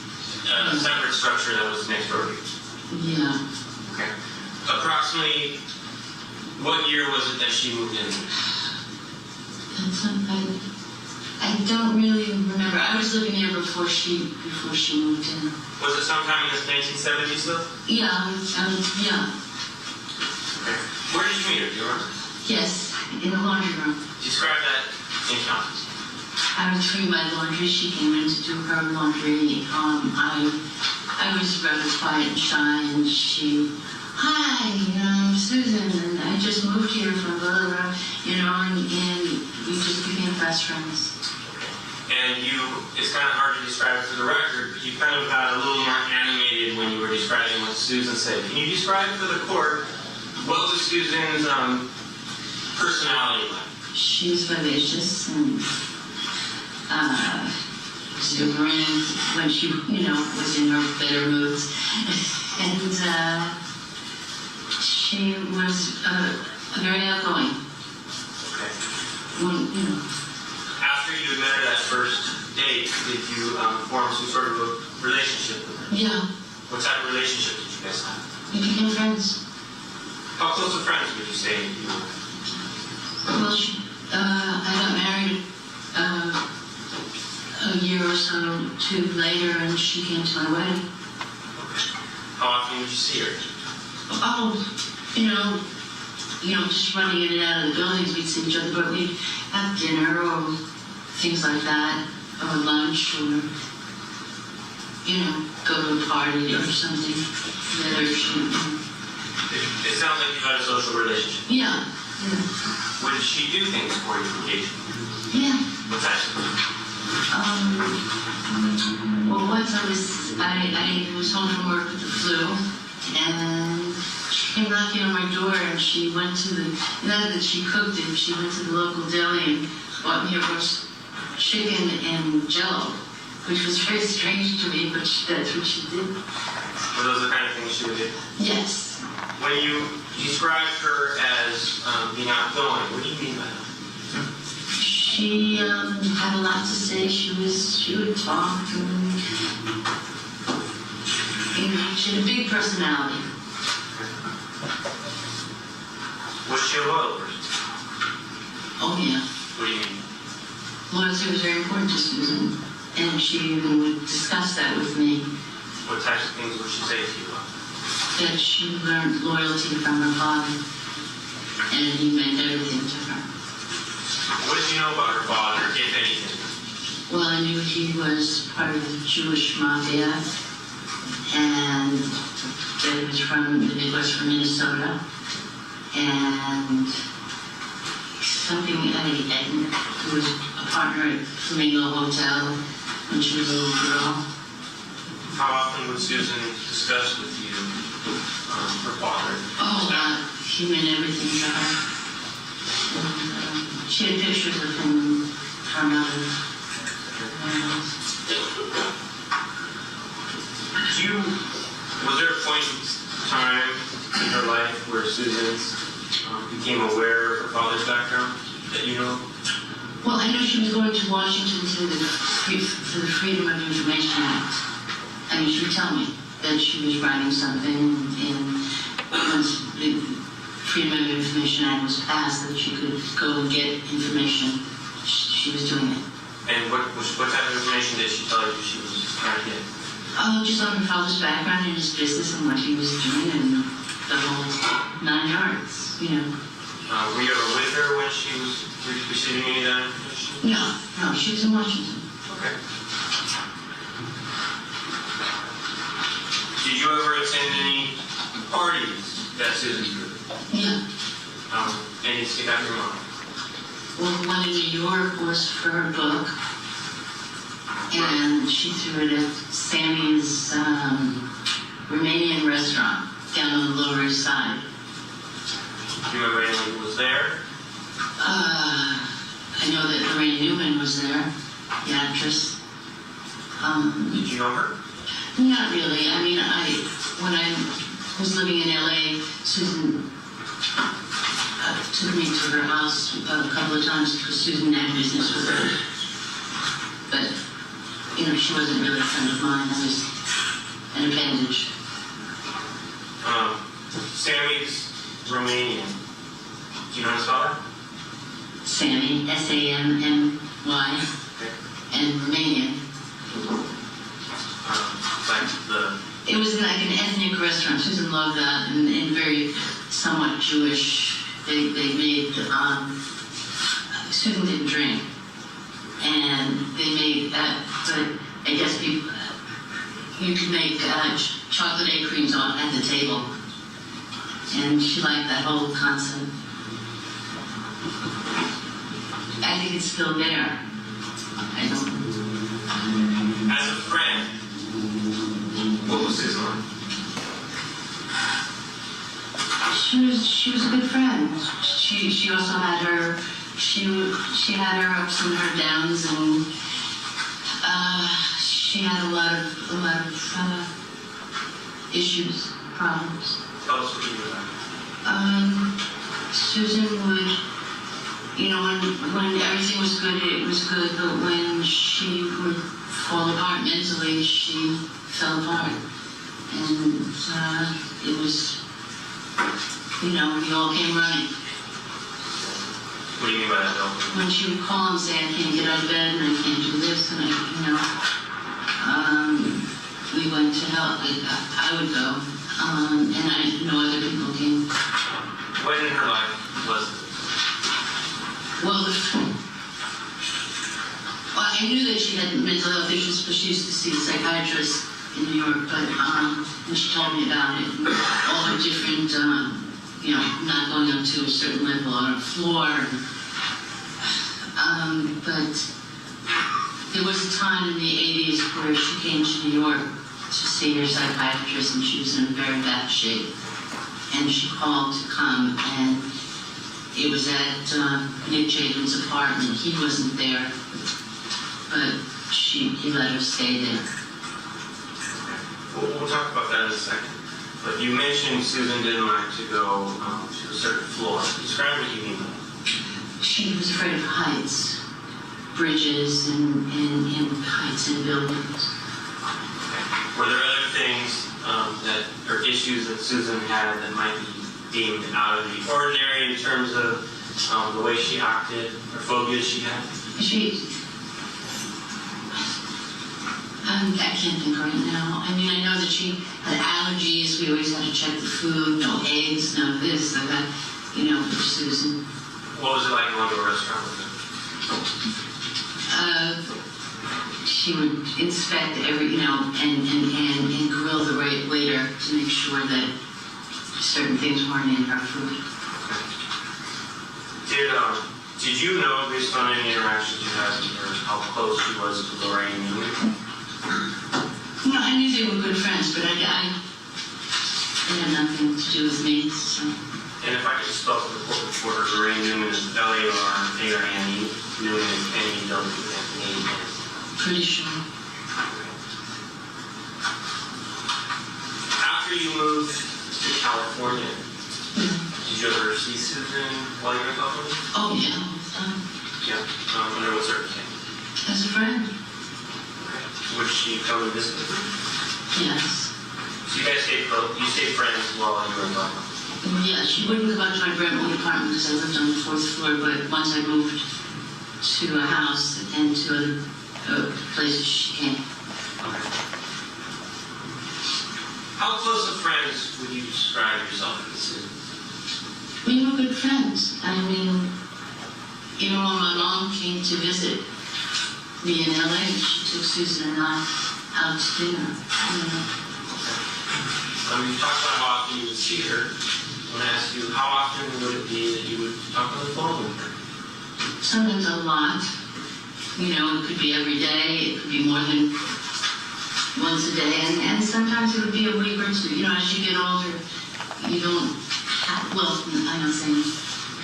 separate structure that was next door to you?
Yeah.
Okay. Approximately what year was it that she moved in?
I don't really remember. I was living there before she moved in.
Was it sometime in the 1970s though?
Yeah, yeah.
Okay. Where did you meet her? Do you remember?
Yes, in the laundry room.
Describe that encounter.
I was doing my laundry. She came in to do her laundry. I was rather quiet and shy, and she, hi, I'm Susan, and I just moved here from blah, blah, blah, and we just became best friends.
And it's kind of hard to describe for the record, but you kind of got a little more animated when you were describing what Susan said. Can you describe for the court what was Susan's personality like?
She was vivacious and exuberant when she, was in her better moods. And she was very outgoing.
Okay.
When,
After you met her that first date, did you form some sort of a relationship with her?
Yeah.
What type of relationship did you guys have?
We became friends.
How close of friends would you say you were?
Well, I got married a year or so later, and she came to my wedding.
Okay. How often would you see her?
Oh, just running in and out of the buildings, we'd see each other, but we'd have dinner or things like that, or lunch, or, go to a party or something.
It sounds like you had a social relationship.
Yeah.
Would she do things for you occasionally?
Yeah.
What types of things?
Well, once I was home from work with the flu, and she came knocking on my door, and she went to not that she cooked it, she went to the local deli and bought me a roast chicken and Jell-O, which was very strange to me, but that's what she did.
Were those the kind of things she would do?
Yes.
When you described her as being outgoing, what do you mean by that?
She had a lot to say. She would talk, and she had a big personality.
Was she a loyal person?
Oh yeah.
What do you mean?
Loyalty was very important to Susan, and she even would discuss that with me.
What types of things would she say to you?
That she learned loyalty from her father, and he meant everything to her.
What did you know about her father, if anything?
Well, I knew he was part of the Jewish mafia, and that he was from Minnesota, and something who was a partner at Flamingo Hotel when she was a little girl.
How often would Susan discuss with you her father?
Oh, he meant everything to her. And, she had pictures of him from mother.
Was there a point in time in her life where Susan became aware of her father's background that you know?
Well, I know she was going to Washington to the Freedom of Information Act. I mean, she would tell me that she was writing something, and once the Freedom of Information Act was passed, that she could go and get information. She was doing it.
And what type of information did she tell you she was trying to get?
Just on her father's background and his business and what he was doing and the whole 9 yards,
Were you ever with her when she was receiving any of that information?
No, she was in Washington.
Okay. Did you ever attend any parties that Susan threw?
Yeah.
Any stick out your mind?
Well, the one in New York was for her book, and she threw it at Sammy's Romanian restaurant down on the Lower East Side.
Do you remember anyone who was there?
I know that Lorraine Newman was there, the actress.
Did you know her?
Not really. I mean, when I was living in LA, Susan took me to her house a couple of times because Susan had business with her. But, she wasn't really a friend of mine. I was an appendage.
Sammy's Romanian. Do you know his father?
Sammy, S-A-M-M-Y, and Romanian. It was like an ethnic restaurant. Susan loved that, and very somewhat Jewish. They made, Susan didn't drink, and they made that, but I guess people, you could make chocolate egg creams on at the table, and she liked that whole concept. I think it's still there. I don't.
As a friend, what was Susan like?
She was a good friend. She also had her she had her ups and her downs, and she had a lot of issues, problems.
Tell us what you were like.
Susan would, you know, when everything was good, it was good, but when she would fall apart mentally, she fell apart. And it was, you know, we all came running.
What do you mean by that, though?
When she would call and say, I can't get out of bed, and I can't do this, and we went to help. I would go, and I know other people came.
When in her life was it?
Well, I knew that she had mental health issues, but she used to see a psychiatrist in New York, but when she told me about it, and all her different, you know, not going up to a certain level on her floor. But there was a time in the 80s where she came to New York to see her psychiatrist, and she was in very bad shape. And she called to come, and it was at Nick Chapin's apartment. He wasn't there, but he let her stay there.
We'll talk about that in a second. But you mentioned Susan didn't like to go to a certain floor. Describe what you mean.
She was afraid of heights, bridges, and heights in buildings.
Were there other things or issues that Susan had that might be deemed out of the ordinary in terms of the way she acted or phobias she had?
I can't think right now. I mean, I know that she had allergies. We always had to check the food. No eggs, no this, no that. You know, for Susan.
What was it like going to a restaurant with her?
She would inspect every, you know, and grill the waiter to make sure that certain things weren't in her food.
Did you know, based on any interactions you had with her, how close she was to Lorraine Newman?
No, I knew they were good friends, but they had nothing to do with me. So.
And if I could spell for the court reporter, Lorraine Newman is L-A-R-A-I-N-E, Newman is N-E-W-N-E.
Pretty sure.
After you moved to California, did you ever see Susan while you were in California?
Oh, yeah.
Yeah. Under what circumstances?
As a friend.
Would she come and visit with you?
Yes.
So you guys stayed friends while you were in California?
Yeah, she wouldn't go back to my Brentwood apartment because I lived on the 4th floor, but once I moved to a house and to a place she came.
How close of friends would you describe yourself as, Susan?
We were good friends. I mean, even when my mom came to visit me in LA, she took Susan and I out to dinner. You know.
You talked about how often you would see her. I want to ask you, how often would it be that you would talk on the phone with her?
Sometimes a lot. You know, it could be every day. It could be more than once a day. And sometimes it would be a week or two. You know, as you get older, you don't have, well, I'm not saying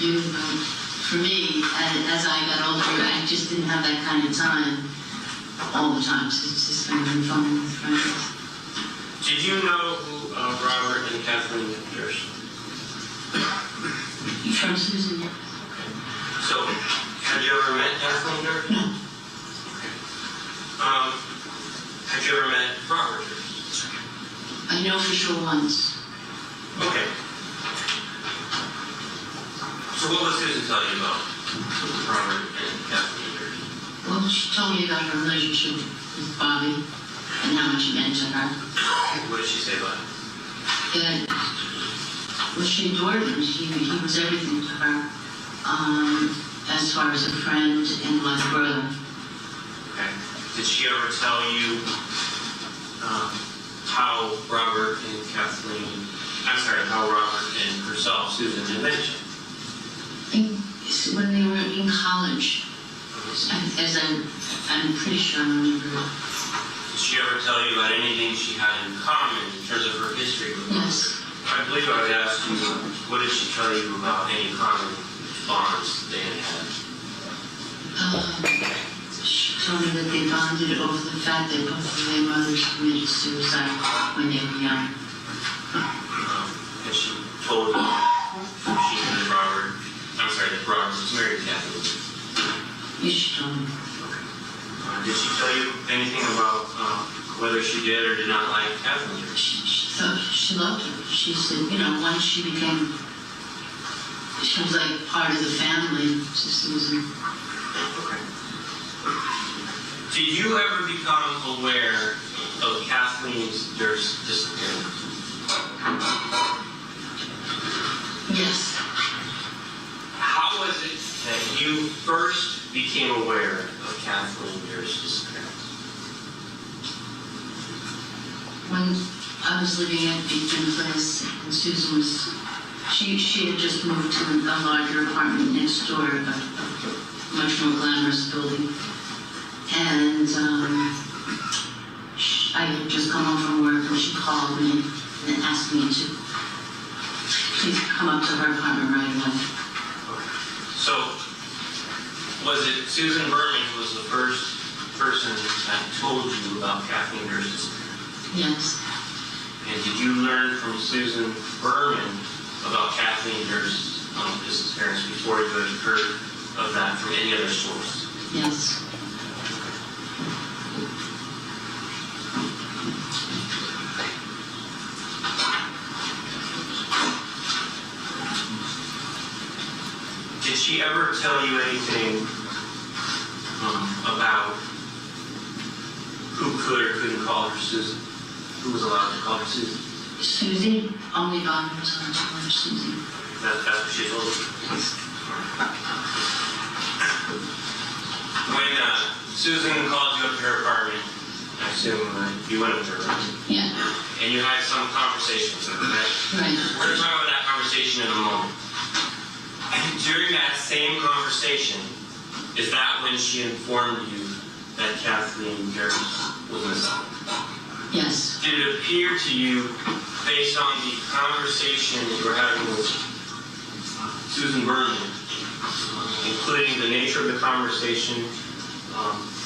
you, but for me, as I got older, I just didn't have that kind of time all the time to spend on the phone with friends.
Did you know who Robert and Kathleen Durst?
From Susan, yeah.
So, have you ever met Kathleen Durst?
No.
Have you ever met Robert Durst?
I know for sure once.
Okay. So what would Susan tell you about
Robert and Kathleen Durst?
Well, she told me about her relationship with Bobby and how much it meant to her.
What did she say about it?
That, well, she adored him. He was everything to her, as far as a friend and like a brother.
Okay. Did she ever tell you how Robert and Kathleen, how Robert and herself, Susan, had met each other?
I think when they were in college, I'm pretty sure I remember.
Did she ever tell you about anything she had in common in terms of her history with Robert?
Yes.
I believe I would ask you, what did she tell you about any common bonds they had had?
She told me that they bonded over the fact that both of their mothers committed suicide when they were young.
And she told you she and Robert, that Robert was married to Kathleen?
Yes, she told me.
Did she tell you anything about whether she did or did not like Kathleen?
She thought she loved her. She said, once she was like part of the family to Susan.
Okay. Did you ever become aware of Kathleen Durst's disappearance?
Yes.
How was it that you first became aware of Kathleen Durst's disappearance?
When I was living at Beacon Place, and Susan was, she had just moved to a larger apartment next door, a much more glamorous building. And I had just come home from work, and she called me and asked me to please come up to her apartment right away.
So, was it Susan Berman who was the first person that told you about Kathleen Durst's disappearance?
Yes.
And did you learn from Susan Berman about Kathleen Durst's disappearance before you had heard of that from any other source?
Yes.
Did she ever tell you anything about who could or couldn't call her Susan? Who was allowed to call her Susan?
Susie? Only God was allowed to call her Susie.
That's what she told you. When Susan called you up to her apartment, I assume you went up to her, right?
Yeah.
And you had some conversation with her, right?
Right.
We're going to talk about that conversation in a moment. During that same conversation, is that when she informed you that Kathleen Durst was missing?
Yes.
Did it appear to you, based on the conversation you were having with Susan Berman, including the nature of the conversation,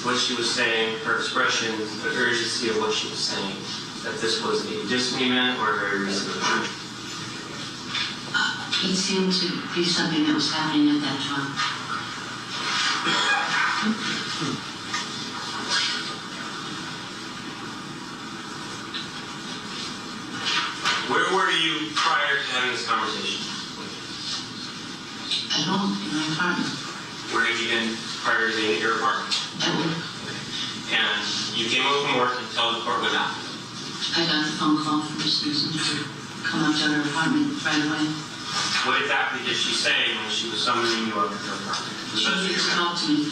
what she was saying, her expression, the urgency of what she was saying, that this was a Disney event or a very recent event?
It seemed to be something that was happening at that time.
Where were you prior to having this conversation?
At home, in my apartment.
Where had you been prior to being at your apartment?
At work.
And you came home from work and told the court what happened?
I got the phone call from Susan to come up to her apartment right away.
What exactly did she say when she was summoning you up to her apartment?
She wanted to talk to me.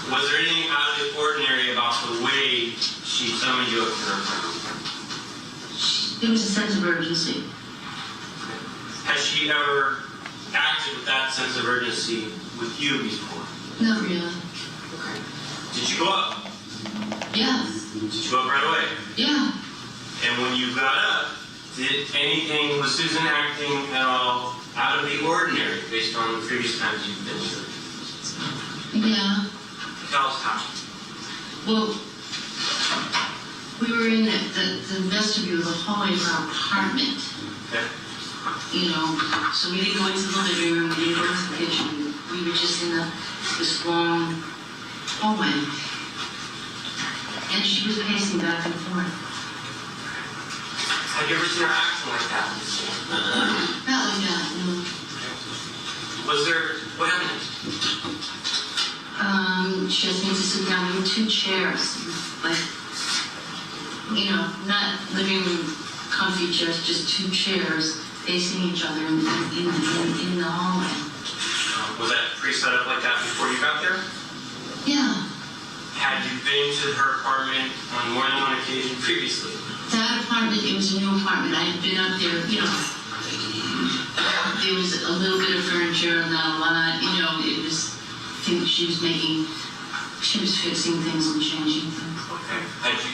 Was there anything out of the ordinary about the way she summoned you up to her apartment?
There was a sense of urgency.
Has she ever acted with that sense of urgency with you before?
Not really.
Did you go up?
Yes.
Did you go up right away?
Yeah.
And when you got up, was Susan acting at all out of the ordinary based on the previous times you've been through?
Yeah.
Tell us how.
Well, we were in the vestibule, the hallway of our apartment.
Okay.
So we didn't go into the living room, we didn't go into the kitchen. We were just in this long hallway. And she was pacing back and forth.
Have you ever seen her acting like that before?
Not like that, no.
Was there
she asked me to sit down. There were 2 chairs, like, you know, not living room comfy chairs, just 2 chairs facing each other in the hallway.
Was that pre-set up like that before you got there?
Yeah.
Had you been to her apartment on more than one occasion previously?
That apartment, it was a new apartment. I had been up there, you know, there was a little bit of furniture, not a lot, you know, it was, I think she was fixing things and changing things.
Okay. Had you,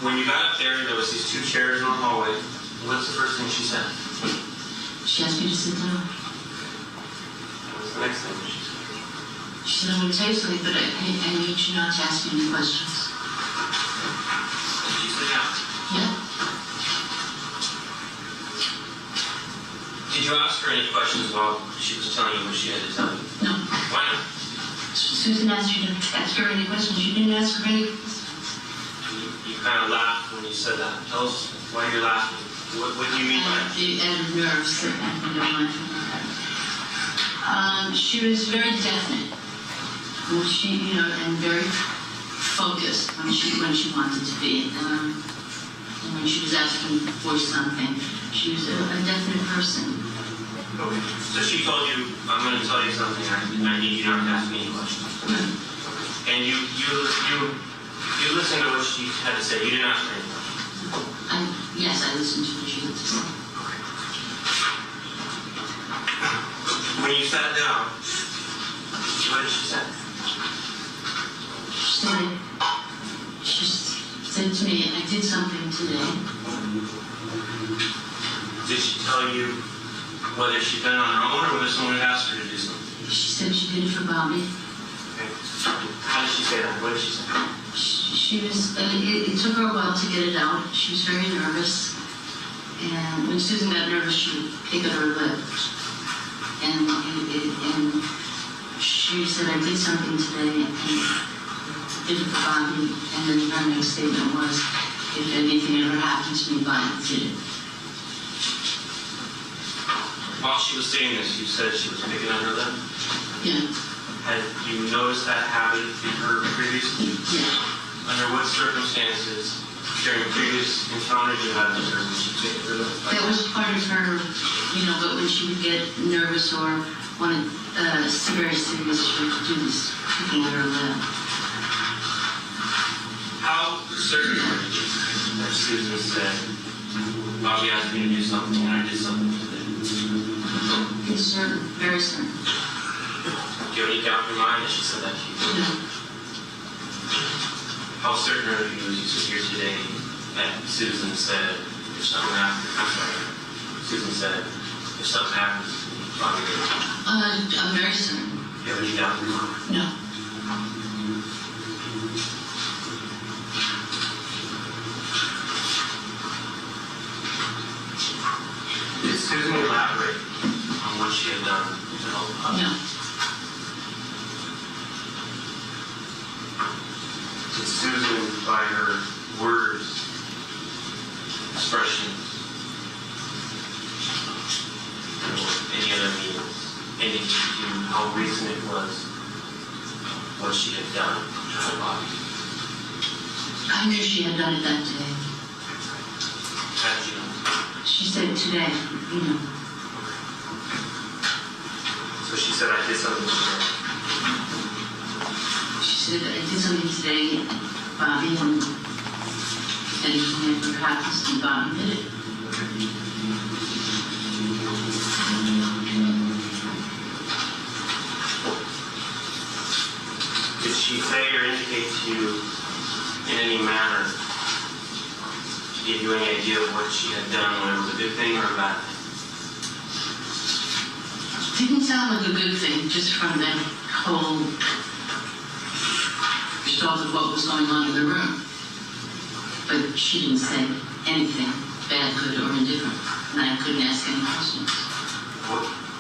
when you got up there was these 2 chairs in the hallway. What's the first thing she said?
She asked me to sit down.
What was the next thing she said?
She said, I'm going to tell you something, but I need you not to ask me any questions.
Did she sit down?
Yeah.
Did you ask her any questions while she was telling you what she had to tell you?
No.
Why not?
Susan asked you to ask her any questions. You didn't ask her any questions.
You kind of laughed when you said that. Tell us why you're laughing. What do you mean by that?
And nerves. She was very definite. When she, you know, and very focused when she wanted to be. And when she was asking for something, she was a definite person.
Okay. So she told you, I'm going to tell you something. I need you not to ask me any questions. And you listened to what she had to say. You didn't ask her any questions.
Yes, I listened to what she had to say.
When you sat down, what did she say?
She said to me, I did something today.
Did she tell you whether she'd done it on her own or whether someone had asked her to do something?
She said she did it for Bobby.
Okay. How did she say that? What did she say?
She was, it took her a while to get it out. She was very nervous. And when Susan got nervous, she would pick at her lip. And she said, I did something today and did it for Bobby. And then her next statement was, if anything ever happened to me, Bobby did it.
While she was saying this, you said she was picking on her lip?
Yeah.
Had you noticed that habit in her previously?
Yeah.
Under what circumstances during previous encounters you had with her when she picked her lip?
That was part of her, you know, but when she would get nervous or wanted very serious, she would do this picking at her lip.
How certain are you that Susan said, Bobby asked me to do something and I did something today?
Yes, certain, very certain.
Do you have any doubt in your mind that she said that to you?
No.
How certain are you as you sit here today that Susan said, if something happens, I'm sorry, Susan said, if something happens, Bobby did it?
I'm very certain.
Do you have any doubt in your mind?
No.
Did Susan elaborate on what she had done to help others?
No.
Did Susan, by her words, expressions, or any other means, indicate to you how recent it was what she had done to her body?
I knew she had done it that day.
How did you know?
She said today, you know.
So she said, I did something today.
She said, I did something today, Bobby, and if anything ever happens to Bobby, did it.
Did she say or indicate to you in any manner to give you any idea of what she had done, whether it was a good thing or a bad thing?
Didn't sound like a good thing, just from that whole result of what was going on in the room. But she didn't say anything bad, good, or indifferent, and I couldn't ask any questions.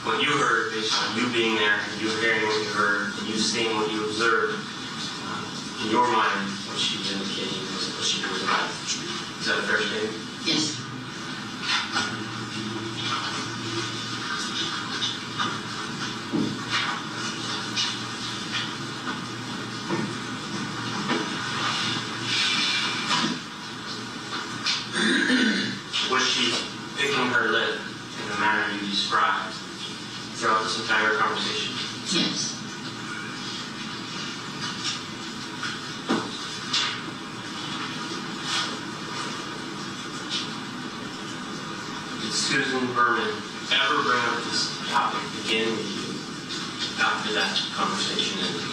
What you heard, based on you being there, and you hearing what you heard, and you seeing what you observed, in your mind, what she was indicating was what she did was bad. Is that a fair statement?
Yes.
her live in the manner you described throughout this entire conversation?
Yes.
Did Susan Berman ever bring up this topic again with you after that conversation ended?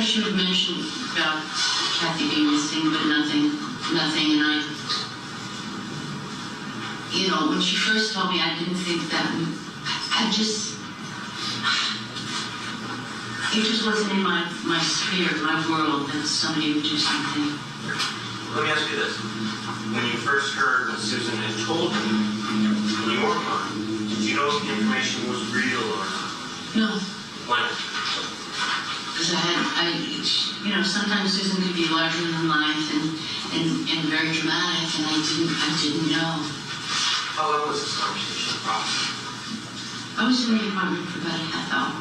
She would mention about Kathy being missing, but nothing, and when she first told me, I didn't think that, it just wasn't in my sphere, my world, that somebody would do something.
Let me ask you this. When you first heard what Susan had told you, in your mind, did you know if the information was real or not?
No.
Why not?
Because sometimes Susan could be larger than life and very dramatic, and I didn't know.
How long was this conversation approximately?
I was in the apartment for about a half hour.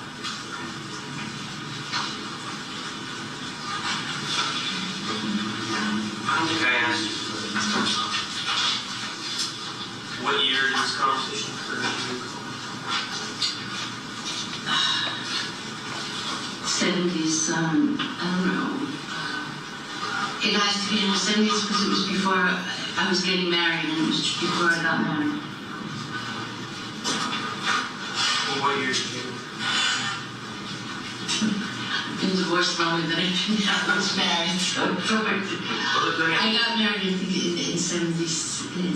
I don't think I asked you. What year did this conversation occur?
70s, I don't know. It has to be in the 70s because it was before I was getting married, and it was before I got married.
Well, what year did you?
I've been divorced longer than I was married, so I got married, I think, in 75, 76.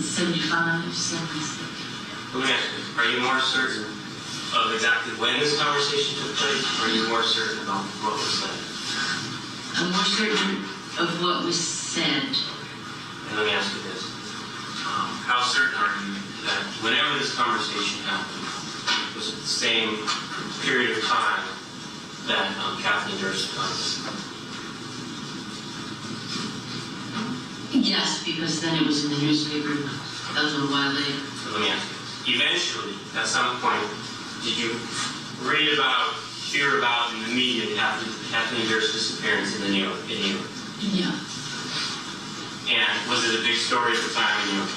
Let me ask you, are you more certain of exactly when this conversation took place, or are you more certain about what was said?
I'm more certain of what was said.
And let me ask you this. How certain are you that whenever this conversation happened, was it the same period of time that Kathleen Durst was?
Yes, because then it was in the newspaper a little while later.
So let me ask you. Eventually, at some point, did you read about, hear about in the media Kathleen Durst's disappearance in New York?
Yeah.
And was it a big story at the time in New York?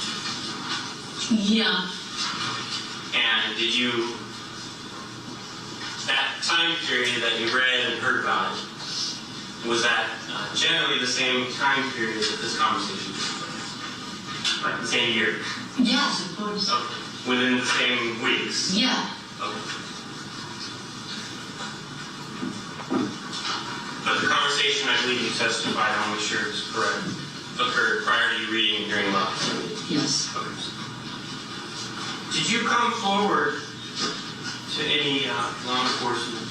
Yeah.
And did you, that time period that you read and heard about it, was that generally the same time period that this conversation took place? Like the same year?
Yes, of course.
Okay. Within the same weeks?
Yeah.
Okay. But the conversation, I believe you testified, I want to make sure it's correct, occurred prior to you reading and hearing about it?
Yes.
Okay. Did you come forward to any law enforcement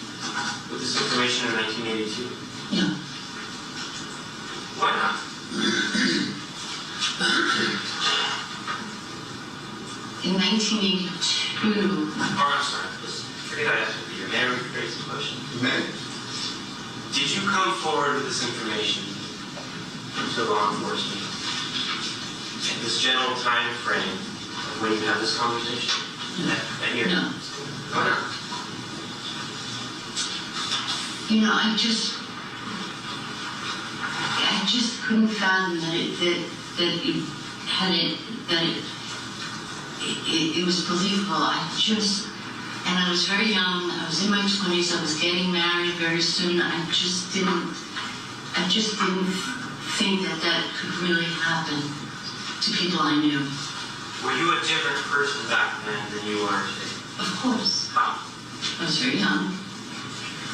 with this information in 1982?
No.
Why not?
In 1982.
I'm sorry. Forget I asked you the year. May I rephrase the question?
May.
Did you come forward with this information to law enforcement at this general time frame of when you had this conversation? That year?
No.
Why not?
I just couldn't fathom that it was believable. And I was very young. I was in my 20s. I was getting married very soon. I just didn't think that could really happen to people I knew.
Were you a different person back then than you are today?
Of course.
How?
I was very young.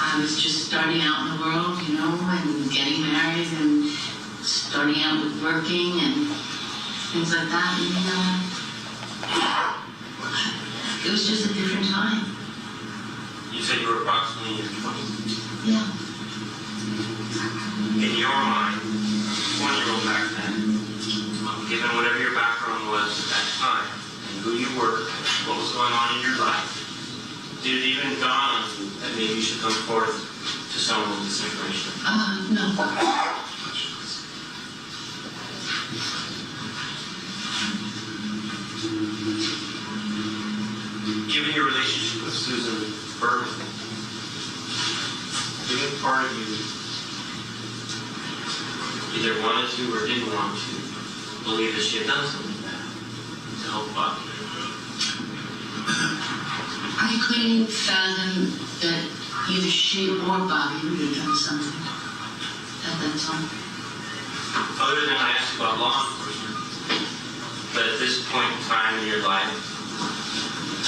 I was just starting out in the world, and getting married and starting out with working and things like that. And it was just a different time.
You said you were approximately in your 20s.
Yeah.
In your mind, 20-year-old back then, given whatever your background was at that time, and who you were, what was going on in your life, did it even dawn on you that maybe you should come forth to someone with this information?
No.
Given your relationship with Susan Berman, given part of you either wanted to or didn't want to
believe that she had done something bad to help Bobby.
I couldn't fathom that either she or Bobby would have done something at that time.
Other than I asked about law enforcement, but at this point in time in your life,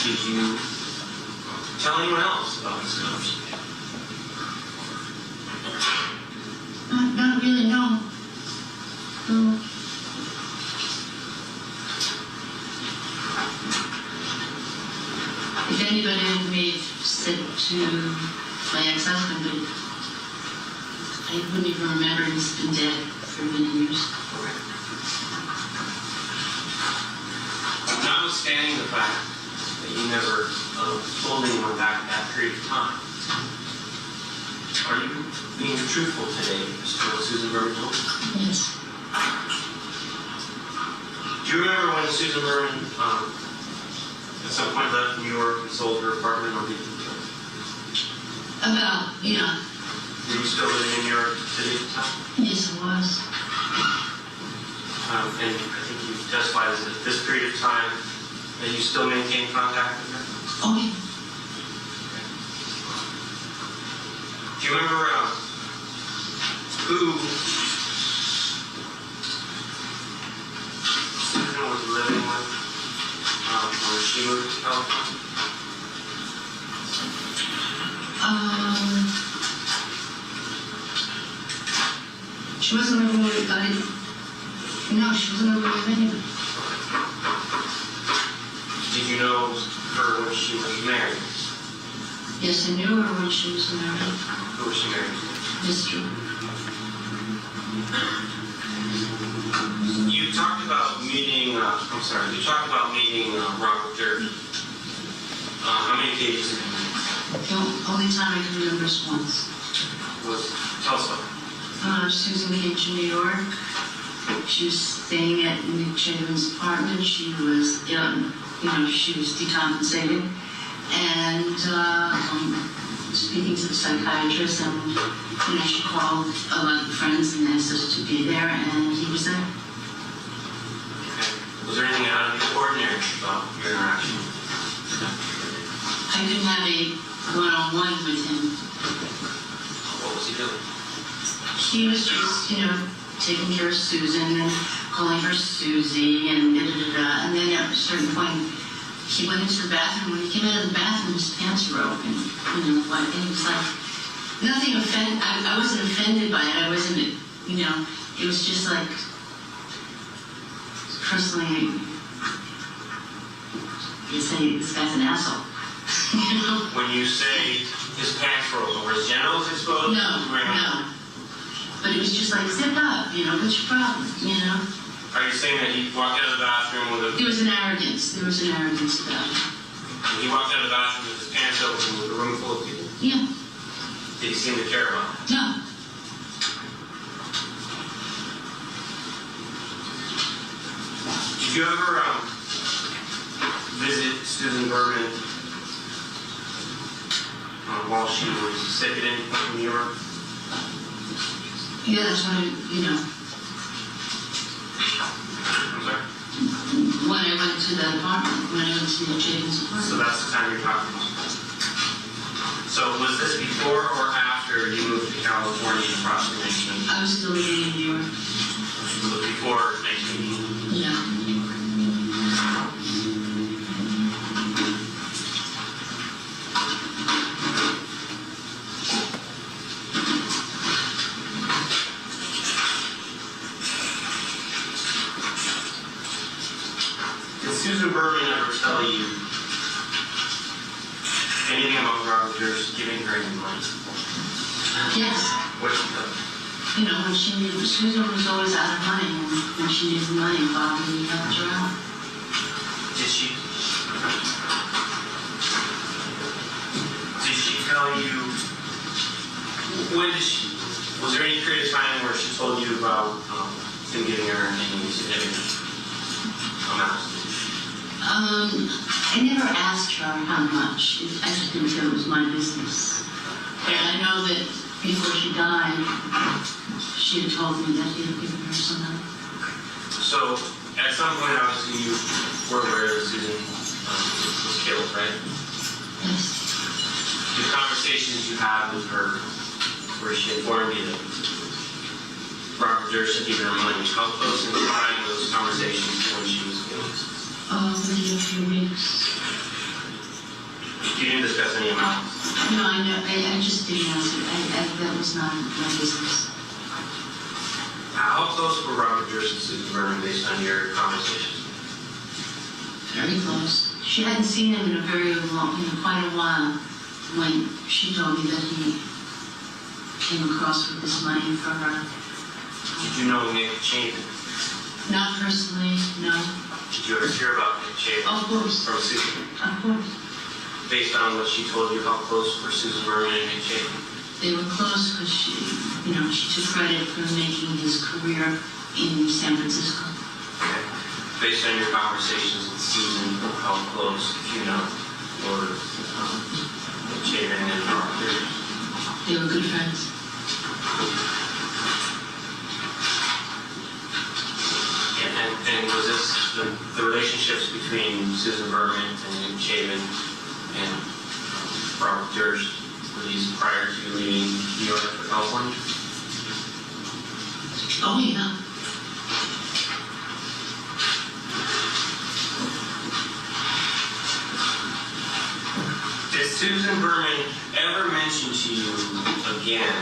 did you tell anyone else about this conversation?
Not really, no. No. If anybody may have said to my ex-husband, but I wouldn't even remember. He's been dead for many years.
Notwithstanding the fact that you never told anyone back at that period of time, are you being truthful today as to what Susan Berman told you?
Yes.
Do you remember when Susan Berman at some point left New York and sold her apartment or did you?
About, yeah.
Were you still living in New York City at the time?
Yes, it was.
And I think you testified at this period of time that you still maintain contact with her?
Oh, yeah.
Do you remember who Susan was living with when she moved to California?
She wasn't living with anybody. No, she wasn't living with anybody.
Did you know her when she was married?
Yes, I knew her when she was married.
Who was she married to?
Mr.
You talked about meeting, Robert Durst. How many occasions did you meet?
The only time I can remember is once.
Tell us about it.
Susan came to New York. She was staying at Nick Chadwin's apartment. She was, she was decompensated. And speaking to the psychiatrist, and she called a lot of friends and asked us to be there, and he was there.
Okay. Was there anything out of the ordinary about your interaction?
I didn't have a one-on-one with him.
What was he doing?
He was just, taking care of Susan and calling her Susie and da-da-da-da. And then at a certain point, he went into the bathroom. When he came out of the bathroom, his pants were open. And it was like, nothing I wasn't offended by it. I wasn't, it was just like, personally, you say this guy's an asshole.
When you say his pants were open, were his genitals exposed?
No. But it was just like, zip up, what's your problem,
Are you saying that he walked out of the bathroom with a...
There was an arrogance about it.
He walked out of the bathroom with his pants open with a room full of people?
Yeah.
Did he seem to care about it?
No.
Did you ever visit Susan Berman while she was sick at any point in New York?
Yeah, that's when
I'm sorry?
when I went to that apartment, when I went to the Jacobs apartment.
So that's the time you're talking about. So was this before or after you moved to California in prosecution?
I was still living in New York.
It was before 1980?
Yeah.
Susan Berman ever tell you anything about Robert Durst giving her any money?
Yes.
What did she tell you?
When she needed, Susan was always out of money, and when she needed money, Bobby helped her out.
Did she tell you, was there any period of time where she told you about him giving her any significant amounts?
I never asked her how much. I just didn't feel it was my business. But I know that before she died, she had told me that he had given her some money.
So
So, at some point, obviously, you were aware that Susan was killed, right?
Yes.
The conversations you had with her, where she informed you that Robert Durst had given her money, how close in time were those conversations to when she was killed?
Within a few weeks.
You didn't discuss any amounts?
No, I know. I just didn't answer. That was not my business.
How close were Robert Durst and Susan Berman based on your conversations?
Very close. She hadn't seen him in a very long, quite a while, when she told me that he came across with this money for her.
Did you know Nick Chapin?
Not personally, no.
Did you ever hear about Nick Chapin?
Of course.
From Susan?
Of course.
Based on what she told you, how close were Susan Berman and Nick Chapin?
They were close because she took credit for making his career in San Francisco.
Okay. Based on your conversations with Susan, how close, if you know, were Nick Chapin and Robert Durst?
They were good friends.
And was this the relationships between Susan Berman and Nick Chapin and Robert Durst, were these prior to leaving New York for California?
Oh, yeah.
Did Susan Berman ever mention to you again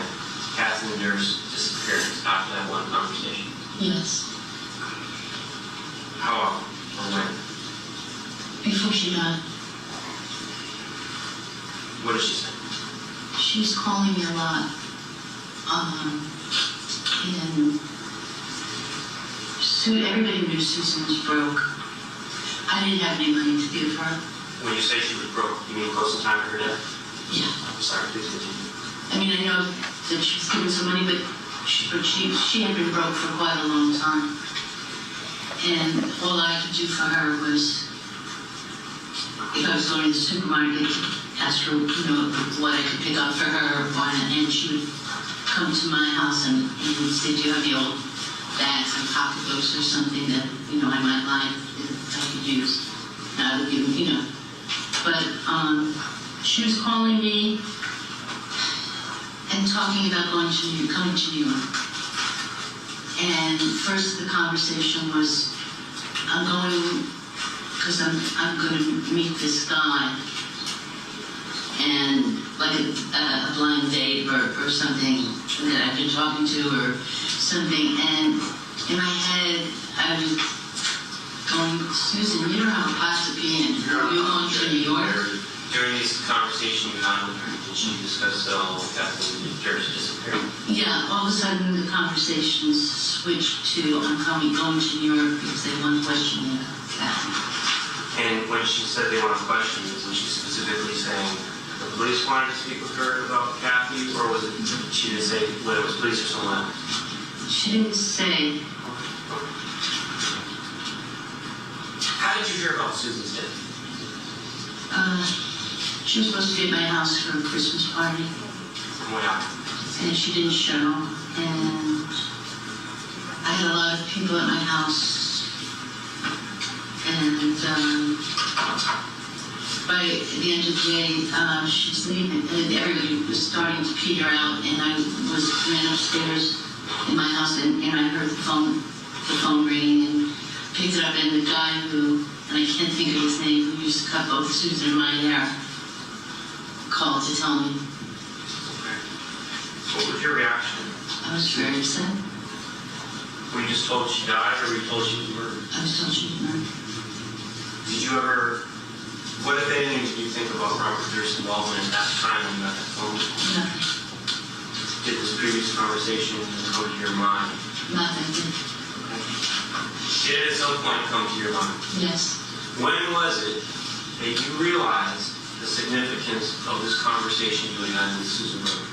Kathleen Durst's disappearance after that one conversation?
Yes.
How often or when?
Before she died.
What did she say?
She was calling me a lot. And everybody knew Susan was broke. I didn't have any money to give her.
When you say she was broke, you mean close in time to her death?
Yeah.
I'm sorry, please continue.
I mean, I know that she was given some money, but she had been broke for quite a long time. And all I could do for her was, if I was going to the supermarket, ask her, what I could pick up for her, and she would come to my house and would say, do you have the old bags and pocketbooks or something that, I might like, that I could use? And I would give them, But she was calling me and talking about coming to New York. And first the conversation was, I'm going, because I'm going to meet this guy, and like a blind date or something that I've been talking to or something. And in my head, I was going, Susan, you don't have a pot to be in. You're going to New York?
During this conversation you had with her, did she discuss Kathleen Durst's disappearance?
Yeah, all of a sudden the conversations switched to, I'm going to New York because they want to question me about Kathleen.
And when she said they want to question you, was she specifically saying the police wanted to speak with her about Kathy, or was it she didn't say whether it was police or someone else?
She didn't say.
How did you hear about Susan's death?
She was supposed to be at my house for a Christmas party.
And what happened?
And she didn't show. And I had a lot of people at my house. And by the end of the day, she was leaving, and everybody was starting to peter out. And I ran upstairs in my house, and I heard the phone ringing, and picked it up. And the guy who, and I can't think of his name, who used to cut both Susan and my hair, called to tell me.
What was your reaction?
I was very upset.
Were you just told she died, or were you told she was murdered?
I was told she was murdered.
Did you ever, what if anything did you think about Robert Durst's involvement at that time when you got that phone call?
Nothing.
Did this previous conversation come to your mind?
Nothing.
Did it at some point come to your mind?
Yes.
When was it that you realized the significance of this conversation you had with Susan Berman?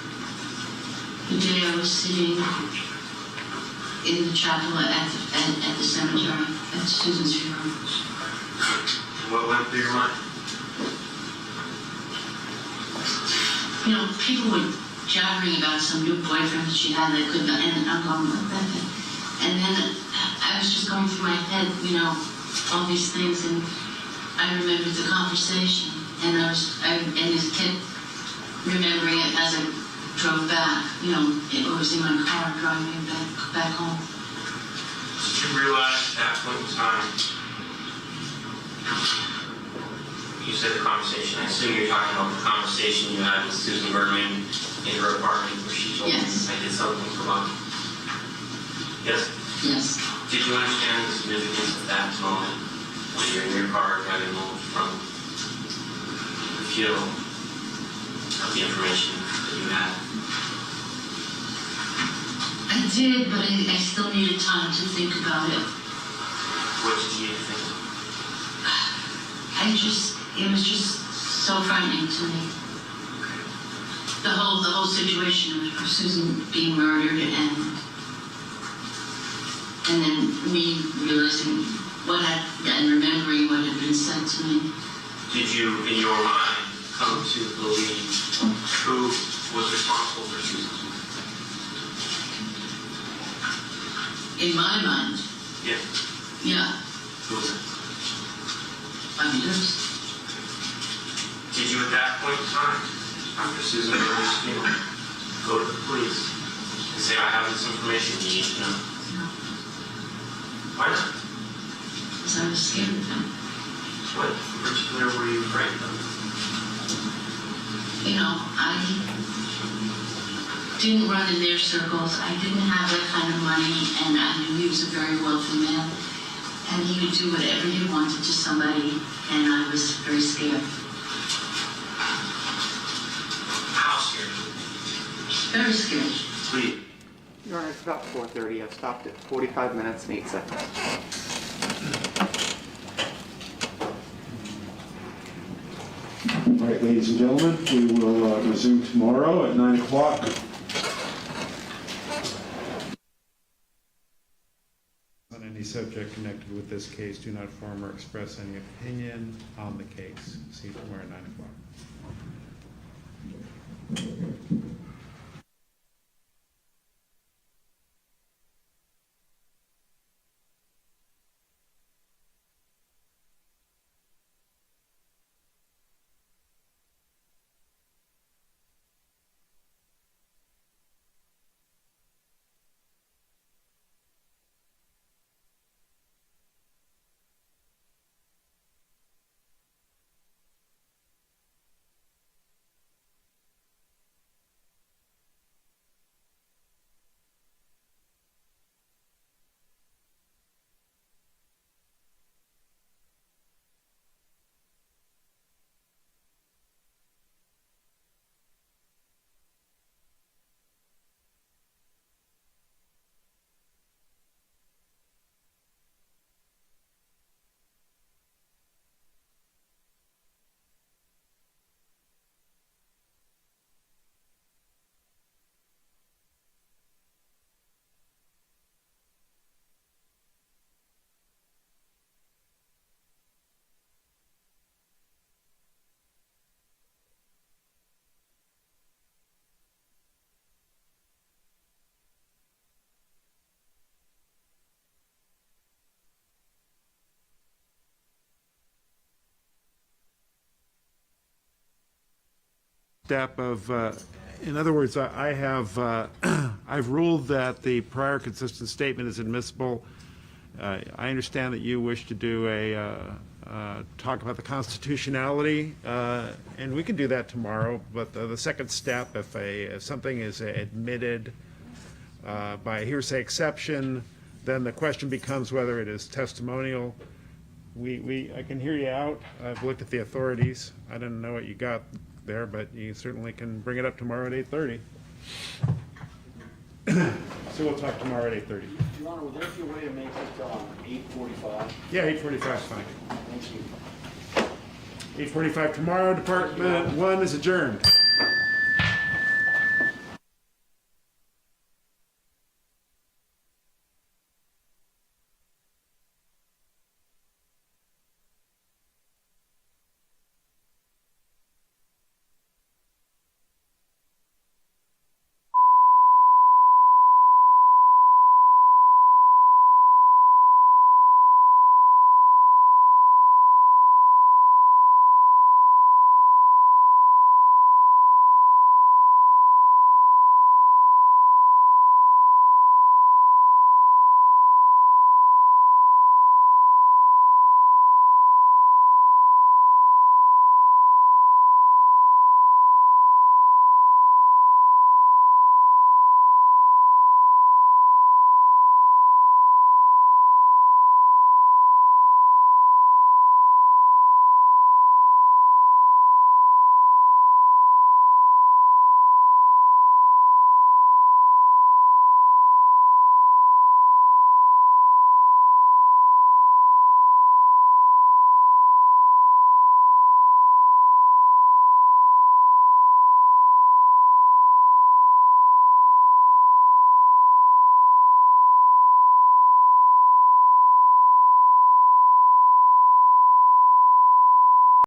The day I was sitting in the chapel at the cemetery at Susan's funeral.
What went through your mind?
People were jabbering about some new boyfriend that she had that couldn't, and I'm going, what the heck? And then I was just going through my head, you know, all these things, and I remembered the conversation, and I just kept remembering it as I drove back, you know, it was in my car driving back home.
Did you realize at that point in time, you said the conversation, I assume you're talking about the conversation you had with Susan Berman in her apartment where she told you I did something for money? Yes?
Yes.
Did you understand the significance of that moment when you're in your car driving home from the feel of the information that you had?
I did, but I still needed time to think about it.
What did you need to think of?
It was just so frightening to me. The whole situation of Susan being murdered and then me realizing and remembering what had been said to me.
Did you, in your mind, come to believe who was responsible for Susan's murder?
In my mind,
Yeah.
yeah,
Who was it?
Robert Durst.
Did you at that point in time, after Susan Berman's funeral, go to the police and say, I have this information you need to know?
No,
Why not?
because I was scared of him.
What in particular were you afraid of?
You know, I didn't run in their circles. I didn't have that kind of money, and I knew he was a very wealthy man. And he would do whatever he wanted to somebody, and I was very scared.
How scared?
Very scared.
Please.
Your Honor, it's about 4:30. I've stopped at 45 minutes and 8 seconds.
All right, ladies and gentlemen, we will resume tomorrow at 9 o'clock. On any subject connected with this case, do not form or express any opinion on the case. See you tomorrow at 9 o'clock. Step of, in other words, I have, I've ruled that the prior consistent statement is admissible. I understand that you wish to do talk about the constitutionality, and we can do that tomorrow, but the second step, if something is admitted by hearsay exception, then the question becomes whether it is testimonial. I can hear you out. I've looked at the authorities. I didn't know what you got there, but you certainly can bring it up tomorrow at 8:30. So we'll talk tomorrow at 8:30.
Your Honor, would there be a way to make it 8:45?
Yeah, 8:45 is fine.
Thank you.
8:45 tomorrow. Department 1 is adjourned.